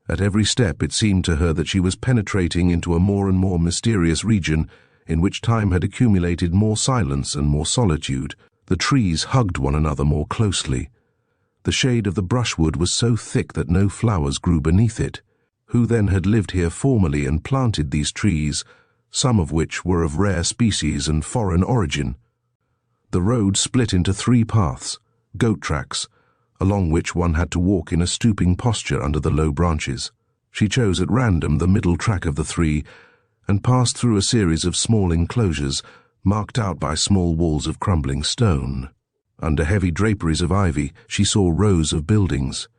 At every step it seemed to her that she was penetrating into a more and more mysterious region in which time had accumulated more silence and more solitude. The trees hugged one another more closely. The shade of the brushwood was so thick that no flowers grew beneath it. Who then had lived here formerly and planted these trees, some of which were of rare species and foreign origin? The road split into 3 paths, goat tracks, along which one had to walk in a stooping posture under the low branches. She chose at random the middle track of the 3 and passed through a series of small enclosures marked out by small walls of crumbling stone. Under heavy draperies of ivy, she saw rows of buildings.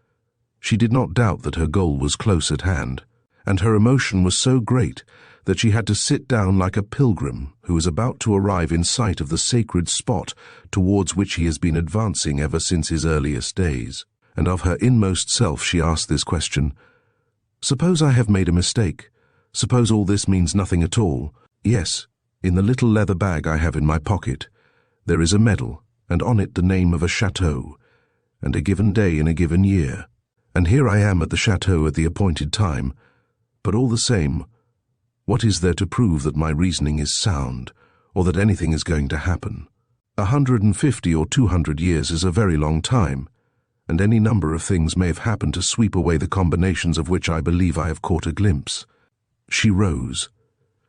She did not doubt that her goal was close at hand, and her emotion was so great that she had to sit down like a pilgrim who is about to arrive in sight of the sacred spot towards which he has been advancing ever since his earliest days. And of her inmost self she asked this question: suppose I have made a mistake? Suppose all this means nothing at all? Yes, in the little leather bag I have in my pocket, there is a medal, and on it the name of a chateau, and a given day in a given year. And here I am at the chateau at the appointed time, but all the same, what is there to prove that my reasoning is sound, or that anything is going to happen? 150 or 200 years is a very long time, and any number of things may have happened to sweep away the combinations of which I believe I have caught a glimpse. She rose.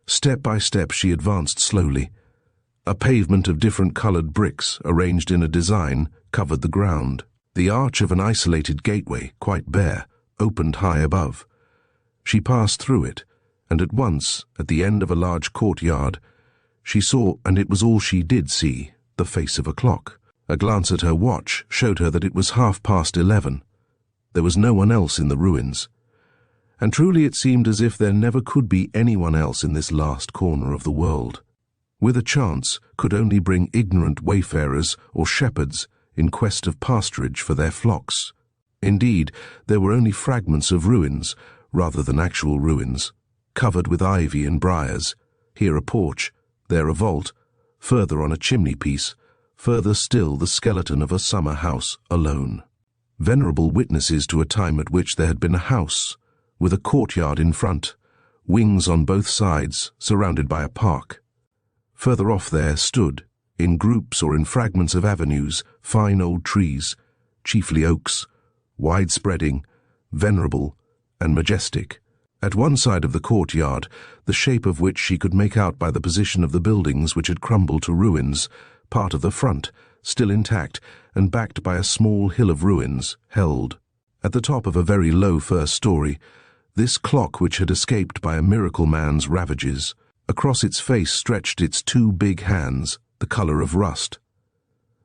Step by step she advanced slowly. A pavement of different-colored bricks, arranged in a design, covered the ground. The arch of an isolated gateway, quite bare, opened high above. She passed through it, and at once, at the end of a large courtyard, she saw, and it was all she did see, the face of a clock. A glance at her watch showed her that it was 11:30. There was no one else in the ruins, and truly it seemed as if there never could be anyone else in this last corner of the world. With a chance, could only bring ignorant wayfarers or shepherds in quest of pasturage for their flocks. Indeed, there were only fragments of ruins, rather than actual ruins, covered with ivy and briars, here a porch, there a vault, further on a chimney-piece, further still the skeleton of a summer house alone. Venerable witnesses to a time at which there had been a house, with a courtyard in front, wings on both sides, surrounded by a park. Further off there stood, in groups or in fragments of avenues, fine old trees, chiefly oaks, wide-spreading, venerable, and majestic. At one side of the courtyard, the shape of which she could make out by the position of the buildings which had crumbled to ruins, part of the front, still intact, and backed by a small hill of ruins, held. At the top of a very low first story, this clock which had escaped by a miracle man's ravages. Across its face stretched its 2 big hands, the color of rust.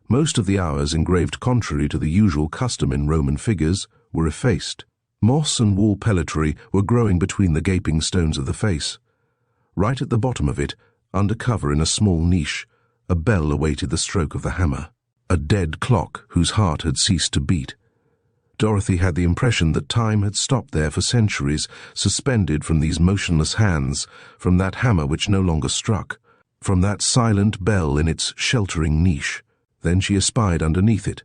Most of the hours, engraved contrary to the usual custom in Roman figures, were effaced. Moss and wall pellitory were growing between the gaping stones of the face. Right at the bottom of it, under cover in a small niche, a bell awaited the stroke of the hammer. A dead clock whose heart had ceased to beat. Dorothy had the impression that time had stopped there for centuries, suspended from these motionless hands, from that hammer which no longer struck, from that silent bell in its sheltering niche. Then she espied underneath it,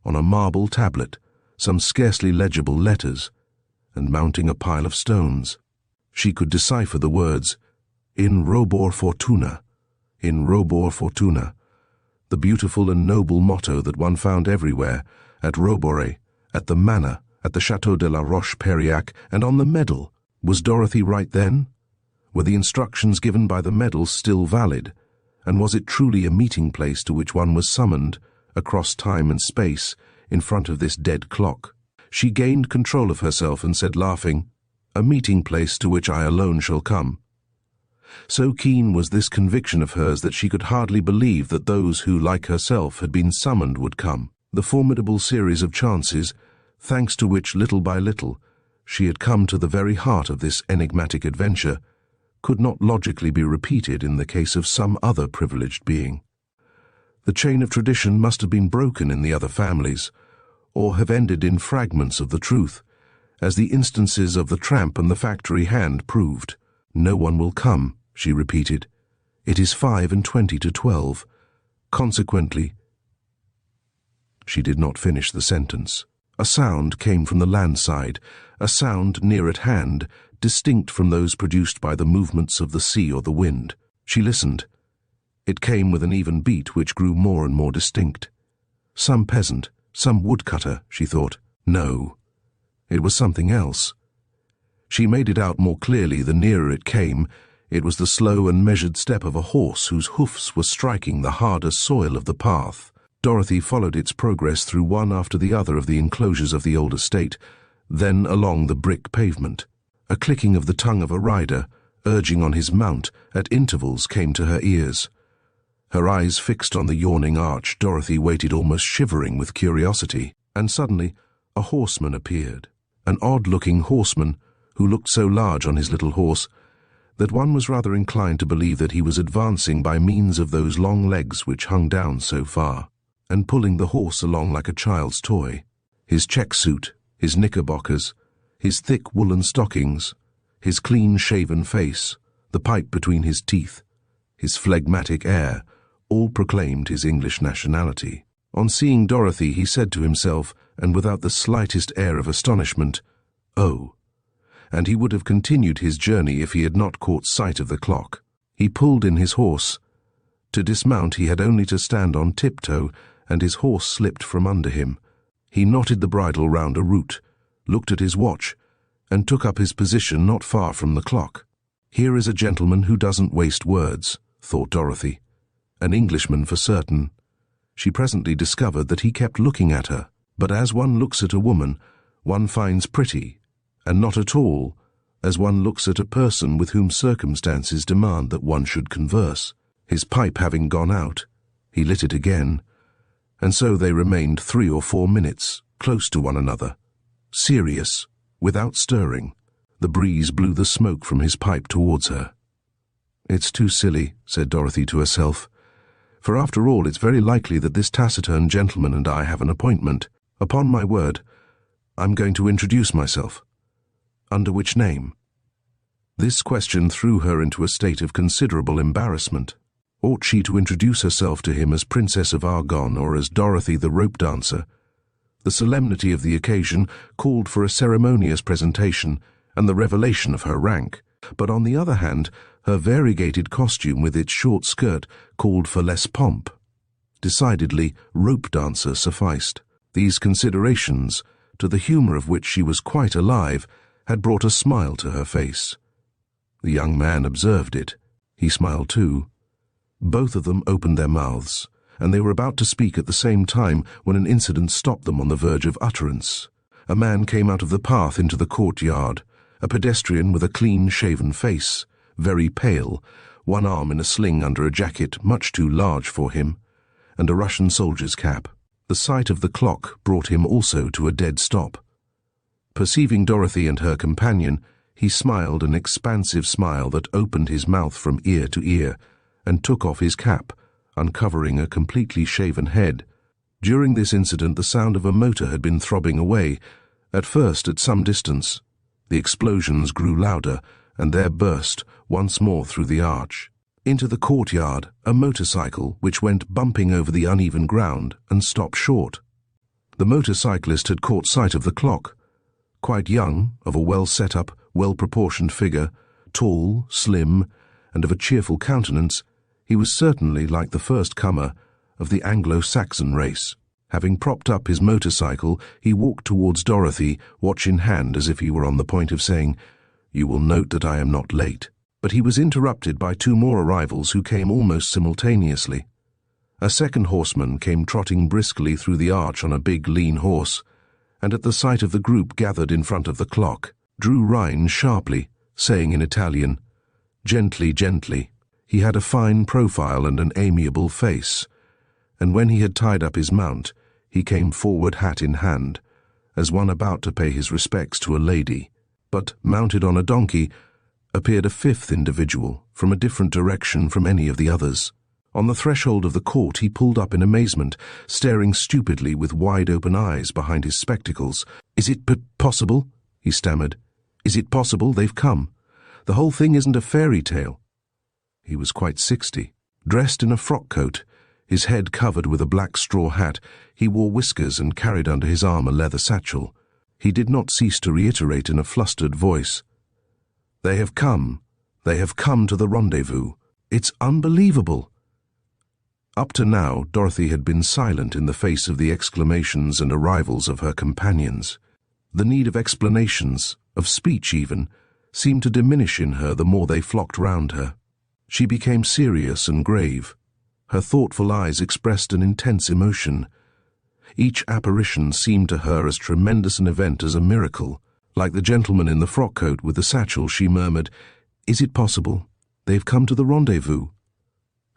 on a marble tablet, some scarcely legible letters, and mounting a pile of stones. She could decipher the words, "In robor fortuna, in robor fortuna," the beautiful and noble motto that one found everywhere, at Robore, at the manor, at the Chateau de la Roche-Periac, and on the medal. Was Dorothy right then? Were the instructions given by the medal still valid? And was it truly a meeting place to which one was summoned, across time and space, in front of this dead clock? She gained control of herself and said, laughing, "A meeting place to which I alone shall come." So keen was this conviction of hers that she could hardly believe that those who, like herself, had been summoned would come. The formidable series of chances, thanks to which little by little she had come to the very heart of this enigmatic adventure, could not logically be repeated in the case of some other privileged being. The chain of tradition must have been broken in the other families, or have ended in fragments of the truth, as the instances of the tramp and the factory hand proved. "No one will come," she repeated. "It is 25 to 12. Consequently—" She did not finish the sentence. A sound came from the land side, a sound near at hand, distinct from those produced by the movements of the sea or the wind. She listened. It came with an even beat which grew more and more distinct. Some peasant, some woodcutter, she thought. No, it was something else. She made it out more clearly the nearer it came. It was the slow and measured step of a horse whose hoofs were striking the harder soil of the path. Dorothy followed its progress through one after the other of the enclosures of the old estate, then along the brick pavement. A clicking of the tongue of a rider, urging on his mount, at intervals came to her ears. Her eyes fixed on the yawning arch, Dorothy waited almost shivering with curiosity, and suddenly a horseman appeared. An odd-looking horseman, who looked so large on his little horse that one was rather inclined to believe that he was advancing by means of those long legs which hung down so far, and pulling the horse along like a child's toy. His check suit, his knickerbockers, his thick woolen stockings, his clean-shaven face, the pipe between his teeth, his phlegmatic air, all proclaimed his English nationality. On seeing Dorothy, he said to himself, and without the slightest air of astonishment, "Oh," and he would have continued his journey if he had not caught sight of the clock. He pulled in his horse. To dismount he had only to stand on tiptoe, and his horse slipped from under him. He knotted the bridle round a root, looked at his watch, and took up his position not far from the clock. "Here is a gentleman who doesn't waste words," thought Dorothy. An Englishman for certain. She presently discovered that he kept looking at her, but as one looks at a woman, one finds pretty, and not at all as one looks at a person with whom circumstances demand that one should converse. His pipe having gone out, he lit it again, and so they remained 3 or 4 minutes, close to one another, serious, without stirring. The breeze blew the smoke from his pipe towards her. "It's too silly," said Dorothy to herself, "for after all it's very likely that this taciturn gentleman and I have an appointment. Upon my word, I'm going to introduce myself. Under which name?" This question threw her into a state of considerable embarrassment. Ought she to introduce herself to him as Princess of Argonne or as Dorothy the rope dancer? The solemnity of the occasion called for a ceremonious presentation and the revelation of her rank, but on the other hand, her variegated costume with its short skirt called for less pomp. Decidedly, rope dancer sufficed. These considerations, to the humour of which she was quite alive, had brought a smile to her face. The young man observed it. He smiled too. Both of them opened their mouths, and they were about to speak at the same time when an incident stopped them on the verge of utterance. A man came out of the path into the courtyard, a pedestrian with a clean-shaven face, very pale, one arm in a sling under a jacket much too large for him, and a Russian soldier's cap. The sight of the clock brought him also to a dead stop. Perceiving Dorothy and her companion, he smiled an expansive smile that opened his mouth from ear to ear, and took off his cap, uncovering a completely shaven head. During this incident the sound of a motor had been throbbing away, at first at some distance. The explosions grew louder, and there burst, once more through the arch. Into the courtyard, a motorcycle which went bumping over the uneven ground and stopped short. The motorcyclist had caught sight of the clock. Quite young, of a well-set-up, well-proportioned figure, tall, slim, and of a cheerful countenance, he was certainly like the first comer of the Anglo-Saxon race. Having propped up his motorcycle, he walked towards Dorothy, watch in hand, as if he were on the point of saying, "You will note that I am not late." But he was interrupted by 2 more arrivals who came almost simultaneously. A second horseman came trotting briskly through the arch on a big, lean horse, and at the sight of the group gathered in front of the clock, drew rein sharply, saying in Italian, "Gently, gently." He had a fine profile and an amiable face, and when he had tied up his mount, he came forward hat in hand, as one about to pay his respects to a lady. But, mounted on a donkey, appeared a 5th individual, from a different direction from any of the others. On the threshold of the court he pulled up in amazement, staring stupidly with wide-open eyes behind his spectacles. "Is it possible?" he stammered. "Is it possible they've come? The whole thing isn't a fairy tale." He was quite 60. Dressed in a frock coat, his head covered with a black straw hat, he wore whiskers and carried under his arm a leather satchel. He did not cease to reiterate in a flustered voice, "They have come. They have come to the rendezvous. It's unbelievable." Up to now, Dorothy had been silent in the face of the exclamations and arrivals of her companions. The need of explanations, of speech even, seemed to diminish in her the more they flocked round her. She became serious and grave. Her thoughtful eyes expressed an intense emotion. Each apparition seemed to her as tremendous an event as a miracle. Like the gentleman in the frock coat with the satchel, she murmured, "Is it possible? They've come to the rendezvous."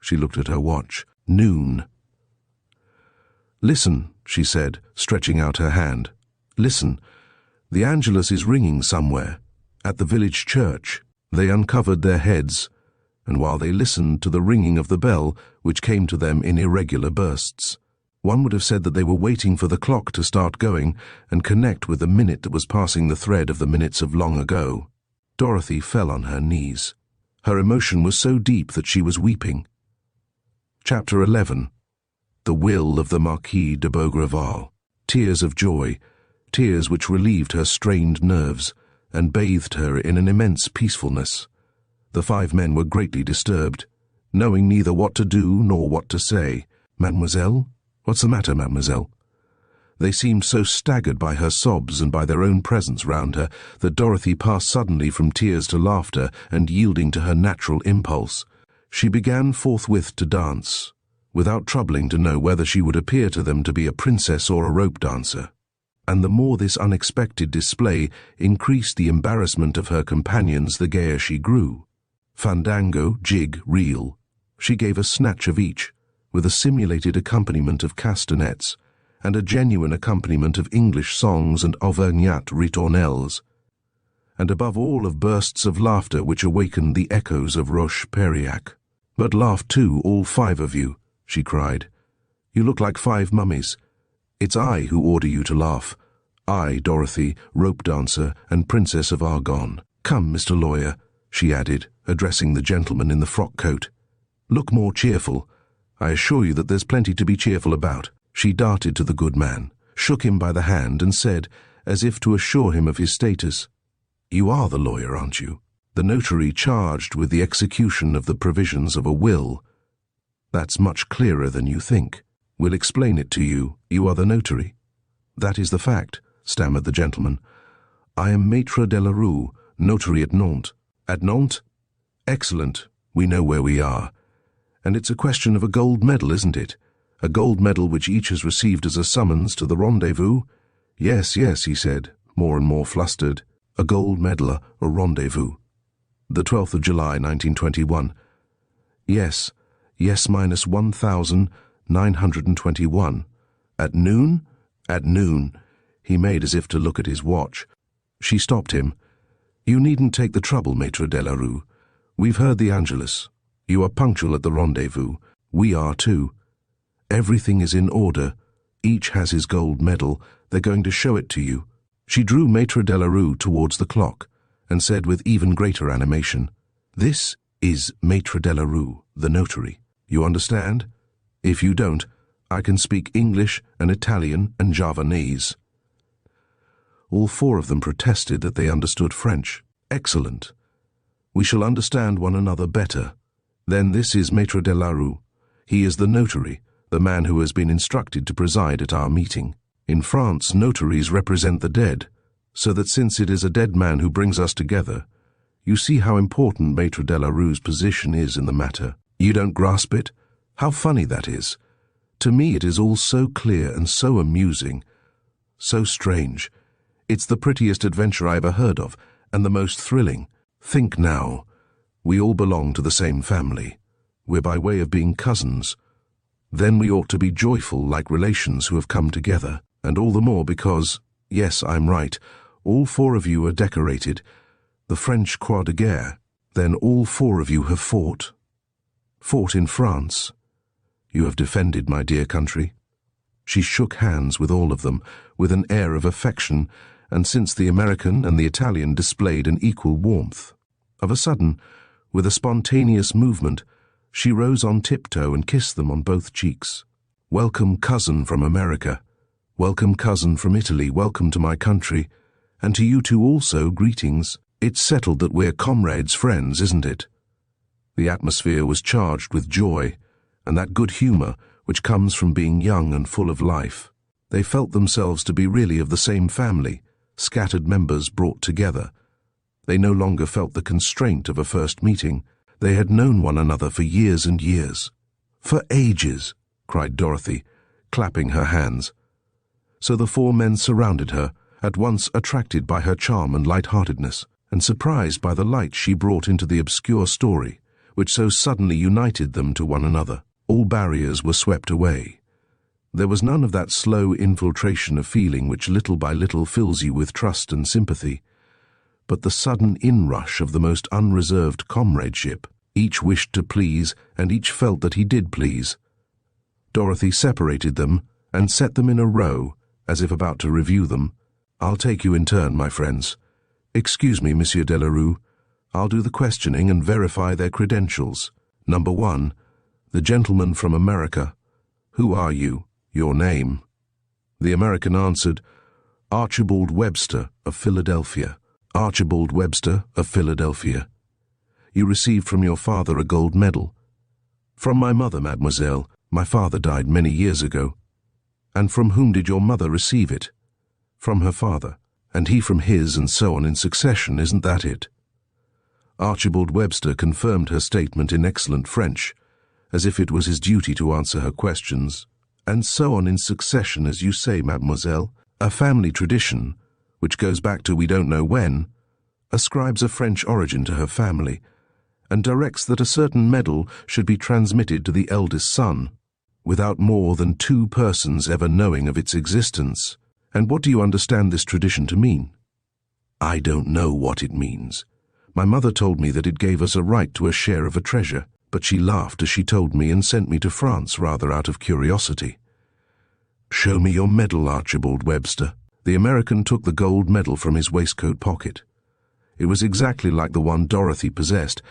She looked at her watch. Noon. "Listen," she said, stretching out her hand. "Listen. The Angelus is ringing somewhere, at the village church." They uncovered their heads, and while they listened to the ringing of the bell, which came to them in irregular bursts, one would have said that they were waiting for the clock to start going and connect with the minute that was passing the thread of the minutes of long ago. Dorothy fell on her knees. Her emotion was so deep that she was weeping. Chapter 11. The Will of the Marquis de Beaugreval. Tears of joy, tears which relieved her strained nerves and bathed her in an immense peacefulness. The 5 men were greatly disturbed, knowing neither what to do nor what to say. "Mademoiselle? What's the matter, mademoiselle?" They seemed so staggered by her sobs and by their own presence round her that Dorothy passed suddenly from tears to laughter, and yielding to her natural impulse, she began forthwith to dance, without troubling to know whether she would appear to them to be a princess or a rope dancer. And the more this unexpected display increased the embarrassment of her companions, the gayer she grew. Fandango, jig, reel. She gave a snatch of each, with a simulated accompaniment of castanets, and a genuine accompaniment of English songs and Auvergnat ritournelles, and above all of bursts of laughter which awakened the echoes of Roche-Periac. "But laugh too, all 5 of you," she cried. "You look like 5 mummies. It's I who order you to laugh. I, Dorothy, rope dancer and Princess of Argonne. Come, Mr. Lawyer," she added, addressing the gentleman in the frock coat. "Look more cheerful. I assure you that there's plenty to be cheerful about." She darted to the good man, shook him by the hand, and said, as if to assure him of his status, "You are the lawyer, aren't you? The notary charged with the execution of the provisions of a will. That's much clearer than you think. We'll explain it to you. You are the notary." "That is the fact," stammered the gentleman. "I am Maître Delarue, notary at Nantes." "At Nantes? Excellent. We know where we are. And it's a question of a gold medal, isn't it? A gold medal which each has received as a summons to the rendezvous?" "Yes, yes," he said, more and more flustered. "A gold medal, a rendezvous. The 12th of July, 1921. Yes, minus 1,921. At noon? At noon." He made as if to look at his watch. She stopped him. "You needn't take the trouble, Maître Delarue. We've heard the Angelus. You are punctual at the rendezvous. We are too. Everything is in order. Each has his gold medal. They're going to show it to you." She drew Maître Delarue towards the clock and said with even greater animation, "This is Maître Delarue, the notary. You understand? If you don't, I can speak English and Italian and Javanese." All 4 of them protested that they understood French. "Excellent. We shall understand one another better. Then this is Maître Delarue. He is the notary, the man who has been instructed to preside at our meeting. In France, notaries represent the dead, so that since it is a dead man who brings us together, you see how important Maître Delarue's position is in the matter. You don't grasp it? How funny that is. To me it is all so clear and so amusing, so strange. It's the prettiest adventure I ever heard of, and the most thrilling. Think now, we all belong to the same family. We're by way of being cousins. Then we ought to be joyful like relations who have come together, and all the more because, yes, I'm right, all 4 of you are decorated, the French Croix de Guerre. Then all 4 of you have fought. Fought in France, You have defended my dear country." She shook hands with all of them, with an air of affection, and since the American and the Italian displayed an equal warmth. Of a sudden, with a spontaneous movement, she rose on tiptoe and kissed them on both cheeks. "Welcome, cousin from America. Welcome, cousin from Italy. Welcome to my country. And to you two also, greetings. It's settled that we're comrades, friends, isn't it?" The atmosphere was charged with joy, and that good humor which comes from being young and full of life. They felt themselves to be really of the same family, scattered members brought together. They no longer felt the constraint of a first meeting. They had known one another for years and years. "For ages," cried Dorothy, clapping her hands. So the four men surrounded her, at once attracted by her charm and light-heartedness, and surprised by the light she brought into the obscure story, which so suddenly united them to one another. All barriers were swept away. There was none of that slow infiltration of feeling which little by little fills you with trust and sympathy, but the sudden inrush of the most unreserved comradeship. Each wished to please, and each felt that he did please. Dorothy separated them and set them in a row, as if about to review them. "I'll take you in turn, my friends. Excuse me, Monsieur Delarue. I'll do the questioning and verify their credentials. Number 1, the gentleman from America. Who are you? Your name?" The American answered, "Archibald Webster of Philadelphia." "Archibald Webster of Philadelphia. You received from your father a gold medal." "From my mother, mademoiselle. My father died many years ago." "And from whom did your mother receive it?" "From her father, and he from his, and so on in succession, isn't that it?" Archibald Webster confirmed her statement in excellent French, as if it was his duty to answer her questions. "And so on in succession, as you say, mademoiselle. A family tradition, which goes back to we don't know when, ascribes a French origin to her family, and directs that a certain medal should be transmitted to the eldest son, without more than 2 persons ever knowing of its existence. And what do you understand this tradition to mean?" "I don't know what it means. My mother told me that it gave us a right to a share of a treasure, but she laughed as she told me and sent me to France rather out of curiosity." "Show me your medal, Archibald Webster." The American took the gold medal from his waistcoat pocket. It was exactly like the one Dorothy possessed.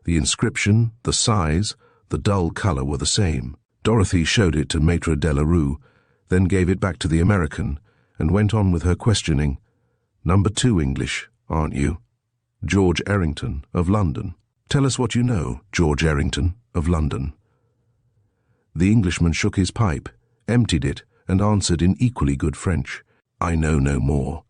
The inscription, the size, the dull color were the same. Dorothy showed it to Maître Delarue, then gave it back to the American, and went on with her questioning. "Number 2 English, aren't you? George Errington, of London. Tell us what you know, George Errington, of London." The Englishman shook his pipe, emptied it, and answered in equally good French, "I know no more.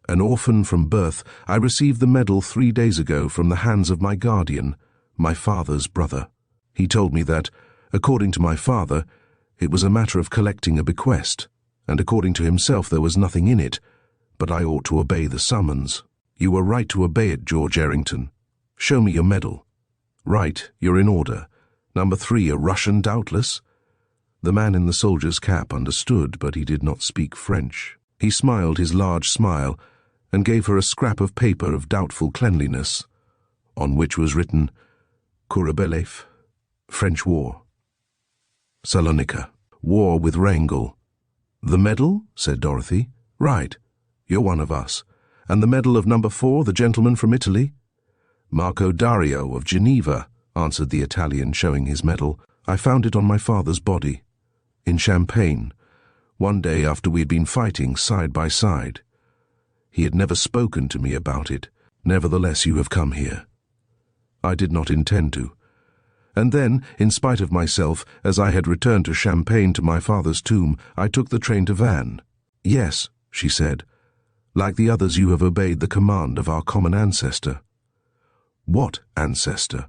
An orphan from birth, I received the medal 3 days ago from the hands of my guardian, my father's brother. He told me that, according to my father, it was a matter of collecting a bequest, and according to himself there was nothing in it, but I ought to obey the summons. You were right to obey it, George Errington. Show me your medal." "Right, you're in order. Number 3, a Russian, doubtless?" The man in the soldier's cap understood, but he did not speak French. He smiled his large smile, and gave her a scrap of paper of doubtful cleanliness, on which was written, "Kurabelev, French War. Salonika, war with Wrangel." "The medal?" said Dorothy. "Right, you're one of us. And the medal of number 4, the gentleman from Italy?" "Marco Dario of Geneva," answered the Italian, showing his medal. "I found it on my father's body, in Champagne, one day after we had been fighting side by side. He had never spoken to me about it. Nevertheless, you have come here." "I did not intend to." And then, in spite of myself, as I had returned to Champagne to my father's tomb, I took the train to Vannes. "Yes," she said, "like the others you have obeyed the command of our common ancestor." "What ancestor?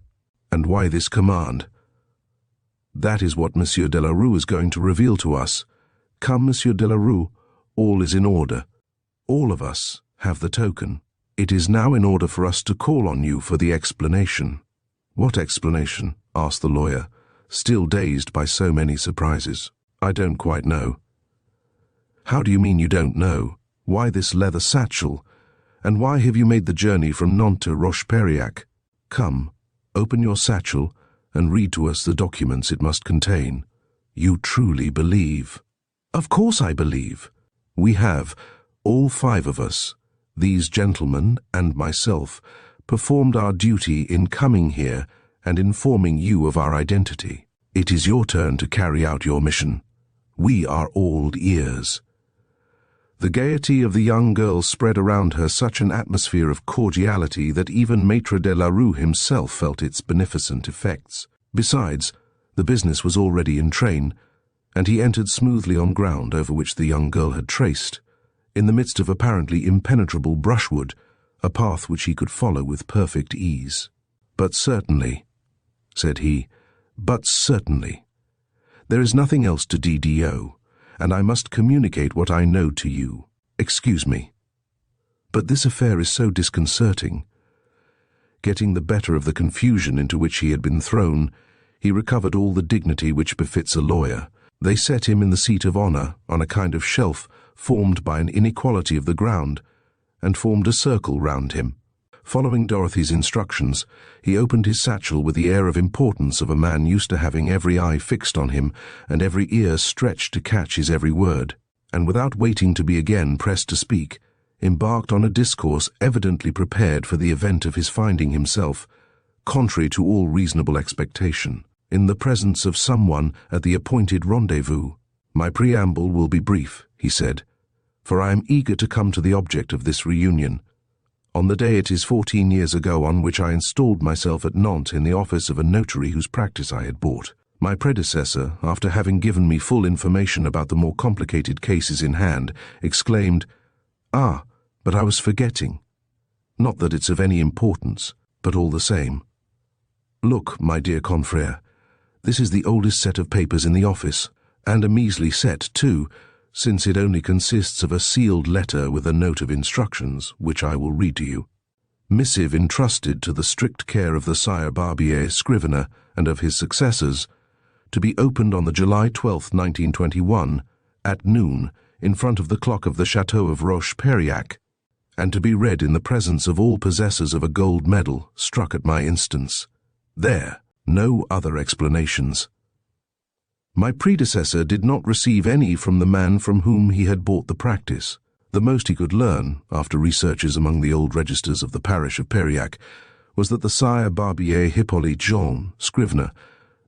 And why this command?" "That is what Monsieur Delarue is going to reveal to us. Come, Monsieur Delarue, all is in order. All of us have the token. It is now in order for us to call on you for the explanation." "What explanation?" asked the lawyer, still dazed by so many surprises. "I don't quite know." "How do you mean you don't know? Why this leather satchel? And why have you made the journey from Nantes to Roche-Periac? Come, open your satchel and read to us the documents it must contain." You truly believe? Of course I believe. We have, all 5 of us, these gentlemen and myself, performed our duty in coming here and informing you of our identity. It is your turn to carry out your mission. We are all ears. The gaiety of the young girl spread around her such an atmosphere of cordiality that even Maître de la Rue himself felt its beneficent effects. Besides, the business was already in train, and he entered smoothly on ground over which the young girl had traced, in the midst of apparently impenetrable brushwood, a path which he could follow with perfect ease. "But certainly," said he, "but certainly. There is nothing else to DDO, and I must communicate what I know to you. Excuse me. But this affair is so disconcerting." Getting the better of the confusion into which he had been thrown, he recovered all the dignity which befits a lawyer. They set him in the seat of honor on a kind of shelf formed by an inequality of the ground, and formed a circle round him. Following Dorothy's instructions, he opened his satchel with the air of importance of a man used to having every eye fixed on him and every ear stretched to catch his every word, and without waiting to be again pressed to speak, embarked on a discourse evidently prepared for the event of his finding himself, contrary to all reasonable expectation, in the presence of someone at the appointed rendezvous. "My preamble will be brief," he said, "for I am eager to come to the object of this reunion. On the day it is 14 years ago on which I installed myself at Nantes in the office of a notary whose practice I had bought, my predecessor, after having given me full information about the more complicated cases in hand, exclaimed, 'Ah, but I was forgetting. Not that it's of any importance, but all the same. Look, my dear confrère, this is the oldest set of papers in the office, and a measly set, too, since it only consists of a sealed letter with a note of instructions, which I will read to you. Missive entrusted to the strict care of the Sire Barbier, scrivener, and of his successors, to be opened on the July 12th, 1921, at noon, in front of the clock of the Chateau of Roche-Périac, and to be read in the presence of all possessors of a gold medal struck at my instance. There, no other explanations. My predecessor did not receive any from the man from whom he had bought the practice. The most he could learn, after researches among the old registers of the parish of Périac, was that the Sire Barbier Hippolyte Jean, scrivener,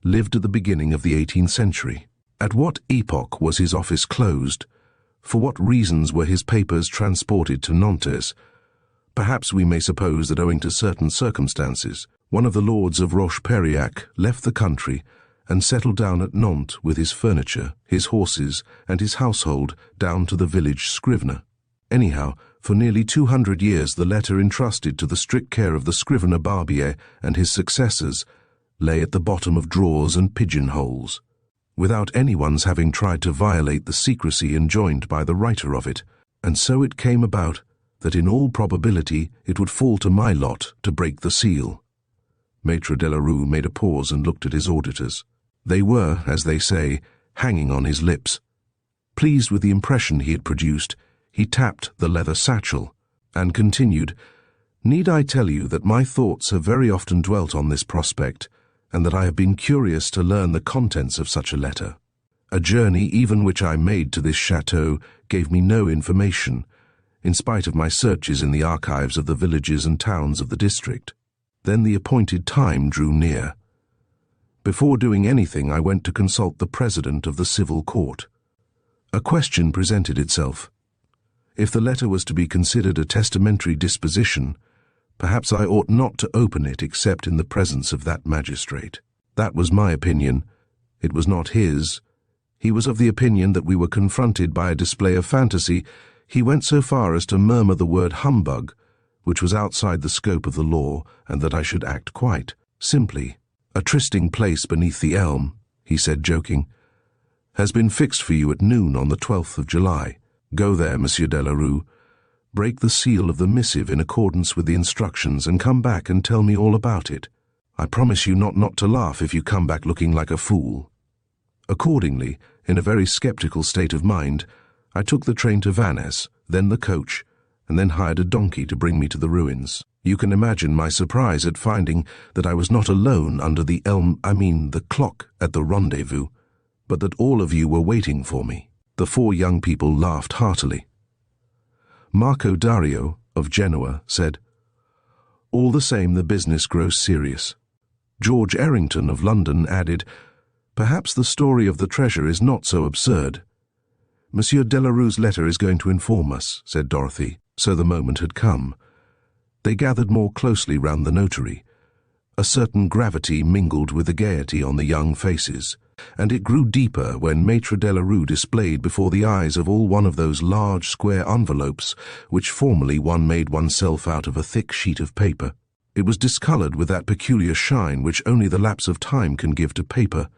lived at the beginning of the 18th century. At what epoch was his office closed? For what reasons were his papers transported to Nantes? Perhaps we may suppose that owing to certain circumstances, one of the lords of Roche-Périac left the country and settled down at Nantes with his furniture, his horses, and his household down to the village scrivener. Anyhow, for nearly 200 years the letter entrusted to the strict care of the scrivener Barbier and his successors lay at the bottom of drawers and pigeonholes, without anyone's having tried to violate the secrecy enjoined by the writer of it, and so it came about that in all probability it would fall to my lot to break the seal. Maître de la Rue made a pause and looked at his auditors. They were, as they say, hanging on his lips. Pleased with the impression he had produced, he tapped the leather satchel, and continued, "Need I tell you that my thoughts have very often dwelt on this prospect, and that I have been curious to learn the contents of such a letter? A journey even which I made to this chateau gave me no information, in spite of my searches in the archives of the villages and towns of the district. Then the appointed time drew near. Before doing anything, I went to consult the president of the civil court. A question presented itself. If the letter was to be considered a testamentary disposition, perhaps I ought not to open it except in the presence of that magistrate. That was my opinion. It was not his. He was of the opinion that we were confronted by a display of fantasy. He went so far as to murmur the word humbug, which was outside the scope of the law, and that I should act quite simply. A trysting place beneath the elm, he said, joking, has been fixed for you at noon on the 12th of July. Go there, Monsieur de la Rue. Break the seal of the missive in accordance with the instructions and come back and tell me all about it. I promise you not to laugh if you come back looking like a fool." Accordingly, in a very sceptical state of mind, I took the train to Vannes, then the coach, and then hired a donkey to bring me to the ruins. You can imagine my surprise at finding that I was not alone under the clock at the rendezvous, but that all of you were waiting for me." The four young people laughed heartily. Marco Dario, of Genoa, said, "All the same, the business grows serious." George Errington, of London, added, "Perhaps the story of the treasure is not so absurd." "Monsieur Delarue's letter is going to inform us," said Dorothy, so the moment had come. They gathered more closely round the notary. A certain gravity mingled with the gaiety on the young faces, and it grew deeper when Maître Delarue displayed before the eyes of all one of those large square envelopes which formerly one made oneself out of a thick sheet of paper. It was discoloured with that peculiar shine which only the lapse of time can give to paper.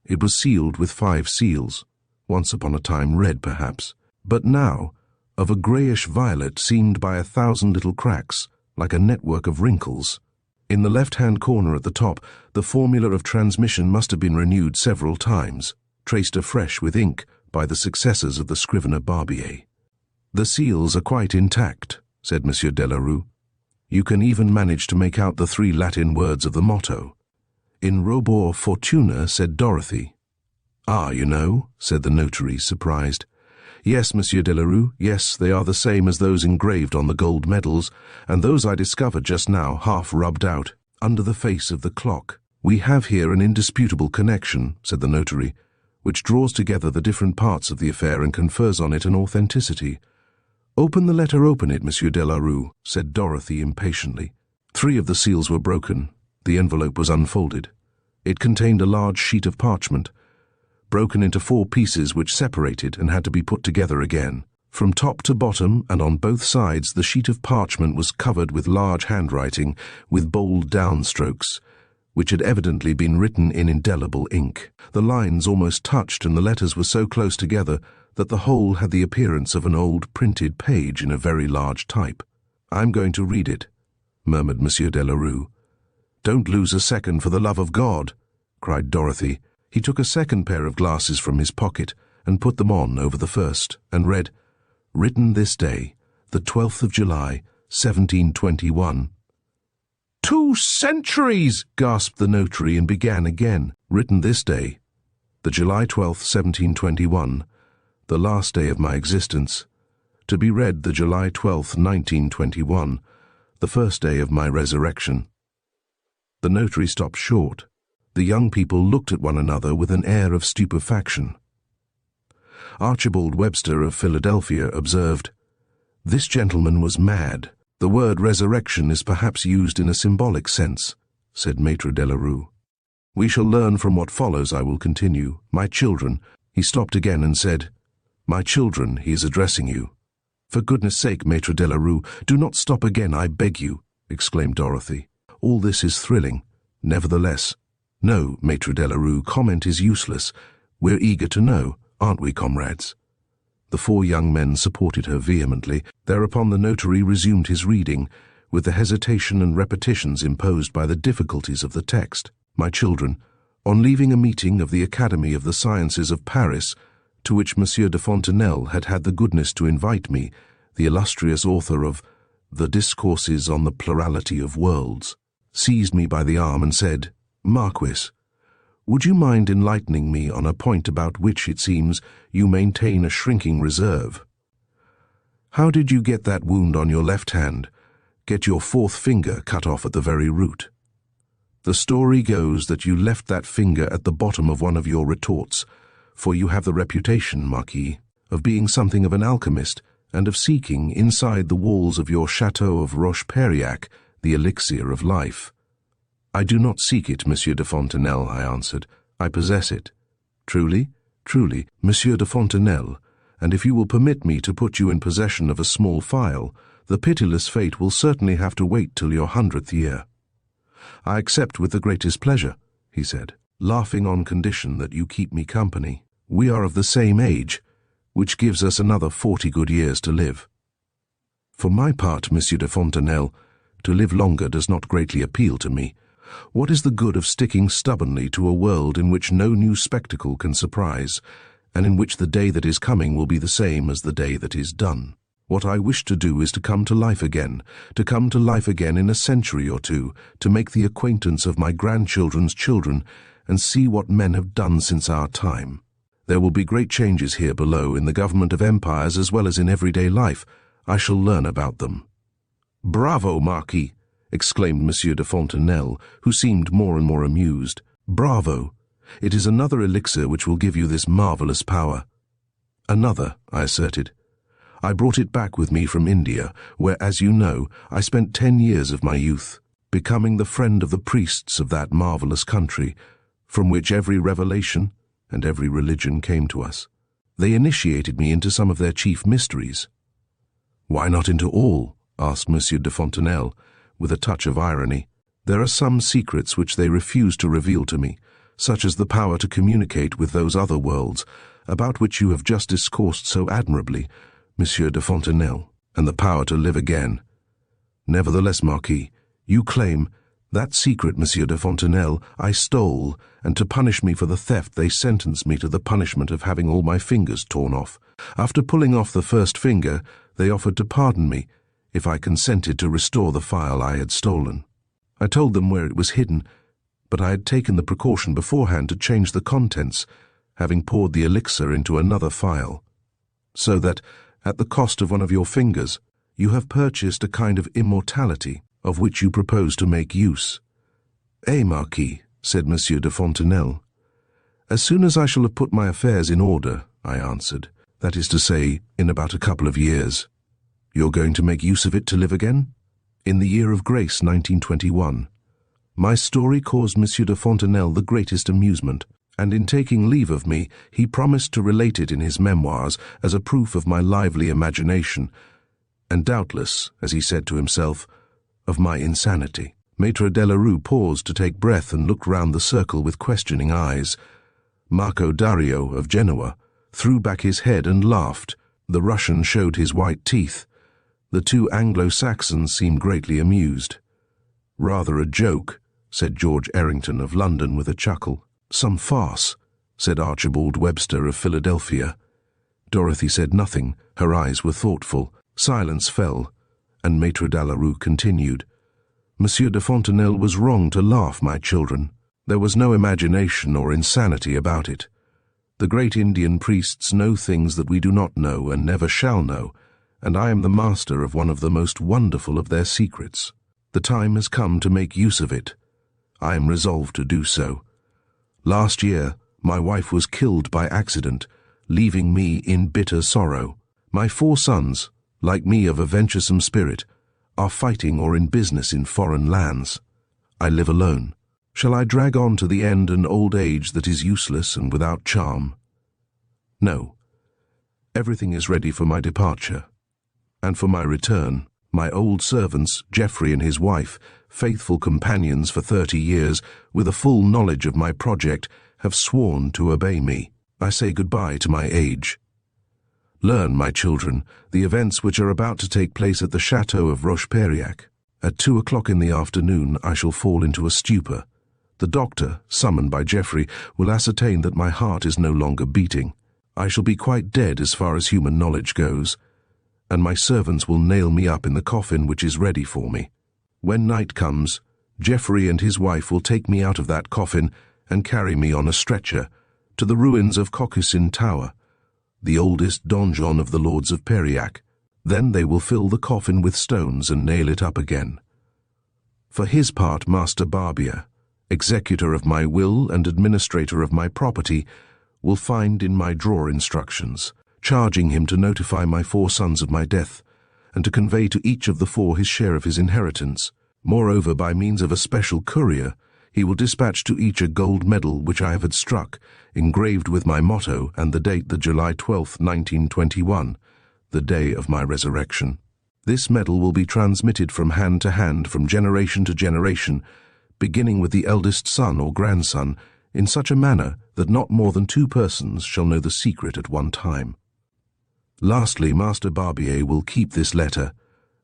It was sealed with 5 seals, once upon a time red perhaps, but now of a greyish violet seamed by 1,000 little cracks, like a network of wrinkles. In the left-hand corner at the top, the formula of transmission must have been renewed several times, traced afresh with ink by the successors of the scrivener Barbier. "The seals are quite intact," said Monsieur Delarue. "You can even manage to make out the 3 Latin words of the motto." "In robur fortuna," said Dorothy. "Ah, you know," said the notary, surprised. "Yes, Monsieur Delarue, yes, they are the same as those engraved on the gold medals, and those I discovered just now, half rubbed out, under the face of the clock. We have here an indisputable connection," said the notary, "which draws together the different parts of the affair and confers on it an authenticity." "Open the letter, open it, Monsieur Delarue," said Dorothy impatiently. 3 of the seals were broken. The envelope was unfolded. It contained a large sheet of parchment, broken into 4 pieces which separated and had to be put together again. From top to bottom and on both sides the sheet of parchment was covered with large handwriting with bold downstrokes, which had evidently been written in indelible ink. The lines almost touched and the letters were so close together that the whole had the appearance of an old printed page in a very large type. "I'm going to read it," murmured Monsieur Delarue. "Don't lose a second for the love of God," cried Dorothy. He took a second pair of glasses from his pocket and put them on over the first, and read, "Written this day, the 12th of July, 1721. "2 centuries!" gasped the notary and began again. "Written this day, the July 12th, 1721, the last day of my existence, to be read the July 12th, 1921, the first day of my resurrection." The notary stopped short. The young people looked at one another with an air of stupefaction. Archibald Webster of Philadelphia observed, "This gentleman was mad. The word resurrection is perhaps used in a symbolic sense," said Maître Delarue. "We shall learn from what follows," I will continue. "My children," he stopped again and said, "My children, he is addressing you." "For goodness' sake, Maître Delarue, do not stop again, I beg you," exclaimed Dorothy. "All this is thrilling. Nevertheless, no, Maître Delarue, comment is useless. We're eager to know, aren't we, comrades?" The 4 young men supported her vehemently. Thereupon the notary resumed his reading, with the hesitation and repetitions imposed by the difficulties of the text. "My children, on leaving a meeting of the Academy of the Sciences of Paris, to which Monsieur de Fontenelle had had the goodness to invite me, the illustrious author of The Discourses on the Plurality of Worlds, seized me by the arm and said, 'Marquis, would you mind enlightening me on a point about which, it seems, you maintain a shrinking reserve? How did you get that wound on your left hand, get your 4th finger cut off at the very root? The story goes that you left that finger at the bottom of one of your retorts, for you have the reputation, Marquis, of being something of an alchemist and of seeking, inside the walls of your chateau of Roche-Périac, the elixir of life.' 'I do not seek it, Monsieur de Fontenelle,' I answered. 'I possess it.' 'Truly?' 'Truly, Monsieur de Fontenelle, and if you will permit me to put you in possession of a small phial, the pitiless fate will certainly have to wait till your 100th year.' 'I accept with the greatest pleasure,' he said, 'laughing on condition that you keep me company. We are of the same age, which gives us another 40 good years to live.' 'For my part, Monsieur de Fontenelle, to live longer does not greatly appeal to me. What is the good of sticking stubbornly to a world in which no new spectacle can surprise, and in which the day that is coming will be the same as the day that is done? What I wish to do is to come to life again in a century or two, to make the acquaintance of my grandchildren's children, and see what men have done since our time. There will be great changes here below in the government of empires as well as in everyday life. I shall learn about them." "Bravo, Marquis!" exclaimed Monsieur de Fontenelle, who seemed more and more amused. "Bravo! It is another elixir which will give you this marvelous power." "Another," I asserted. "I brought it back with me from India, where, as you know, I spent 10 years of my youth, becoming the friend of the priests of that marvelous country, from which every revelation and every religion came to us. They initiated me into some of their chief mysteries." "Why not into all?" asked Monsieur de Fontenelle, with a touch of irony. "There are some secrets which they refuse to reveal to me, such as the power to communicate with those other worlds, about which you have just discoursed so admirably, Monsieur de Fontenelle, and the power to live again. Nevertheless, Marquis, you claim that secret, Monsieur de Fontenelle, I stole, and to punish me for the theft they sentenced me to the punishment of having all my fingers torn off. After pulling off the first finger, they offered to pardon me if I consented to restore the phial I had stolen. I told them where it was hidden, but I had taken the precaution beforehand to change the contents, having poured the elixir into another phial, so that, at the cost of one of your fingers, you have purchased a kind of immortality of which you propose to make use." "Eh, Marquis," said Monsieur de Fontenelle. "As soon as I shall have put my affairs in order," I answered, "that is to say, in about a couple of years." "You're going to make use of it to live again?" "In the year of grace 1921. My story caused Monsieur de Fontenelle the greatest amusement, and in taking leave of me, he promised to relate it in his memoirs as a proof of my lively imagination, and doubtless, as he said to himself, of my insanity." Maitre Delarue paused to take breath and looked round the circle with questioning eyes. Marco Dario of Genoa threw back his head and laughed. The Russian showed his white teeth. The 2 Anglo-Saxons seemed greatly amused. "Rather a joke," said George Errington of London with a chuckle. "Some farce," said Archibald Webster of Philadelphia. Dorothy said nothing. Her eyes were thoughtful. Silence fell, and Maitre Delarue continued. "Monsieur de Fontenelle was wrong to laugh, my children. There was no imagination or insanity about it. The great Indian priests know things that we do not know and never shall know, and I am the master of one of the most wonderful of their secrets. The time has come to make use of it. I am resolved to do so. Last year, my wife was killed by accident, leaving me in bitter sorrow. My 4 sons, like me of a venturesome spirit, are fighting or in business in foreign lands. I live alone. Shall I drag on to the end an old age that is useless and without charm? No. Everything is ready for my departure. And for my return, my old servants, Geoffrey and his wife, faithful companions for 30 years, with a full knowledge of my project, have sworn to obey me. I say goodbye to my age. Learn, my children, the events which are about to take place at the chateau of Rocheperiac. At 2 o'clock in the afternoon I shall fall into a stupor. The doctor, summoned by Geoffrey, will ascertain that my heart is no longer beating. I shall be quite dead as far as human knowledge goes, and my servants will nail me up in the coffin which is ready for me. When night comes, Geoffrey and his wife will take me out of that coffin and carry me on a stretcher to the ruins of Coquusin Tower, the oldest donjon of the Lords of Periac. Then they will fill the coffin with stones and nail it up again. For his part, Master Barbier, executor of my will and administrator of my property, will find in my drawer instructions, charging him to notify my 4 sons of my death, and to convey to each of the 4 his share of his inheritance. Moreover, by means of a special courier, he will dispatch to each a gold medal which I have had struck, engraved with my motto and the date the July 12th, 1921, the day of my resurrection. This medal will be transmitted from hand to hand, from generation to generation, beginning with the eldest son or grandson, in such a manner that not more than 2 persons shall know the secret at one time. Lastly, Master Barbier will keep this letter,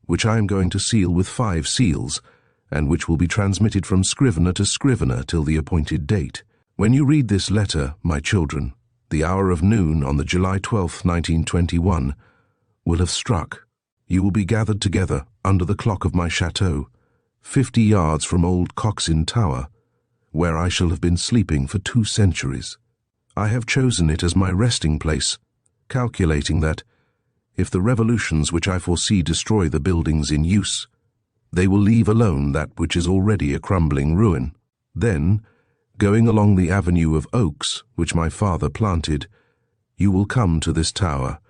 which I am going to seal with 5 seals, and which will be transmitted from scrivener to scrivener till the appointed date. When you read this letter, my children, the hour of noon on the July 12th, 1921, will have struck. You will be gathered together under the clock of my chateau, 50 yards from old Coquusin Tower, where I shall have been sleeping for 2 centuries. I have chosen it as my resting place, calculating that, if the revolutions which I foresee destroy the buildings in use, they will leave alone that which is already a crumbling ruin. Then, going along the avenue of oaks which my father planted, you will come to this tower,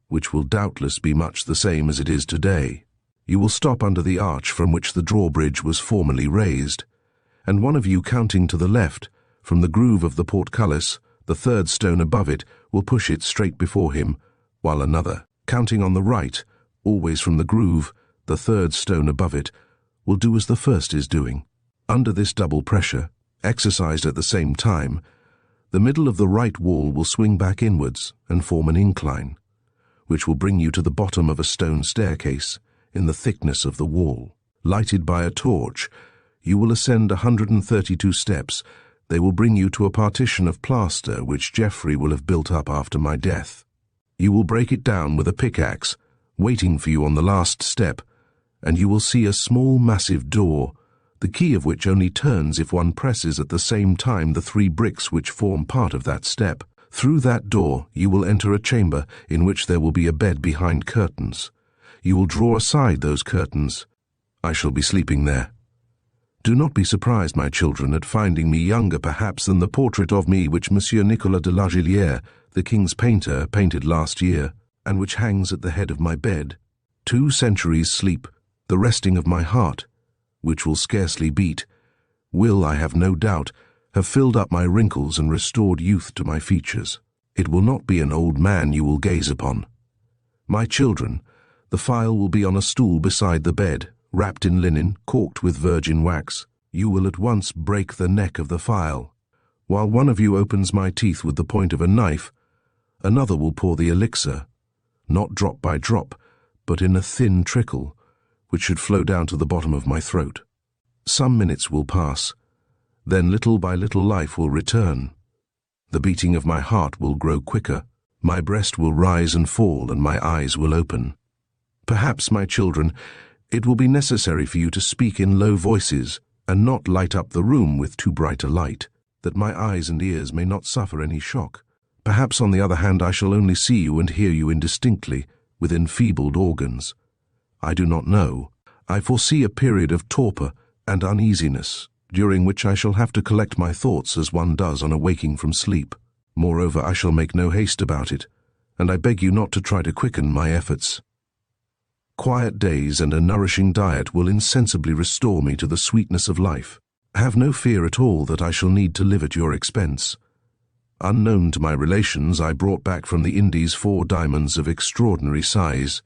which will doubtless be much the same as it is today. You will stop under the arch from which the drawbridge was formerly raised, and one of you counting to the left, from the groove of the portcullis, the 3rd stone above it, will push it straight before him, while another, counting on the right, always from the groove, the 3rd stone above it, will do as the first is doing. Under this double pressure, exercised at the same time, the middle of the right wall will swing back inwards and form an incline, which will bring you to the bottom of a stone staircase in the thickness of the wall. Lighted by a torch, you will ascend 132 steps. They will bring you to a partition of plaster which Geoffrey will have built up after my death. You will break it down with a pickaxe, waiting for you on the last step, and you will see a small massive door, the key of which only turns if one presses at the same time the 3 bricks which form part of that step. Through that door you will enter a chamber in which there will be a bed behind curtains. You will draw aside those curtains. I shall be sleeping there. Do not be surprised, my children, at finding me younger perhaps than the portrait of me which Monsieur Nicolas de la Gillière, the king's painter, painted last year, and which hangs at the head of my bed. 2 centuries' sleep, the resting of my heart, which will scarcely beat, will, I have no doubt, have filled up my wrinkles and restored youth to my features. It will not be an old man you will gaze upon. My children, the phial will be on a stool beside the bed, wrapped in linen, corked with virgin wax. You will at once break the neck of the phial. While one of you opens my teeth with the point of a knife, another will pour the elixir, not drop by drop, but in a thin trickle, which should flow down to the bottom of my throat. Some minutes will pass, then little by little life will return. The beating of my heart will grow quicker, my breast will rise and fall, and my eyes will open. Perhaps, my children, it will be necessary for you to speak in low voices and not light up the room with too bright a light, that my eyes and ears may not suffer any shock. Perhaps, on the other hand, I shall only see you and hear you indistinctly, with enfeebled organs. I do not know. I foresee a period of torpor and uneasiness, during which I shall have to collect my thoughts as one does on awaking from sleep. Moreover, I shall make no haste about it, and I beg you not to try to quicken my efforts. Quiet days and a nourishing diet will insensibly restore me to the sweetness of life. Have no fear at all that I shall need to live at your expense. Unknown to my relations, I brought back from the Indies 4 diamonds of extraordinary size,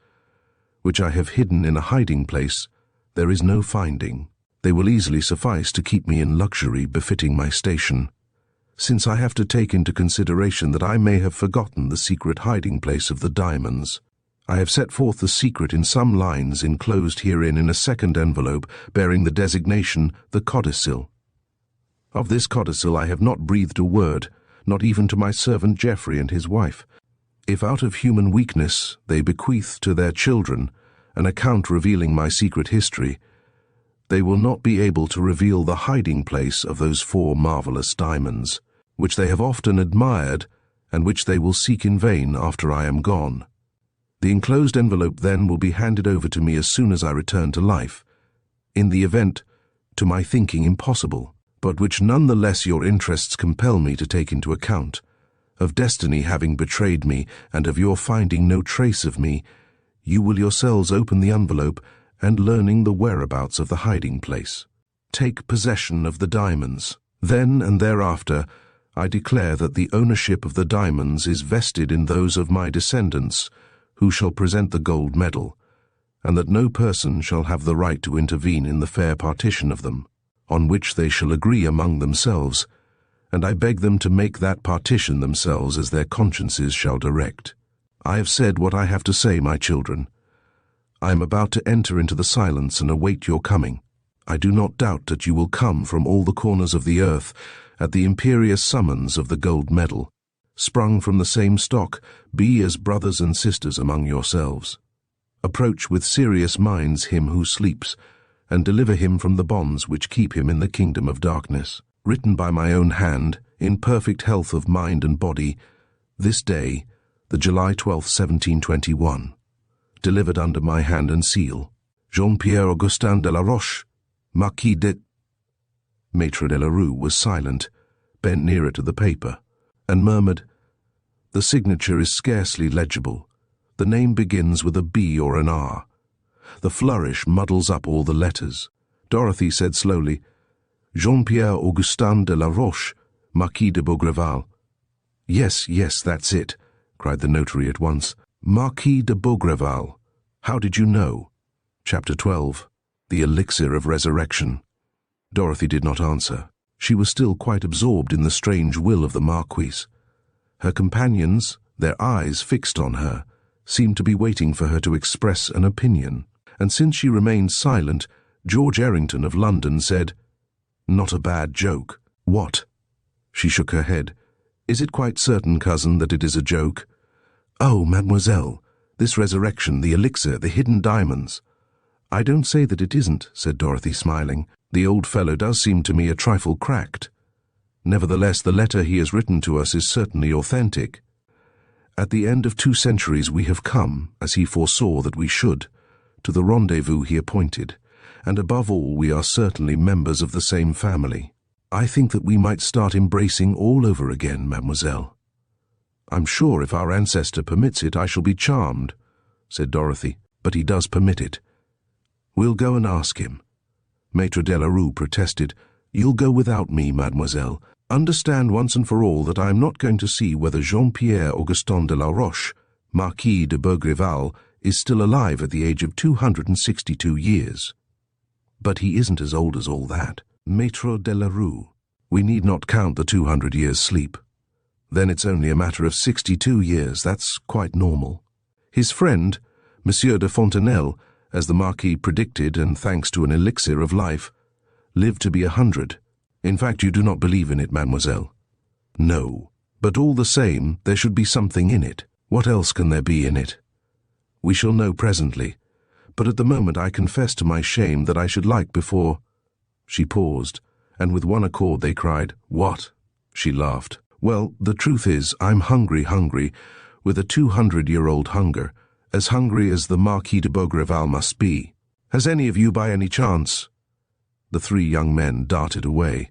which I have hidden in a hiding place there is no finding. They will easily suffice to keep me in luxury befitting my station, since I have to take into consideration that I may have forgotten the secret hiding place of the diamonds. I have set forth the secret in some lines enclosed herein in a second envelope bearing the designation the codicil. Of this codicil I have not breathed a word, not even to my servant Geoffrey and his wife. If out of human weakness they bequeath to their children an account revealing my secret history, they will not be able to reveal the hiding place of those 4 marvelous diamonds, which they have often admired and which they will seek in vain after I am gone. The enclosed envelope then will be handed over to me as soon as I return to life, in the event, to my thinking impossible, but which none the less your interests compel me to take into account, of destiny having betrayed me and of your finding no trace of me. You will yourselves open the envelope and learning the whereabouts of the hiding place, take possession of the diamonds. Then and thereafter I declare that the ownership of the diamonds is vested in those of my descendants, who shall present the gold medal, and that no person shall have the right to intervene in the fair partition of them, on which they shall agree among themselves, and I beg them to make that partition themselves as their consciences shall direct. I have said what I have to say, my children. I am about to enter into the silence and await your coming. I do not doubt that you will come from all the corners of the earth at the imperious summons of the gold medal. Sprung from the same stock, be as brothers and sisters among yourselves. Approach with serious minds him who sleeps, and deliver him from the bonds which keep him in the kingdom of darkness. written by my own hand, in perfect health of mind and body, this day, the July 12th, 1721, delivered under my hand and seal. Jean-Pierre Augustin de la Roche, Marquis de... Maître de la Rue was silent, bent nearer to the paper, and murmured, "The signature is scarcely legible. The name begins with a B or an R. The flourish muddles up all the letters." Dorothy said slowly, "Jean-Pierre Augustin de la Roche, Marquis de Beaugreval." "Yes, yes, that's it," cried the notary at once. "Marquis de Beaugreval. How did you know?" Chapter 12. The Elixir of Resurrection. Dorothy did not answer. She was still quite absorbed in the strange will of the Marquise. Her companions, their eyes fixed on her, seemed to be waiting for her to express an opinion, and since she remained silent, George Errington of London said, "Not a bad joke." "What?" She shook her head. "Is it quite certain, cousin, that it is a joke?" "Oh, mademoiselle, this resurrection, the elixir, the hidden diamonds." "I don't say that it isn't," said Dorothy, smiling. "The old fellow does seem to me a trifle cracked. Nevertheless, the letter he has written to us is certainly authentic. At the end of 2 centuries we have come, as he foresaw that we should, to the rendezvous he appointed, and above all we are certainly members of the same family. I think that we might start embracing all over again, mademoiselle." "I'm sure if our ancestor permits it, I shall be charmed," said Dorothy, "but he does permit it." "We'll go and ask him." Maître de la Rue protested. "You'll go without me, mademoiselle. Understand once and for all that I am not going to see whether Jean-Pierre Augustin de la Roche, Marquis de Beaugreval, is still alive at the age of 262 years. But he isn't as old as all that. Maître de la Rue, we need not count the 200 years' sleep. Then it's only a matter of 62 years. That's quite normal. His friend, Monsieur de Fontenelle, as the Marquis predicted, and thanks to an elixir of life, lived to be 100. In fact, you do not believe in it, mademoiselle." "No, but all the same, there should be something in it. What else can there be in it?" "We shall know presently, but at the moment I confess to my shame that I should like before—" She paused, and with one accord they cried, "What?" She laughed. "Well, the truth is, I'm hungry, with a 200-year-old hunger, as hungry as the Marquis de Beaugreval must be. Has any of you by any chance—" The 3 young men darted away.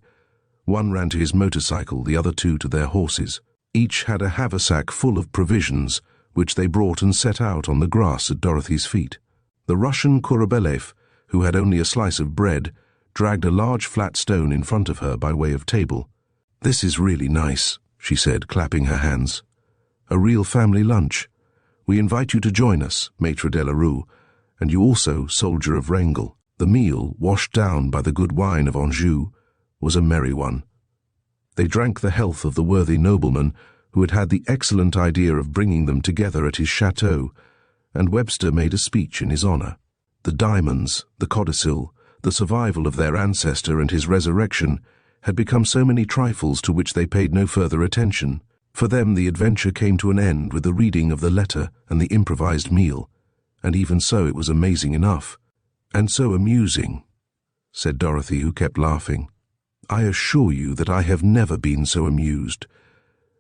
One ran to his motorcycle, the other 2 to their horses. Each had a haversack full of provisions, which they brought and set out on the grass at Dorothy's feet. The Russian Korobelev, who had only a slice of bread, dragged a large flat stone in front of her by way of table. "This is really nice," she said, clapping her hands. "A real family lunch. We invite you to join us, Maître de la Rue, and you also, soldier of Wrangel." The meal, washed down by the good wine of Anjou, was a merry one. They drank the health of the worthy nobleman who had had the excellent idea of bringing them together at his chateau, and Webster made a speech in his honor. The diamonds, the codicil, the survival of their ancestor and his resurrection had become so many trifles to which they paid no further attention. For them the adventure came to an end with the reading of the letter and the improvised meal, and even so it was amazing enough. "And so amusing," said Dorothy, who kept laughing. "I assure you that I have never been so amused.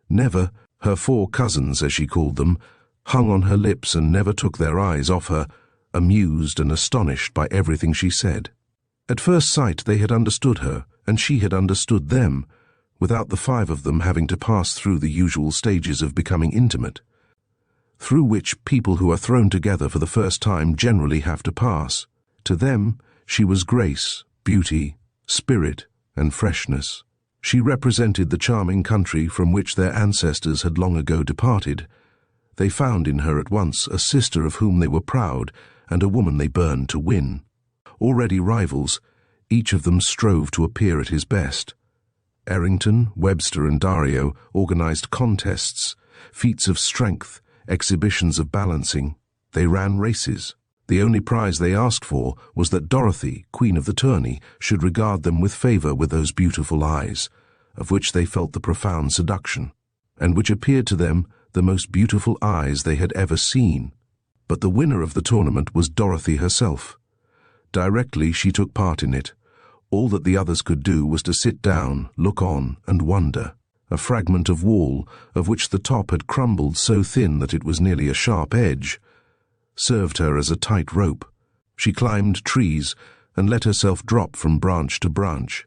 Never." Her 4 cousins, as she called them, hung on her lips and never took their eyes off her, amused and astonished by everything she said. At first sight they had understood her, and she had understood them, without the 5 of them having to pass through the usual stages of becoming intimate, through which people who are thrown together for the first time generally have to pass. To them, she was grace, beauty, spirit, and freshness. She represented the charming country from which their ancestors had long ago departed. They found in her at once a sister of whom they were proud, and a woman they burned to win. Already rivals, each of them strove to appear at his best. Errington, Webster, and Dario organized contests, feats of strength, exhibitions of balancing. They ran races. The only prize they asked for was that Dorothy, Queen of the Tourney, should regard them with favor with those beautiful eyes, of which they felt the profound seduction, and which appeared to them the most beautiful eyes they had ever seen. But the winner of the tournament was Dorothy herself. Directly she took part in it, All that the others could do was to sit down, look on, and wonder. A fragment of wall, of which the top had crumbled so thin that it was nearly a sharp edge, served her as a tight rope. She climbed trees and let herself drop from branch to branch.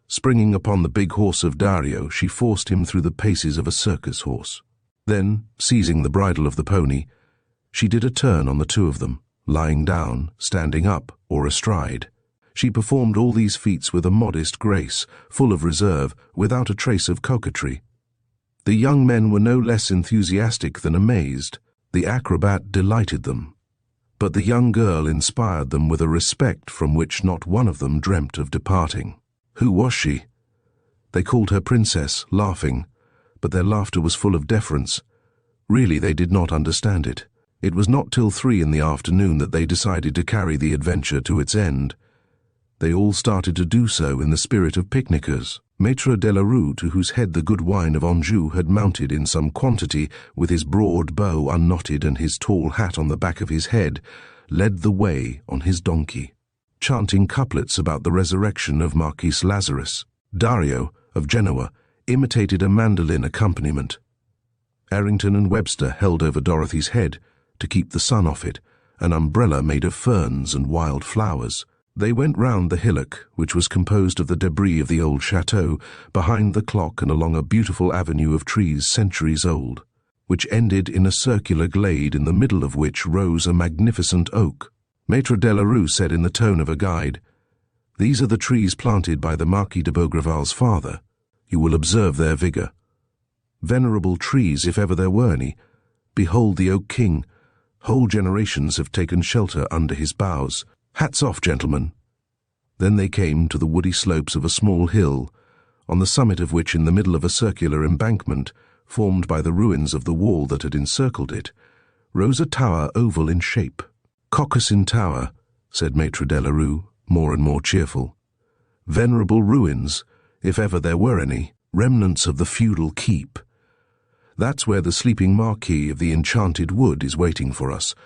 Springing upon the big horse of Dario, she forced him through the paces of a circus horse. Then, seizing the bridle of the pony, she did a turn on the two of them, lying down, standing up, or astride. She performed all these feats with a modest grace, full of reserve, without a trace of coquetry. The young men were no less enthusiastic than amazed. The acrobat delighted them. But the young girl inspired them with a respect from which not one of them dreamt of departing. Who was she? They called her Princess, laughing, but their laughter was full of deference. Really, they did not understand it. It was not till 3 in the afternoon that they decided to carry the adventure to its end. They all started to do so in the spirit of picnickers. Maître de la Rue, to whose head the good wine of Anjou had mounted in some quantity, with his broad bow unknotted and his tall hat on the back of his head, led the way on his donkey, chanting couplets about the resurrection of Marquis Lazarus. Dario, of Genoa, imitated a mandolin accompaniment. Errington and Webster held over Dorothy's head, to keep the sun off it, an umbrella made of ferns and wild flowers. They went round the hillock, which was composed of the debris of the old chateau, behind the clock and along a beautiful avenue of trees centuries old, which ended in a circular glade in the middle of which rose a magnificent oak. Maître de la Rue said in the tone of a guide, "These are the trees planted by the Marquis de Beaugreval's father. You will observe their vigour. Venerable trees, if ever there were any. Behold the Oak King. Whole generations have taken shelter under his boughs. Hats off, gentlemen." Then they came to the woody slopes of a small hill, on the summit of which, in the middle of a circular embankment, formed by the ruins of the wall that had encircled it, rose a tower oval in shape. "Caucasin Tower," said Maître de la Rue, more and more cheerful. "Venerable ruins, if ever there were any, remnants of the feudal keep. That's where the sleeping Marquis of the Enchanted Wood is waiting for us,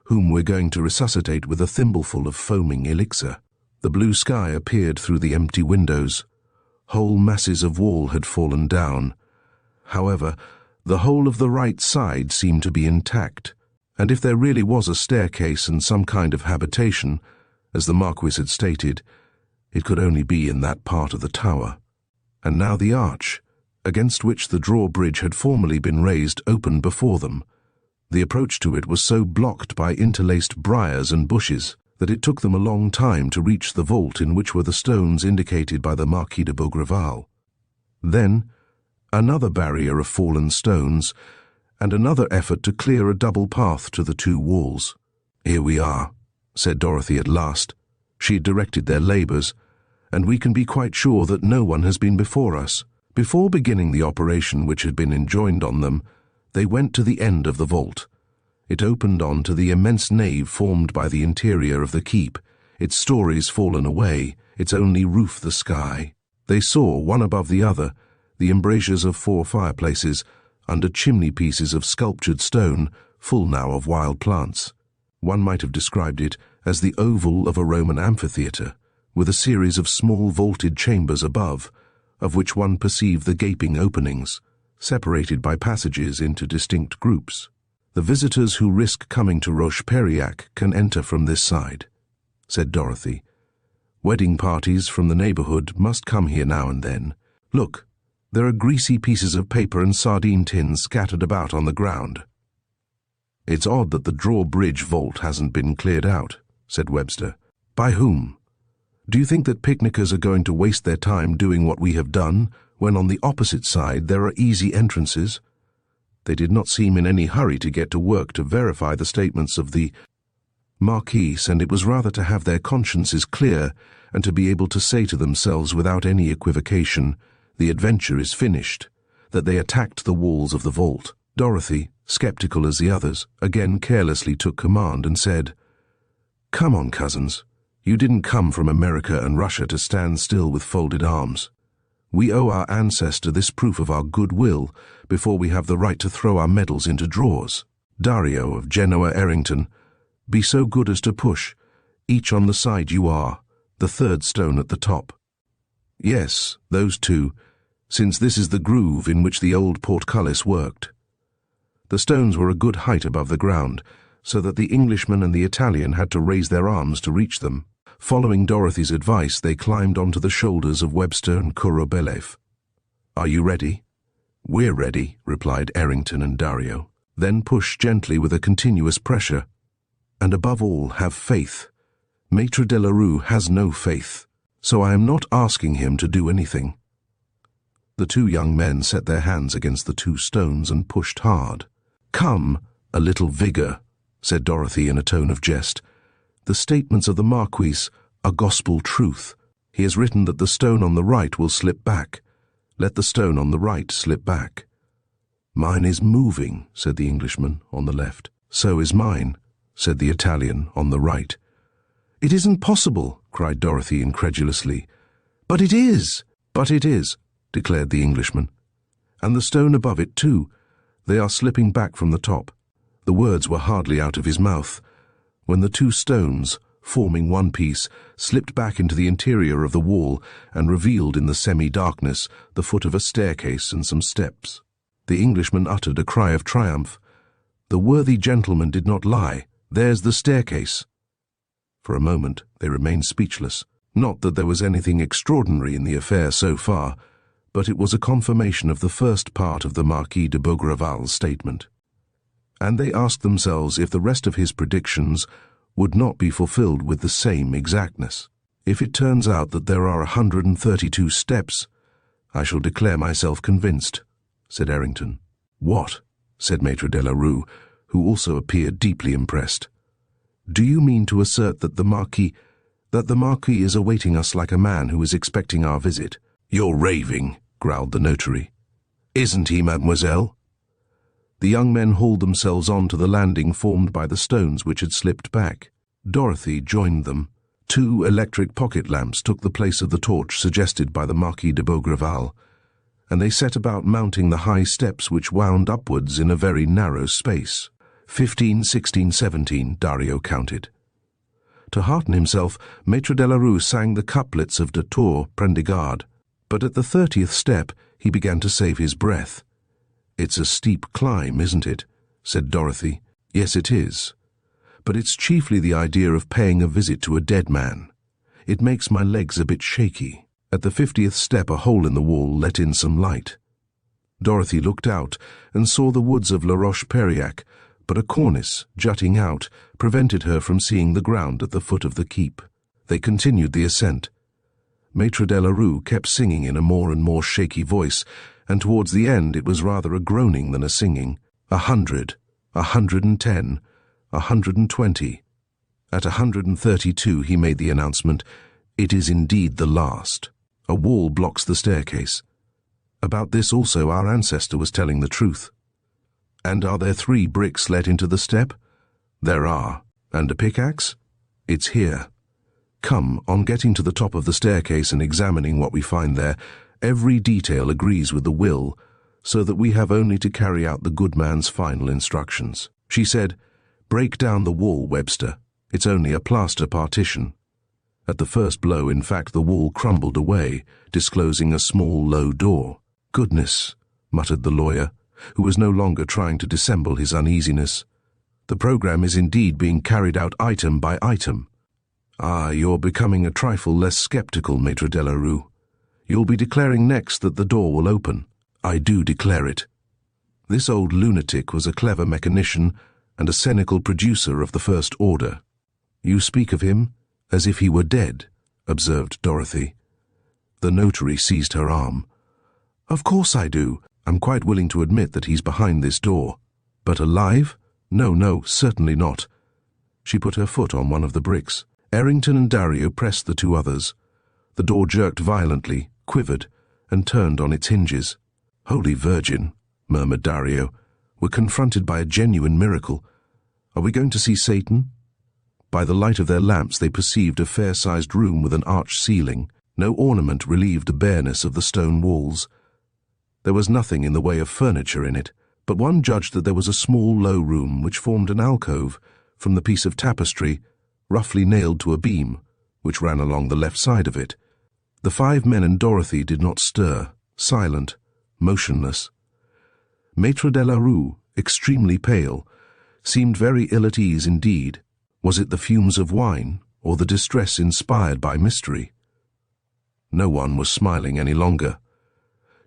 whom we're going to resuscitate with a thimbleful of foaming elixir." The blue sky appeared through the empty windows. Whole masses of wall had fallen down. However, the whole of the right side seemed to be intact, and if there really was a staircase and some kind of habitation, as the Marquis had stated, it could only be in that part of the tower. And now the arch, against which the drawbridge had formerly been raised, opened before them. The approach to it was so blocked by interlaced briars and bushes that it took them a long time to reach the vault in which were the stones indicated by the Marquis de Beaugreval. Then, another barrier of fallen stones, and another effort to clear a double path to the two walls. "Here we are," said Dorothy at last. She had directed their labours, "and we can be quite sure that no one has been before us." Before beginning the operation which had been enjoined on them, they went to the end of the vault. It opened on to the immense nave formed by the interior of the keep, its stories fallen away, its only roof the sky. They saw, one above the other, the embrasures of 4 fireplaces, under chimney-pieces of sculptured stone, full now of wild plants. One might have described it as the oval of a Roman amphitheatre, with a series of small vaulted chambers above, of which one perceived the gaping openings, separated by passages into distinct groups. "The visitors who risk coming to Roche-Periac can enter from this side," said Dorothy. "Wedding parties from the neighbourhood must come here now and then. Look, there are greasy pieces of paper and sardine tins scattered about on the ground." "It's odd that the drawbridge vault hasn't been cleared out," said Webster. "By whom? Do you think that picnickers are going to waste their time doing what we have done, when on the opposite side there are easy entrances?" They did not seem in any hurry to get to work to verify the statements of the Marquis, and it was rather to have their consciences clear and to be able to say to themselves without any equivocation, "The adventure is finished," that they attacked the walls of the vault. Dorothy, skeptical as the others, again carelessly took command and said, "Come on, cousins. You didn't come from America and Russia to stand still with folded arms. We owe our ancestor this proof of our goodwill before we have the right to throw our medals into drawers. Dario of Genoa, Errington, be so good as to push, each on the side you are, the third stone at the top. Yes, those two, since this is the groove in which the old portcullis worked. The stones were a good height above the ground, so that the Englishman and the Italian had to raise their arms to reach them. Following Dorothy's advice, they climbed onto the shoulders of Webster and Kurobelev. "Are you ready?" "We're ready," replied Errington and Dario. "Then push gently with a continuous pressure. And above all, have faith. Maître de la Rue has no faith, so I am not asking him to do anything." The two young men set their hands against the two stones and pushed hard. "Come, a little vigor," said Dorothy in a tone of jest. "The statements of the Marquis are gospel truth. He has written that the stone on the right will slip back. Let the stone on the right slip back." "Mine is moving," said the Englishman on the left. "So is mine," said the Italian on the right. "It isn't possible," cried Dorothy incredulously. "But it is!" "But it is," declared the Englishman. "And the stone above it, too. They are slipping back from the top." The words were hardly out of his mouth when the two stones, forming one piece, slipped back into the interior of the wall and revealed in the semi-darkness the foot of a staircase and some steps. The Englishman uttered a cry of triumph. "The worthy gentleman did not lie. There's the staircase." For a moment they remained speechless. Not that there was anything extraordinary in the affair so far, but it was a confirmation of the first part of the Marquis de Bougival's statement. And they asked themselves if the rest of his predictions would not be fulfilled with the same exactness. "If it turns out that there are 132 steps, I shall declare myself convinced," said Errington. "What?" said Maître de la Rue, who also appeared deeply impressed. "Do you mean to assert that the Marquis is awaiting us like a man who is expecting our visit?" "You're raving," growled the notary. "Isn't he, mademoiselle?" The young men hauled themselves on to the landing formed by the stones which had slipped back. Dorothy joined them. 2 electric pocket lamps took the place of the torch suggested by the Marquis de Bougival, and they set about mounting the high steps which wound upwards in a very narrow space. 15, 16, 17, Dario counted. To hearten himself, Maître de la Rue sang the couplets of De Tour Prendigard, but at the 30th step he began to save his breath. "It's a steep climb, isn't it?" said Dorothy. "Yes, it is. But it's chiefly the idea of paying a visit to a dead man. It makes my legs a bit shaky." At the 50th step a hole in the wall let in some light. Dorothy looked out and saw the woods of La Roche-Periac, but a cornice, jutting out, prevented her from seeing the ground at the foot of the keep. They continued the ascent. Maître de la Rue kept singing in a more and more shaky voice, and towards the end it was rather a groaning than a singing. 100, 110, 120. At 132 he made the announcement, "It is indeed the last. A wall blocks the staircase." About this also our ancestor was telling the truth. "And are there 3 bricks let into the step?" "There are. And a pickaxe?" "It's here. Come, on getting to the top of the staircase and examining what we find there, every detail agrees with the will, so that we have only to carry out the good man's final instructions." She said, "Break down the wall, Webster. It's only a plaster partition." At the first blow, in fact, the wall crumbled away, disclosing a small, low door. "Goodness," muttered the lawyer, who was no longer trying to dissemble his uneasiness. "The program is indeed being carried out item by item." "Ah, you're becoming a trifle less skeptical, Maître de la Rue. You'll be declaring next that the door will open." "I do declare it." This old lunatic was a clever mechanician and a cynical producer of the first order. "You speak of him as if he were dead," observed Dorothy. The notary seized her arm. "Of course I do. I'm quite willing to admit that he's behind this door. But alive? No, certainly not." She put her foot on one of the bricks. Errington and Dario pressed the 2 others. The door jerked violently, quivered, and turned on its hinges. "Holy Virgin," murmured Dario. "We're confronted by a genuine miracle. Are we going to see Satan?" By the light of their lamps they perceived a fair-sized room with an arched ceiling. No ornament relieved the bareness of the stone walls. There was nothing in the way of furniture in it, but one judged that there was a small, low room which formed an alcove from the piece of tapestry roughly nailed to a beam, which ran along the left side of it. The 5 men and Dorothy did not stir, silent, motionless. Maître de la Rue, extremely pale, seemed very ill at ease indeed. Was it the fumes of wine, or the distress inspired by mystery? No one was smiling any longer.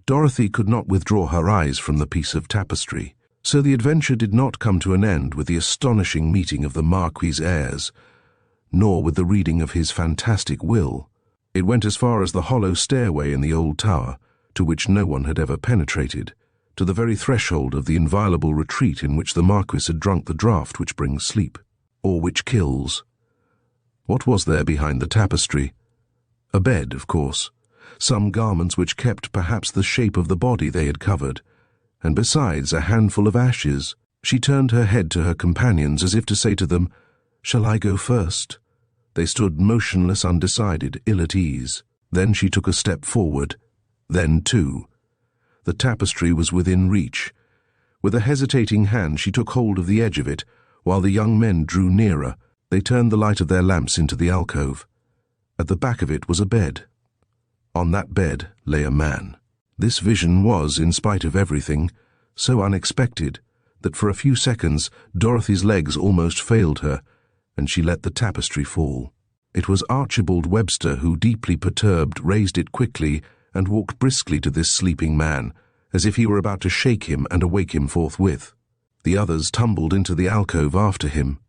Dorothy could not withdraw her eyes from the piece of tapestry, so the adventure did not come to an end with the astonishing meeting of the Marquis's heirs, nor with the reading of his fantastic will. It went as far as the hollow stairway in the old tower, to which no one had ever penetrated, to the very threshold of the inviolable retreat in which the Marquis had drunk the draught which brings sleep, or which kills. What was there behind the tapestry? A bed, of course, some garments which kept perhaps the shape of the body they had covered, and besides a handful of ashes. She turned her head to her companions as if to say to them, "Shall I go first?" They stood motionless, undecided, ill at ease. Then she took a step forward, then 2. The tapestry was within reach. With a hesitating hand she took hold of the edge of it, while the young men drew nearer. They turned the light of their lamps into the alcove. At the back of it was a bed. On that bed lay a man. This vision was, in spite of everything, so unexpected that for a few seconds Dorothy's legs almost failed her, and she let the tapestry fall. It was Archibald Webster who, deeply perturbed, raised it quickly and walked briskly to this sleeping man, as if he were about to shake him and awake him forthwith. The others tumbled into the alcove after him.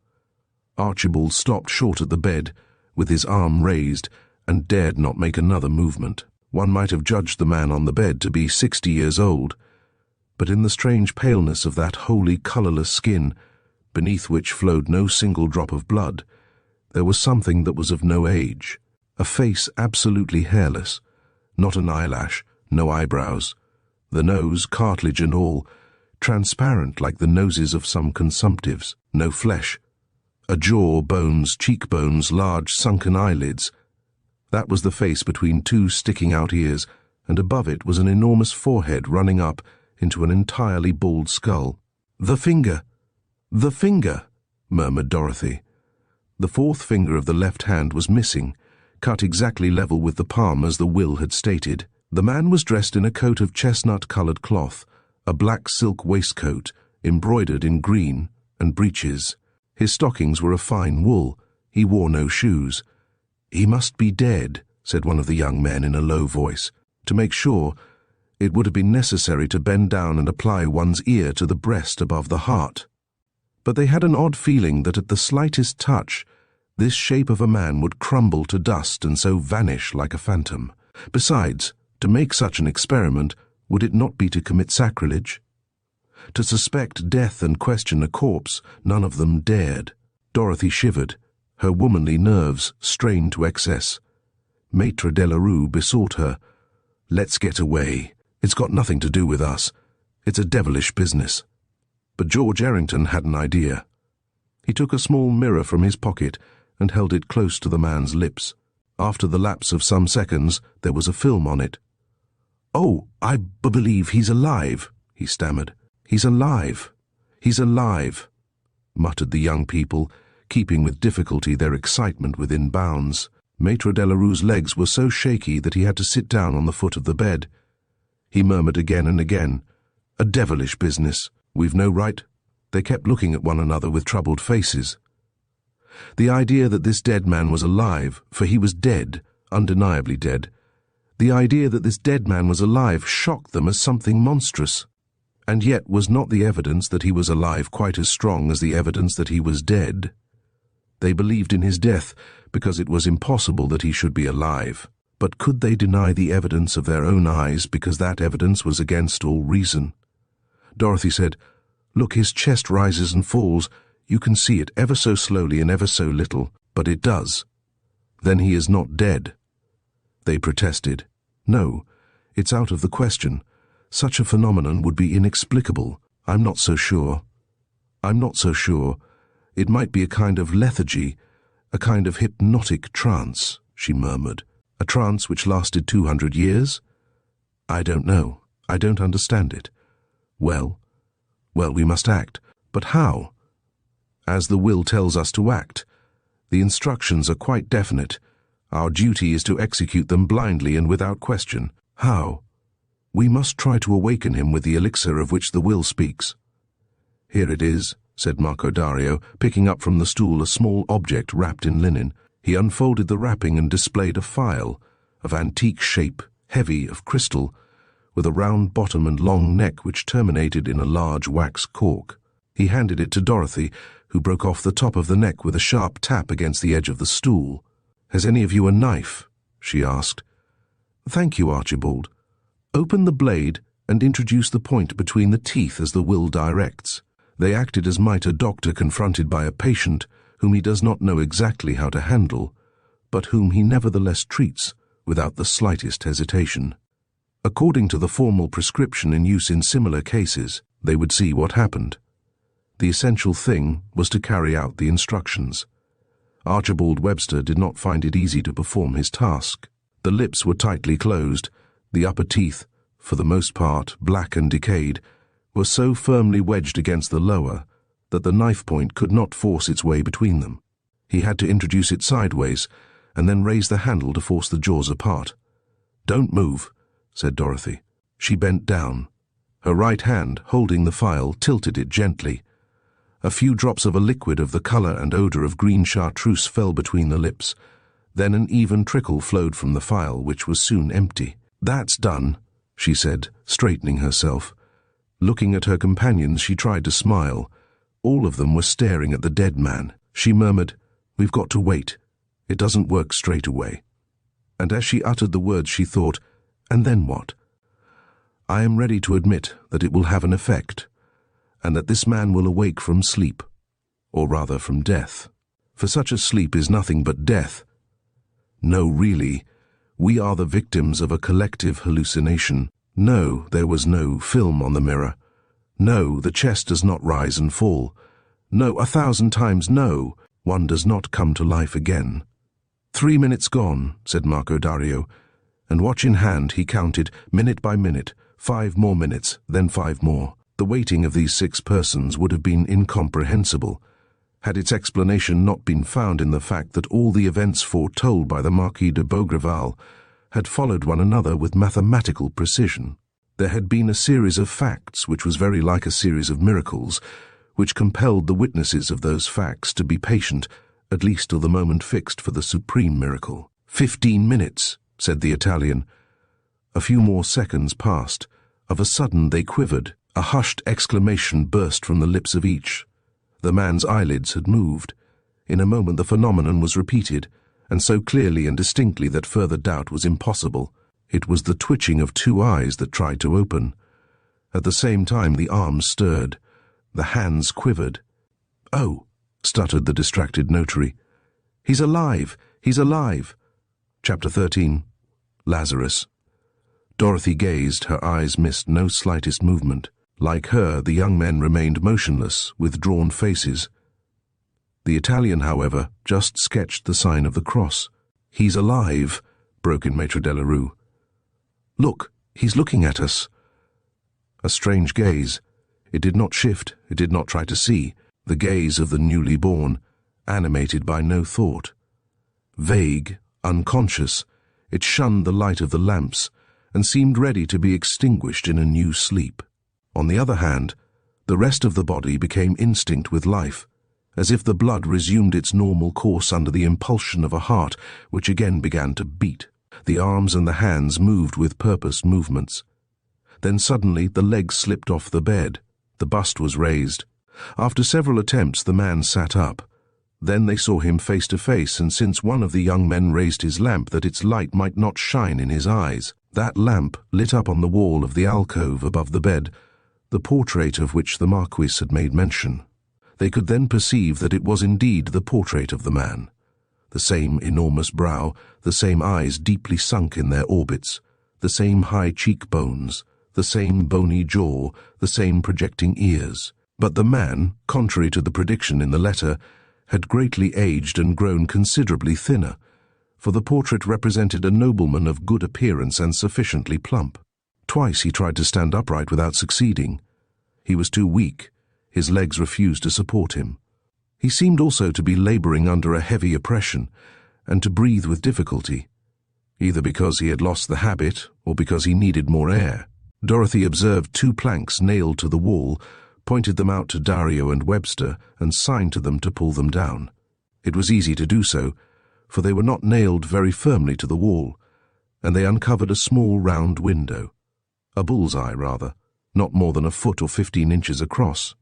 Archibald stopped short at the bed, with his arm raised, and dared not make another movement. One might have judged the man on the bed to be 60 years old, but in the strange paleness of that wholly colourless skin, beneath which flowed no single drop of blood, there was something that was of no age, a face absolutely hairless, not an eyelash, no eyebrows, the nose, cartilage and all, transparent like the noses of some consumptives, no flesh, a jaw, bones, cheekbones, large sunken eyelids. That was the face between 2 sticking-out ears, and above it was an enormous forehead running up into an entirely bald skull. "The finger! The finger!" murmured Dorothy. The 4th finger of the left hand was missing, cut exactly level with the palm as the will had stated. The man was dressed in a coat of chestnut-coloured cloth, a black silk waistcoat, embroidered in green, and breeches. His stockings were of fine wool. He wore no shoes. "He must be dead," said one of the young men in a low voice. To make sure, it would have been necessary to bend down and apply one's ear to the breast above the heart. But they had an odd feeling that at the slightest touch, this shape of a man would crumble to dust and so vanish like a phantom. Besides, to make such an experiment, would it not be to commit sacrilege? To suspect death and question a corpse, none of them dared. Dorothy shivered, her womanly nerves strained to excess. Maître de la Rue besought her, "Let's get away. It's got nothing to do with us. It's a devilish business." But George Errington had an idea. He took a small mirror from his pocket and held it close to the man's lips. After the lapse of some seconds, there was a film on it. "Oh, I believe he's alive," he stammered. "He's alive. He's alive," muttered the young people, keeping with difficulty their excitement within bounds. Maître de la Rue's legs were so shaky that he had to sit down on the foot of the bed. He murmured again and again, "A devilish business. We've no right." They kept looking at one another with troubled faces. The idea that this dead man was alive, for he was dead, undeniably dead, the idea that this dead man was alive shocked them as something monstrous. And yet was not the evidence that he was alive quite as strong as the evidence that he was dead? They believed in his death because it was impossible that he should be alive. But could they deny the evidence of their own eyes because that evidence was against all reason? Dorothy said, "Look, his chest rises and falls. You can see it ever so slowly and ever so little, but it does. Then he is not dead." They protested. "No, it's out of the question. Such a phenomenon would be inexplicable. I'm not so sure. I'm not so sure. It might be a kind of lethargy, a kind of hypnotic trance," she murmured. "A trance which lasted 200 years? I don't know. I don't understand it. Well, we must act. But how? As the will tells us to act. The instructions are quite definite. Our duty is to execute them blindly and without question. How? We must try to awaken him with the elixir of which the will speaks. Here it is, said Marco Dario, picking up from the stool a small object wrapped in linen. He unfolded the wrapping and displayed a phial of antique shape, heavy of crystal, with a round bottom and long neck which terminated in a large wax cork. He handed it to Dorothy, who broke off the top of the neck with a sharp tap against the edge of the stool. "Has any of you a knife?" she asked. "Thank you, Archibald. Open the blade and introduce the point between the teeth as the will directs." They acted as might a doctor confronted by a patient whom he does not know exactly how to handle, but whom he nevertheless treats without the slightest hesitation. According to the formal prescription in use in similar cases, they would see what happened. The essential thing was to carry out the instructions. Archibald Webster did not find it easy to perform his task. The lips were tightly closed, the upper teeth, for the most part black and decayed, were so firmly wedged against the lower that the knife point could not force its way between them. He had to introduce it sideways and then raise the handle to force the jaws apart. "Don't move," said Dorothy. She bent down. Her right hand, holding the phial, tilted it gently. A few drops of a liquid of the color and odor of green chartreuse fell between the lips. Then an even trickle flowed from the phial, which was soon empty. "That's done," she said, straightening herself. Looking at her companions, she tried to smile. All of them were staring at the dead man. She murmured, "We've got to wait. It doesn't work straight away." And as she uttered the words, she thought, "And then what? I am ready to admit that it will have an effect, and that this man will awake from sleep, or rather from death. For such a sleep is nothing but death. No, really, we are the victims of a collective hallucination. No, there was no film on the mirror. No, the chest does not rise and fall. No, 1,000 times no, one does not come to life again." 3 minutes gone," said Marco Dario, and watch in hand he counted, minute by minute, 5 more minutes, then 5 more. The waiting of these 6 persons would have been incomprehensible, had its explanation not been found in the fact that all the events foretold by the Marquis de Beaugreval had followed one another with mathematical precision. There had been a series of facts which was very like a series of miracles, which compelled the witnesses of those facts to be patient, at least till the moment fixed for the supreme miracle. 15 minutes, said the Italian. A few more seconds passed. Of a sudden they quivered. A hushed exclamation burst from the lips of each. The man's eyelids had moved. In a moment the phenomenon was repeated, and so clearly and distinctly that further doubt was impossible. It was the twitching of 2 eyes that tried to open. At the same time the arms stirred. The hands quivered. "Oh," stuttered the distracted notary. "He's alive! He's alive!" Chapter 13. Lazarus. Dorothy gazed, her eyes missed no slightest movement. Like her, the young men remained motionless, with drawn faces. The Italian, however, just sketched the sign of the cross. "He's alive," broke in Maître Delarue. "Look, he's looking at us." A strange gaze. It did not shift, it did not try to see. The gaze of the newly born, animated by no thought. Vague, unconscious, it shunned the light of the lamps, and seemed ready to be extinguished in a new sleep. On the other hand, the rest of the body became instinct with life, as if the blood resumed its normal course under the impulsion of a heart which again began to beat. The arms and the hands moved with purposed movements. Then suddenly the legs slipped off the bed. The bust was raised. After several attempts the man sat up. Then they saw him face to face, and since one of the young men raised his lamp that its light might not shine in his eyes, that lamp lit up on the wall of the alcove above the bed the portrait of which the Marquis had made mention. They could then perceive that it was indeed the portrait of the man. The same enormous brow, the same eyes deeply sunk in their orbits, the same high cheekbones, the same bony jaw, the same projecting ears. But the man, contrary to the prediction in the letter, had greatly aged and grown considerably thinner, for the portrait represented a nobleman of good appearance and sufficiently plump. Twice he tried to stand upright without succeeding. He was too weak. His legs refused to support him. He seemed also to be laboring under a heavy oppression, and to breathe with difficulty, either because he had lost the habit or because he needed more air. Dorothy observed 2 planks nailed to the wall, pointed them out to Dario and Webster, and signed to them to pull them down. It was easy to do so, for they were not nailed very firmly to the wall, and they uncovered a small round window. A bull's-eye, rather, not more than a foot or 15 inches across.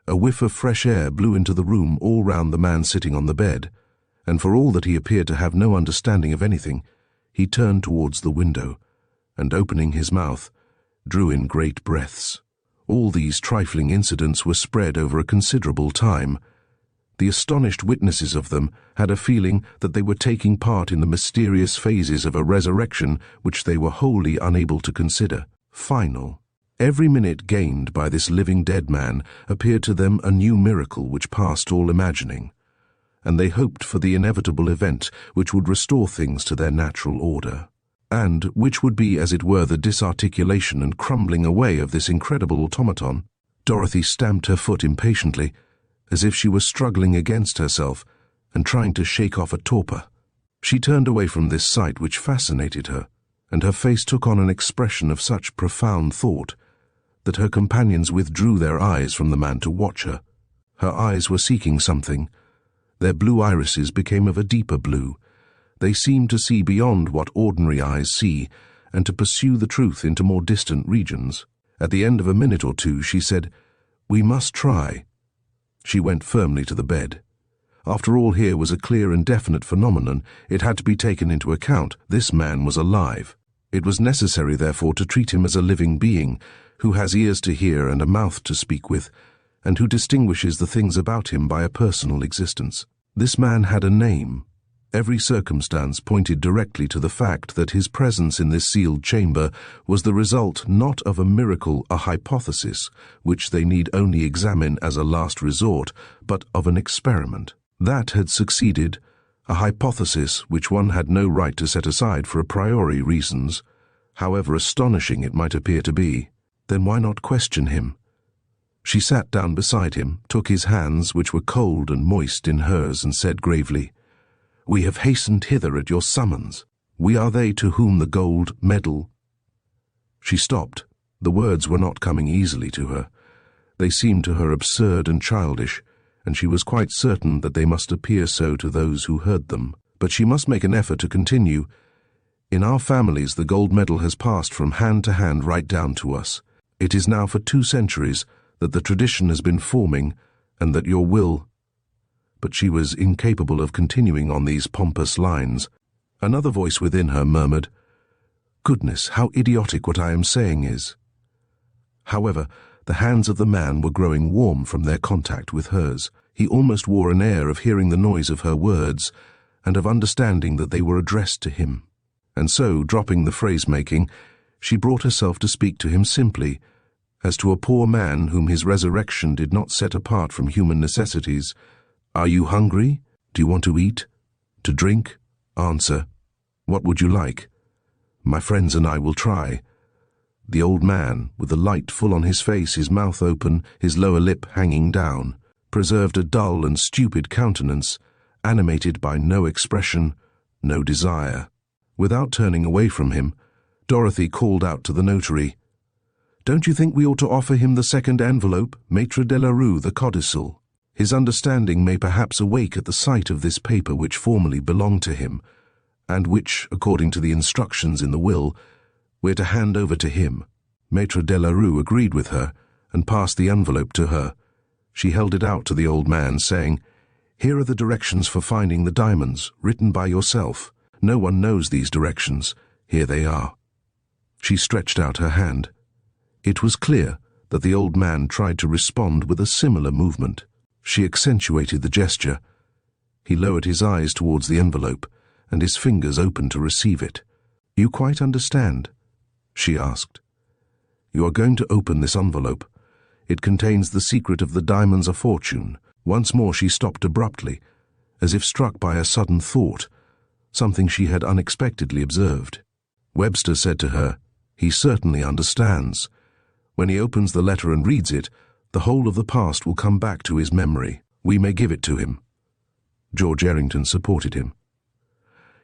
A whiff of fresh air blew into the room all round the man sitting on the bed, and for all that he appeared to have no understanding of anything, he turned towards the window, and opening his mouth, drew in great breaths. All these trifling incidents were spread over a considerable time. The astonished witnesses of them had a feeling that they were taking part in the mysterious phases of a resurrection which they were wholly unable to consider final. Every minute gained by this living dead man appeared to them a new miracle which passed all imagining, and they hoped for the inevitable event which would restore things to their natural order, and which would be, as it were, the disarticulation and crumbling away of this incredible automaton. Dorothy stamped her foot impatiently, as if she was struggling against herself and trying to shake off a torpor. She turned away from this sight which fascinated her, and her face took on an expression of such profound thought that her companions withdrew their eyes from the man to watch her. Her eyes were seeking something. Their blue irises became of a deeper blue. They seemed to see beyond what ordinary eyes see, and to pursue the truth into more distant regions. At the end of a minute or 2, she said, "We must try." She went firmly to the bed. After all, here was a clear and definite phenomenon. It had to be taken into account. This man was alive. It was necessary, therefore, to treat him as a living being, who has ears to hear and a mouth to speak with, and who distinguishes the things about him by a personal existence. This man had a name. Every circumstance pointed directly to the fact that his presence in this sealed chamber was the result not of a miracle, a hypothesis, which they need only examine as a last resort, but of an experiment. That had succeeded, a hypothesis which one had no right to set aside for a priori reasons, however astonishing it might appear to be. Then why not question him? She sat down beside him, took his hands, which were cold and moist, in hers, and said gravely, "We have hastened hither at your summons. We are they to whom the gold medal—" She stopped. The words were not coming easily to her. They seemed to her absurd and childish, and she was quite certain that they must appear so to those who heard them. But she must make an effort to continue. "In our families the gold medal has passed from hand to hand right down to us. It is now for 2 centuries that the tradition has been forming, and that your will—" But she was incapable of continuing on these pompous lines. Another voice within her murmured, "Goodness, how idiotic what I am saying is." However, the hands of the man were growing warm from their contact with hers. He almost wore an air of hearing the noise of her words, and of understanding that they were addressed to him. And so, dropping the phrase-making, she brought herself to speak to him simply, as to a poor man whom his resurrection did not set apart from human necessities. "Are you hungry? Do you want to eat? To drink? Answer. What would you like? My friends and I will try." The old man, with the light full on his face, his mouth open, his lower lip hanging down, preserved a dull and stupid countenance, animated by no expression, no desire. Without turning away from him, Dorothy called out to the notary, "Don't you think we ought to offer him the second envelope, Maître de la Rue, the codicil? His understanding may perhaps awake at the sight of this paper which formerly belonged to him, and which, according to the instructions in the will, we're to hand over to him." Maître de la Rue agreed with her, and passed the envelope to her. She held it out to the old man, saying, "Here are the directions for finding the diamonds, written by yourself. No one knows these directions. Here they are." She stretched out her hand. It was clear that the old man tried to respond with a similar movement. She accentuated the gesture. He lowered his eyes towards the envelope, and his fingers opened to receive it. "You quite understand?" she asked. "You are going to open this envelope. It contains the secret of the diamonds of fortune." Once more she stopped abruptly, as if struck by a sudden thought, something she had unexpectedly observed. Webster said to her, "He certainly understands. When he opens the letter and reads it, the whole of the past will come back to his memory. We may give it to him." George Errington supported him.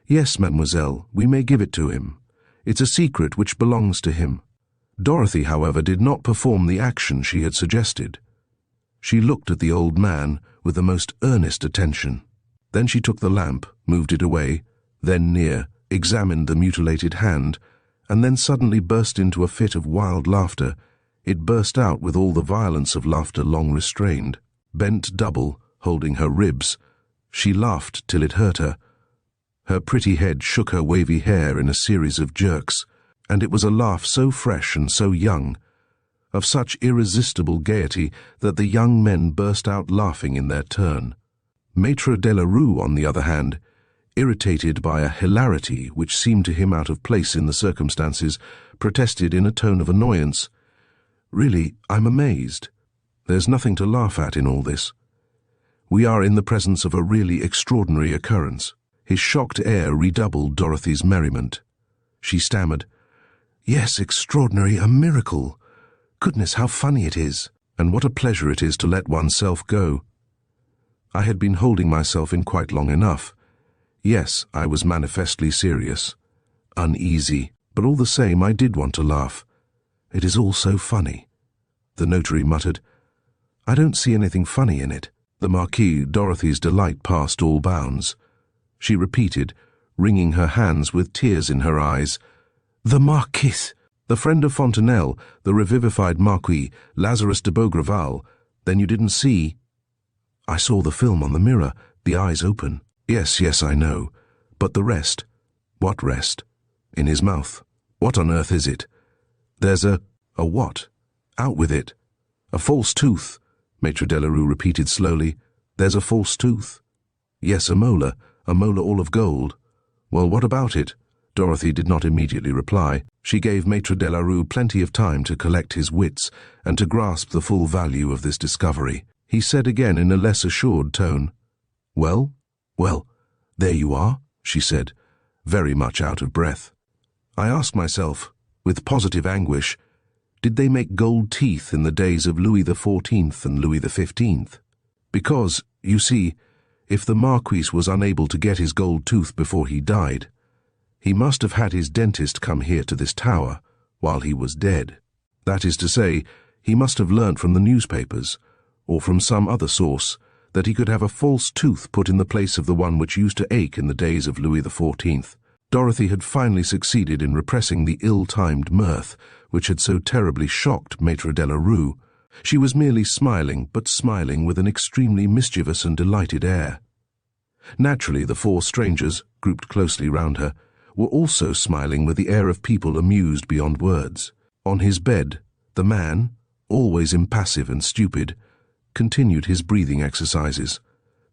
"Yes, mademoiselle, we may give it to him. It's a secret which belongs to him." Dorothy, however, did not perform the action she had suggested. She looked at the old man with the most earnest attention. Then she took the lamp, moved it away, then near, examined the mutilated hand, and then suddenly burst into a fit of wild laughter. It burst out with all the violence of laughter long restrained. Bent double, holding her ribs, she laughed till it hurt her. Her pretty head shook her wavy hair in a series of jerks, and it was a laugh so fresh and so young, of such irresistible gaiety that the young men burst out laughing in their turn. Maître de la Rue, on the other hand, irritated by a hilarity which seemed to him out of place in the circumstances, protested in a tone of annoyance, "Really, I'm amazed. There's nothing to laugh at in all this. We are in the presence of a really extraordinary occurrence." His shocked air redoubled Dorothy's merriment. She stammered, "Yes, extraordinary, a miracle. Goodness, how funny it is, and what a pleasure it is to let oneself go." I had been holding myself in quite long enough. Yes, I was manifestly serious, uneasy, but all the same I did want to laugh. "It is all so funny." The notary muttered, "I don't see anything funny in it." The Marquis, Dorothy's delight passed all bounds. She repeated, wringing her hands with tears in her eyes, "The Marquis! The friend of Fontenelle, the revivified Marquis, Lazarus de Beaugreval. Then you didn't see—" "I saw the film on the mirror, the eyes open." Yes, I know. But the rest?" "What rest?" "In his mouth. What on earth is it?" "There's a what? Out with it." "A false tooth," Maître de la Rue repeated slowly. "There's a false tooth." "Yes, a molar all of gold." "Well, what about it?" Dorothy did not immediately reply. She gave Maître de la Rue plenty of time to collect his wits and to grasp the full value of this discovery. He said again in a less assured tone, "Well, there you are," she said, very much out of breath. I asked myself, with positive anguish, did they make gold teeth in the days of Louis XIV and Louis XV? Because, you see, if the Marquis was unable to get his gold tooth before he died, he must have had his dentist come here to this tower while he was dead. That is to say, he must have learnt from the newspapers, or from some other source, that he could have a false tooth put in the place of the one which used to ache in the days of Louis XIV. Dorothy had finally succeeded in repressing the ill-timed mirth which had so terribly shocked Maître de la Rue. She was merely smiling, but smiling with an extremely mischievous and delighted air. Naturally, the four strangers, grouped closely round her, were also smiling with the air of people amused beyond words. On his bed, the man, always impassive and stupid, continued his breathing exercises.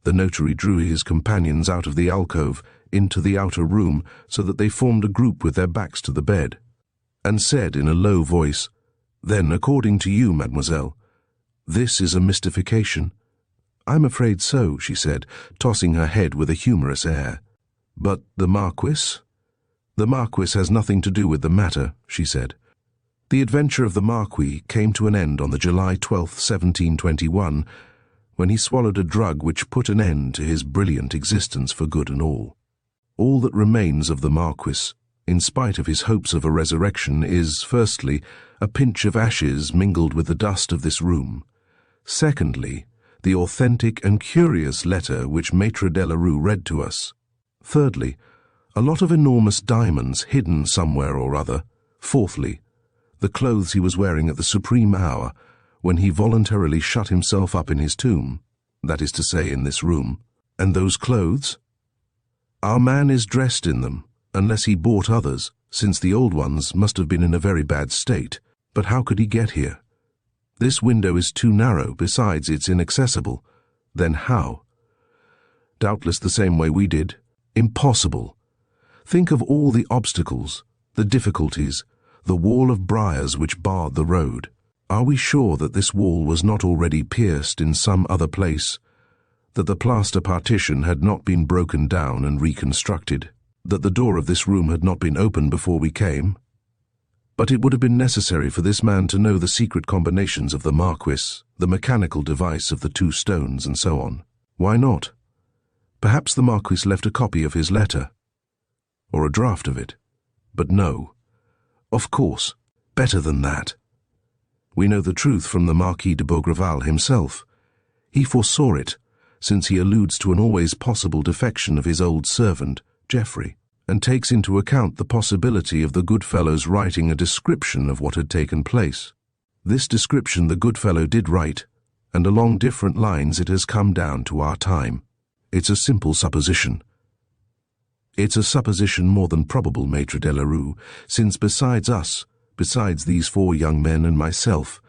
The notary drew his companions out of the alcove into the outer room so that they formed a group with their backs to the bed, and said in a low voice, "Then, according to you, mademoiselle, this is a mystification?" "I'm afraid so," she said, tossing her head with a humorous air. "But the Marquis?" "The Marquis has nothing to do with the matter," she said. The adventure of the Marquis came to an end on the July 12th, 1721, when he swallowed a drug which put an end to his brilliant existence for good and all. All that remains of the Marquis, in spite of his hopes of a resurrection, is, firstly, a pinch of ashes mingled with the dust of this room. Secondly, the authentic and curious letter which Maître de la Rue read to us. Thirdly, a lot of enormous diamonds hidden somewhere or other. Fourthly, the clothes he was wearing at the supreme hour when he voluntarily shut himself up in his tomb, that is to say, in this room. And those clothes? Our man is dressed in them, unless he bought others, since the old ones must have been in a very bad state. But how could he get here? This window is too narrow, besides it's inaccessible. Then how? Doubtless the same way we did. Impossible. Think of all the obstacles, the difficulties, the wall of briars which barred the road. Are we sure that this wall was not already pierced in some other place, that the plaster partition had not been broken down and reconstructed, that the door of this room had not been opened before we came? But it would have been necessary for this man to know the secret combinations of the Marquis, the mechanical device of the two stones, and so on. Why not? Perhaps the Marquis left a copy of his letter. or a draft of it. But no. Of course, better than that. We know the truth from the Marquis de Beaugreval himself. He foresaw it, since he alludes to an always possible defection of his old servant, Geoffrey, and takes into account the possibility of the good fellow's writing a description of what had taken place. This description the good fellow did write, and along different lines it has come down to our time. It's a simple supposition. It's a supposition more than probable, Maître de la Rue, since besides us, besides these 4 young men and myself,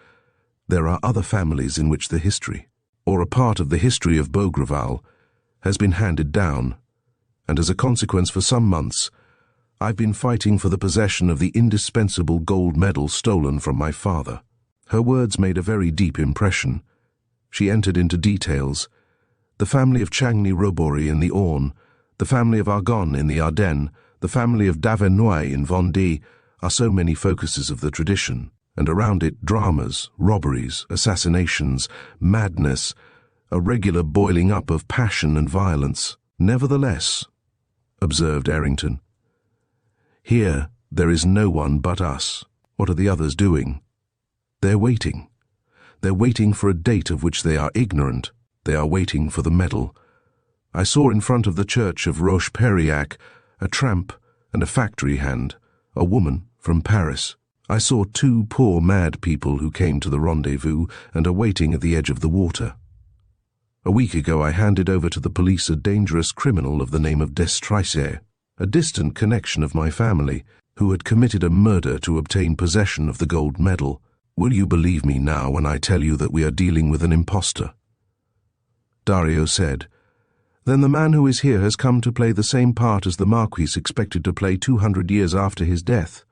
there are other families in which the history, or a part of the history of Beaugreval, has been handed down, and as a consequence for some months, I've been fighting for the possession of the indispensable gold medal stolen from my father. Her words made a very deep impression. She entered into details. The family of Chagny-Robory in the Orne, the family of Argonne in the Ardennes, the family of Davenois in Vendée are so many focuses of the tradition, and around it dramas, robberies, assassinations, madness, a regular boiling up of passion and violence. Nevertheless, observed Errington, here there is no one but us. What are the others doing? They're waiting. They're waiting for a date of which they are ignorant. They are waiting for the medal. I saw in front of the church of Roche-Periac a tramp and a factory hand, a woman from Paris. I saw 2 poor mad people who came to the rendezvous and are waiting at the edge of the water. A week ago I handed over to the police a dangerous criminal of the name of Destricet, a distant connection of my family, who had committed a murder to obtain possession of the gold medal. Will you believe me now when I tell you that we are dealing with an impostor? Dario said, Then the man who is here has come to play the same part as the Marquis expected to play 200 years after his death.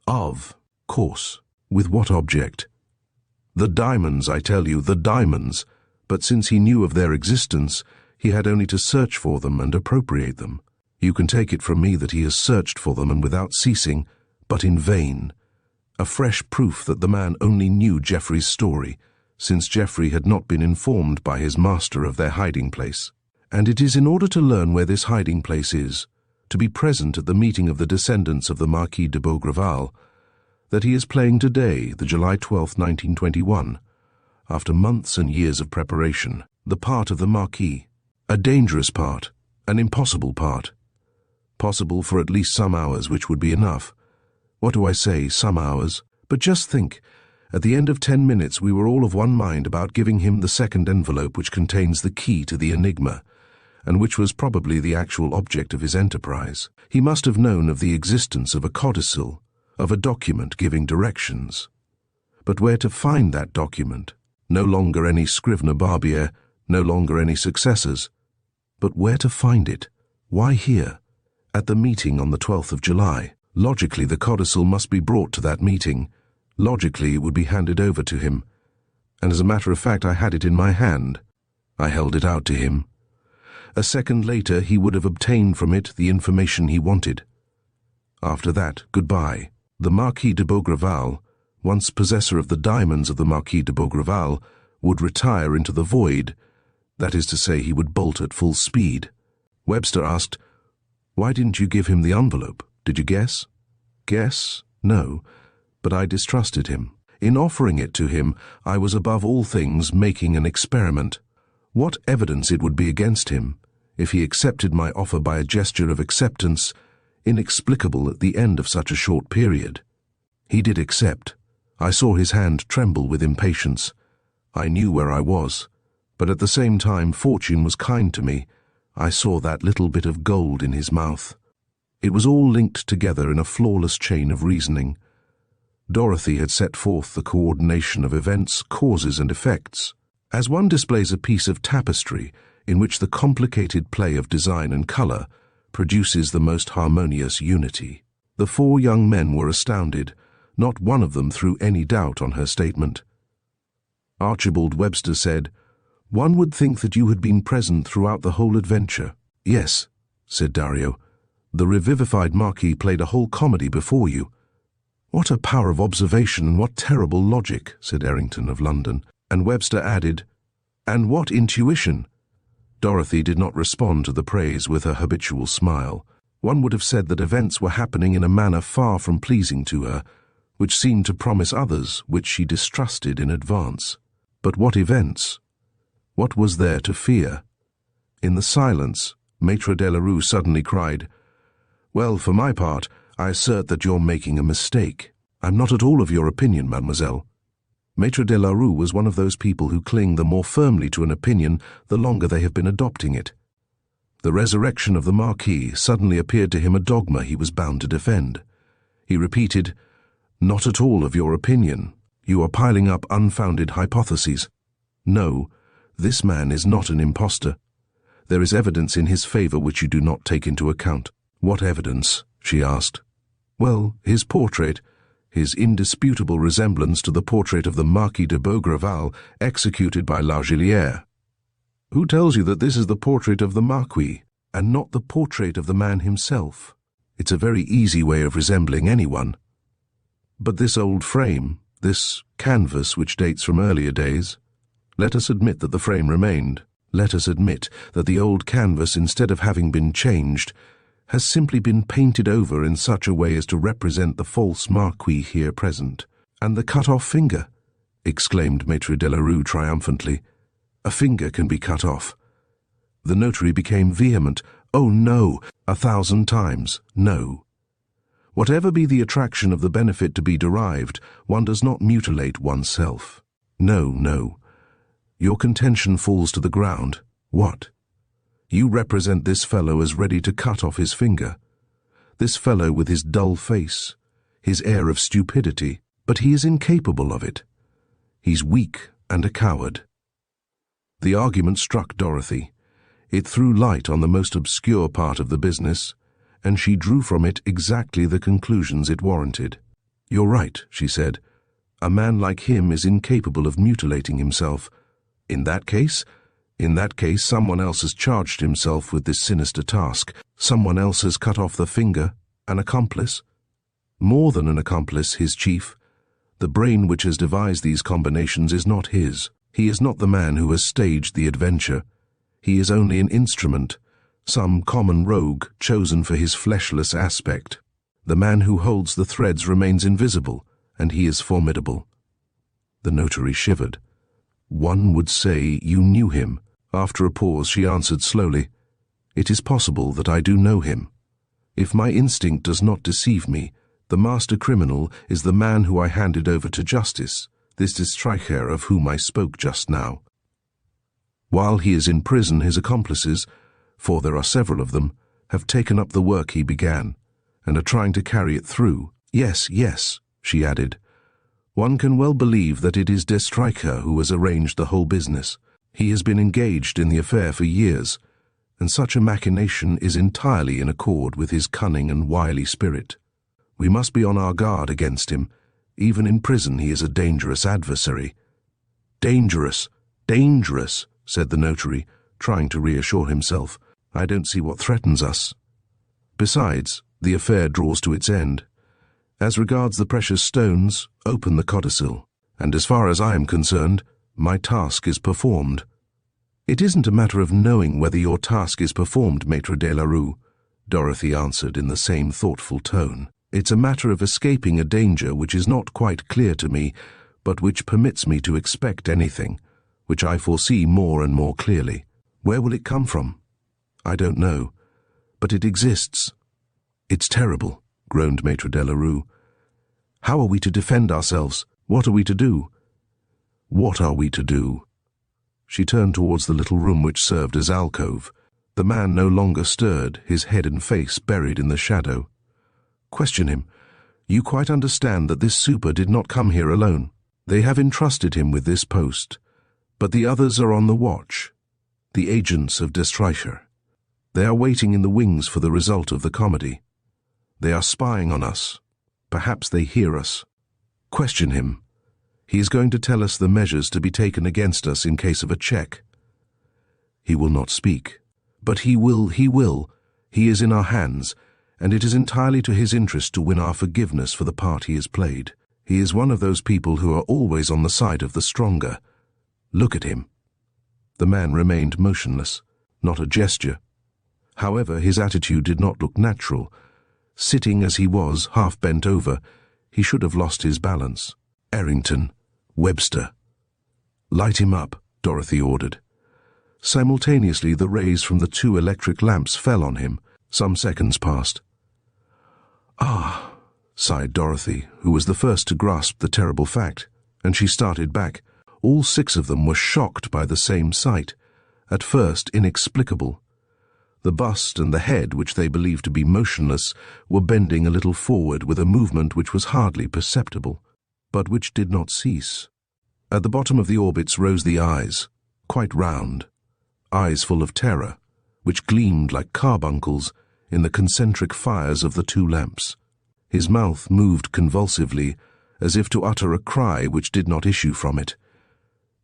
Of course. With what object? The diamonds, I tell you, the diamonds. But since he knew of their existence, he had only to search for them and appropriate them. You can take it from me that he has searched for them and without ceasing, but in vain. A fresh proof that the man only knew Geoffrey's story, since Geoffrey had not been informed by his master of their hiding place. And it is in order to learn where this hiding place is, to be present at the meeting of the descendants of the Marquis de Beaugreval, that he is playing today, the July 12th, 1921, after months and years of preparation, the part of the Marquis, a dangerous part, an impossible part. Possible for at least some hours, which would be enough. What do I say, some hours? But just think, at the end of 10 minutes we were all of one mind about giving him the second envelope which contains the key to the enigma, and which was probably the actual object of his enterprise. He must have known of the existence of a codicil, of a document giving directions. But where to find that document? No longer any Scrivener Barbier, no longer any successors. But where to find it? Why here? At the meeting on the 12th of July. Logically, the codicil must be brought to that meeting. Logically, it would be handed over to him. And as a matter of fact, I had it in my hand. I held it out to him. A second later, he would have obtained from it the information he wanted. After that, goodbye. The Marquis de Beaugreval, once possessor of the diamonds of the Marquis de Beaugreval, would retire into the void. That is to say, he would bolt at full speed. Webster asked, "Why didn't you give him the envelope? Did you guess?" Guess? No. But I distrusted him. In offering it to him, I was above all things making an experiment. What evidence it would be against him, if he accepted my offer by a gesture of acceptance, inexplicable at the end of such a short period. He did accept. I saw his hand tremble with impatience. I knew where I was, but at the same time fortune was kind to me. I saw that little bit of gold in his mouth. It was all linked together in a flawless chain of reasoning. Dorothy had set forth the coordination of events, causes, and effects. As one displays a piece of tapestry in which the complicated play of design and color produces the most harmonious unity. The 4 young men were astounded. Not one of them threw any doubt on her statement. Archibald Webster said, "One would think that you had been present throughout the whole adventure." "Yes," said Dario. "The revivified Marquis played a whole comedy before you." "What a power of observation and what terrible logic," said Errington of London. And Webster added, "And what intuition." Dorothy did not respond to the praise with her habitual smile. One would have said that events were happening in a manner far from pleasing to her, which seemed to promise others which she distrusted in advance. But what events? What was there to fear? In the silence, Maître de la Rue suddenly cried, "Well, for my part, I assert that you're making a mistake. I'm not at all of your opinion, mademoiselle." Maître de la Rue was one of those people who cling the more firmly to an opinion the longer they have been adopting it. The resurrection of the Marquis suddenly appeared to him a dogma he was bound to defend. He repeated, "Not at all of your opinion. You are piling up unfounded hypotheses. No, this man is not an impostor. There is evidence in his favor which you do not take into account." "What evidence?" she asked. "Well, his portrait, his indisputable resemblance to the portrait of the Marquis de Beaugreval executed by Largillière." "Who tells you that this is the portrait of the Marquis, and not the portrait of the man himself? It's a very easy way of resembling anyone." "But this old frame, this canvas which dates from earlier days, let us admit that the frame remained. Let us admit that the old canvas, instead of having been changed, has simply been painted over in such a way as to represent the false Marquis here present." "And the cut-off finger!" exclaimed Maître de la Rue triumphantly. "A finger can be cut off." The notary became vehement. "Oh, no, 1,000 times, no. Whatever be the attraction of the benefit to be derived, one does not mutilate oneself. No, no. Your contention falls to the ground. What? You represent this fellow as ready to cut off his finger. This fellow with his dull face, his air of stupidity, but he is incapable of it. He's weak and a coward." The argument struck Dorothy. It threw light on the most obscure part of the business, and she drew from it exactly the conclusions it warranted. "You're right," she said. "A man like him is incapable of mutilating himself. In that case, someone else has charged himself with this sinister task. Someone else has cut off the finger, an accomplice. More than an accomplice, his chief. The brain which has devised these combinations is not his. He is not the man who has staged the adventure. He is only an instrument, some common rogue chosen for his fleshless aspect. The man who holds the threads remains invisible, and he is formidable." The notary shivered. "One would say you knew him." After a pause, she answered slowly, "It is possible that I do know him. If my instinct does not deceive me, the master criminal is the man who I handed over to justice, this de Streicher of whom I spoke just now. While he is in prison, his accomplices, for there are several of them, have taken up the work he began, and are trying to carry it through. Yes, yes," she added. "One can well believe that it is de Streicher who has arranged the whole business. He has been engaged in the affair for years, and such a machination is entirely in accord with his cunning and wily spirit. We must be on our guard against him. Even in prison he is a dangerous adversary." "Dangerous, dangerous," said the notary, trying to reassure himself. "I don't see what threatens us. Besides, the affair draws to its end. As regards the precious stones, open the codicil, and as far as I am concerned, my task is performed." "It isn't a matter of knowing whether your task is performed, Maître de la Rue," Dorothy answered in the same thoughtful tone. "It's a matter of escaping a danger which is not quite clear to me, but which permits me to expect anything, which I foresee more and more clearly. Where will it come from? I don't know, but it exists." "It's terrible," groaned Maître de la Rue. "How are we to defend ourselves? What are we to do?" "What are we to do?" She turned towards the little room which served as alcove. The man no longer stirred, his head and face buried in the shadow. "Question him. You quite understand that this super did not come here alone. They have entrusted him with this post, but the others are on the watch, the agents of de Streicher. They are waiting in the wings for the result of the comedy. They are spying on us. Perhaps they hear us. Question him. He is going to tell us the measures to be taken against us in case of a check." "He will not speak." "But he will. He is in our hands, and it is entirely to his interest to win our forgiveness for the part he has played. He is one of those people who are always on the side of the stronger. Look at him." The man remained motionless, not a gesture. However, his attitude did not look natural. Sitting as he was, half bent over, he should have lost his balance. "Errington, Webster." "Light him up," Dorothy ordered. Simultaneously, the rays from the 2 electric lamps fell on him. Some seconds passed. "Ah," sighed Dorothy, who was the first to grasp the terrible fact, and she started back. All 6 of them were shocked by the same sight, at first inexplicable. The bust and the head, which they believed to be motionless, were bending a little forward with a movement which was hardly perceptible, but which did not cease. At the bottom of the orbits rose the eyes, quite round, eyes full of terror, which gleamed like carbuncles in the concentric fires of the 2 lamps. His mouth moved convulsively, as if to utter a cry which did not issue from it.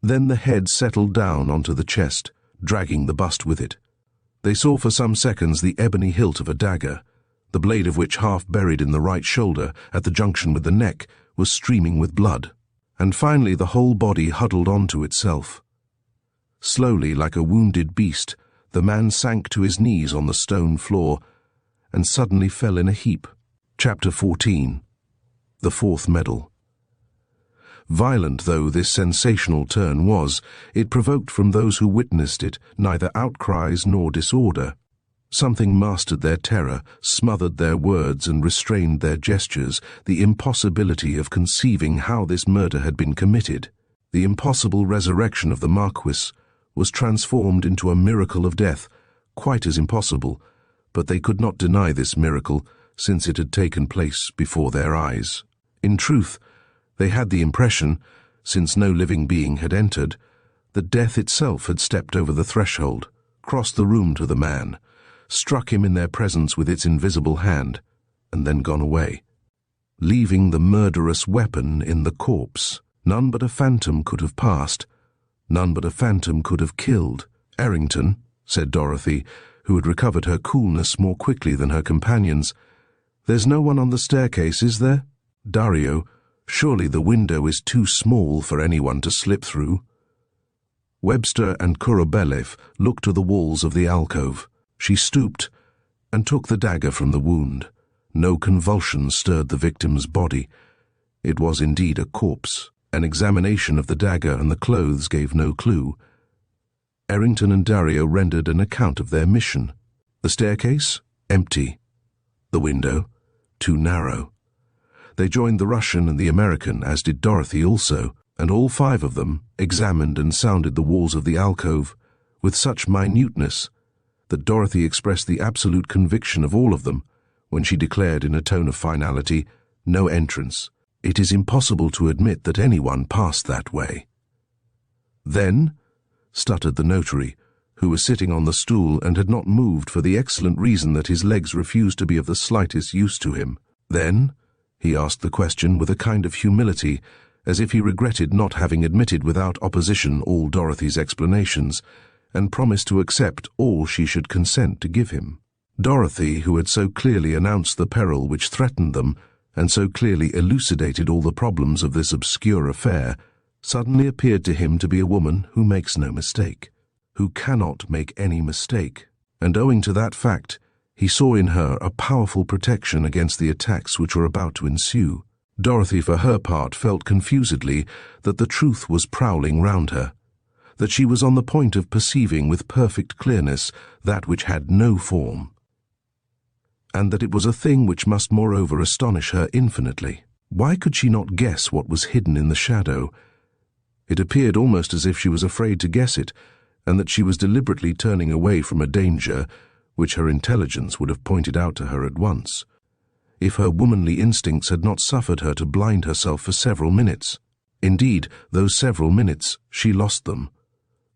Then the head settled down onto the chest, dragging the bust with it. They saw for some seconds the ebony hilt of a dagger, the blade of which, half buried in the right shoulder at the junction with the neck, was streaming with blood. And finally the whole body huddled onto itself. Slowly, like a wounded beast, the man sank to his knees on the stone floor and suddenly fell in a heap. Chapter 14. The 4th Medal. Violent though this sensational turn was, it provoked from those who witnessed it neither outcries nor disorder. Something mastered their terror, smothered their words and restrained their gestures, the impossibility of conceiving how this murder had been committed. The impossible resurrection of the Marquis was transformed into a miracle of death, quite as impossible, but they could not deny this miracle, since it had taken place before their eyes. In truth, they had the impression, since no living being had entered, that death itself had stepped over the threshold, crossed the room to the man, struck him in their presence with its invisible hand, and then gone away, leaving the murderous weapon in the corpse. None but a phantom could have passed. None but a phantom could have killed. "Errington," said Dorothy, who had recovered her coolness more quickly than her companions, "there's no one on the staircase, is there? Dario, surely the window is too small for anyone to slip through." Webster and Kurobelev looked to the walls of the alcove. She stooped and took the dagger from the wound. No convulsion stirred the victim's body. It was indeed a corpse. An examination of the dagger and the clothes gave no clue. Errington and Dario rendered an account of their mission. The staircase? Empty. The window? Too narrow. They joined the Russian and the American, as did Dorothy also, and all 5 of them examined and sounded the walls of the alcove with such minuteness that Dorothy expressed the absolute conviction of all of them when she declared in a tone of finality, "No entrance. It is impossible to admit that anyone passed that way." "Then," stuttered the notary, who was sitting on the stool and had not moved for the excellent reason that his legs refused to be of the slightest use to him. "Then," he asked the question with a kind of humility, as if he regretted not having admitted without opposition all Dorothy's explanations, and promised to accept all she should consent to give him. Dorothy, who had so clearly announced the peril which threatened them, and so clearly elucidated all the problems of this obscure affair, suddenly appeared to him to be a woman who makes no mistake, who cannot make any mistake, and owing to that fact, he saw in her a powerful protection against the attacks which were about to ensue. Dorothy, for her part, felt confusedly that the truth was prowling round her, that she was on the point of perceiving with perfect clearness that which had no form, and that it was a thing which must moreover astonish her infinitely. Why could she not guess what was hidden in the shadow? It appeared almost as if she was afraid to guess it, and that she was deliberately turning away from a danger which her intelligence would have pointed out to her at once, if her womanly instincts had not suffered her to blind herself for several minutes. Indeed, those several minutes, she lost them.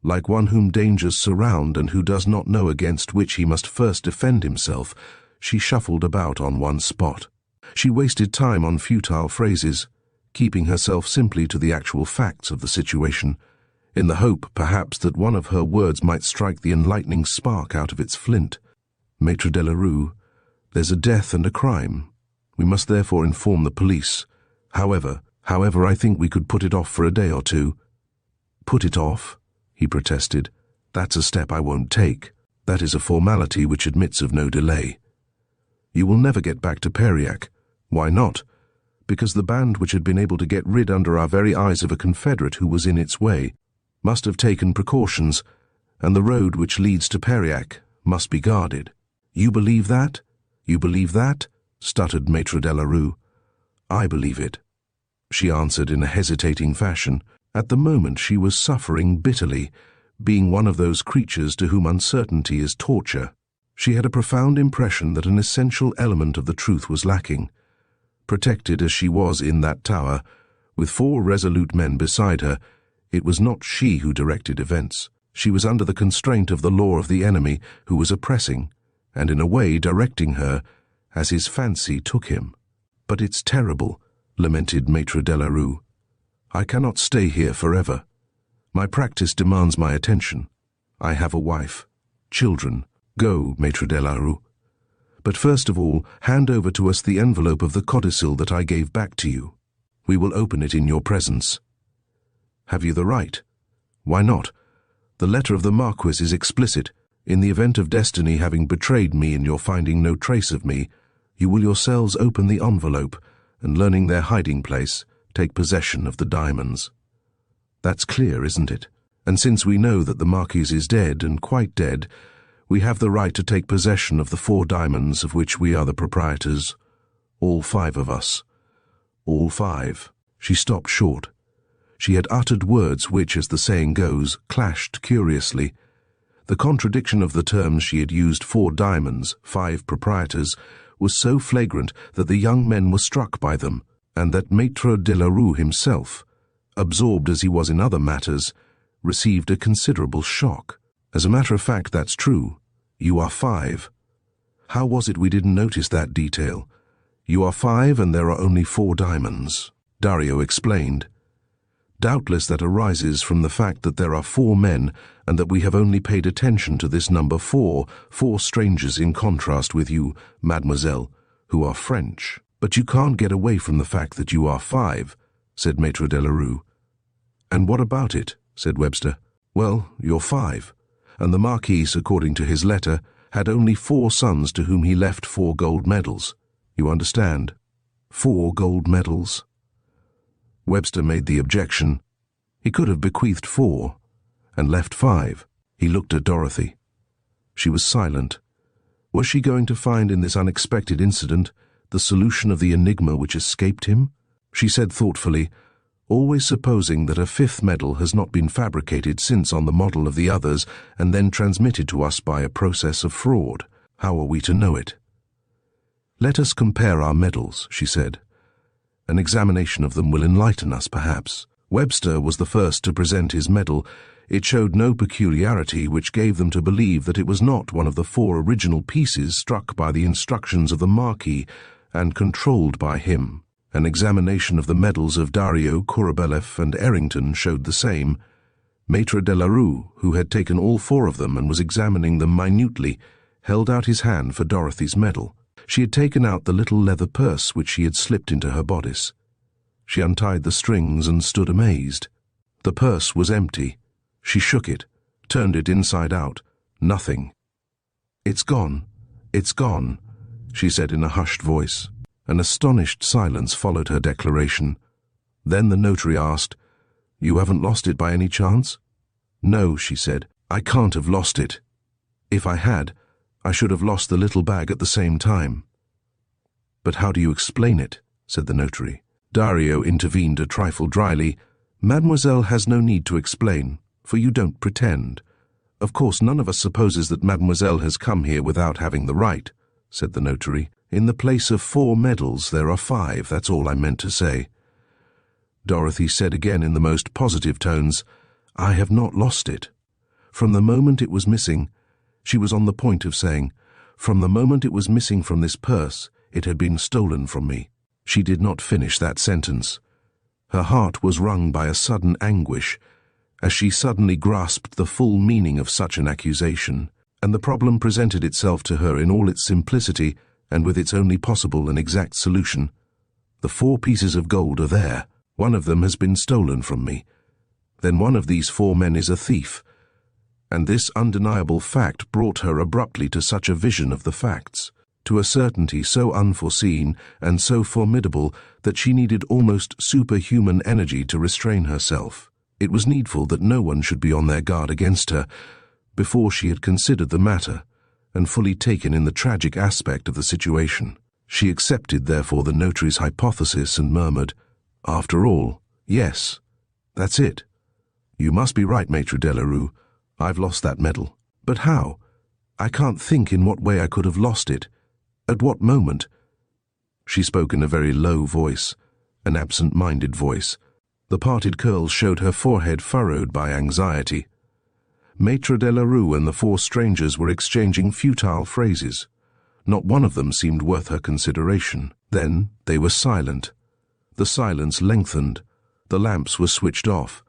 Like one whom dangers surround and who does not know against which he must first defend himself, she shuffled about on one spot. She wasted time on futile phrases, keeping herself simply to the actual facts of the situation, in the hope, perhaps, that one of her words might strike the enlightening spark out of its flint. "Maître Delarue, there's a death and a crime. We must therefore inform the police. However, I think we could put it off for a day or two." "Put it off?" he protested. "That's a step I won't take." That is a formality which admits of no delay. You will never get back to Periac. Why not? Because the band which had been able to get rid under our very eyes of a Confederate who was in its way must have taken precautions, and the road which leads to Periac must be guarded. You believe that? You believe that? Stuttered Maître de la Rue. I believe it, she answered in a hesitating fashion. At the moment she was suffering bitterly, being one of those creatures to whom uncertainty is torture. She had a profound impression that an essential element of the truth was lacking. Protected as she was in that tower, with 4 resolute men beside her, it was not she who directed events. She was under the constraint of the law of the enemy who was oppressing, and in a way directing her as his fancy took him. But it's terrible, lamented Maître de la Rue. I cannot stay here forever. My practice demands my attention. I have a wife, children. Go, Maître de la Rue. But first of all, hand over to us the envelope of the codicil that I gave back to you. We will open it in your presence. Have you the right? Why not? The letter of the Marquis is explicit. In the event of destiny having betrayed me in your finding no trace of me, you will yourselves open the envelope, and learning their hiding place, take possession of the diamonds. That's clear, isn't it? And since we know that the Marquis is dead, and quite dead, we have the right to take possession of the 4 diamonds of which we are the proprietors. All 5 of us. All 5. She stopped short. She had uttered words which, as the saying goes, clashed curiously. The contradiction of the terms she had used, 4 diamonds, 5 proprietors, was so flagrant that the young men were struck by them, and that Maître de la Rue himself, absorbed as he was in other matters, received a considerable shock. As a matter of fact, that's true. You are 5. How was it we didn't notice that detail? You are 5 and there are only 4 diamonds, Dario explained. Doubtless that arises from the fact that there are 4 men and that we have only paid attention to this number 4 strangers in contrast with you, mademoiselle, who are French. But you can't get away from the fact that you are 5, said Maître de la Rue. And what about it? Said Webster. Well, you're 5, and the Marquis, according to his letter, had only 4 sons to whom he left 4 gold medals. You understand? 4 gold medals. Webster made the objection. He could have bequeathed 4 and left 5. He looked at Dorothy. She was silent. Was she going to find in this unexpected incident the solution of the enigma which escaped him? She said thoughtfully, always supposing that a 5th medal has not been fabricated since on the model of the others and then transmitted to us by a process of fraud. How are we to know it? Let us compare our medals, she said. An examination of them will enlighten us, perhaps. Webster was the first to present his medal. It showed no peculiarity which gave them to believe that it was not one of the 4 original pieces struck by the instructions of the Marquis and controlled by him. An examination of the medals of Dario, Kourabelev, and Errington showed the same. Maître de la Rue, who had taken all 4 of them and was examining them minutely, held out his hand for Dorothy's medal. She had taken out the little leather purse which she had slipped into her bodice. She untied the strings and stood amazed. The purse was empty. She shook it, turned it inside out. Nothing. It's gone. It's gone, she said in a hushed voice. An astonished silence followed her declaration. Then the notary asked, You haven't lost it by any chance? No, she said. I can't have lost it. If I had, I should have lost the little bag at the same time. But how do you explain it? Said the notary. Dario intervened a trifle dryly. Mademoiselle has no need to explain, for you don't pretend. Of course, none of us supposes that Mademoiselle has come here without having the right, said the notary. In the place of 4 medals there are 5, that's all I meant to say. Dorothy said again in the most positive tones, I have not lost it. From the moment it was missing, she was on the point of saying, from the moment it was missing from this purse, it had been stolen from me. She did not finish that sentence. Her heart was wrung by a sudden anguish, as she suddenly grasped the full meaning of such an accusation, and the problem presented itself to her in all its simplicity and with its only possible and exact solution. The 4 pieces of gold are there. One of them has been stolen from me. Then one of these 4 men is a thief. And this undeniable fact brought her abruptly to such a vision of the facts, to a certainty so unforeseen and so formidable that she needed almost superhuman energy to restrain herself. It was needful that no one should be on their guard against her before she had considered the matter and fully taken in the tragic aspect of the situation. She accepted, therefore, the notary's hypothesis and murmured, "After all, yes, that's it. You must be right, Maître Delarue. I've lost that medal. But how? I can't think in what way I could have lost it. At what moment?" She spoke in a very low voice, an absent-minded voice. The parted curls showed her forehead furrowed by anxiety. Maître Delarue and the four strangers were exchanging futile phrases. Not one of them seemed worth her consideration. Then they were silent. The silence lengthened. The lamps were switched off.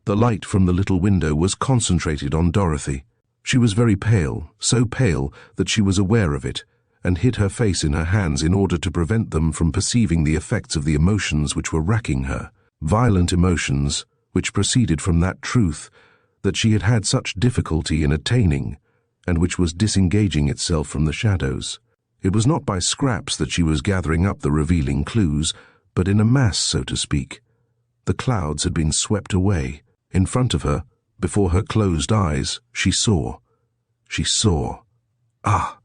The light from the little window was concentrated on Dorothy. She was very pale, so pale that she was aware of it, and hid her face in her hands in order to prevent them from perceiving the effects of the emotions which were racking her, violent emotions which proceeded from that truth that she had had such difficulty in attaining, and which was disengaging itself from the shadows. It was not by scraps that she was gathering up the revealing clues, but in a mass, so to speak. The clouds had been swept away. In front of her, before her closed eyes, she saw. She saw. Ah!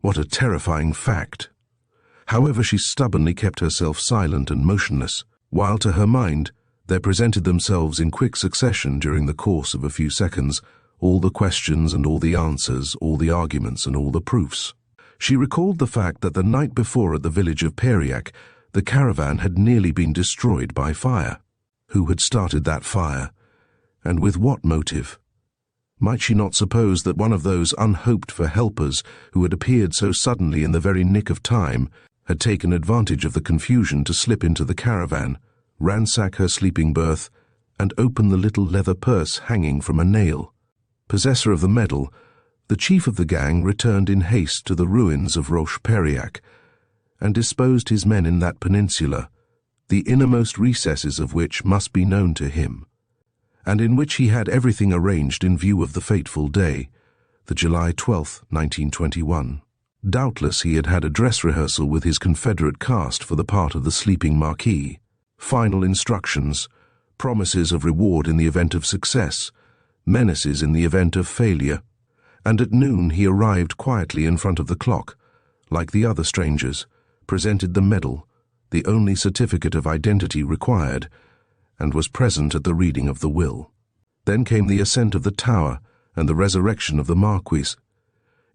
What a terrifying fact! However, she stubbornly kept herself silent and motionless, while to her mind there presented themselves in quick succession during the course of a few seconds all the questions and all the answers, all the arguments and all the proofs. She recalled the fact that the night before at the village of Périac, the caravan had nearly been destroyed by fire. Who had started that fire, and with what motive? Might she not suppose that one of those unhoped-for helpers who had appeared so suddenly in the very nick of time had taken advantage of the confusion to slip into the caravan, ransack her sleeping berth, and open the little leather purse hanging from a nail? Possessor of the medal, the chief of the gang returned in haste to the ruins of Roche-Périac and disposed his men in that peninsula, the innermost recesses of which must be known to him, and in which he had everything arranged in view of the fateful day, the July 12th, 1921. Doubtless he had had a dress rehearsal with his Confederate cast for the part of the sleeping Marquis, final instructions, promises of reward in the event of success, menaces in the event of failure, and at noon he arrived quietly in front of the clock, like the other strangers, presented the medal, the only certificate of identity required, and was present at the reading of the will. Then came the ascent of the tower and the resurrection of the Marquis.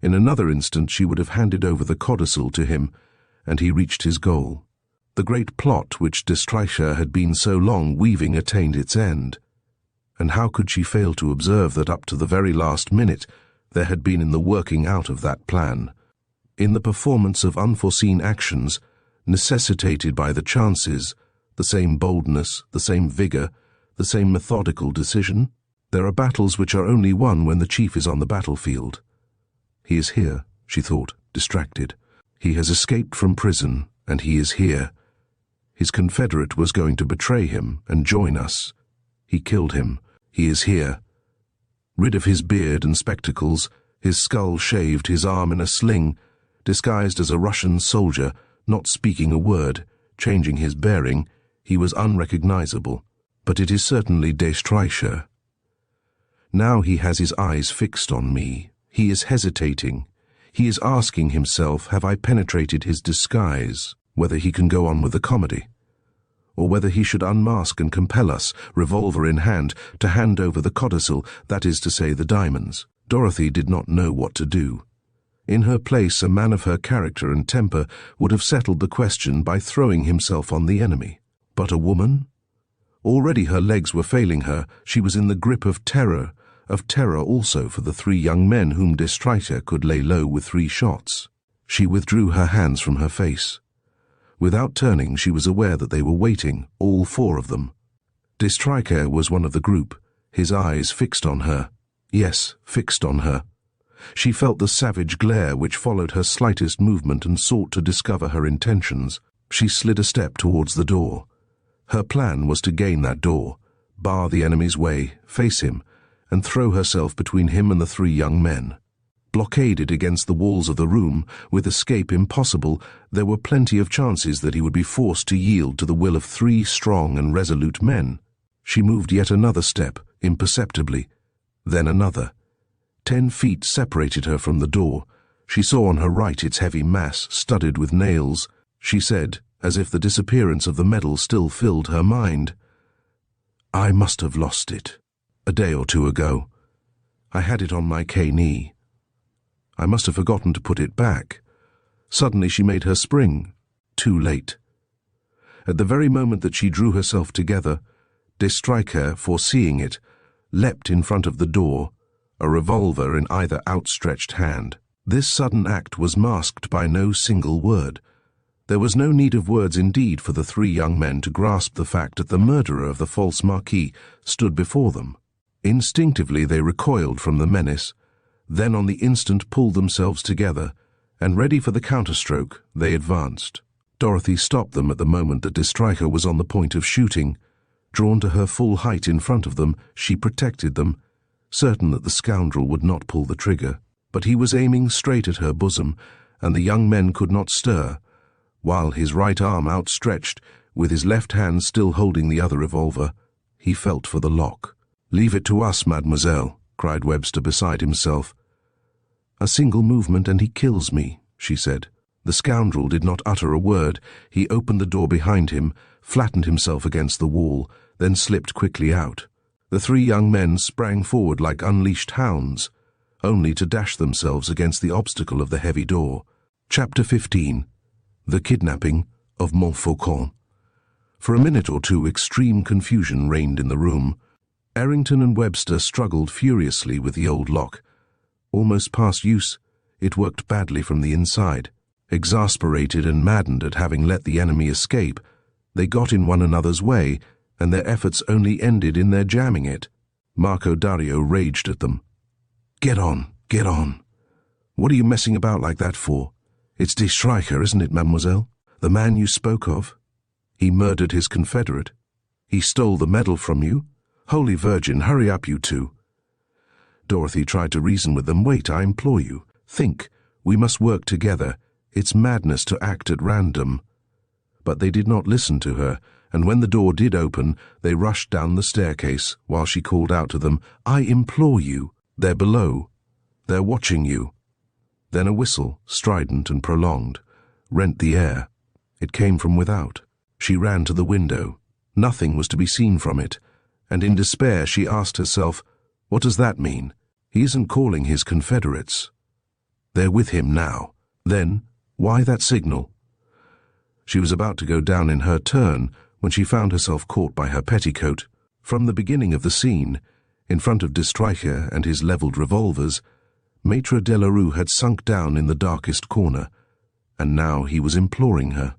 In another instant she would have handed over the codicil to him, and he reached his goal. The great plot which de Streicher had been so long weaving attained its end. And how could she fail to observe that up to the very last minute there had been in the working out of that plan, in the performance of unforeseen actions, necessitated by the chances, the same boldness, the same vigor, the same methodical decision? There are battles which are only won when the chief is on the battlefield. He is here, she thought, distracted. He has escaped from prison, and he is here. His confederate was going to betray him and join us. He killed him. He is here. Rid of his beard and spectacles, his skull shaved, his arm in a sling, disguised as a Russian soldier, not speaking a word, changing his bearing, he was unrecognizable. But it is certainly de Streicher. Now he has his eyes fixed on me. He is hesitating. He is asking himself, have I penetrated his disguise, whether he can go on with the comedy, or whether he should unmask and compel us, revolver in hand, to hand over the codicil, that is to say, the diamonds. Dorothy did not know what to do. In her place, a man of her character and temper would have settled the question by throwing himself on the enemy. But a woman? Already her legs were failing her. She was in the grip of terror also for the three young men whom de Streicher could lay low with 3 shots. She withdrew her hands from her face. Without turning, she was aware that they were waiting, all 4 of them. De Streicher was one of the group, his eyes fixed on her. Yes, fixed on her. She felt the savage glare which followed her slightest movement and sought to discover her intentions. She slid a step towards the door. Her plan was to gain that door, bar the enemy's way, face him, and throw herself between him and the three young men. Blockaded against the walls of the room, with escape impossible, there were plenty of chances that he would be forced to yield to the will of three strong and resolute men. She moved yet another step, imperceptibly, then another. 10 feet separated her from the door. She saw on her right its heavy mass studded with nails. She said, as if the disappearance of the medal still filled her mind, "I must have lost it. A day or two ago. I had it on my knee. I must have forgotten to put it back." Suddenly she made her spring. Too late. At the very moment that she drew herself together, de Stryker, foreseeing it, leapt in front of the door, a revolver in either outstretched hand. This sudden act was masked by no single word. There was no need of words indeed for the three young men to grasp the fact that the murderer of the false marquis stood before them. Instinctively they recoiled from the menace, then on the instant pulled themselves together, and ready for the counterstroke, they advanced. Dorothy stopped them at the moment that de Stryker was on the point of shooting. Drawn to her full height in front of them, she protected them, certain that the scoundrel would not pull the trigger. But he was aiming straight at her bosom, and the young men could not stir, while his right arm outstretched, with his left hand still holding the other revolver, he felt for the lock. "Leave it to us, mademoiselle," cried Webster beside himself. "A single movement and he kills me," she said. The scoundrel did not utter a word. He opened the door behind him, flattened himself against the wall, then slipped quickly out. The three young men sprang forward like unleashed hounds, only to dash themselves against the obstacle of the heavy door. Chapter 15. The Kidnapping of Montfaucon. For a minute or two extreme confusion reigned in the room. Errington and Webster struggled furiously with the old lock. Almost past use, it worked badly from the inside. Exasperated and maddened at having let the enemy escape, they got in one another's way, and their efforts only ended in their jamming it. Marco Dario raged at them. Get on, get on. What are you messing about like that for? It's de Stryker, isn't it, mademoiselle? The man you spoke of? He murdered his confederate. He stole the medal from you. Holy Virgin, hurry up, you two." Dorothy tried to reason with them. "Wait, I implore you. Think. We must work together. It's madness to act at random." But they did not listen to her, and when the door did open, they rushed down the staircase, while she called out to them, "I implore you. They're below. They're watching you." Then a whistle, strident and prolonged, rent the air. It came from without. She ran to the window. Nothing was to be seen from it, and in despair she asked herself, "What does that mean? He isn't calling his confederates. They're with him now. Then, why that signal?" She was about to go down in her turn when she found herself caught by her petticoat. From the beginning of the scene, in front of de Stryker and his levelled revolvers, Maitre Delarue had sunk down in the darkest corner, and now he was imploring her,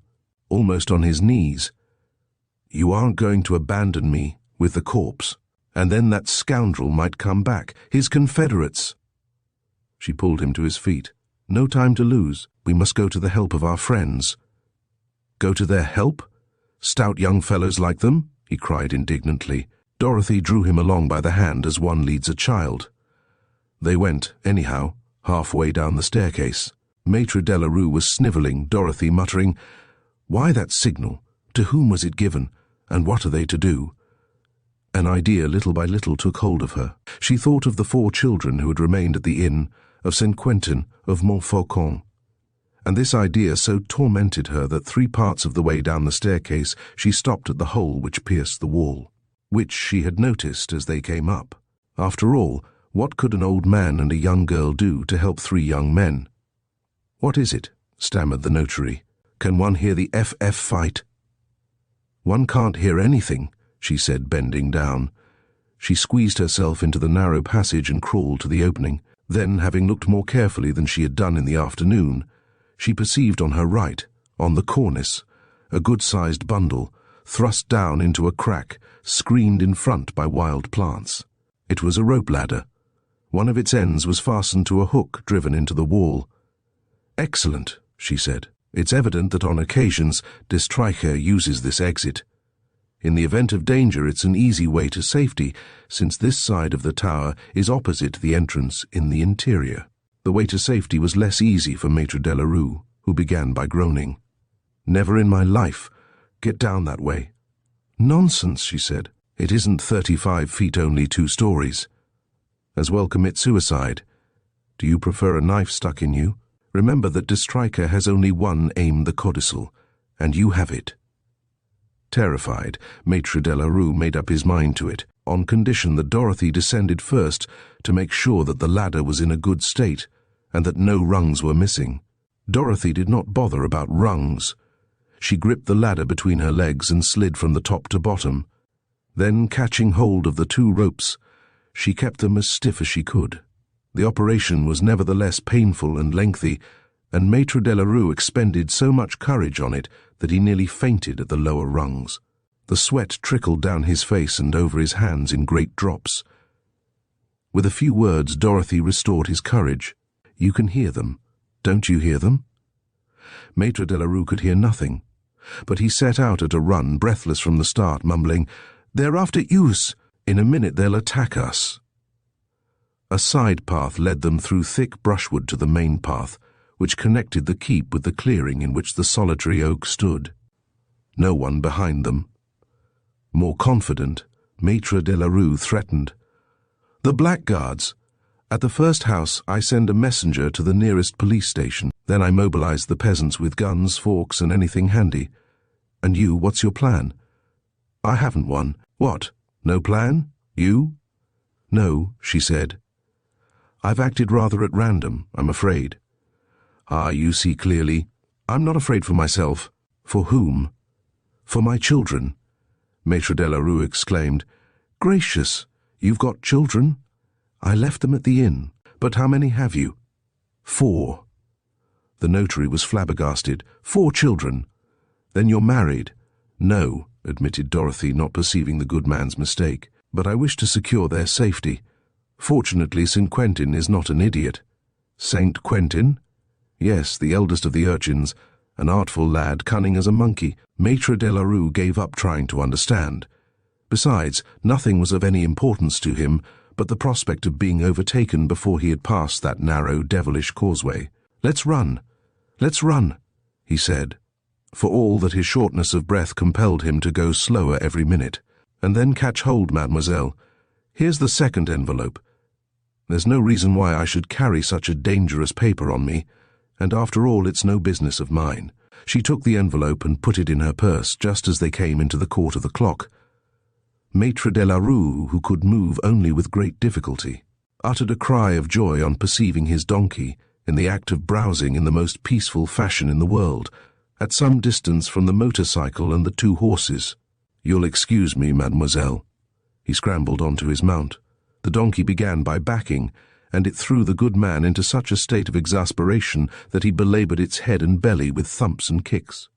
almost on his knees. "You aren't going to abandon me with the corpse, and then that scoundrel might come back, his confederates." She pulled him to his feet. "No time to lose. We must go to the help of our friends." "Go to their help? Stout young fellows like them?" he cried indignantly. Dorothy drew him along by the hand as one leads a child. They went, anyhow, halfway down the staircase. Maitre Delarue was snivelling, Dorothy muttering, "Why that signal? To whom was it given? And what are they to do?" An idea little by little took hold of her. She thought of the 4 children who had remained at the inn, of St. Quentin, of Montfaucon. And this idea so tormented her that 3 parts of the way down the staircase she stopped at the hole which pierced the wall, which she had noticed as they came up. After all, what could an old man and a young girl do to help 3 young men? "What is it?" stammered the notary. "Can one hear the FF fight?" "One can't hear anything," she said, bending down. She squeezed herself into the narrow passage and crawled to the opening. Then, having looked more carefully than she had done in the afternoon, she perceived on her right, on the cornice, a good-sized bundle, thrust down into a crack, screened in front by wild plants. It was a rope ladder. One of its ends was fastened to a hook driven into the wall. "Excellent," she said. "It's evident that on occasions de Stryker uses this exit." In the event of danger, it's an easy way to safety, since this side of the tower is opposite the entrance in the interior. The way to safety was less easy for Maître de la Rue, who began by groaning. "Never in my life. Get down that way." "Nonsense," she said. "It isn't 35 feet, only 2 stories. As well commit suicide. Do you prefer a knife stuck in you? Remember that de Stryker has only one aim, the codicil, and you have it." Terrified, Maître de la Rue made up his mind to it, on condition that Dorothy descended first to make sure that the ladder was in a good state and that no rungs were missing. Dorothy did not bother about rungs. She gripped the ladder between her legs and slid from the top to bottom. Then, catching hold of the 2 ropes, she kept them as stiff as she could. The operation was nevertheless painful and lengthy, and Maître de la Rue expended so much courage on it that he nearly fainted at the lower rungs. The sweat trickled down his face and over his hands in great drops. With a few words, Dorothy restored his courage. "You can hear them. Don't you hear them?" Maître de la Rue could hear nothing, but he set out at a run, breathless from the start, mumbling, "They're after us. In a minute they'll attack us." A side path led them through thick brushwood to the main path, which connected the keep with the clearing in which the solitary oak stood. No one behind them. More confident, Maître de la Rue threatened, "The blackguards. At the first house I send a messenger to the nearest police station. Then I mobilize the peasants with guns, forks, and anything handy. And you, what's your plan?" "I haven't one." "What? No plan? You?" "No," she said. "I've acted rather at random, I'm afraid." "Ah, you see clearly. I'm not afraid for myself." "For whom?" "For my children," Maître de la Rue exclaimed. "Gracious, you've got children?" "I left them at the inn." "But how many have you?" "4." The notary was flabbergasted. "4 children? Then you're married?" "No," admitted Dorothy, not perceiving the good man's mistake. "But I wish to secure their safety. Fortunately, St. Quentin is not an idiot." "St. Quentin?" "Yes, the eldest of the urchins, an artful lad, cunning as a monkey." Maître de la Rue gave up trying to understand. Besides, nothing was of any importance to him but the prospect of being overtaken before he had passed that narrow, devilish causeway. "Let's run, let's run," he said, for all that his shortness of breath compelled him to go slower every minute. "And then catch hold, mademoiselle. Here's the second envelope. There's no reason why I should carry such a dangerous paper on me, and after all it's no business of mine." She took the envelope and put it in her purse just as they came into the court of the clock. Maître de la Rue, who could move only with great difficulty, uttered a cry of joy on perceiving his donkey, in the act of browsing in the most peaceful fashion in the world, at some distance from the motorcycle and the 2 horses. "You'll excuse me, mademoiselle." He scrambled onto his mount. The donkey began by backing, and it threw the good man into such a state of exasperation that he belaboured its head and belly with thumps and kicks.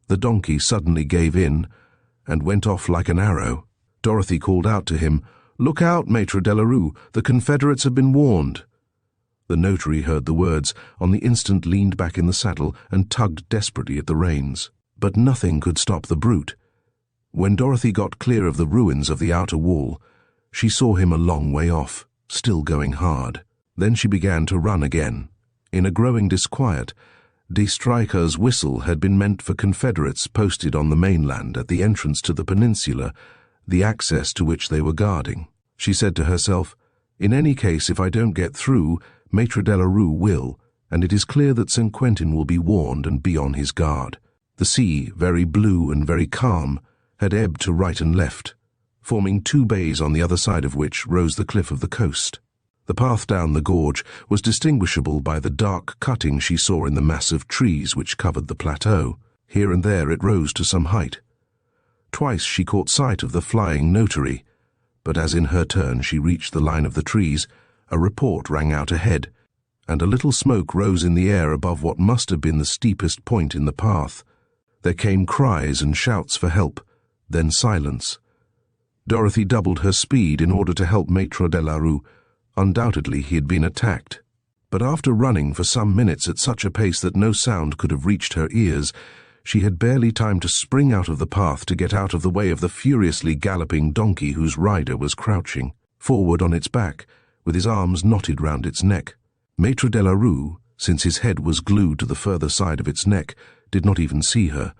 The donkey suddenly gave in, and went off like an arrow. Dorothy called out to him, "Look out, Maître de la Rue, the Confederates have been warned." The notary heard the words, on the instant leaned back in the saddle and tugged desperately at the reins. But nothing could stop the brute. When Dorothy got clear of the ruins of the outer wall, she saw him a long way off, still going hard. Then she began to run again. In a growing disquiet, de Stryker's whistle had been meant for Confederates posted on the mainland at the entrance to the peninsula, the access to which they were guarding. She said to herself, "In any case, if I don't get through, Maître de la Rue will, and it is clear that St. Quentin will be warned and be on his guard." The sea, very blue and very calm, had ebbed to right and left, forming 2 bays on the other side of which rose the cliff of the coast. The path down the gorge was distinguishable by the dark cutting she saw in the mass of trees which covered the plateau. Here and there it rose to some height. Twice she caught sight of the flying notary, but as in her turn she reached the line of the trees, a report rang out ahead, and a little smoke rose in the air above what must have been the steepest point in the path. There came cries and shouts for help, then silence. Dorothy doubled her speed in order to help Maître de la Rue. Undoubtedly he had been attacked. But after running for some minutes at such a pace that no sound could have reached her ears, She had barely time to spring out of the path to get out of the way of the furiously galloping donkey whose rider was crouching, forward on its back, with his arms knotted round its neck. Maître de la Rue, since his head was glued to the further side of its neck, did not even see her,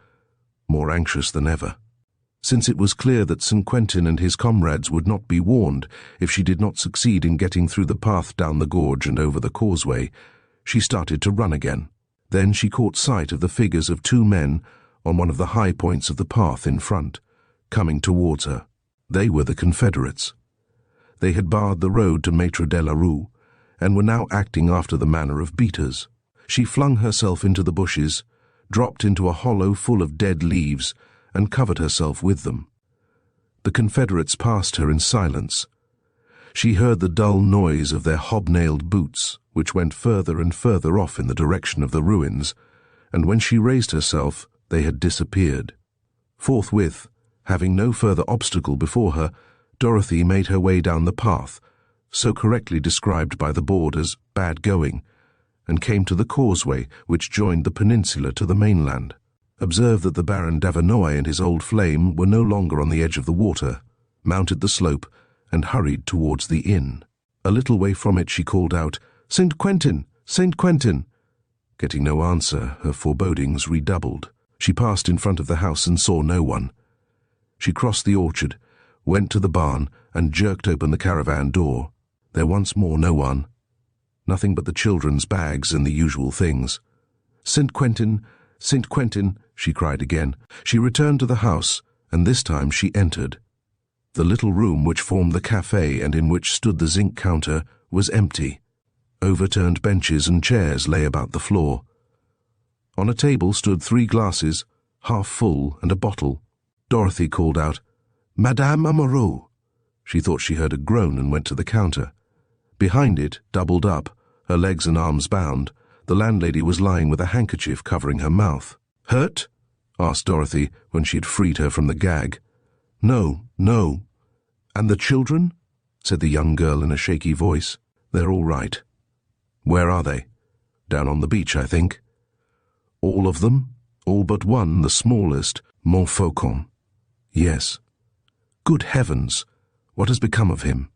more anxious than ever. Since it was clear that St. Quentin and his comrades would not be warned if she did not succeed in getting through the path down the gorge and over the causeway, she started to run again. Then she caught sight of the figures of two men on one of the high points of the path in front, coming towards her. They were the Confederates. They had barred the road to Maître de la Rue, and were now acting after the manner of beaters. She flung herself into the bushes, dropped into a hollow full of dead leaves, and covered herself with them. The Confederates passed her in silence. She heard the dull noise of their hobnailed boots, which went further and further off in the direction of the ruins, and when she raised herself, they had disappeared. Forthwith, having no further obstacle before her, Dorothy made her way down the path, so correctly described by the board as bad going, and came to the causeway which joined the peninsula to the mainland. Observed that the Baron d'Avernois and his old flame were no longer on the edge of the water, mounted the slope, and hurried towards the inn. A little way from it she called out, "St. Quentin! St. Quentin!" Getting no answer, her forebodings redoubled. She passed in front of the house and saw no one. She crossed the orchard, went to the barn, and jerked open the caravan door. There once more no one. Nothing but the children's bags and the usual things. "St. Quentin! St. Quentin!" she cried again. She returned to the house, and this time she entered. The little room which formed the café and in which stood the zinc counter was empty. Overturned benches and chairs lay about the floor. On a table stood 3 glasses, half full, and a bottle. Dorothy called out, "Madame Amoreau." She thought she heard a groan and went to the counter. Behind it, doubled up, her legs and arms bound, the landlady was lying with a handkerchief covering her mouth. "Hurt?" asked Dorothy when she had freed her from the gag. "No, no." "And the children?" said the young girl in a shaky voice. "They're all right." "Where are they?" "Down on the beach, I think." "All of them?" "All but one, the smallest, Montfaucon." "Yes." "Good heavens! What has become of him?"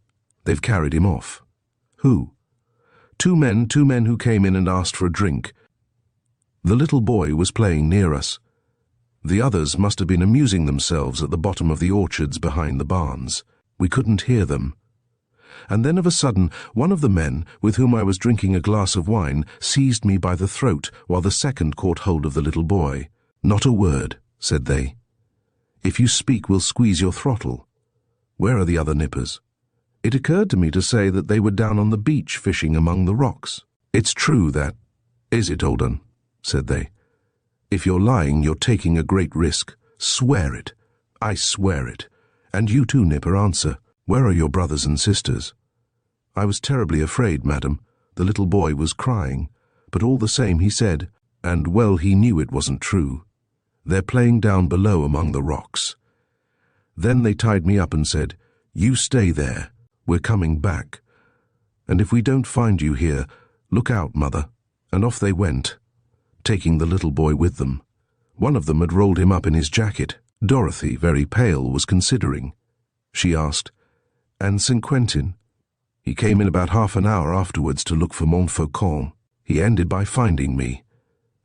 "They've carried him off." "Who?" Two men who came in and asked for a drink. The little boy was playing near us. The others must have been amusing themselves at the bottom of the orchards behind the barns. We couldn't hear them. And then of a sudden, one of the men, with whom I was drinking a glass of wine, seized me by the throat, while the second caught hold of the little boy. "Not a word," said they. "If you speak, we'll squeeze your throttle." "Where are the other nippers?" It occurred to me to say that they were down on the beach fishing among the rocks. "It's true that—" "Is it, old un?" said they. "If you're lying, you're taking a great risk. Swear it." "I swear it." "And you too, Nipper, answer. Where are your brothers and sisters?" "I was terribly afraid, madam." The little boy was crying, but all the same he said, and well he knew it wasn't true, "They're playing down below among the rocks." Then they tied me up and said, "You stay there. We're coming back. And if we don't find you here, look out, mother." And off they went, taking the little boy with them. One of them had rolled him up in his jacket. Dorothy, very pale, was considering. She asked, "And St. Quentin?" "He came in about half an hour afterwards to look for Montfaucon. He ended by finding me."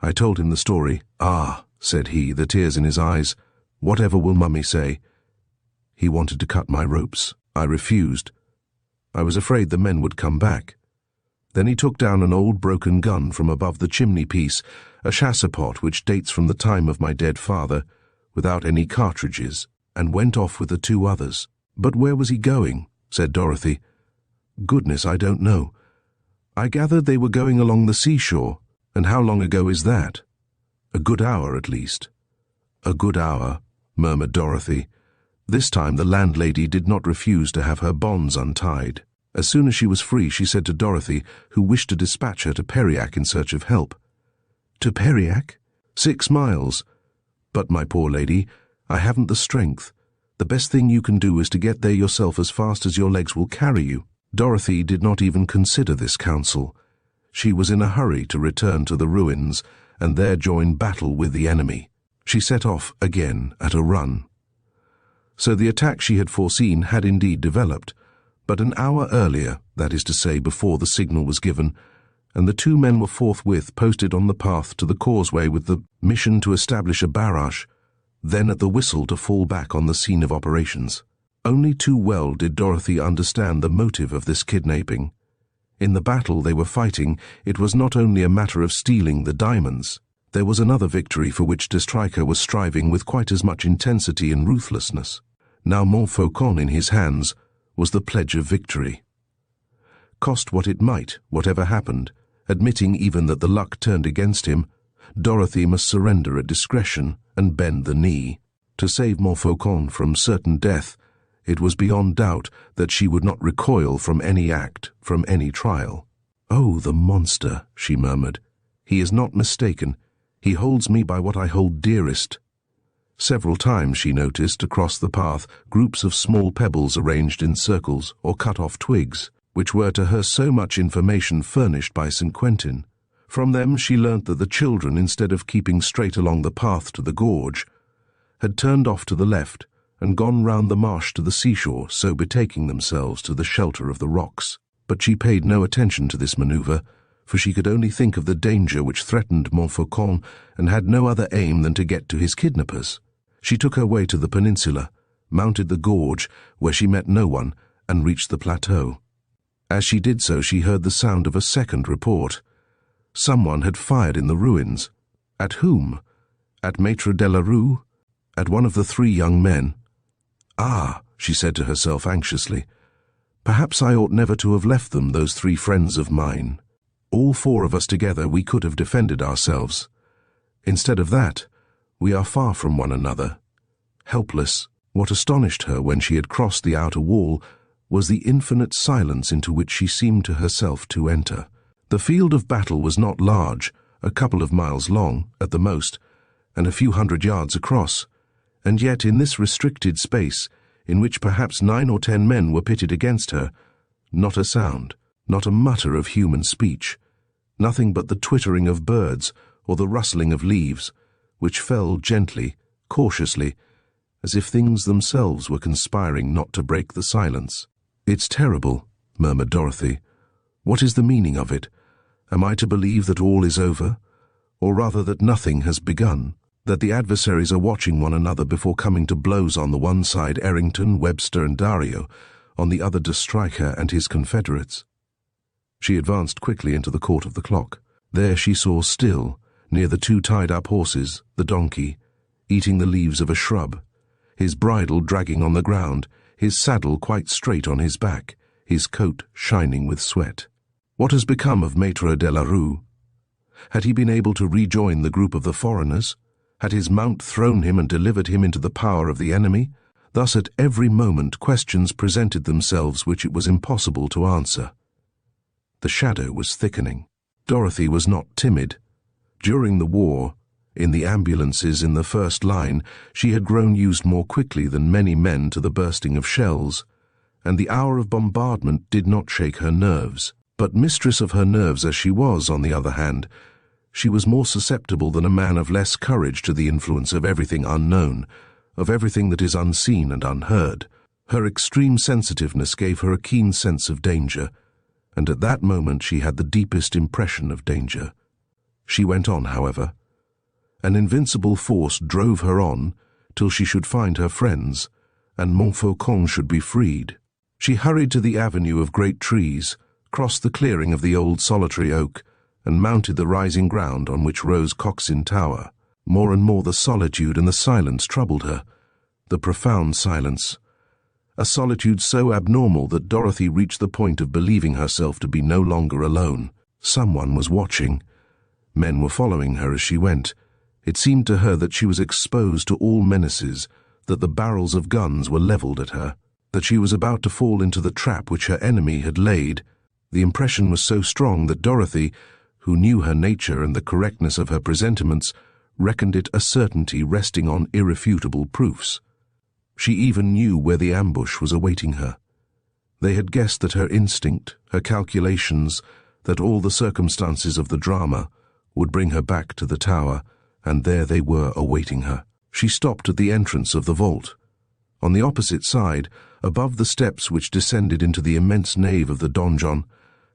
I told him the story. "Ah," said he, the tears in his eyes, "whatever will Mummy say?" He wanted to cut my ropes. I refused. I was afraid the men would come back. Then he took down an old broken gun from above the chimney-piece, a chassepot which dates from the time of my dead father, without any cartridges, and went off with the 2 others. "But where was he going?" said Dorothy. "Goodness, I don't know. I gathered they were going along the seashore, and how long ago is that?" "A good hour, at least." "A good hour," murmured Dorothy. This time the landlady did not refuse to have her bonds untied. As soon as she was free, she said to Dorothy, who wished to dispatch her to Periac in search of help. "To Periac? 6 miles. But, my poor lady, I haven't the strength. The best thing you can do is to get there yourself as fast as your legs will carry you." Dorothy did not even consider this counsel. She was in a hurry to return to the ruins and there join battle with the enemy. She set off again at a run. So the attack she had foreseen had indeed developed, but an hour earlier, that is to say before the signal was given, and the two men were forthwith posted on the path to the causeway with the mission to establish a barrage, then at the whistle to fall back on the scene of operations. Only too well did Dorothy understand the motive of this kidnapping. In the battle they were fighting, it was not only a matter of stealing the diamonds. There was another victory for which de Stryker was striving with quite as much intensity and ruthlessness. Now Montfaucon in his hands was the pledge of victory. Cost what it might, whatever happened, admitting even that the luck turned against him, Dorothy must surrender at discretion and bend the knee. To save Montfaucon from certain death, it was beyond doubt that she would not recoil from any act, from any trial. "Oh, the monster," she murmured. "He is not mistaken. He holds me by what I hold dearest." Several times she noticed across the path groups of small pebbles arranged in circles or cut-off twigs, which were to her so much information furnished by St. Quentin. From them she learnt that the children, instead of keeping straight along the path to the gorge, had turned off to the left and gone round the marsh to the seashore, so betaking themselves to the shelter of the rocks. But she paid no attention to this manoeuvre, for she could only think of the danger which threatened Montfaucon and had no other aim than to get to his kidnappers. She took her way to the peninsula, mounted the gorge, where she met no one, and reached the plateau. As she did so, she heard the sound of a second report. Someone had fired in the ruins. At whom? At Maître Delarue? At one of the three young men? "Ah," she said to herself anxiously, "perhaps I ought never to have left them, those three friends of mine. All four of us together we could have defended ourselves. Instead of that, we are far from one another, helpless." What astonished her when she had crossed the outer wall was the infinite silence into which she seemed to herself to enter. The field of battle was not large, a couple of miles long, at the most, and a few hundred yards across, and yet in this restricted space, in which perhaps 9 or 10 men were pitted against her, not a sound, not a mutter of human speech, nothing but the twittering of birds or the rustling of leaves, which fell gently, cautiously, as if things themselves were conspiring not to break the silence. "It's terrible," murmured Dorothy. "What is the meaning of it? Am I to believe that all is over, or rather that nothing has begun, that the adversaries are watching one another before coming to blows, on the one side Errington, Webster and Dario, on the other de Stryker and his confederates?" She advanced quickly into the court of the clock. There she saw still, near the two tied-up horses, the donkey, eating the leaves of a shrub, his bridle dragging on the ground, his saddle quite straight on his back, his coat shining with sweat. What has become of Maître Delarue? Had he been able to rejoin the group of the foreigners? Had his mount thrown him and delivered him into the power of the enemy? Thus at every moment questions presented themselves which it was impossible to answer. The shadow was thickening. Dorothy was not timid. During the war, in the ambulances in the first line, she had grown used more quickly than many men to the bursting of shells, and the hour of bombardment did not shake her nerves. But mistress of her nerves as she was, on the other hand, she was more susceptible than a man of less courage to the influence of everything unknown, of everything that is unseen and unheard. Her extreme sensitiveness gave her a keen sense of danger, and at that moment she had the deepest impression of danger. She went on, however. An invincible force drove her on till she should find her friends, and Montfaucon should be freed. She hurried to the avenue of great trees, crossed the clearing of the old solitary oak, and mounted the rising ground on which rose Coxine Tower. More and more the solitude and the silence troubled her, the profound silence, a solitude so abnormal that Dorothy reached the point of believing herself to be no longer alone. Someone was watching. Men were following her as she went. It seemed to her that she was exposed to all menaces, that the barrels of guns were levelled at her, that she was about to fall into the trap which her enemy had laid. The impression was so strong that Dorothy, who knew her nature and the correctness of her presentiments, reckoned it a certainty resting on irrefutable proofs. She even knew where the ambush was awaiting her. They had guessed that her instinct, her calculations, that all the circumstances of the drama would bring her back to the tower, and there they were awaiting her. She stopped at the entrance of the vault. On the opposite side, above the steps which descended into the immense nave of the donjon,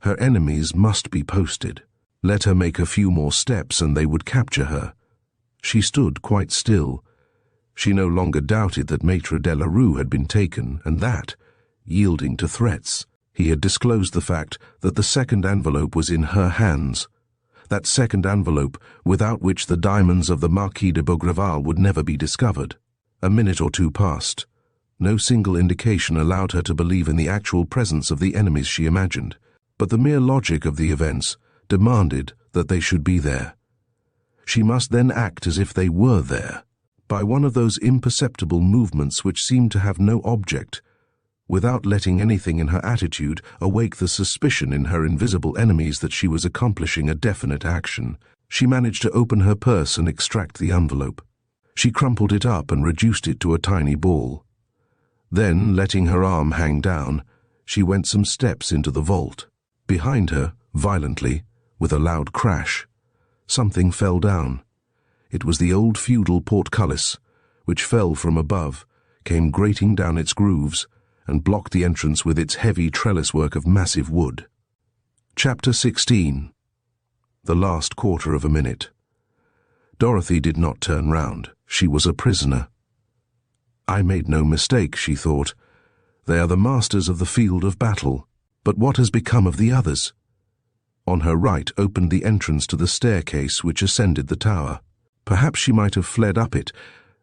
her enemies must be posted. Let her make a few more steps and they would capture her. She stood quite still. She no longer doubted that Maître de la Rue had been taken, and that, yielding to threats, he had disclosed the fact that the second envelope was in her hands. That second envelope without which the diamonds of the Marquis de Bougival would never be discovered. A minute or two passed. No single indication allowed her to believe in the actual presence of the enemies she imagined, but the mere logic of the events demanded that they should be there. She must then act as if they were there, by one of those imperceptible movements which seemed to have no object, without letting anything in her attitude awake the suspicion in her invisible enemies that she was accomplishing a definite action. She managed to open her purse and extract the envelope. She crumpled it up and reduced it to a tiny ball. Then, letting her arm hang down, she went some steps into the vault. Behind her, violently, with a loud crash, something fell down. It was the old feudal portcullis, which fell from above, came grating down its grooves, and blocked the entrance with its heavy trellis work of massive wood. Chapter 16. The last quarter of a minute. Dorothy did not turn round. She was a prisoner. I made no mistake, she thought. They are the masters of the field of battle. But what has become of the others? On her right opened the entrance to the staircase which ascended the tower. Perhaps she might have fled up it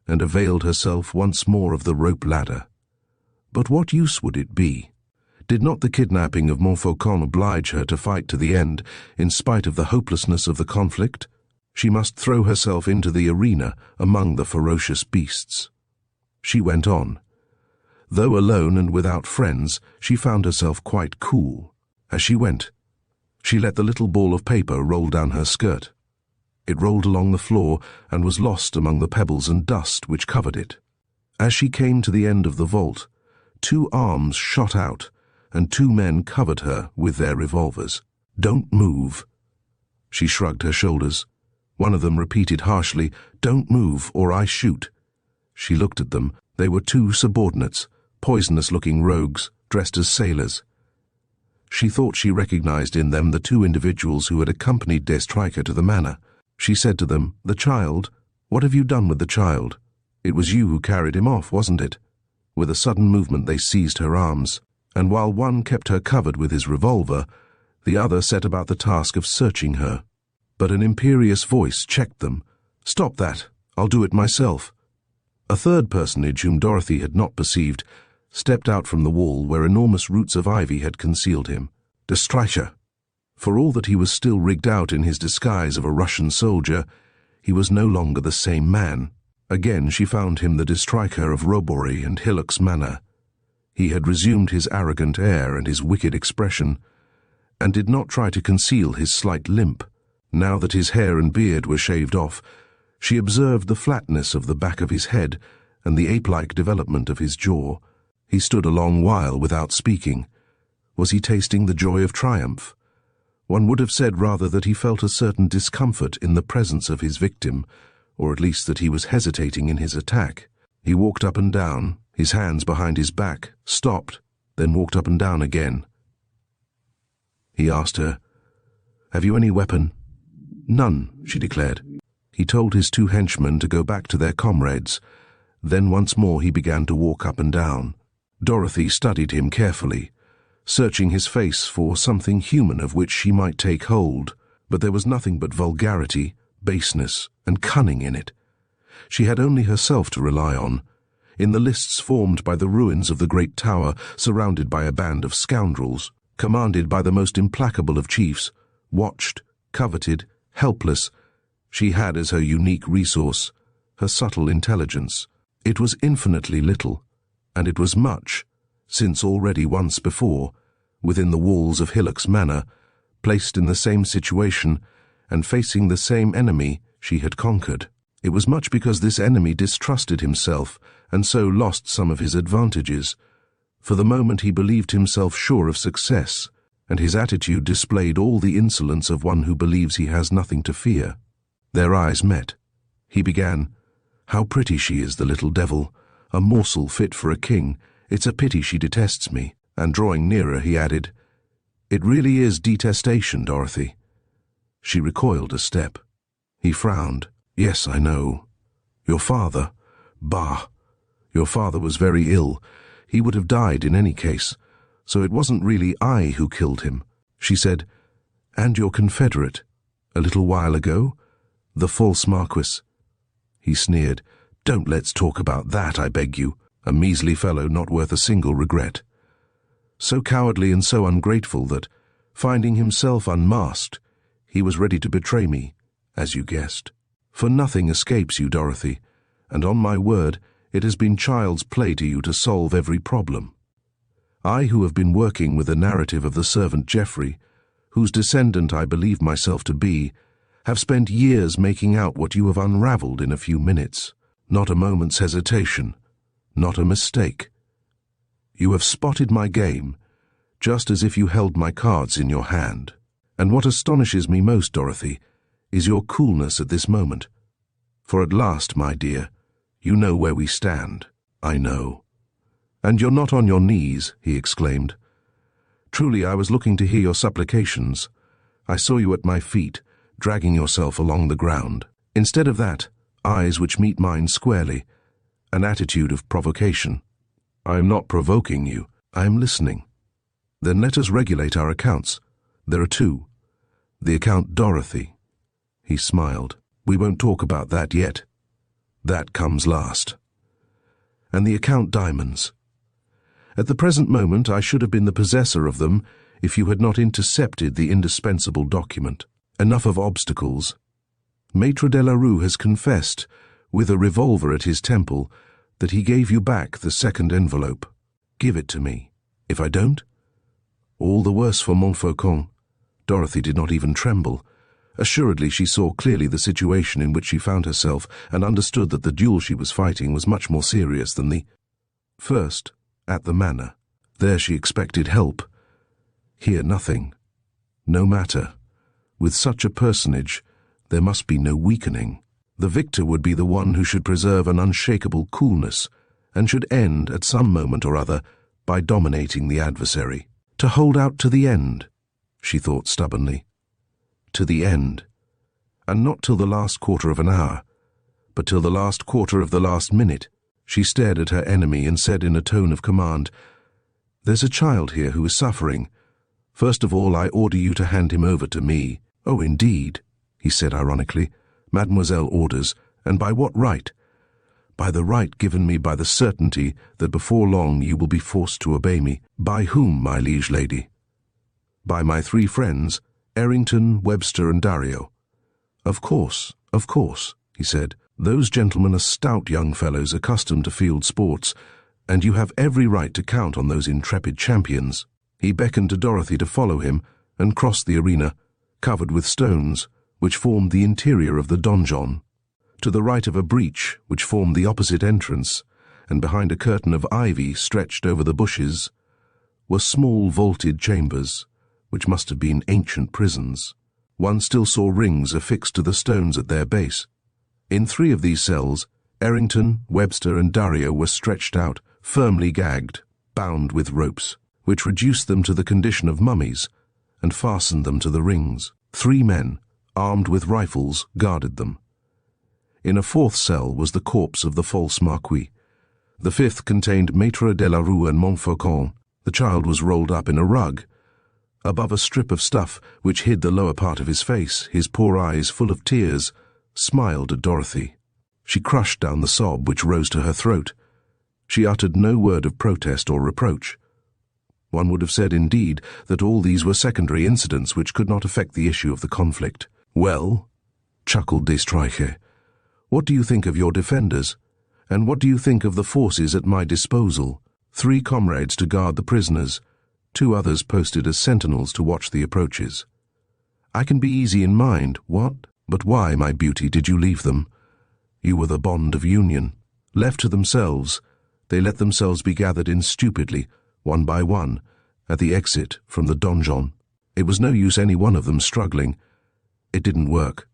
and availed herself once more of the rope ladder. But what use would it be? Did not the kidnapping of Montfaucon oblige her to fight to the end, in spite of the hopelessness of the conflict? She must throw herself into the arena among the ferocious beasts. She went on. Though alone and without friends, she found herself quite cool. As she went, she let the little ball of paper roll down her skirt. It rolled along the floor and was lost among the pebbles and dust which covered it. As she came to the end of the vault, 2 arms shot out, and 2 men covered her with their revolvers. "Don't move." She shrugged her shoulders. One of them repeated harshly, "Don't move, or I shoot." She looked at them. They were 2 subordinates, poisonous-looking rogues, dressed as sailors. She thought she recognized in them the 2 individuals who had accompanied des Stryker to the manor. She said to them, "The child? What have you done with the child? It was you who carried him off, wasn't it?" With a sudden movement they seized her arms, and while one kept her covered with his revolver, the other set about the task of searching her. But an imperious voice checked them. "Stop that! I'll do it myself." A third personage whom Dorothy had not perceived stepped out from the wall where enormous roots of ivy had concealed him. De Stryker. For all that he was still rigged out in his disguise of a Russian soldier, he was no longer the same man. Again she found him the de Stryker of Roboray and Hillock's Manor. He had resumed his arrogant air and his wicked expression, and did not try to conceal his slight limp. Now that his hair and beard were shaved off, she observed the flatness of the back of his head and the ape-like development of his jaw. He stood a long while without speaking. Was he tasting the joy of triumph? One would have said rather that he felt a certain discomfort in the presence of his victim, or at least that he was hesitating in his attack. He walked up and down, his hands behind his back, stopped, then walked up and down again. He asked her, "Have you any weapon?" "None," she declared. He told his 2 henchmen to go back to their comrades. Then once more he began to walk up and down. Dorothy studied him carefully, searching his face for something human of which she might take hold, but there was nothing but vulgarity, baseness, and cunning in it. She had only herself to rely on. In the lists formed by the ruins of the great tower, surrounded by a band of scoundrels, commanded by the most implacable of chiefs, watched, coveted, helpless, she had as her unique resource her subtle intelligence. It was infinitely little, and it was much, since already once before, within the walls of Hillock's Manor, placed in the same situation and facing the same enemy, she had conquered. It was much because this enemy distrusted himself and so lost some of his advantages. For the moment he believed himself sure of success, and his attitude displayed all the insolence of one who believes he has nothing to fear. Their eyes met. He began, "How pretty she is, the little devil, a morsel fit for a king. It's a pity she detests me." And drawing nearer, he added, "It really is detestation, Dorothy." She recoiled a step. He frowned. "Yes, I know. Your father? Bah! Your father was very ill. He would have died in any case, so it wasn't really I who killed him." She said, "And your confederate, a little while ago? The false Marquis?" He sneered. "Don't let's talk about that, I beg you. A measly fellow not worth a single regret. So cowardly and so ungrateful that, finding himself unmasked, he was ready to betray me, as you guessed. For nothing escapes you, Dorothy, and on my word, it has been child's play to you to solve every problem. I, who have been working with the narrative of the servant Geoffrey, whose descendant I believe myself to be, have spent years making out what you have unraveled in a few minutes. Not a moment's hesitation, not a mistake. You have spotted my game, just as if you held my cards in your hand. And what astonishes me most, Dorothy, is your coolness at this moment. For at last, my dear, you know where we stand. I know. And you're not on your knees," he exclaimed. "Truly, I was looking to hear your supplications. I saw you at my feet, dragging yourself along the ground. Instead of that, eyes which meet mine squarely, an attitude of provocation. I am not provoking you. I am listening. Then let us regulate our accounts. There are two. The account Dorothy." He smiled. "We won't talk about that yet. That comes last. And the account diamonds. At the present moment, I should have been the possessor of them if you had not intercepted the indispensable document. Enough of obstacles. Maître de la Rue has confessed, with a revolver at his temple, that he gave you back the second envelope. Give it to me. If I don't, all the worse for Montfaucon." Dorothy did not even tremble. Assuredly, she saw clearly the situation in which she found herself and understood that the duel she was fighting was much more serious than the... First, at the manor. There she expected help. Here nothing. No matter. With such a personage, there must be no weakening. The victor would be the one who should preserve an unshakable coolness, and should end, at some moment or other, by dominating the adversary. To hold out to the end, she thought stubbornly. To the end. And not till the last quarter of an hour, but till the last quarter of the last minute. She stared at her enemy and said in a tone of command, "There's a child here who is suffering. First of all, I order you to hand him over to me." "Oh, indeed," he said ironically. "Mademoiselle orders, and by what right?" "By the right given me by the certainty that before long you will be forced to obey me." "By whom, my liege lady?" "By my three friends, Errington, Webster, and Dario." Of course," he said. "Those gentlemen are stout young fellows accustomed to field sports, and you have every right to count on those intrepid champions." He beckoned to Dorothy to follow him and crossed the arena, covered with stones, which formed the interior of the donjon. To the right of a breach, which formed the opposite entrance, and behind a curtain of ivy stretched over the bushes, were small vaulted chambers, which must have been ancient prisons. One still saw rings affixed to the stones at their base. In three of these cells, Errington, Webster, and Dario were stretched out, firmly gagged, bound with ropes, which reduced them to the condition of mummies, and fastened them to the rings. 3 men, armed with rifles, guarded them. In a fourth cell was the corpse of the false Marquis. The fifth contained Maître de la Rue and Montfaucon. The child was rolled up in a rug. Above a strip of stuff which hid the lower part of his face, his poor eyes, full of tears, smiled at Dorothy. She crushed down the sob which rose to her throat. She uttered no word of protest or reproach. One would have said, indeed, that all these were secondary incidents which could not affect the issue of the conflict. "Well," chuckled de Streiche, "what do you think of your defenders? And what do you think of the forces at my disposal? 3 comrades to guard the prisoners, 2 others posted as sentinels to watch the approaches. I can be easy in mind, what? But why, my beauty, did you leave them? You were the bond of union. Left to themselves, they let themselves be gathered in stupidly, one by one, at the exit from the donjon. It was no use any one of them struggling. It didn't work.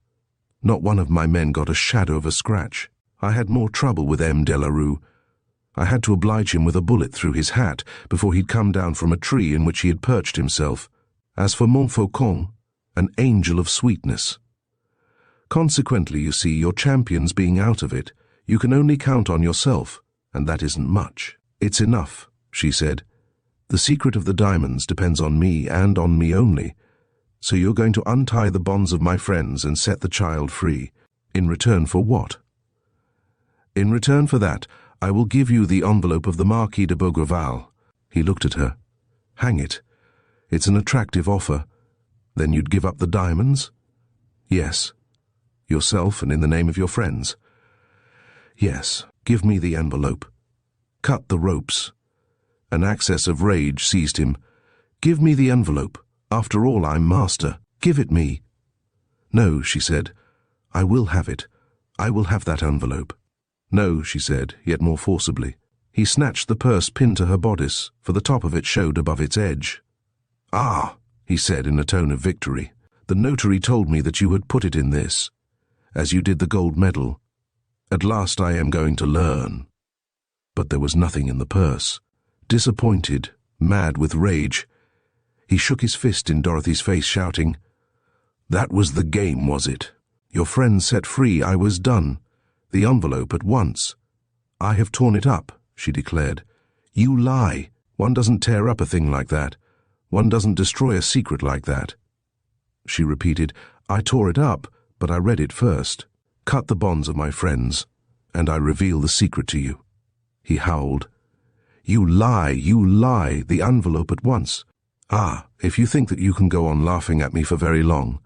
Not one of my men got a shadow of a scratch. I had more trouble with M. Delarue. I had to oblige him with a bullet through his hat before he'd come down from a tree in which he had perched himself. As for Montfaucon, an angel of sweetness. Consequently, you see, your champions being out of it, you can only count on yourself, and that isn't much. It's enough, she said. The secret of the diamonds depends on me and on me only. So you're going to untie the bonds of my friends and set the child free. In return for what? In return for that, I will give you the envelope of the Marquis de Bougival. He looked at her. Hang it. It's an attractive offer. Then you'd give up the diamonds? Yes. Yourself and in the name of your friends? Yes. Give me the envelope. Cut the ropes. An access of rage seized him. Give me the envelope. After all, I'm master. Give it me. No, she said. I will have it. I will have that envelope. No, she said, yet more forcibly. He snatched the purse pinned to her bodice, for the top of it showed above its edge. Ah, he said in a tone of victory. The notary told me that you had put it in this, as you did the gold medal. At last I am going to learn. But there was nothing in the purse. Disappointed, mad with rage, he shook his fist in Dorothy's face, shouting, That was the game, was it? Your friend set free, I was done. The envelope at once. I have torn it up, she declared. You lie. One doesn't tear up a thing like that. One doesn't destroy a secret like that. She repeated, I tore it up, but I read it first. Cut the bonds of my friends, and I reveal the secret to you. He howled. You lie, the envelope at once. Ah, if you think that you can go on laughing at me for very long.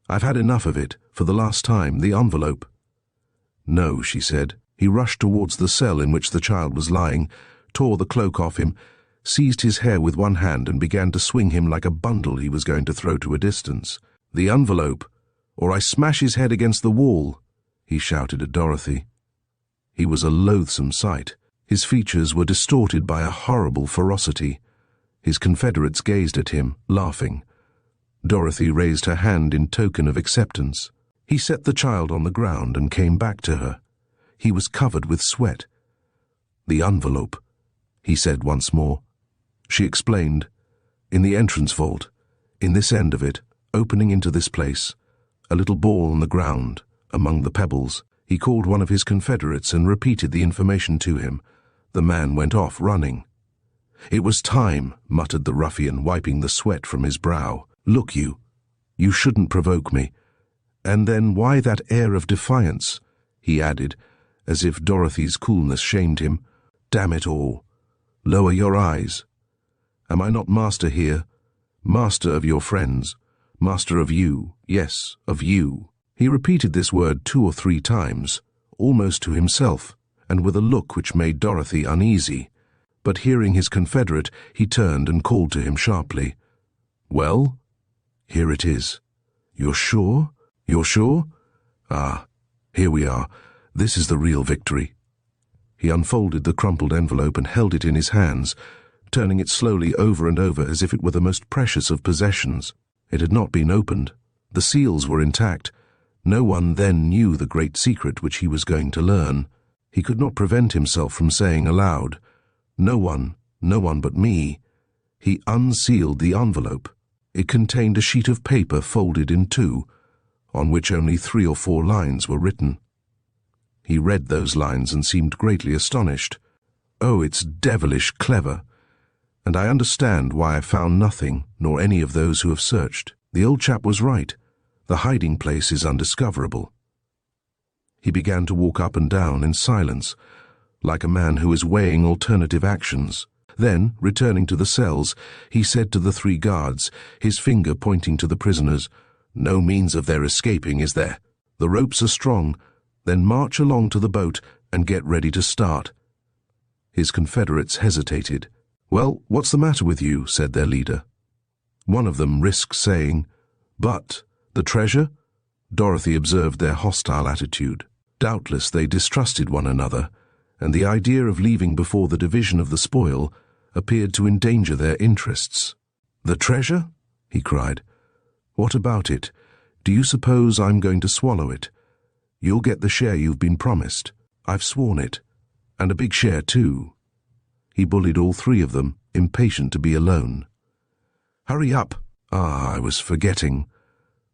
I've had enough of it, for the last time, the envelope. No, she said. He rushed towards the cell in which the child was lying, tore the cloak off him, seized his hair with one hand and began to swing him like a bundle he was going to throw to a distance. The envelope, or I smash his head against the wall, he shouted at Dorothy. He was a loathsome sight. His features were distorted by a horrible ferocity. His confederates gazed at him, laughing. Dorothy raised her hand in token of acceptance. He set the child on the ground and came back to her. He was covered with sweat. The envelope, he said once more. She explained. In the entrance vault, in this end of it, opening into this place, a little ball on the ground, among the pebbles. He called one of his confederates and repeated the information to him. The man went off running. It was time, muttered the ruffian, wiping the sweat from his brow. Look you shouldn't provoke me. And then why that air of defiance? He added, as if Dorothy's coolness shamed him. Damn it all. Lower your eyes. Am I not master here? Master of your friends. Master of you. Yes, of you. He repeated this word 2 or 3 times, almost to himself, and with a look which made Dorothy uneasy. But hearing his confederate, he turned and called to him sharply. Well? Here it is. You're sure? You're sure? Ah, here we are. This is the real victory. He unfolded the crumpled envelope and held it in his hands, turning it slowly over and over as if it were the most precious of possessions. It had not been opened. The seals were intact. No one then knew the great secret which he was going to learn. He could not prevent himself from saying aloud, no one but me. He unsealed the envelope. It contained a sheet of paper folded in 2, on which only 3 or 4 lines were written. He read those lines and seemed greatly astonished. Oh, it's devilish clever. And I understand why I found nothing, nor any of those who have searched. The old chap was right. The hiding place is undiscoverable. He began to walk up and down in silence, like a man who is weighing alternative actions. Then, returning to the cells, he said to the 3 guards, his finger pointing to the prisoners, No means of their escaping, is there? The ropes are strong. Then march along to the boat and get ready to start. His confederates hesitated. Well, what's the matter with you? Said their leader. One of them risked saying, But the treasure? Dorothy observed their hostile attitude. Doubtless they distrusted one another, and the idea of leaving before the division of the spoil appeared to endanger their interests. The treasure? He cried. What about it? Do you suppose I'm going to swallow it? You'll get the share you've been promised. I've sworn it. And a big share, too. He bullied all three of them, impatient to be alone. Hurry up! Ah, I was forgetting.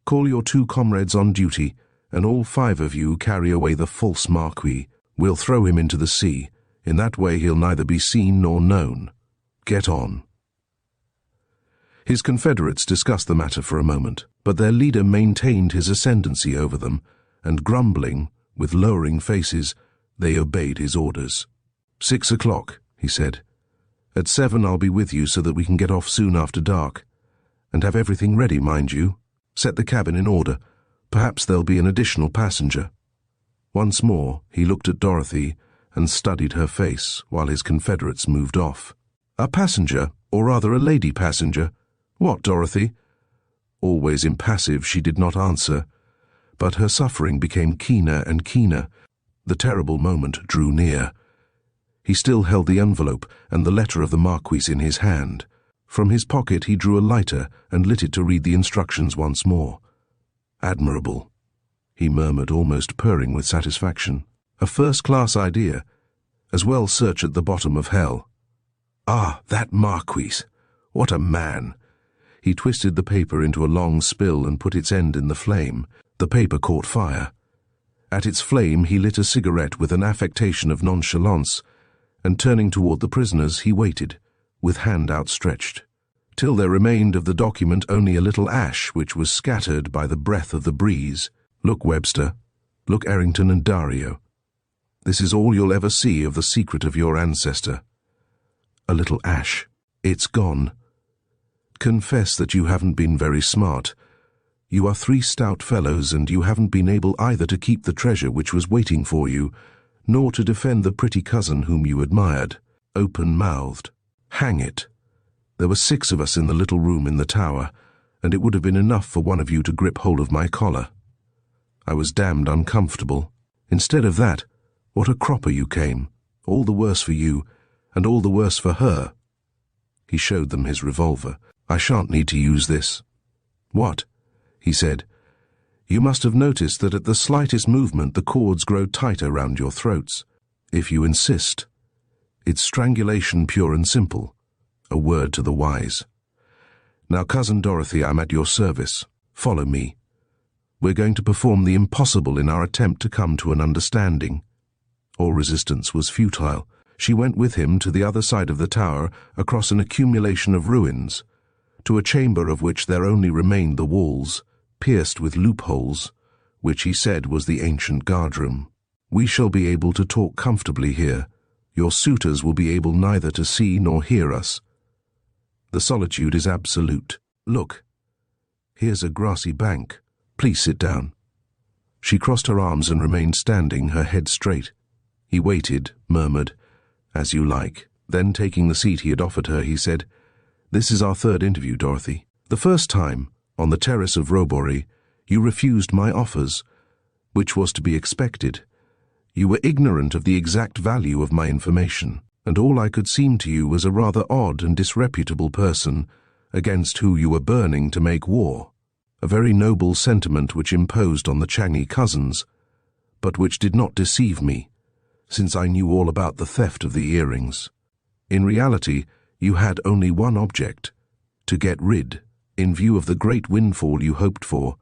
Call your 2 comrades on duty, and all 5 of you carry away the false Marquis. We'll throw him into the sea. In that way he'll neither be seen nor known. Get on. His confederates discussed the matter for a moment, but their leader maintained his ascendancy over them, and grumbling, with lowering faces, they obeyed his orders. 6 o'clock, he said. At 7 I'll be with you so that we can get off soon after dark. And have everything ready, mind you. Set the cabin in order. Perhaps there'll be an additional passenger. Once more he looked at Dorothy and studied her face while his confederates moved off. A passenger, or rather a lady passenger? What, Dorothy? Always impassive, she did not answer, but her suffering became keener and keener. The terrible moment drew near. He still held the envelope and the letter of the Marquis in his hand. From his pocket he drew a lighter and lit it to read the instructions once more. Admirable, he murmured, almost purring with satisfaction. A first-class idea. As well search at the bottom of hell. Ah, that Marquis! What a man! He twisted the paper into a long spill and put its end in the flame. The paper caught fire. At its flame he lit a cigarette with an affectation of nonchalance, and turning toward the prisoners he waited, with hand outstretched, till there remained of the document only a little ash which was scattered by the breath of the breeze. Look, Webster. Look, Errington and Dario. This is all you'll ever see of the secret of your ancestor. A little ash. It's gone. Confess that you haven't been very smart. You are 3 stout fellows, and you haven't been able either to keep the treasure which was waiting for you, nor to defend the pretty cousin whom you admired, open-mouthed. Hang it! There were 6 of us in the little room in the tower, and it would have been enough for one of you to grip hold of my collar. I was damned uncomfortable. Instead of that, what a cropper you came, all the worse for you, and all the worse for her. He showed them his revolver. I shan't need to use this. What? He said. You must have noticed that at the slightest movement the cords grow tighter round your throats. If you insist. It's strangulation pure and simple. A word to the wise. Now, Cousin Dorothy, I'm at your service. Follow me. We're going to perform the impossible in our attempt to come to an understanding. All resistance was futile. She went with him to the other side of the tower, across an accumulation of ruins, to a chamber of which there only remained the walls, pierced with loopholes, which he said was the ancient guardroom. We shall be able to talk comfortably here. Your suitors will be able neither to see nor hear us. The solitude is absolute. Look, here's a grassy bank. Please sit down. She crossed her arms and remained standing, her head straight. He waited, murmured, "As you like." Then, taking the seat he had offered her, he said, "This is our 3rd interview, Dorothy. The first time, on the terrace of Robory, you refused my offers, which was to be expected. You were ignorant of the exact value of my information, and all I could seem to you was a rather odd and disreputable person against who you were burning to make war. A very noble sentiment which imposed on the Changi cousins, but which did not deceive me, since I knew all about the theft of the earrings. In reality, you had only one object, to get rid, in view of the great windfall you hoped for,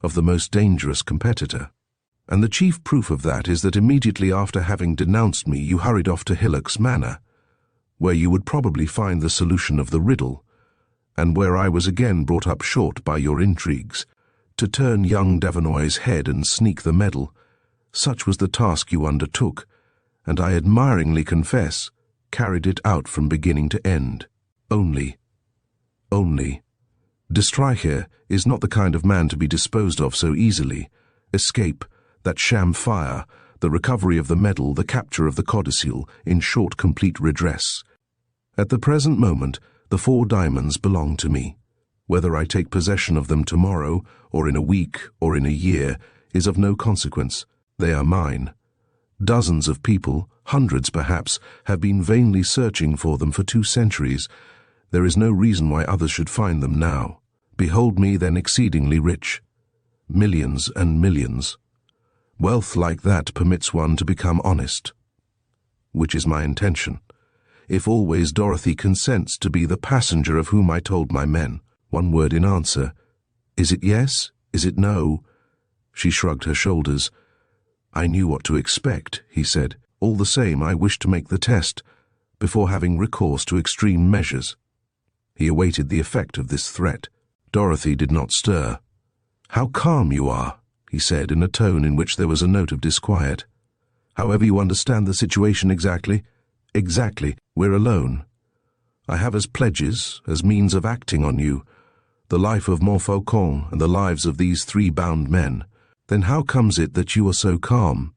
of the most dangerous competitor. And the chief proof of that is that immediately after having denounced me, you hurried off to Hillock's Manor, where you would probably find the solution of the riddle, and where I was again brought up short by your intrigues. To turn young Devernoy's head and sneak the medal, such was the task you undertook, and I admiringly confess, carried it out from beginning to end. Only. De Streicher is not the kind of man to be disposed of so easily. Escape, that sham fire, the recovery of the medal, the capture of the codicil, in short, complete redress. At the present moment, the 4 diamonds belong to me. Whether I take possession of them tomorrow, or in a week, or in a year, is of no consequence. They are mine. Dozens of people, hundreds perhaps, have been vainly searching for them for 2 centuries. There is no reason why others should find them now. Behold me then exceedingly rich. millions and millions. Wealth like that permits one to become honest. Which is my intention. If always Dorothy consents to be the passenger of whom I told my men. One word in answer. Is it yes? Is it no? She shrugged her shoulders. I knew what to expect, he said. All the same, I wished to make the test, before having recourse to extreme measures. He awaited the effect of this threat. Dorothy did not stir. How calm you are, he said in a tone in which there was a note of disquiet. However you understand the situation exactly? Exactly. We're alone. I have as pledges, as means of acting on you, the life of Montfaucon and the lives of these 3 bound men. Then how comes it that you are so calm?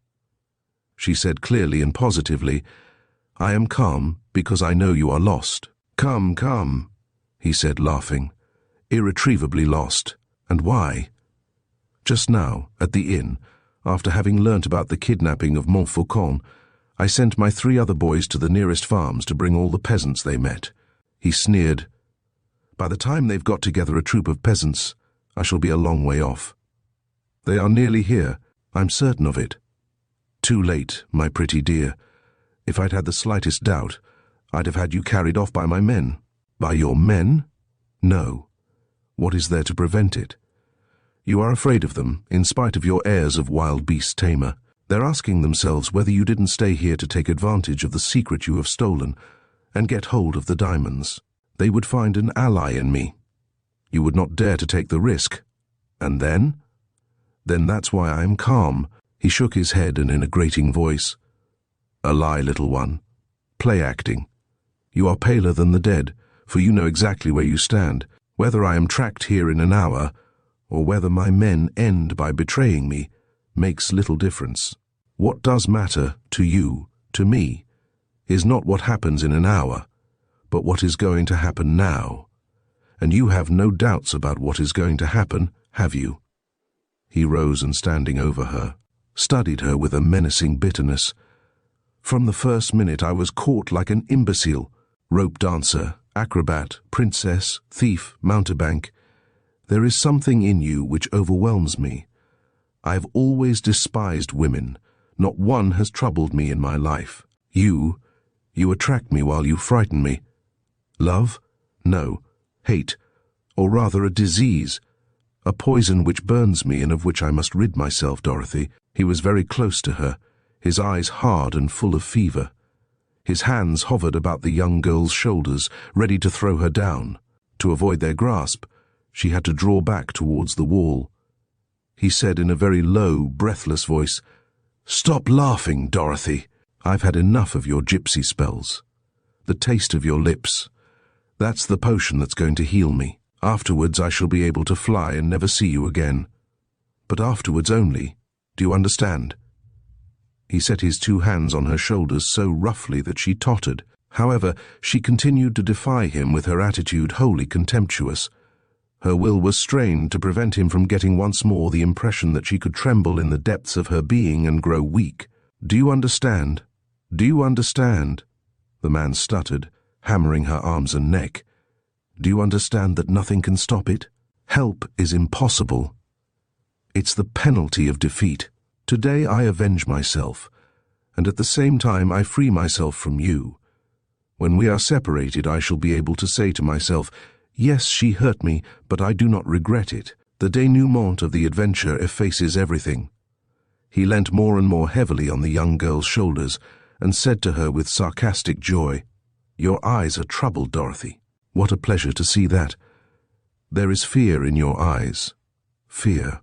She said clearly and positively, I am calm because I know you are lost. Come, come, he said laughing. Irretrievably lost. And why? Just now, at the inn, after having learnt about the kidnapping of Montfaucon, I sent my 3 other boys to the nearest farms to bring all the peasants they met. He sneered. By the time they've got together a troop of peasants, I shall be a long way off. They are nearly here, I'm certain of it. Too late, my pretty dear. If I'd had the slightest doubt, I'd have had you carried off by my men. By your men? No. What is there to prevent it? You are afraid of them, in spite of your airs of wild beast tamer. They're asking themselves whether you didn't stay here to take advantage of the secret you have stolen and get hold of the diamonds. They would find an ally in me. You would not dare to take the risk. And then? Then that's why I am calm. He shook his head and in a grating voice. A lie, little one. Play acting. You are paler than the dead, for you know exactly where you stand. Whether I am tracked here in an hour, or whether my men end by betraying me, makes little difference. What does matter to you, to me, is not what happens in an hour, but what is going to happen now. And you have no doubts about what is going to happen, have you? He rose and standing over her, studied her with a menacing bitterness. From the first minute I was caught like an imbecile, rope dancer, acrobat, princess, thief, mountebank. There is something in you which overwhelms me. I have always despised women. Not one has troubled me in my life. You attract me while you frighten me. Love? No. Hate, or rather a disease. A poison which burns me and of which I must rid myself, Dorothy. He was very close to her, his eyes hard and full of fever. His hands hovered about the young girl's shoulders, ready to throw her down. To avoid their grasp, she had to draw back towards the wall. He said in a very low, breathless voice, Stop laughing, Dorothy. I've had enough of your gypsy spells. The taste of your lips. That's the potion that's going to heal me. Afterwards I shall be able to fly and never see you again. But afterwards only. Do you understand? He set his 2 hands on her shoulders so roughly that she tottered. However, she continued to defy him with her attitude wholly contemptuous. Her will was strained to prevent him from getting once more the impression that she could tremble in the depths of her being and grow weak. Do you understand? Do you understand? The man stuttered, hammering her arms and neck. Do you understand that nothing can stop it? Help is impossible. It's the penalty of defeat. Today I avenge myself, and at the same time I free myself from you. When we are separated, I shall be able to say to myself, yes, she hurt me, but I do not regret it. The denouement of the adventure effaces everything. He leant more and more heavily on the young girl's shoulders and said to her with sarcastic joy, Your eyes are troubled, Dorothy. What a pleasure to see that. There is fear in your eyes. Fear.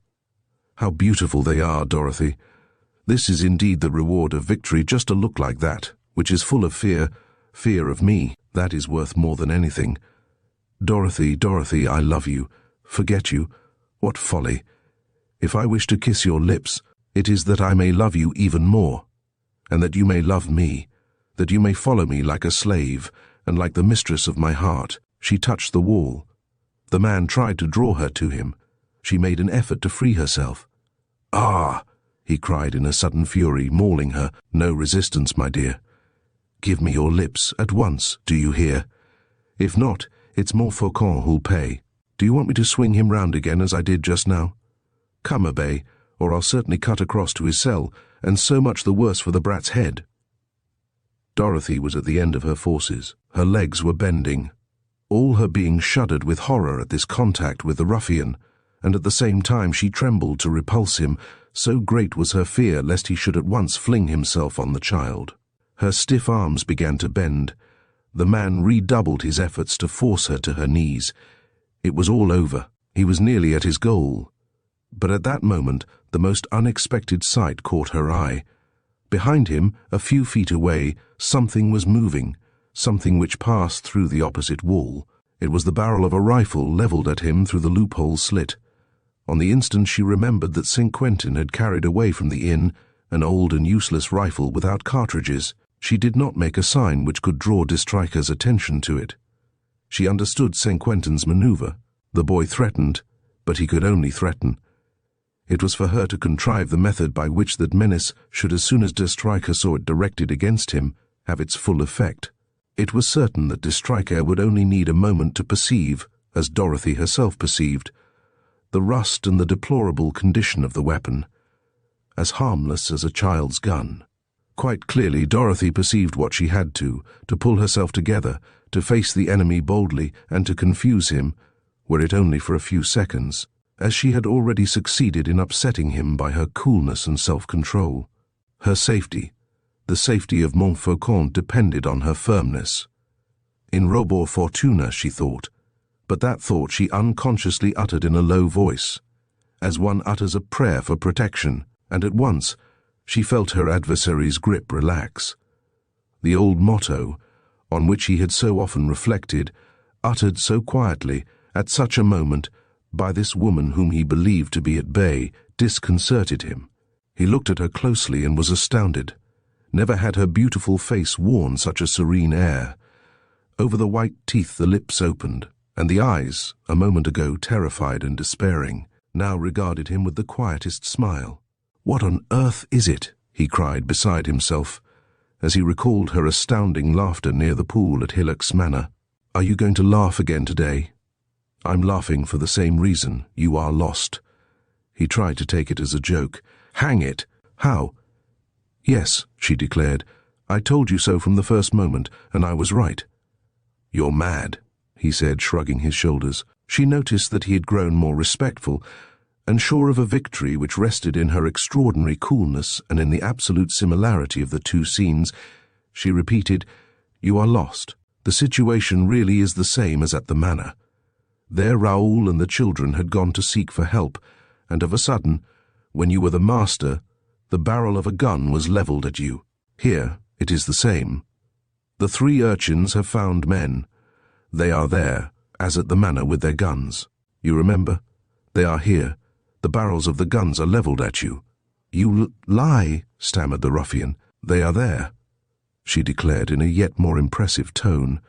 How beautiful they are, Dorothy. This is indeed the reward of victory, just a look like that, which is full of fear, fear of me. That is worth more than anything. Dorothy, Dorothy, I love you. Forget you? What folly. If I wish to kiss your lips, it is that I may love you even more, and that you may love me, that you may follow me like a slave, and like the mistress of my heart. She touched the wall. The man tried to draw her to him. She made an effort to free herself. Ah! He cried in a sudden fury, mauling her. No resistance, my dear. Give me your lips at once, do you hear? If not, it's Montfaucon who'll pay. Do you want me to swing him round again as I did just now? Come, obey, or I'll certainly cut across to his cell, and so much the worse for the brat's head." Dorothy was at the end of her forces. Her legs were bending. All her being shuddered with horror at this contact with the ruffian, and at the same time she trembled to repulse him, so great was her fear lest he should at once fling himself on the child. Her stiff arms began to bend. The man redoubled his efforts to force her to her knees. It was all over. He was nearly at his goal. But at that moment, the most unexpected sight caught her eye. Behind him, a few feet away, something was moving, something which passed through the opposite wall. It was the barrel of a rifle leveled at him through the loophole slit. On the instant she remembered that St. Quentin had carried away from the inn an old and useless rifle without cartridges. She did not make a sign which could draw de Stryker's attention to it. She understood St. Quentin's maneuver. The boy threatened, but he could only threaten. It was for her to contrive the method by which that menace should, as soon as de Stryker saw it directed against him, have its full effect. It was certain that de Stryker would only need a moment to perceive, as Dorothy herself perceived, the rust and the deplorable condition of the weapon, as harmless as a child's gun. Quite clearly Dorothy perceived what she had to pull herself together, to face the enemy boldly and to confuse him, were it only for a few seconds, as she had already succeeded in upsetting him by her coolness and self-control. Her safety, the safety of Montfaucon, depended on her firmness. In Robur Fortuna, she thought, but that thought she unconsciously uttered in a low voice, as one utters a prayer for protection, and at once she felt her adversary's grip relax. The old motto, on which he had so often reflected, uttered so quietly, at such a moment, by this woman whom he believed to be at bay, disconcerted him. He looked at her closely and was astounded. Never had her beautiful face worn such a serene air. Over the white teeth the lips opened, and the eyes, a moment ago terrified and despairing, now regarded him with the quietest smile. "What on earth is it?" he cried beside himself, as he recalled her astounding laughter near the pool at Hillock's Manor. "Are you going to laugh again today?" "I'm laughing for the same reason. You are lost." He tried to take it as a joke. "Hang it! How?" "Yes," she declared. "I told you so from the first moment, and I was right." "You're mad," he said, shrugging his shoulders. She noticed that he had grown more respectful, and sure of a victory which rested in her extraordinary coolness and in the absolute similarity of the two scenes, she repeated, "You are lost. The situation really is the same as at the manor. There Raoul and the children had gone to seek for help, and of a sudden, when you were the master, the barrel of a gun was levelled at you. Here it is the same. The 3 urchins have found men. They are there, as at the manor with their guns. You remember? They are here. The barrels of the guns are levelled at you." "You lie," stammered the ruffian. "They are there," she declared in a yet more impressive tone.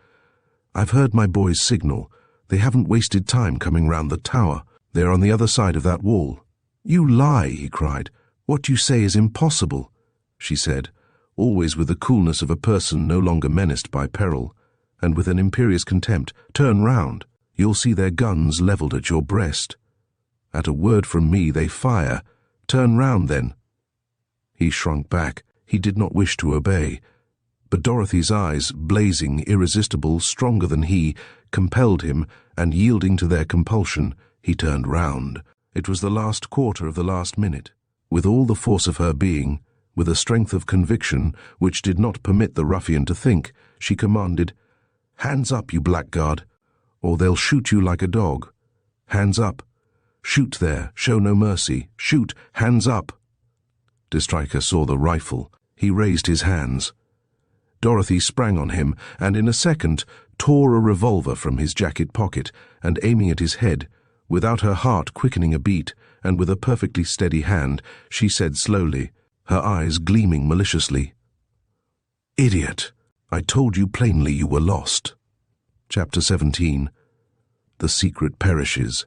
"I've heard my boys signal. They haven't wasted time coming round the tower. They are on the other side of that wall." "You lie," he cried. "What you say is impossible," she said, always with the coolness of a person no longer menaced by peril, and with an imperious contempt. "Turn round. You'll see their guns levelled at your breast. At a word from me they fire. Turn round then." He shrunk back. He did not wish to obey. But Dorothy's eyes, blazing, irresistible, stronger than he, compelled him, and yielding to their compulsion, he turned round. It was the last quarter of the last minute. With all the force of her being, with a strength of conviction which did not permit the ruffian to think, she commanded, "Hands up, you blackguard, or they'll shoot you like a dog. Hands up. Shoot there, show no mercy. Shoot, hands up." De Stryker saw the rifle. He raised his hands. Dorothy sprang on him, and in a second tore a revolver from his jacket pocket, and aiming at his head, without her heart quickening a beat, and with a perfectly steady hand, she said slowly, her eyes gleaming maliciously, "Idiot! I told you plainly you were lost." Chapter 17. The Secret Perishes.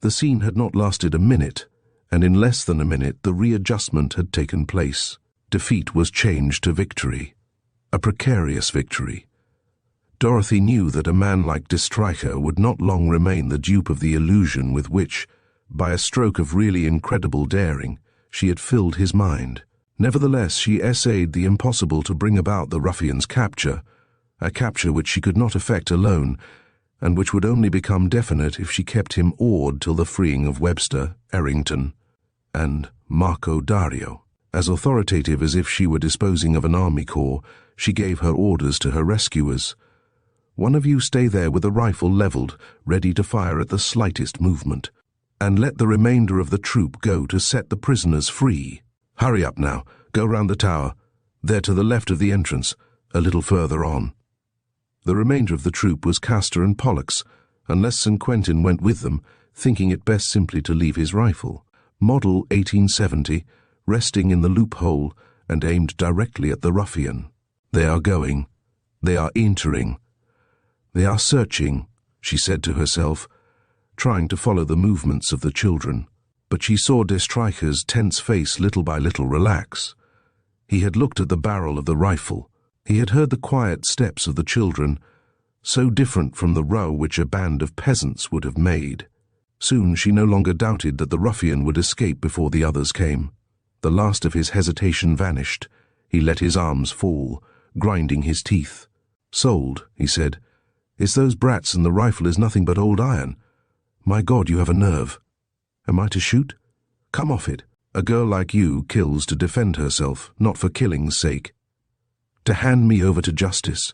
The scene had not lasted a minute, and in less than a minute the readjustment had taken place. Defeat was changed to victory. A precarious victory. Dorothy knew that a man like de Stryker would not long remain the dupe of the illusion with which, By a stroke of really incredible daring, she had filled his mind. Nevertheless, she essayed the impossible to bring about the ruffian's capture, a capture which she could not effect alone, and which would only become definite if she kept him awed till the freeing of Webster, Errington, and Marco Dario. As authoritative as if she were disposing of an army corps, she gave her orders to her rescuers. One of you stay there with a rifle leveled, ready to fire at the slightest movement, and let the remainder of the troop go to set the prisoners free. Hurry up now, go round the tower. They're to the left of the entrance, a little further on. The remainder of the troop was Castor and Pollux, unless St. Quentin went with them, thinking it best simply to leave his rifle, model 1870, resting in the loophole and aimed directly at the ruffian. They are going. They are entering. They are searching, she said to herself, trying to follow the movements of the children. But she saw de Stryker's tense face little by little relax. He had looked at the barrel of the rifle. He had heard the quiet steps of the children, so different from the row which a band of peasants would have made. Soon she no longer doubted that the ruffian would escape before the others came. The last of his hesitation vanished. He let his arms fall, grinding his teeth. "Sold," he said. "It's those brats, and the rifle is nothing but old iron. My God, you have a nerve. Am I to shoot? Come off it. A girl like you kills to defend herself, not for killing's sake. To hand me over to justice.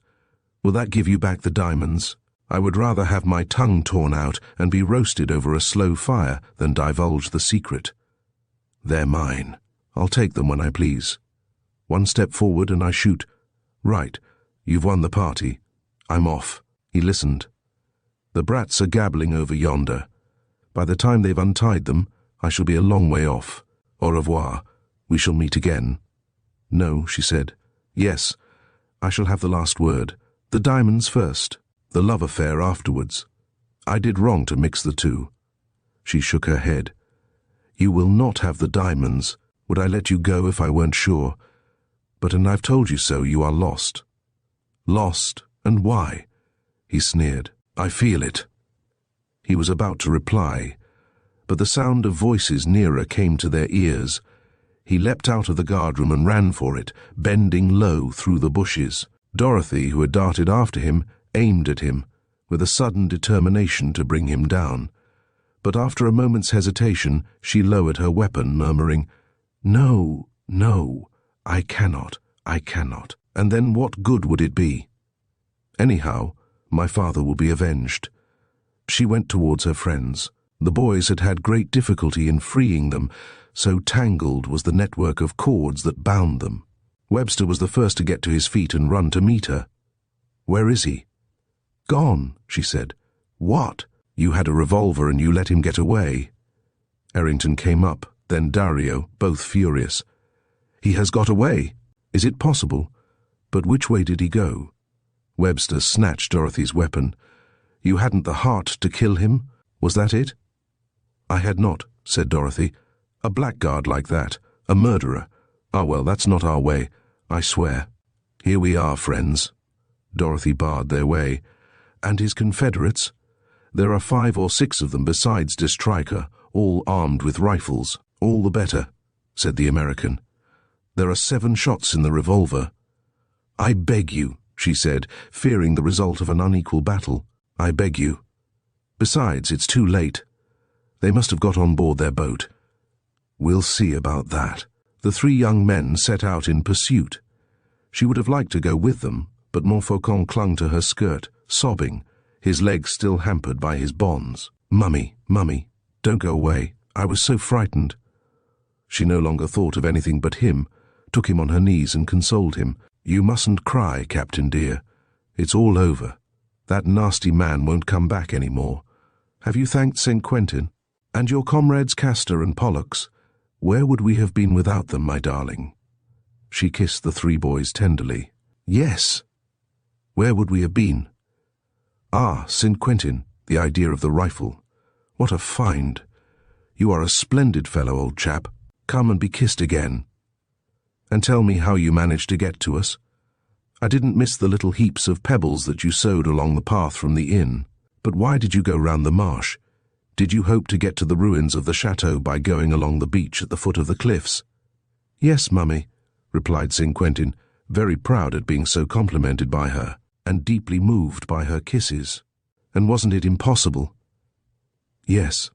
Will that give you back the diamonds? I would rather have my tongue torn out and be roasted over a slow fire than divulge the secret. They're mine. I'll take them when I please. One step forward and I shoot. Right. You've won the party. I'm off." He listened. "The brats are gabbling over yonder. By the time they've untied them, I shall be a long way off. Au revoir. We shall meet again." "No," she said. "Yes. I shall have the last word. The diamonds first. The love affair afterwards. I did wrong to mix the two." She shook her head. "You will not have the diamonds. Would I let you go if I weren't sure? But and I've told you so, you are lost." "Lost? And why?" He sneered. "I feel it." He was about to reply, but the sound of voices nearer came to their ears. He leapt out of the guardroom and ran for it, bending low through the bushes. Dorothy, who had darted after him, aimed at him, with a sudden determination to bring him down. But after a moment's hesitation, she lowered her weapon, murmuring, "No, no, I cannot. And then what good would it be? Anyhow, my father will be avenged." She went towards her friends. The boys had had great difficulty in freeing them, so tangled was the network of cords that bound them. Webster was the first to get to his feet and run to meet her. "Where is he?" "Gone," she said. "What? You had a revolver and you let him get away." Errington came up, then Dario, both furious. "He has got away. Is it possible? But which way did he go?" Webster snatched Dorothy's weapon. "You hadn't the heart to kill him? Was that it?" "I had not," said Dorothy. "A blackguard like that, a murderer. Ah, well, that's not our way, I swear. Here we are, friends." Dorothy barred their way. "And his confederates? There are 5 or 6 of them besides de Stryker, all armed with rifles. All the better," said the American. "There are 7 shots in the revolver." "I beg you," she said, fearing the result of an unequal battle. "I beg you. Besides, it's too late. They must have got on board their boat." "We'll see about that." The 3 young men set out in pursuit. She would have liked to go with them, but Montfaucon clung to her skirt, sobbing, his legs still hampered by his bonds. Mummy, don't go away. I was so frightened." She no longer thought of anything but him, took him on her knees and consoled him. "You mustn't cry, Captain dear. It's all over. That nasty man won't come back any more. Have you thanked St. Quentin? And your comrades Castor and Pollux? Where would we have been without them, my darling?" She kissed the 3 boys tenderly. "Yes. Where would we have been? Ah, St. Quentin, the idea of the rifle. What a find. You are a splendid fellow, old chap. Come and be kissed again. And tell me how you managed to get to us. I didn't miss the little heaps of pebbles that you sowed along the path from the inn. But why did you go round the marsh? Did you hope to get to the ruins of the chateau by going along the beach at the foot of the cliffs? Yes, Mummy, replied St. Quentin, very proud at being so complimented by her, and deeply moved by her kisses. And wasn't it impossible? Yes,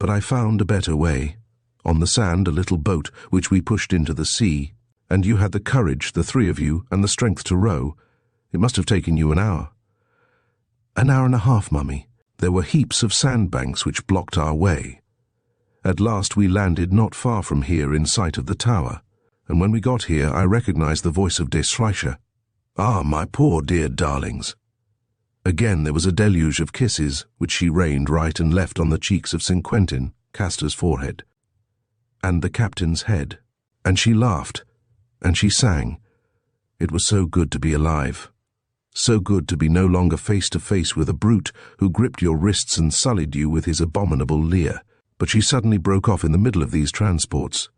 but I found a better way. On the sand, a little boat, which we pushed into the sea, and you had the courage, the three of you, and the strength to row. It must have taken you an hour. An hour and a half, Mummy. There were heaps of sandbanks which blocked our way. At last we landed not far from here in sight of the tower, and when we got here I recognized the voice of de Streicher. Ah, my poor dear darlings. Again there was a deluge of kisses, which she rained right and left on the cheeks of St. Quentin, Castor's forehead, and the captain's head, and she laughed, and she sang. It was so good to be alive. So good to be no longer face to face with a brute who gripped your wrists and sullied you with his abominable leer. But she suddenly broke off in the middle of these transports.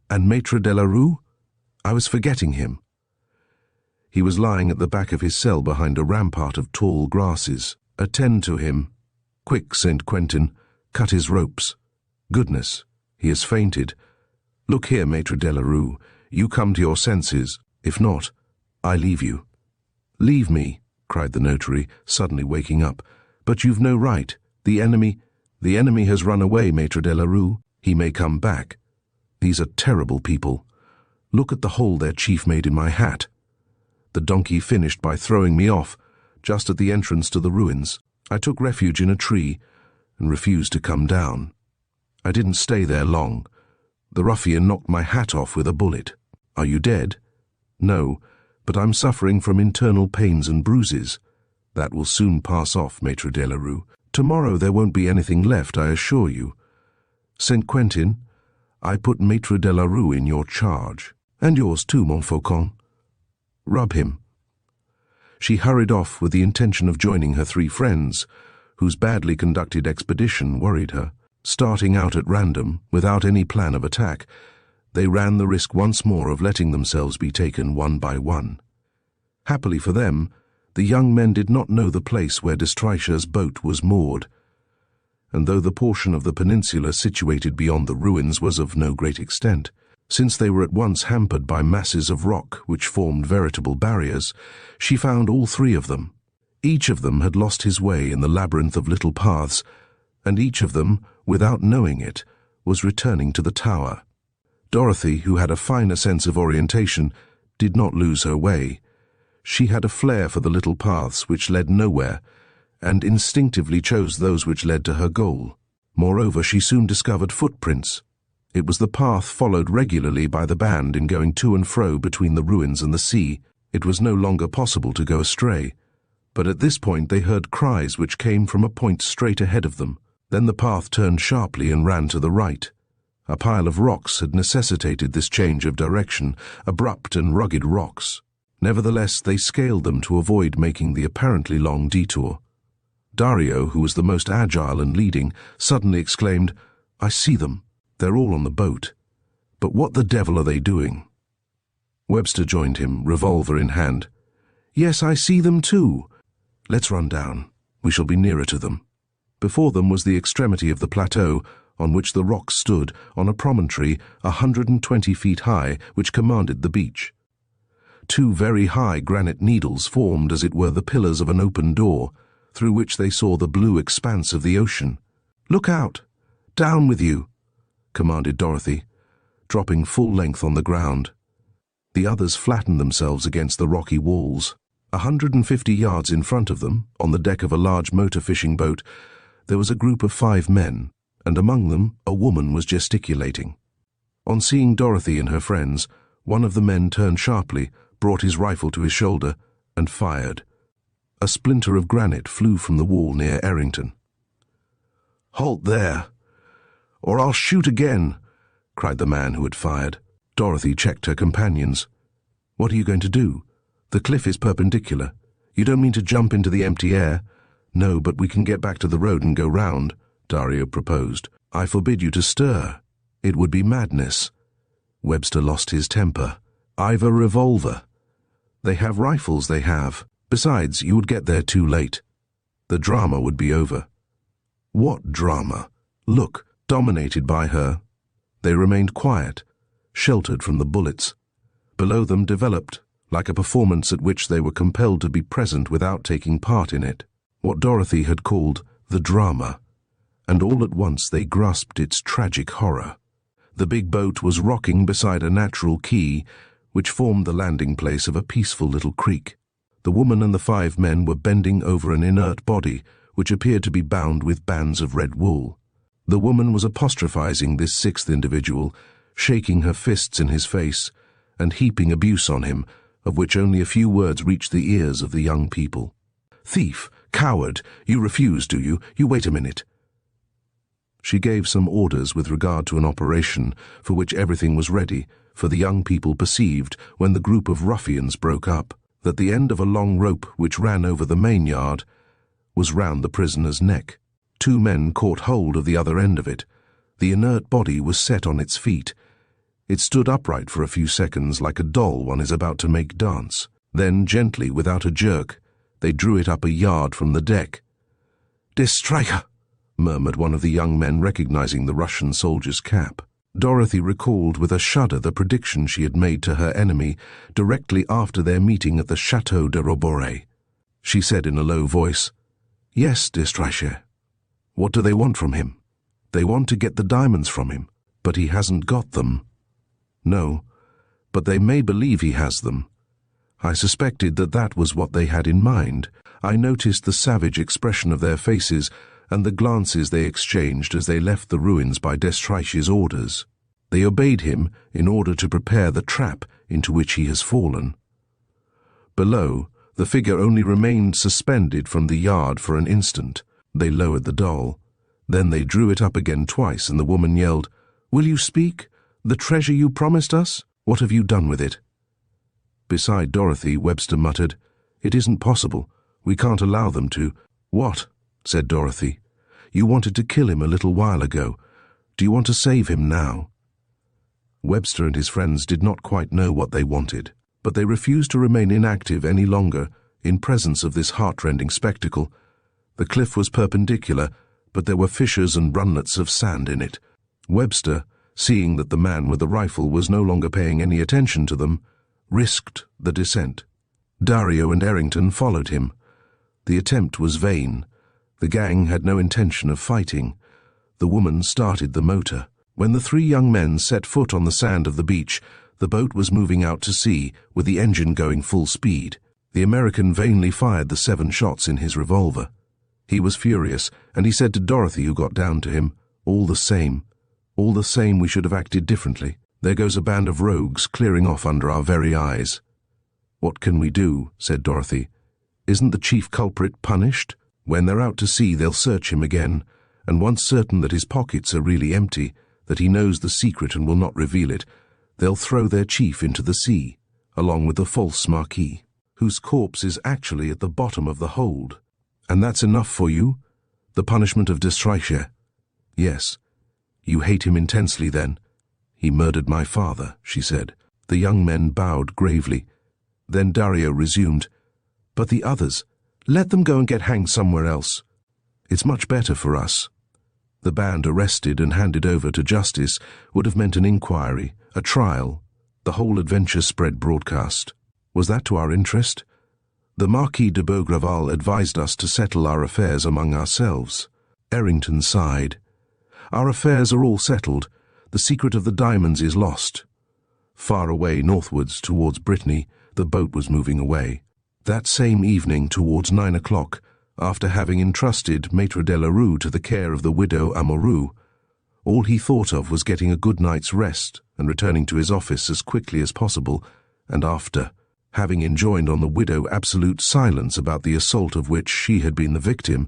And Maître Delarue? I was forgetting him. He was lying at the back of his cell behind a rampart of tall grasses. Attend to him. Quick, St. Quentin, cut his ropes. Goodness, he has fainted. Look here, Maître Delarue, you come to your senses. If not, I leave you. Leave me, cried the notary, suddenly waking up. But you've no right. The enemy has run away, Maître Delarue. He may come back. These are terrible people. Look at the hole their chief made in my hat. The donkey finished by throwing me off, just at the entrance to the ruins. I took refuge in a tree, and refused to come down. I didn't stay there long. The ruffian knocked my hat off with a bullet. Are you dead? No, but I'm suffering from internal pains and bruises. That will soon pass off, Maître Delarue. Tomorrow there won't be anything left, I assure you. St. Quentin, I put Maître Delarue in your charge. And yours too, Montfaucon. Rub him. She hurried off with the intention of joining her three friends, whose badly conducted expedition worried her. Starting out at random, without any plan of attack, they ran the risk once more of letting themselves be taken one by one. Happily for them, the young men did not know the place where de Streicher's boat was moored, and though the portion of the peninsula situated beyond the ruins was of no great extent, since they were at once hampered by masses of rock which formed veritable barriers, she found all three of them. Each of them had lost his way in the labyrinth of little paths, and each of them, without knowing it, was returning to the tower. Dorothy, who had a finer sense of orientation, did not lose her way. She had a flair for the little paths which led nowhere, and instinctively chose those which led to her goal. Moreover, she soon discovered footprints. It was the path followed regularly by the band in going to and fro between the ruins and the sea. It was no longer possible to go astray. But at this point they heard cries which came from a point straight ahead of them. Then the path turned sharply and ran to the right. A pile of rocks had necessitated this change of direction, abrupt and rugged rocks. Nevertheless, they scaled them to avoid making the apparently long detour. Dario, who was the most agile and leading, suddenly exclaimed, "I see them. They're all on the boat. But what the devil are they doing?" Webster joined him, revolver in hand. "Yes, I see them too. Let's run down. We shall be nearer to them." Before them was the extremity of the plateau, on which the rocks stood, on a promontory 120 feet high, which commanded the beach. Two very high granite needles formed, as it were, the pillars of an open door, through which they saw the blue expanse of the ocean. "Look out! Down with you!" commanded Dorothy, dropping full length on the ground. The others flattened themselves against the rocky walls. 150 yards in front of them, on the deck of a large motor fishing boat, there was a group of 5 men, and among them a woman was gesticulating. On seeing Dorothy and her friends, one of the men turned sharply, brought his rifle to his shoulder, and fired. A splinter of granite flew from the wall near Errington. "Halt there, or I'll shoot again," cried the man who had fired. Dorothy checked her companions. "What are you going to do? The cliff is perpendicular. You don't mean to jump into the empty air?" "No, but we can get back to the road and go round," Dario proposed. "I forbid you to stir. It would be madness." Webster lost his temper. "I've a revolver." "They have rifles, they have. Besides, you would get there too late. The drama would be over." What drama? Look, dominated by her. They remained quiet, sheltered from the bullets. Below them developed, like a performance at which they were compelled to be present without taking part in it, what Dorothy had called the drama, and all at once they grasped its tragic horror. The big boat was rocking beside a natural quay, which formed the landing place of a peaceful little creek. The woman and the 5 men were bending over an inert body, which appeared to be bound with bands of red wool. The woman was apostrophizing this 6th individual, shaking her fists in his face, and heaping abuse on him, of which only a few words reached the ears of the young people. "Thief! Coward! You refuse, do you? You wait a minute." She gave some orders with regard to an operation for which everything was ready, for the young people perceived, when the group of ruffians broke up, that the end of a long rope which ran over the main yard was round the prisoner's neck. 2 men caught hold of the other end of it. The inert body was set on its feet. It stood upright for a few seconds like a doll one is about to make dance. Then, gently, without a jerk, they drew it up a yard from the deck. "Der Streicher," murmured one of the young men, recognizing the Russian soldier's cap. Dorothy recalled with a shudder the prediction she had made to her enemy directly after their meeting at the Chateau de Roboré. She said in a low voice, "Yes, der Streicher. What do they want from him? They want to get the diamonds from him, but he hasn't got them." "No, but they may believe he has them." I suspected that that was what they had in mind. I noticed the savage expression of their faces and the glances they exchanged as they left the ruins by der Streicher's orders. They obeyed him in order to prepare the trap into which he has fallen. Below, the figure only remained suspended from the yard for an instant. They lowered the doll. Then they drew it up again twice, and the woman yelled, "Will you speak? The treasure you promised us? What have you done with it?" Beside Dorothy, Webster muttered, "It isn't possible. We can't allow them to." "What?" said Dorothy. "You wanted to kill him a little while ago. Do you want to save him now?" Webster and his friends did not quite know what they wanted, but they refused to remain inactive any longer in presence of this heartrending spectacle. The cliff was perpendicular, but there were fissures and runlets of sand in it. Webster, seeing that the man with the rifle was no longer paying any attention to them, risked the descent. Dario and Errington followed him. The attempt was vain. The gang had no intention of fighting. The woman started the motor. When the 3 young men set foot on the sand of the beach, the boat was moving out to sea, with the engine going full speed. The American vainly fired the 7 shots in his revolver. He was furious, and he said to Dorothy, who got down to him, all the same, we should have acted differently. There goes a band of rogues clearing off under our very eyes." "What can we do?" said Dorothy. "Isn't the chief culprit punished? When they're out to sea, they'll search him again, and once certain that his pockets are really empty, that he knows the secret and will not reveal it, they'll throw their chief into the sea, along with the false marquis, whose corpse is actually at the bottom of the hold. And that's enough for you? The punishment of der Streicher?" "Yes. You hate him intensely, then?" "He murdered my father," she said. The young men bowed gravely. Then Dario resumed, "But the others, let them go and get hanged somewhere else. It's much better for us." The band arrested and handed over to justice would have meant an inquiry, a trial, the whole adventure spread broadcast. Was that to our interest? The Marquis de Beaugraval advised us to settle our affairs among ourselves. Errington sighed. "Our affairs are all settled. The secret of the diamonds is lost." Far away northwards towards Brittany, the boat was moving away. That same evening, towards 9 o'clock, after having entrusted Maître de la Rue to the care of the widow Amouroux, all he thought of was getting a good night's rest and returning to his office as quickly as possible, and after, having enjoined on the widow absolute silence about the assault of which she had been the victim,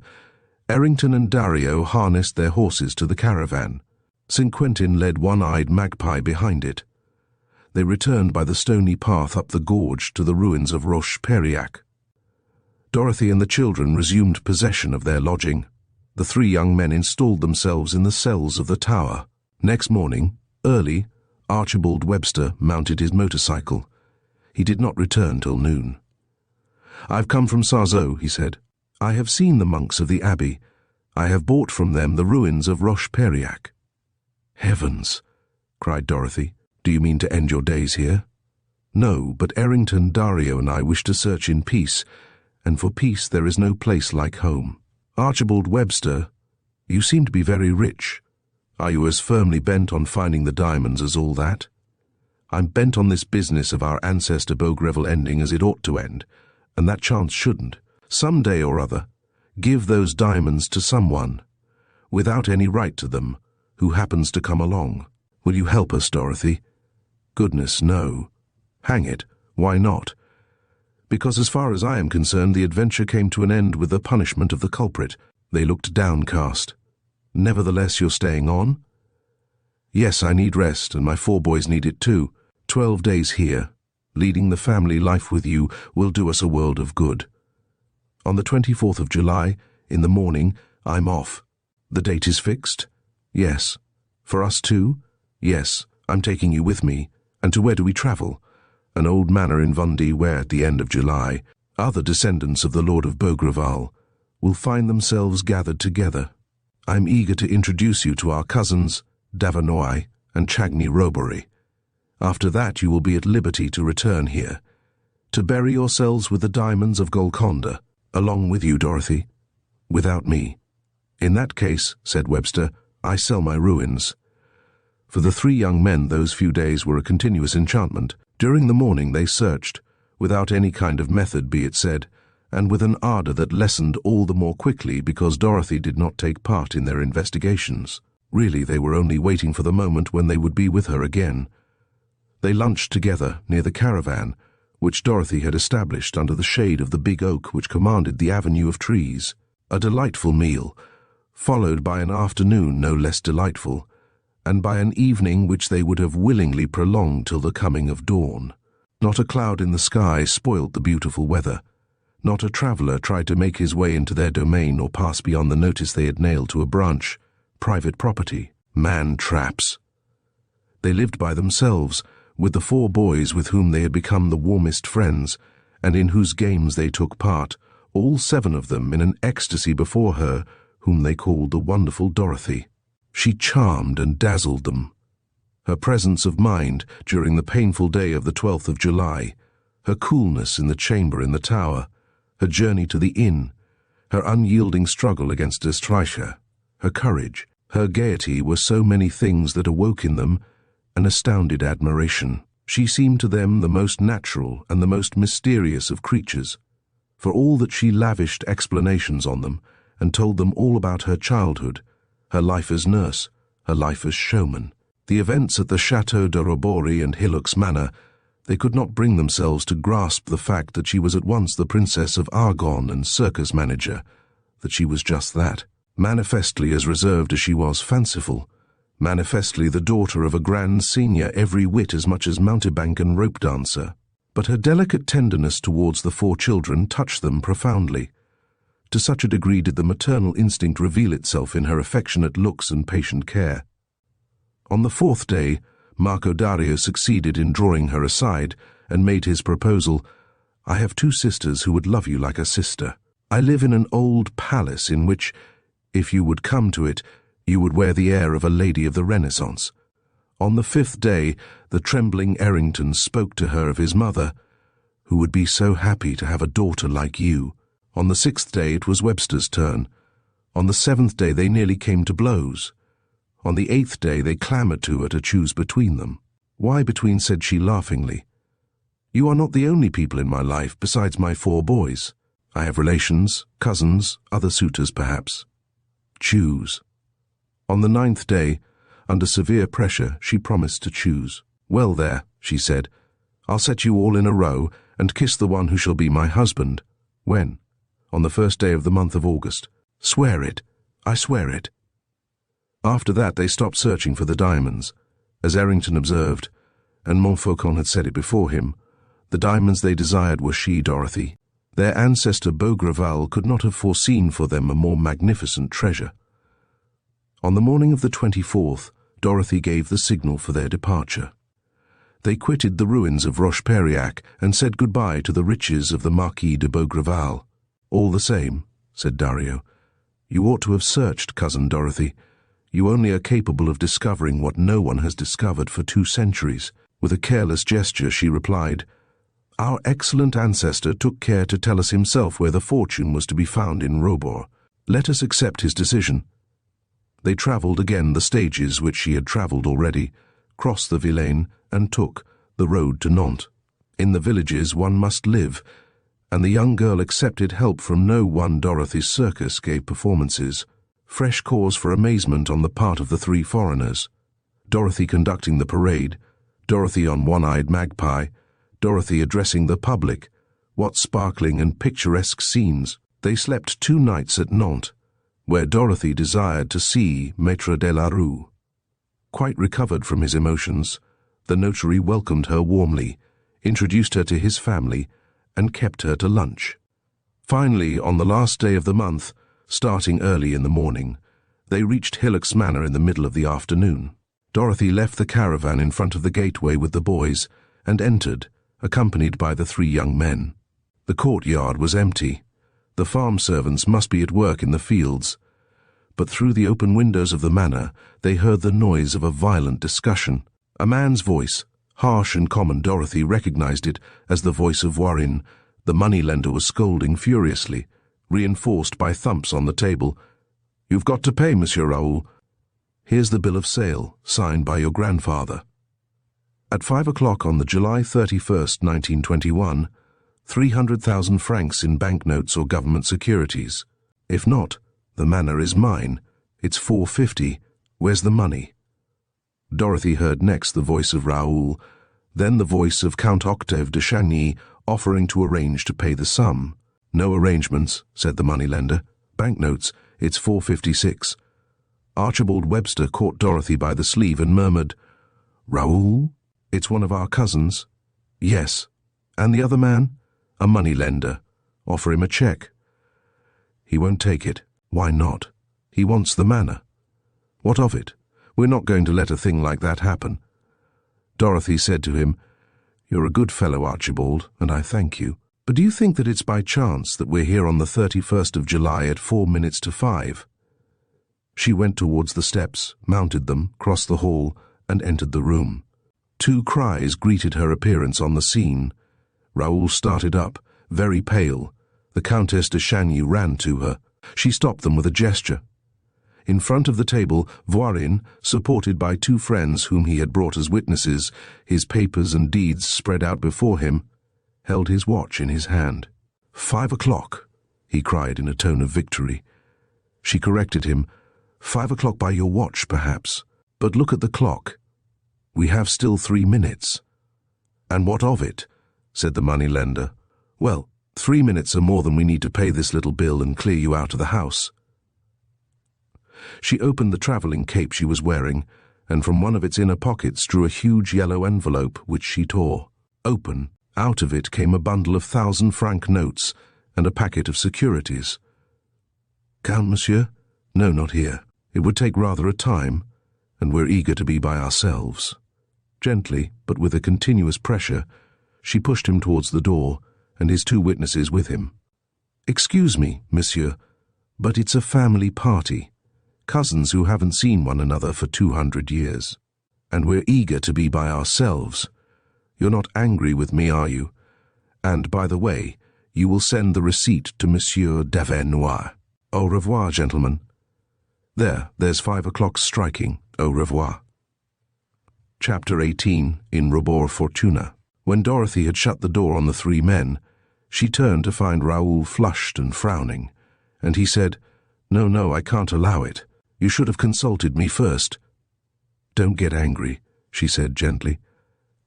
Errington and Dario harnessed their horses to the caravan. St. Quentin led one-eyed Magpie behind it. They returned by the stony path up the gorge to the ruins of Roche-Périac. Dorothy and the children resumed possession of their lodging. The 3 young men installed themselves in the cells of the tower. Next morning, early, Archibald Webster mounted his motorcycle. He did not return till noon. "I've come from Sarzeau," he said. "I have seen the monks of the abbey. I have bought from them the ruins of Roche-Periac." "Heavens!" cried Dorothy. "Do you mean to end your days here?" "No, but Errington, Dario, and I wish to search in peace, and for peace there is no place like home. Archibald Webster, you seem to be very rich. Are you as firmly bent on finding the diamonds as all that?" "I'm bent on this business of our ancestor Beaugreville ending as it ought to end, and that chance shouldn't. Some day or other, give those diamonds to someone, without any right to them, who happens to come along. Will you help us, Dorothy?" "Goodness, no. Hang it, why not? Because as far as I am concerned, the adventure came to an end with the punishment of the culprit." They looked downcast. "Nevertheless, you're staying on?" "Yes, I need rest, and my 4 boys need it too. 12 days here, leading the family life with you, will do us a world of good. On the 24th of July, in the morning, I'm off. The date is fixed?" "Yes." "For us too?" "Yes, I'm taking you with me. And to where do we travel?" "An old manor in Vendée where, at the end of July, other descendants of the Lord of Beaugreville will find themselves gathered together. I'm eager to introduce you to our cousins, Davanois and Chagny Robery. After that you will be at liberty to return here, to bury yourselves with the diamonds of Golconda, along with you, Dorothy." "Without me." "In that case," said Webster, "I sell my ruins." For the 3 young men those few days were a continuous enchantment. During the morning they searched, without any kind of method, be it said, and with an ardor that lessened all the more quickly because Dorothy did not take part in their investigations. Really, they were only waiting for the moment when they would be with her again. They lunched together near the caravan, which Dorothy had established under the shade of the big oak which commanded the avenue of trees. A delightful meal, followed by an afternoon no less delightful, and by an evening which they would have willingly prolonged till the coming of dawn. Not a cloud in the sky spoilt the beautiful weather. Not a traveller tried to make his way into their domain or pass beyond the notice they had nailed to a branch. Private property. Man-traps. They lived by themselves, with the 4 boys with whom they had become the warmest friends, and in whose games they took part, all 7 of them in an ecstasy before her, whom they called the wonderful Dorothy. She charmed and dazzled them. Her presence of mind during the painful day of the 12th of July, her coolness in the chamber in the tower, her journey to the inn, her unyielding struggle against de Streicher, her courage, her gaiety were so many things that awoke in them an astounded admiration. She seemed to them the most natural and the most mysterious of creatures. For all that she lavished explanations on them and told them all about her childhood, her life as nurse, her life as showman, the events at the Chateau de Robery and Hillocks Manor, they could not bring themselves to grasp the fact that she was at once the Princess of Argonne and circus manager, that she was just that, manifestly as reserved as she was fanciful, manifestly the daughter of a grand senior every whit as much as mountebank and rope dancer. But her delicate tenderness towards the 4 children touched them profoundly. To such a degree did the maternal instinct reveal itself in her affectionate looks and patient care. On the 4th day, Marco Dario succeeded in drawing her aside and made his proposal. "I have 2 sisters who would love you like a sister. I live in an old palace in which, if you would come to it, you would wear the air of a lady of the Renaissance." On the 5th day, the trembling Errington spoke to her of his mother, who would be so happy to have a daughter like you. On the 6th day it was Webster's turn. On the 7th day they nearly came to blows. On the 8th day they clamoured to her to choose between them. "Why between?" said she laughingly. "You are not the only people in my life besides my 4 boys. I have relations, cousins, other suitors perhaps. Choose." On the 9th day, under severe pressure, she promised to choose. "Well there," she said, "I'll set you all in a row and kiss the one who shall be my husband." "When?" "On the 1st day of the month of August." "Swear it." "I swear it." After that they stopped searching for the diamonds. As Errington observed, and Montfaucon had said it before him, the diamonds they desired were she, Dorothy. Their ancestor Beaugreville could not have foreseen for them a more magnificent treasure. On the morning of the 24th, Dorothy gave the signal for their departure. They quitted the ruins of Roche-Periac and said goodbye to the riches of the Marquis de Beaugreville. "All the same," said Dario, You ought to have searched, Cousin Dorothy. You only are capable of discovering what no one has discovered for 2 centuries. With a careless gesture, she replied, Our excellent ancestor took care to tell us himself where the fortune was to be found in Robor. Let us accept his decision. They travelled again the stages which she had travelled already, crossed the Vilaine, and took the road to Nantes. In the villages one must live, and the young girl accepted help from no one. Dorothy's circus gave performances, fresh cause for amazement on the part of the 3 foreigners. Dorothy conducting the parade, Dorothy on One-Eyed Magpie, Dorothy addressing the public. What sparkling and picturesque scenes! They slept 2 nights at Nantes, where Dorothy desired to see Maître de la Rue. Quite recovered from his emotions, the notary welcomed her warmly, introduced her to his family, and kept her to lunch. Finally, on the last day of the month, starting early in the morning, they reached Hillock's Manor in the middle of the afternoon. Dorothy left the caravan in front of the gateway with the boys and entered, accompanied by the 3 young men. The courtyard was empty. The farm servants must be at work in the fields, but through the open windows of the manor they heard the noise of a violent discussion. A man's voice, harsh and common. Dorothy recognized it as the voice of Voisin. The moneylender was scolding furiously, reinforced by thumps on the table. You've got to pay, Monsieur Raoul. Here's the bill of sale, signed by your grandfather. At 5 o'clock on the July 31st, 1921, 300,000 francs in banknotes or government securities. If not, the manor is mine. It's 450. Where's the money? Dorothy heard next the voice of Raoul, then the voice of Count Octave de Chagny offering to arrange to pay the sum. No arrangements, said the moneylender. Banknotes, it's 456. Archibald Webster caught Dorothy by the sleeve and murmured, Raoul? It's one of our cousins. Yes. And the other man? A moneylender. Offer him a cheque. He won't take it. Why not? He wants the manor. What of it? We're not going to let a thing like that happen. Dorothy said to him, You're a good fellow, Archibald, and I thank you. But do you think that it's by chance that we're here on the 31st of July at 4 minutes to 5? She went towards the steps, mounted them, crossed the hall, and entered the room. 2 cries greeted her appearance on the scene. Raoul started up, very pale. The Countess de Chagny ran to her. She stopped them with a gesture. In front of the table, Voisin, supported by 2 friends whom he had brought as witnesses, his papers and deeds spread out before him, held his watch in his hand. 5 o'clock, he cried in a tone of victory. She corrected him. 5 o'clock by your watch, perhaps. But look at the clock. We have still 3 minutes. And what of it? Said the moneylender. Well, 3 minutes are more than we need to pay this little bill and clear you out of the house. She opened the travelling cape she was wearing, and from one of its inner pockets drew a huge yellow envelope, which she tore. Open, out of it came a bundle of 1,000-franc notes and a packet of securities. Count, monsieur? No, not here. It would take rather a time, and we're eager to be by ourselves. Gently, but with a continuous pressure, she pushed him towards the door, and his 2 witnesses with him. Excuse me, monsieur, but it's a family party. Cousins who haven't seen one another for 200 years. And we're eager to be by ourselves. You're not angry with me, are you? And, by the way, you will send the receipt to Monsieur Davenois. Au revoir, gentlemen. There's 5 o'clock striking. Au revoir. Chapter 18, in Robor Fortuna. When Dorothy had shut the door on the 3 men, she turned to find Raoul flushed and frowning, and he said, No, I can't allow it. You should have consulted me first. Don't get angry, she said gently.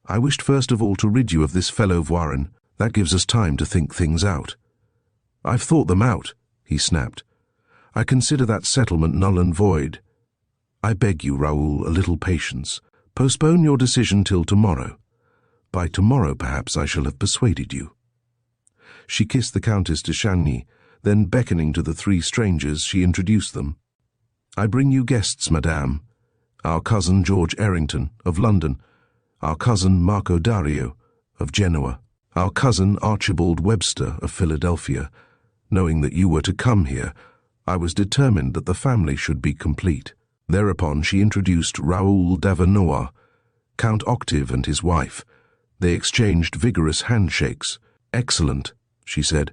I wished first of all to rid you of this fellow Voisin. That gives us time to think things out. I've thought them out, he snapped. I consider that settlement null and void. I beg you, Raoul, a little patience. Postpone your decision till tomorrow. By tomorrow, perhaps, I shall have persuaded you. She kissed the Countess de Chagny, then beckoning to the 3 strangers, she introduced them. I bring you guests, madame. Our cousin George Errington, of London. Our cousin Marco Dario, of Genoa. Our cousin Archibald Webster, of Philadelphia. Knowing that you were to come here, I was determined that the family should be complete. Thereupon she introduced Raoul d'Avenois, Count Octave and his wife. They exchanged vigorous handshakes. "Excellent," she said.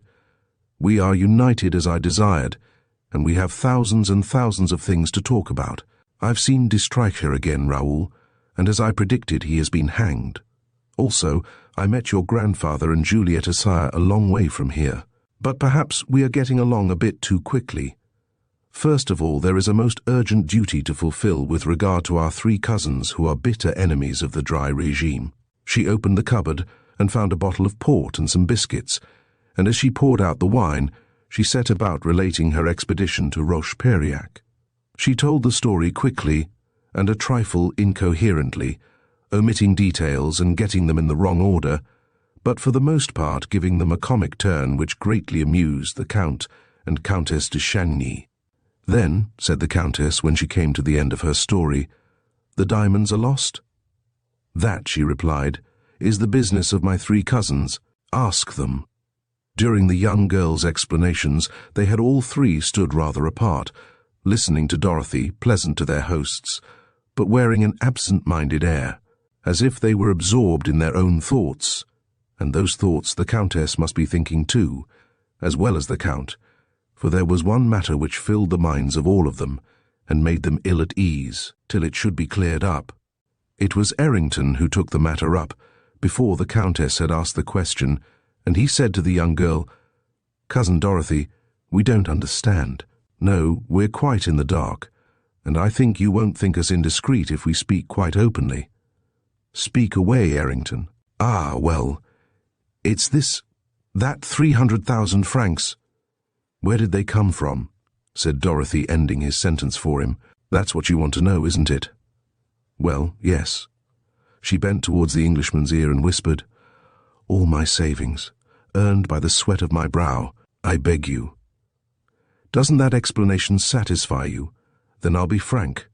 "We are united as I desired, and we have thousands and thousands of things to talk about. I've seen de Streicher again, Raoul, and as I predicted, he has been hanged. Also, I met your grandfather and Juliet Assayas a long way from here. But perhaps we are getting along a bit too quickly. First of all, there is a most urgent duty to fulfill with regard to our 3 cousins who are bitter enemies of the dry regime." She opened the cupboard and found a bottle of port and some biscuits, and as she poured out the wine, she set about relating her expedition to Roche-Périac. She told the story quickly and a trifle incoherently, omitting details and getting them in the wrong order, but for the most part giving them a comic turn which greatly amused the Count and Countess de Chagny. "Then," said the Countess when she came to the end of her story, "the diamonds are lost?" "That," she replied, "is the business of my 3 cousins. Ask them." During the young girl's explanations, they had all 3 stood rather apart, listening to Dorothy, pleasant to their hosts, but wearing an absent-minded air, as if they were absorbed in their own thoughts, and those thoughts the Countess must be thinking too, as well as the Count, for there was one matter which filled the minds of all of them, and made them ill at ease, till it should be cleared up. It was Errington who took the matter up, before the Countess had asked the question, and he said to the young girl, "Cousin Dorothy, we don't understand. No, we're quite in the dark, and I think you won't think us indiscreet if we speak quite openly." "Speak away, Errington." "Ah, well, it's that 300,000 francs. "Where did they come from?" said Dorothy, ending his sentence for him. "That's what you want to know, isn't it?" "Well, yes." She bent towards the Englishman's ear and whispered, "All my savings, earned by the sweat of my brow, I beg you." "Doesn't that explanation satisfy you? Then I'll be frank."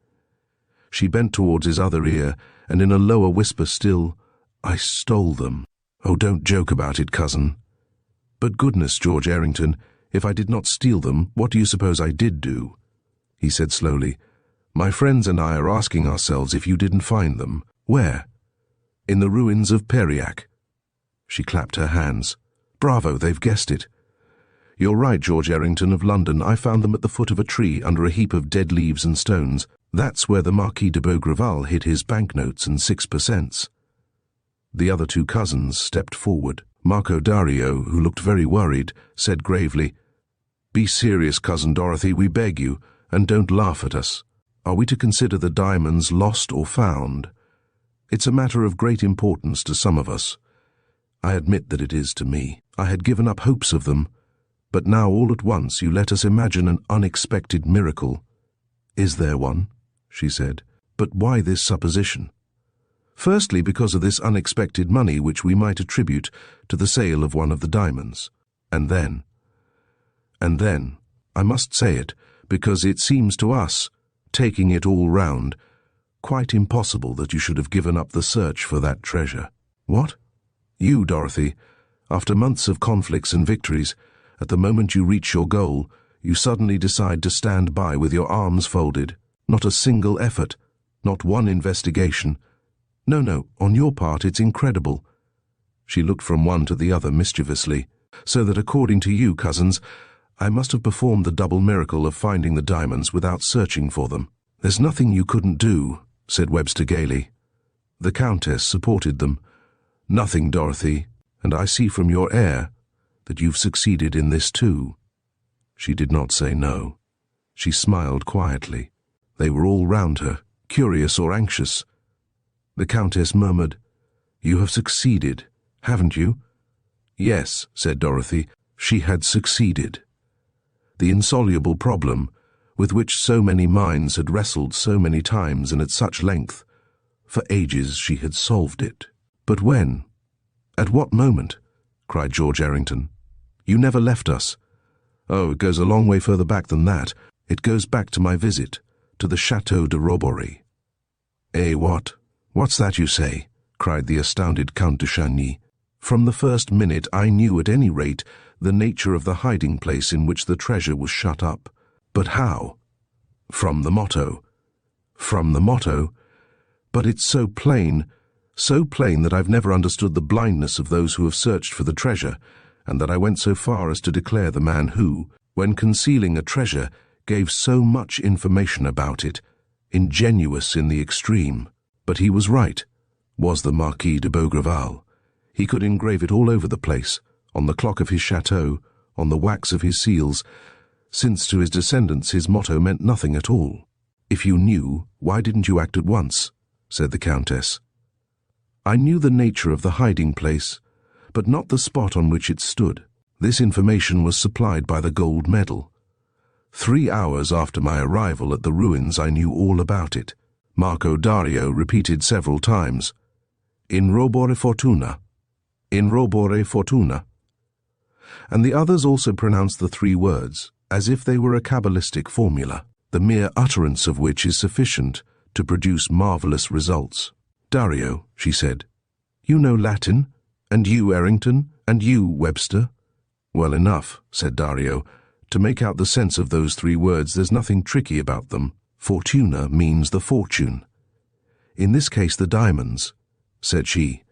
She bent towards his other ear, and in a lower whisper still, "I stole them." "Oh, don't joke about it, cousin." "But goodness, George Errington, if I did not steal them, what do you suppose I did do?" He said slowly, "My friends and I are asking ourselves if you didn't find them." "Where?" "In the ruins of Périac." She clapped her hands. "Bravo, they've guessed it." "You're right, George Errington of London. I found them at the foot of a tree under a heap of dead leaves and stones. That's where the Marquis de Beaugreval hid his banknotes and 6%. The other 2 cousins stepped forward. Marco Dario, who looked very worried, said gravely, "Be serious, Cousin Dorothy, we beg you, and don't laugh at us. Are we to consider the diamonds lost or found? It's a matter of great importance to some of us. I admit that it is to me. I had given up hopes of them, but now all at once you let us imagine an unexpected miracle." "Is there one?" she said. "But why this supposition?" "Firstly, because of this unexpected money which we might attribute to the sale of one of the diamonds. And then, I must say it, because it seems to us, taking it all round, quite impossible that you should have given up the search for that treasure." "What?" "You, Dorothy, after months of conflicts and victories, at the moment you reach your goal, you suddenly decide to stand by with your arms folded. Not a single effort, not one investigation. No, on your part it's incredible." She looked from one to the other mischievously. "So that according to you, cousins, I must have performed the double miracle of finding the diamonds without searching for them." "There's nothing you couldn't do," said Webster gaily. The Countess supported them. "Nothing, Dorothy, and I see from your air that you've succeeded in this too." She did not say no. She smiled quietly. They were all round her, curious or anxious. The Countess murmured, "You have succeeded, haven't you?" "Yes," said Dorothy, she had succeeded. The insoluble problem, with which so many minds had wrestled so many times and at such length, for ages she had solved it. "But when? At what moment?" cried George Errington. "You never left us." "Oh, it goes a long way further back than that. It goes back to my visit, to the Château de Roboray." "Eh, what? What's that you say?" cried the astounded Count de Chagny. "From the first minute I knew at any rate the nature of the hiding place in which the treasure was shut up. But how? From the motto. From the motto? But it's so plain that I've never understood the blindness of those who have searched for the treasure, and that I went so far as to declare the man who, when concealing a treasure, gave so much information about it, ingenuous in the extreme. But he was right, was the Marquis de Beaugreval. He could engrave it all over the place, on the clock of his chateau, on the wax of his seals, since to his descendants his motto meant nothing at all. If you knew, why didn't you act at once? Said the Countess. I knew the nature of the hiding place, but not the spot on which it stood. This information was supplied by the gold medal. 3 hours after my arrival at the ruins I knew all about it. Marco Dario repeated several times, "In robore fortuna, in robore fortuna." And the others also pronounced the 3 words, as if they were a Kabbalistic formula, the mere utterance of which is sufficient to produce marvelous results. "Dario," she said, "you know Latin, and you, Errington, and you, Webster." "Well enough," said Dario. "To make out the sense of those 3 words, there's nothing tricky about them. Fortuna means the fortune. In this case, the diamonds," said she.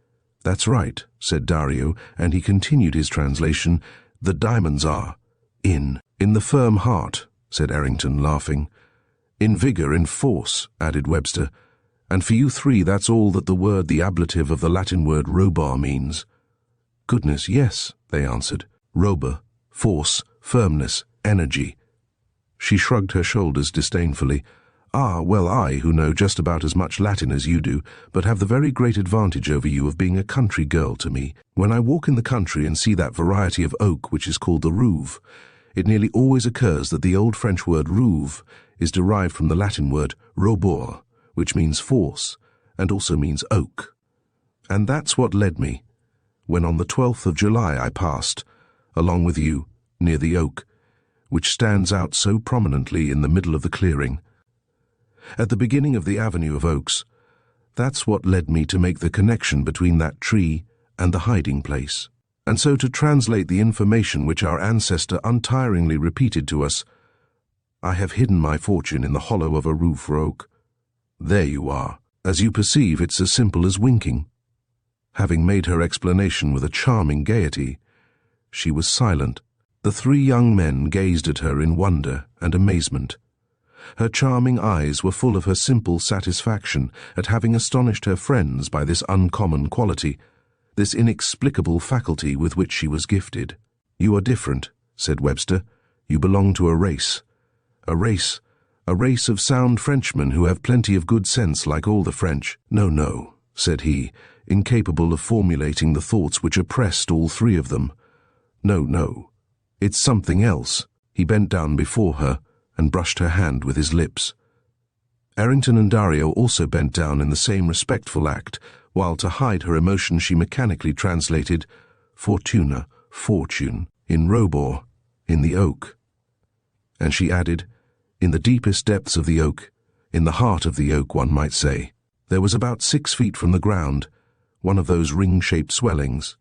"That's right," said Dario, and he continued his translation. "The diamonds are in the firm heart," said Errington, laughing. "In vigor, in force," added Webster. "And for you 3, that's all that the ablative of the Latin word robur means." "Goodness, yes," they answered. "Robur, force, firmness, energy." She shrugged her shoulders disdainfully. "Ah, well, I, who know just about as much Latin as you do, but have the very great advantage over you of being a country girl to me. When I walk in the country and see that variety of oak which is called the rouve, it nearly always occurs that the old French word rouve is derived from the Latin word robur, which means force, and also means oak. And that's what led me, when on the 12th of July I passed, along with you, near the oak, which stands out so prominently in the middle of the clearing. At the beginning of the avenue of oaks, that's what led me to make the connection between that tree and the hiding place, and so to translate the information which our ancestor untiringly repeated to us. I have hidden my fortune in the hollow of a roof oak. There you are. As you perceive, it's as simple as winking." Having made her explanation with a charming gaiety, she was silent. The 3 young men gazed at her in wonder and amazement. Her charming eyes were full of her simple satisfaction at having astonished her friends by this uncommon quality, this inexplicable faculty with which she was gifted. "You are different," said Webster. "You belong to a race. A race of sound Frenchmen who have plenty of good sense like all the French." No," said he, incapable of formulating the thoughts which oppressed all 3 of them. No, it's something else." He bent down before her and brushed her hand with his lips. Errington and Dario also bent down in the same respectful act, while to hide her emotion she mechanically translated fortuna, fortune, in robur, in the oak. And she added, "In the deepest depths of the oak, in the heart of the oak, one might say. There was about 6 feet from the ground, one of those ring-shaped swellings,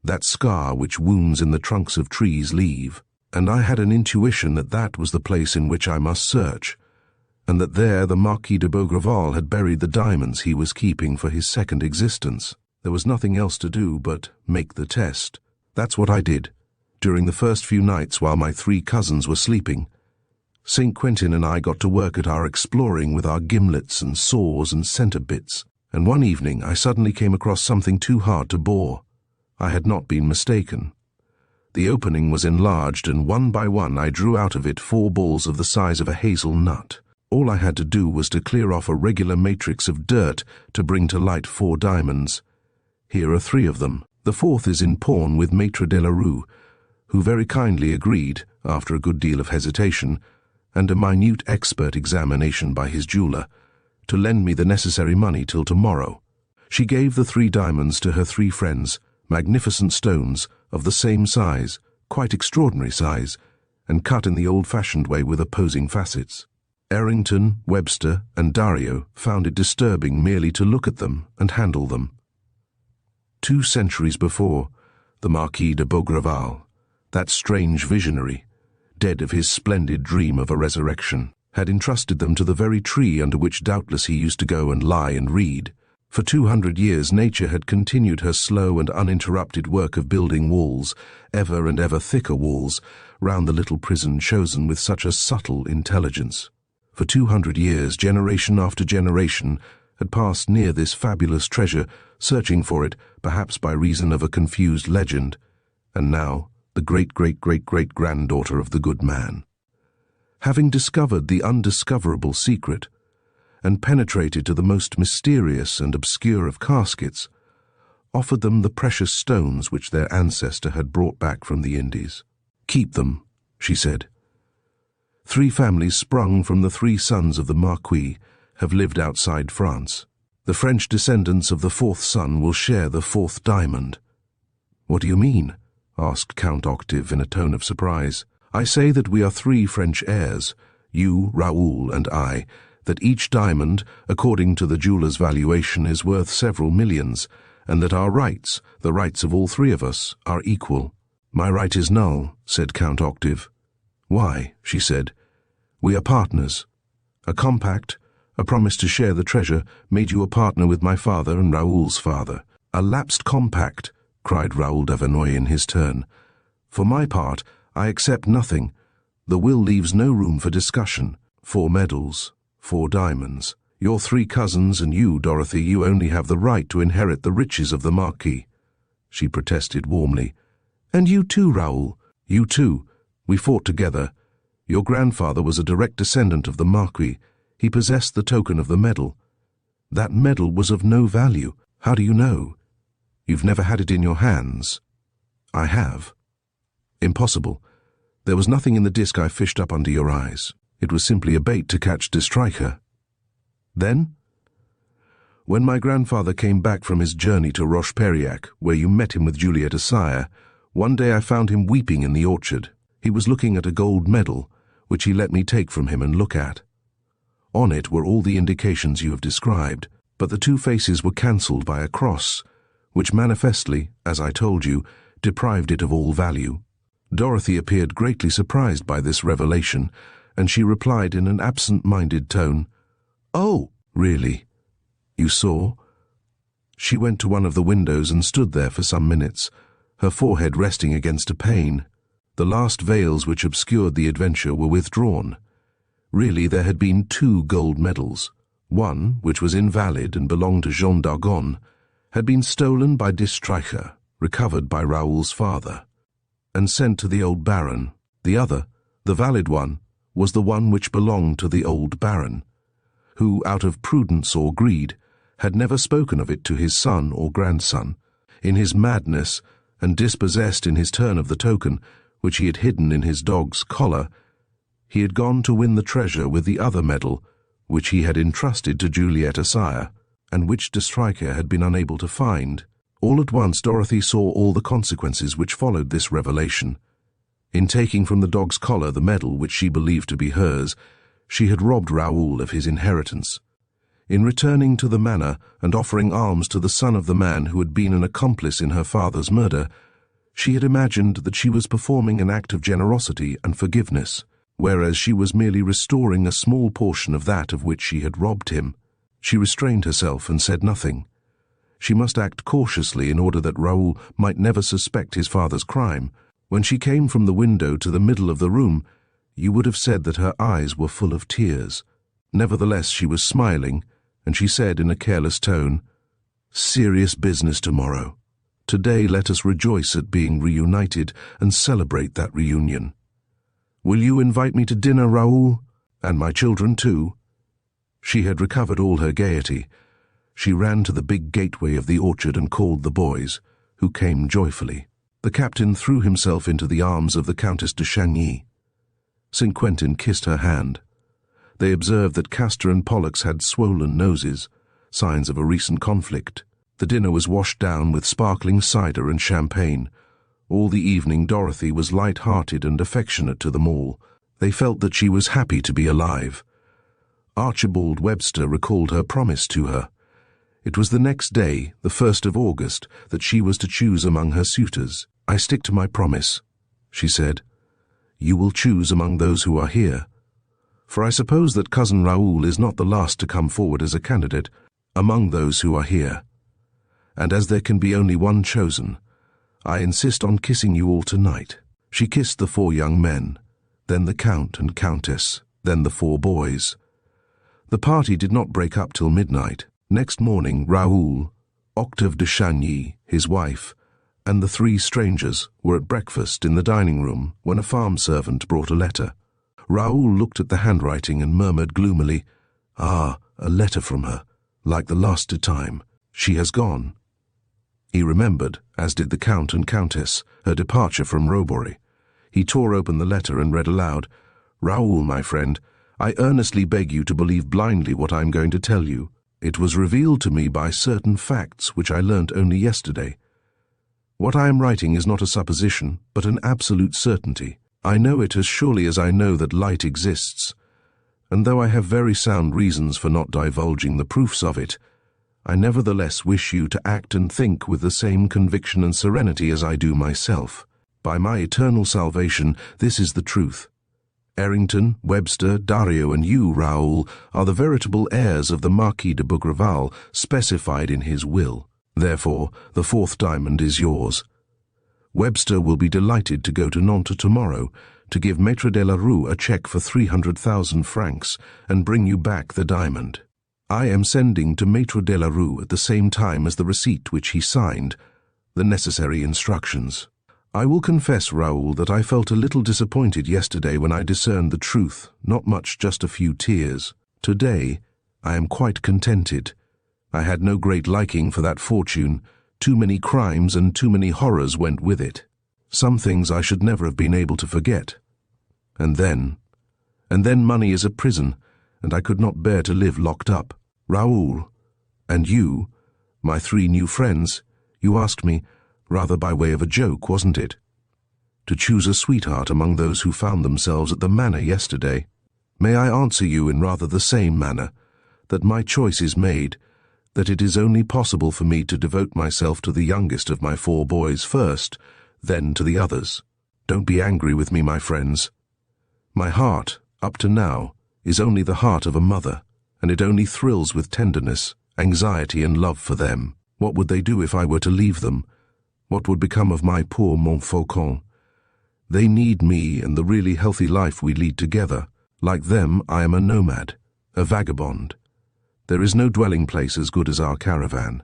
that scar which wounds in the trunks of trees leave, and I had an intuition that that was the place in which I must search, and that there the Marquis de Beaugreval had buried the diamonds he was keeping for his second existence. There was nothing else to do but make the test. That's what I did, during the first few nights while my 3 cousins were sleeping. St. Quentin and I got to work at our exploring with our gimlets and saws and centre bits, and one evening I suddenly came across something too hard to bore. I had not been mistaken. The opening was enlarged, and one by one I drew out of it 4 balls of the size of a hazel nut. All I had to do was to clear off a regular matrix of dirt to bring to light 4 diamonds. Here are 3 of them. The 4th is in pawn with Maître de la Rue, who very kindly agreed, after a good deal of hesitation, and a minute expert examination by his jeweller, to lend me the necessary money till tomorrow. She gave the 3 diamonds to her 3 friends, magnificent stones, of the same size, quite extraordinary size, and cut in the old-fashioned way with opposing facets. Errington, Webster, and Dario found it disturbing merely to look at them and handle them. 2 centuries before, the Marquis de Beaugreval, that strange visionary, dead of his splendid dream of a resurrection, had entrusted them to the very tree under which doubtless he used to go and lie and read. For 200 years nature had continued her slow and uninterrupted work of building walls, ever and ever thicker walls, round the little prison chosen with such a subtle intelligence. For 200 years, generation after generation had passed near this fabulous treasure, searching for it, perhaps by reason of a confused legend, and now the great-great-great-great-granddaughter of the good man, having discovered the undiscoverable secret, and penetrated to the most mysterious and obscure of caskets, offered them the precious stones which their ancestor had brought back from the Indies. "Keep them," she said. "3 families sprung from the 3 sons of the Marquis have lived outside France. The French descendants of the 4th son will share the 4th diamond." "What do you mean?" asked Count Octave in a tone of surprise. "I say that we are 3 French heirs, you, Raoul, and I, that each diamond, according to the jeweller's valuation, is worth several millions, and that our rights, the rights of all 3 of us, are equal." "My right is null," said Count Octave. "Why?" she said. "We are partners. A compact, a promise to share the treasure, made you a partner with my father and Raoul's father." "A lapsed compact," cried Raoul d'Avernoy in his turn. "For my part, I accept nothing. The will leaves no room for discussion. 4 medals, 4 diamonds. Your 3 cousins and you, Dorothy, you only have the right to inherit the riches of the Marquis," she protested warmly. "And you too, Raoul. You too. We fought together. Your grandfather was a direct descendant of the Marquis. He possessed the token of the medal. That medal was of no value. How do you know? You've never had it in your hands." "I have." "Impossible. There was nothing in the disc I fished up under your eyes. It was simply a bait to catch de Streicher." "Then?" "When my grandfather came back from his journey to Roche-Periac, where you met him with Julieta Sire, one day I found him weeping in the orchard. He was looking at a gold medal, which he let me take from him and look at. On it were all the indications you have described, but the 2 faces were cancelled by a cross, which manifestly, as I told you, deprived it of all value." Dorothy appeared greatly surprised by this revelation, and she replied in an absent-minded tone, "Oh, really? You saw?" She went to one of the windows and stood there for some minutes, her forehead resting against a pane. The last veils which obscured the adventure were withdrawn. Really, there had been 2 gold medals. One, which was invalid and belonged to Jean d'Argonne, had been stolen by de Streicher, recovered by Raoul's father, and sent to the old baron. The other, the valid one, was the one which belonged to the old baron, who, out of prudence or greed, had never spoken of it to his son or grandson. In his madness, and dispossessed in his turn of the token, which he had hidden in his dog's collar, he had gone to win the treasure with the other medal, which he had entrusted to Julieta Sire, and which de Streicher had been unable to find. All at once Dorothy saw all the consequences which followed this revelation. In taking from the dog's collar the medal which she believed to be hers, she had robbed Raoul of his inheritance. In returning to the manor and offering alms to the son of the man who had been an accomplice in her father's murder, she had imagined that she was performing an act of generosity and forgiveness, whereas she was merely restoring a small portion of that of which she had robbed him. She restrained herself and said nothing. She must act cautiously in order that Raoul might never suspect his father's crime. When she came from the window to the middle of the room, you would have said that her eyes were full of tears. Nevertheless, she was smiling, and she said in a careless tone, "Serious business tomorrow. Today let us rejoice at being reunited and celebrate that reunion. Will you invite me to dinner, Raoul? And my children too?" She had recovered all her gaiety. She ran to the big gateway of the orchard and called the boys, who came joyfully. The captain threw himself into the arms of the Countess de Chagny. St. Quentin kissed her hand. They observed that Castor and Pollux had swollen noses, signs of a recent conflict. The dinner was washed down with sparkling cider and champagne. All the evening Dorothy was light-hearted and affectionate to them all. They felt that she was happy to be alive. Archibald Webster recalled her promise to her. It was the next day, the 1st of August, that she was to choose among her suitors. "I stick to my promise," she said. You will choose among those who are here. For I suppose that Cousin Raoul is not the last to come forward as a candidate among those who are here. And as there can be only one chosen, I insist on kissing you all tonight." She kissed the 4 young men, then the Count and Countess, then the 4 boys. The party did not break up till midnight. Next morning, Raoul, Octave de Chagny, his wife, and the 3 strangers were at breakfast in the dining room when a farm servant brought a letter. Raoul looked at the handwriting and murmured gloomily, "Ah, a letter from her, like the last time. She has gone." He remembered, as did the Count and Countess, her departure from Roboray. He tore open the letter and read aloud, "Raoul, my friend, I earnestly beg you to believe blindly what I am going to tell you. It was revealed to me by certain facts which I learnt only yesterday. What I am writing is not a supposition, but an absolute certainty. I know it as surely as I know that light exists, and though I have very sound reasons for not divulging the proofs of it, I nevertheless wish you to act and think with the same conviction and serenity as I do myself. By my eternal salvation, this is the truth. Errington, Webster, Dario, and you, Raoul, are the veritable heirs of the Marquis de Bougival specified in his will. Therefore, the 4th diamond is yours. Webster will be delighted to go to Nantes tomorrow to give Maître de la Rue a cheque for 300,000 francs and bring you back the diamond. I am sending to Maître de la Rue at the same time as the receipt which he signed, the necessary instructions. I will confess, Raoul, that I felt a little disappointed yesterday when I discerned the truth, not much, just a few tears. Today, I am quite contented. I had no great liking for that fortune. Too many crimes and too many horrors went with it. Some things I should never have been able to forget. And then money is a prison, and I could not bear to live locked up. Raoul, and you, my 3 new friends, you asked me, rather by way of a joke, wasn't it, to choose a sweetheart among those who found themselves at the manor yesterday. May I answer you in rather the same manner, that my choice is made, that it is only possible for me to devote myself to the youngest of my 4 boys first, then to the others. Don't be angry with me, my friends. My heart, up to now, is only the heart of a mother, and it only thrills with tenderness, anxiety, and love for them. What would they do if I were to leave them? What would become of my poor Montfaucon? They need me and the really healthy life we lead together. Like them, I am a nomad, a vagabond. There is no dwelling place as good as our caravan.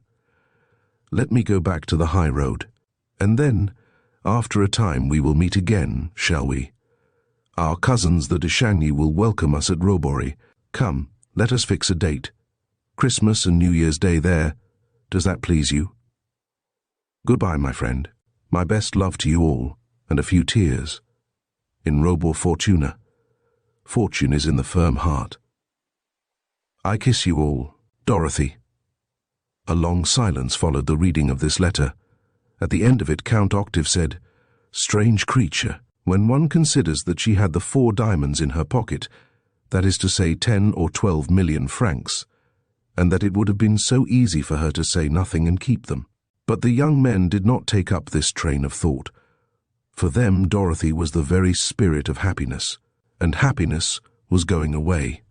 Let me go back to the high road, and then, after a time, we will meet again, shall we? Our cousins, the de Chagny, will welcome us at Roboray. Come, let us fix a date. Christmas and New Year's Day there. Does that please you? Goodbye, my friend. My best love to you all, and a few tears. In Robo Fortuna. Fortune is in the firm heart. I kiss you all, Dorothy. A long silence followed the reading of this letter. At the end of it, Count Octave said, "Strange creature, when one considers that she had the 4 diamonds in her pocket, that is to say 10 or 12 million francs, and that it would have been so easy for her to say nothing and keep them." But the young men did not take up this train of thought. For them, Dorothy was the very spirit of happiness, and happiness was going away.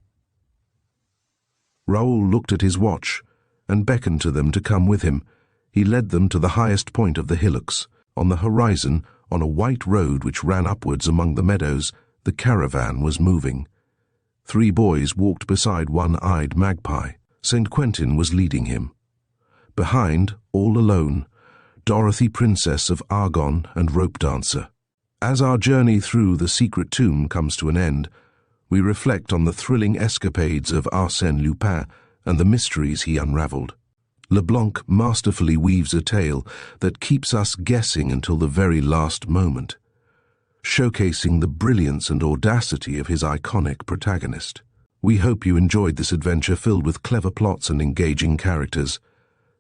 Raoul looked at his watch and beckoned to them to come with him. He led them to the highest point of the hillocks. On the horizon, on a white road which ran upwards among the meadows, the caravan was moving. 3 boys walked beside one-eyed Magpie. St. Quentin was leading him. Behind, all alone, Dorothy, Princess of Argonne and Rope Dancer. As our journey through the secret tomb comes to an end, we reflect on the thrilling escapades of Arsène Lupin and the mysteries he unraveled. Leblanc masterfully weaves a tale that keeps us guessing until the very last moment, showcasing the brilliance and audacity of his iconic protagonist. We hope you enjoyed this adventure filled with clever plots and engaging characters.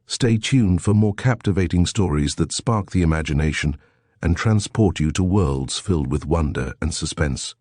Stay tuned for more captivating stories that spark the imagination and transport you to worlds filled with wonder and suspense.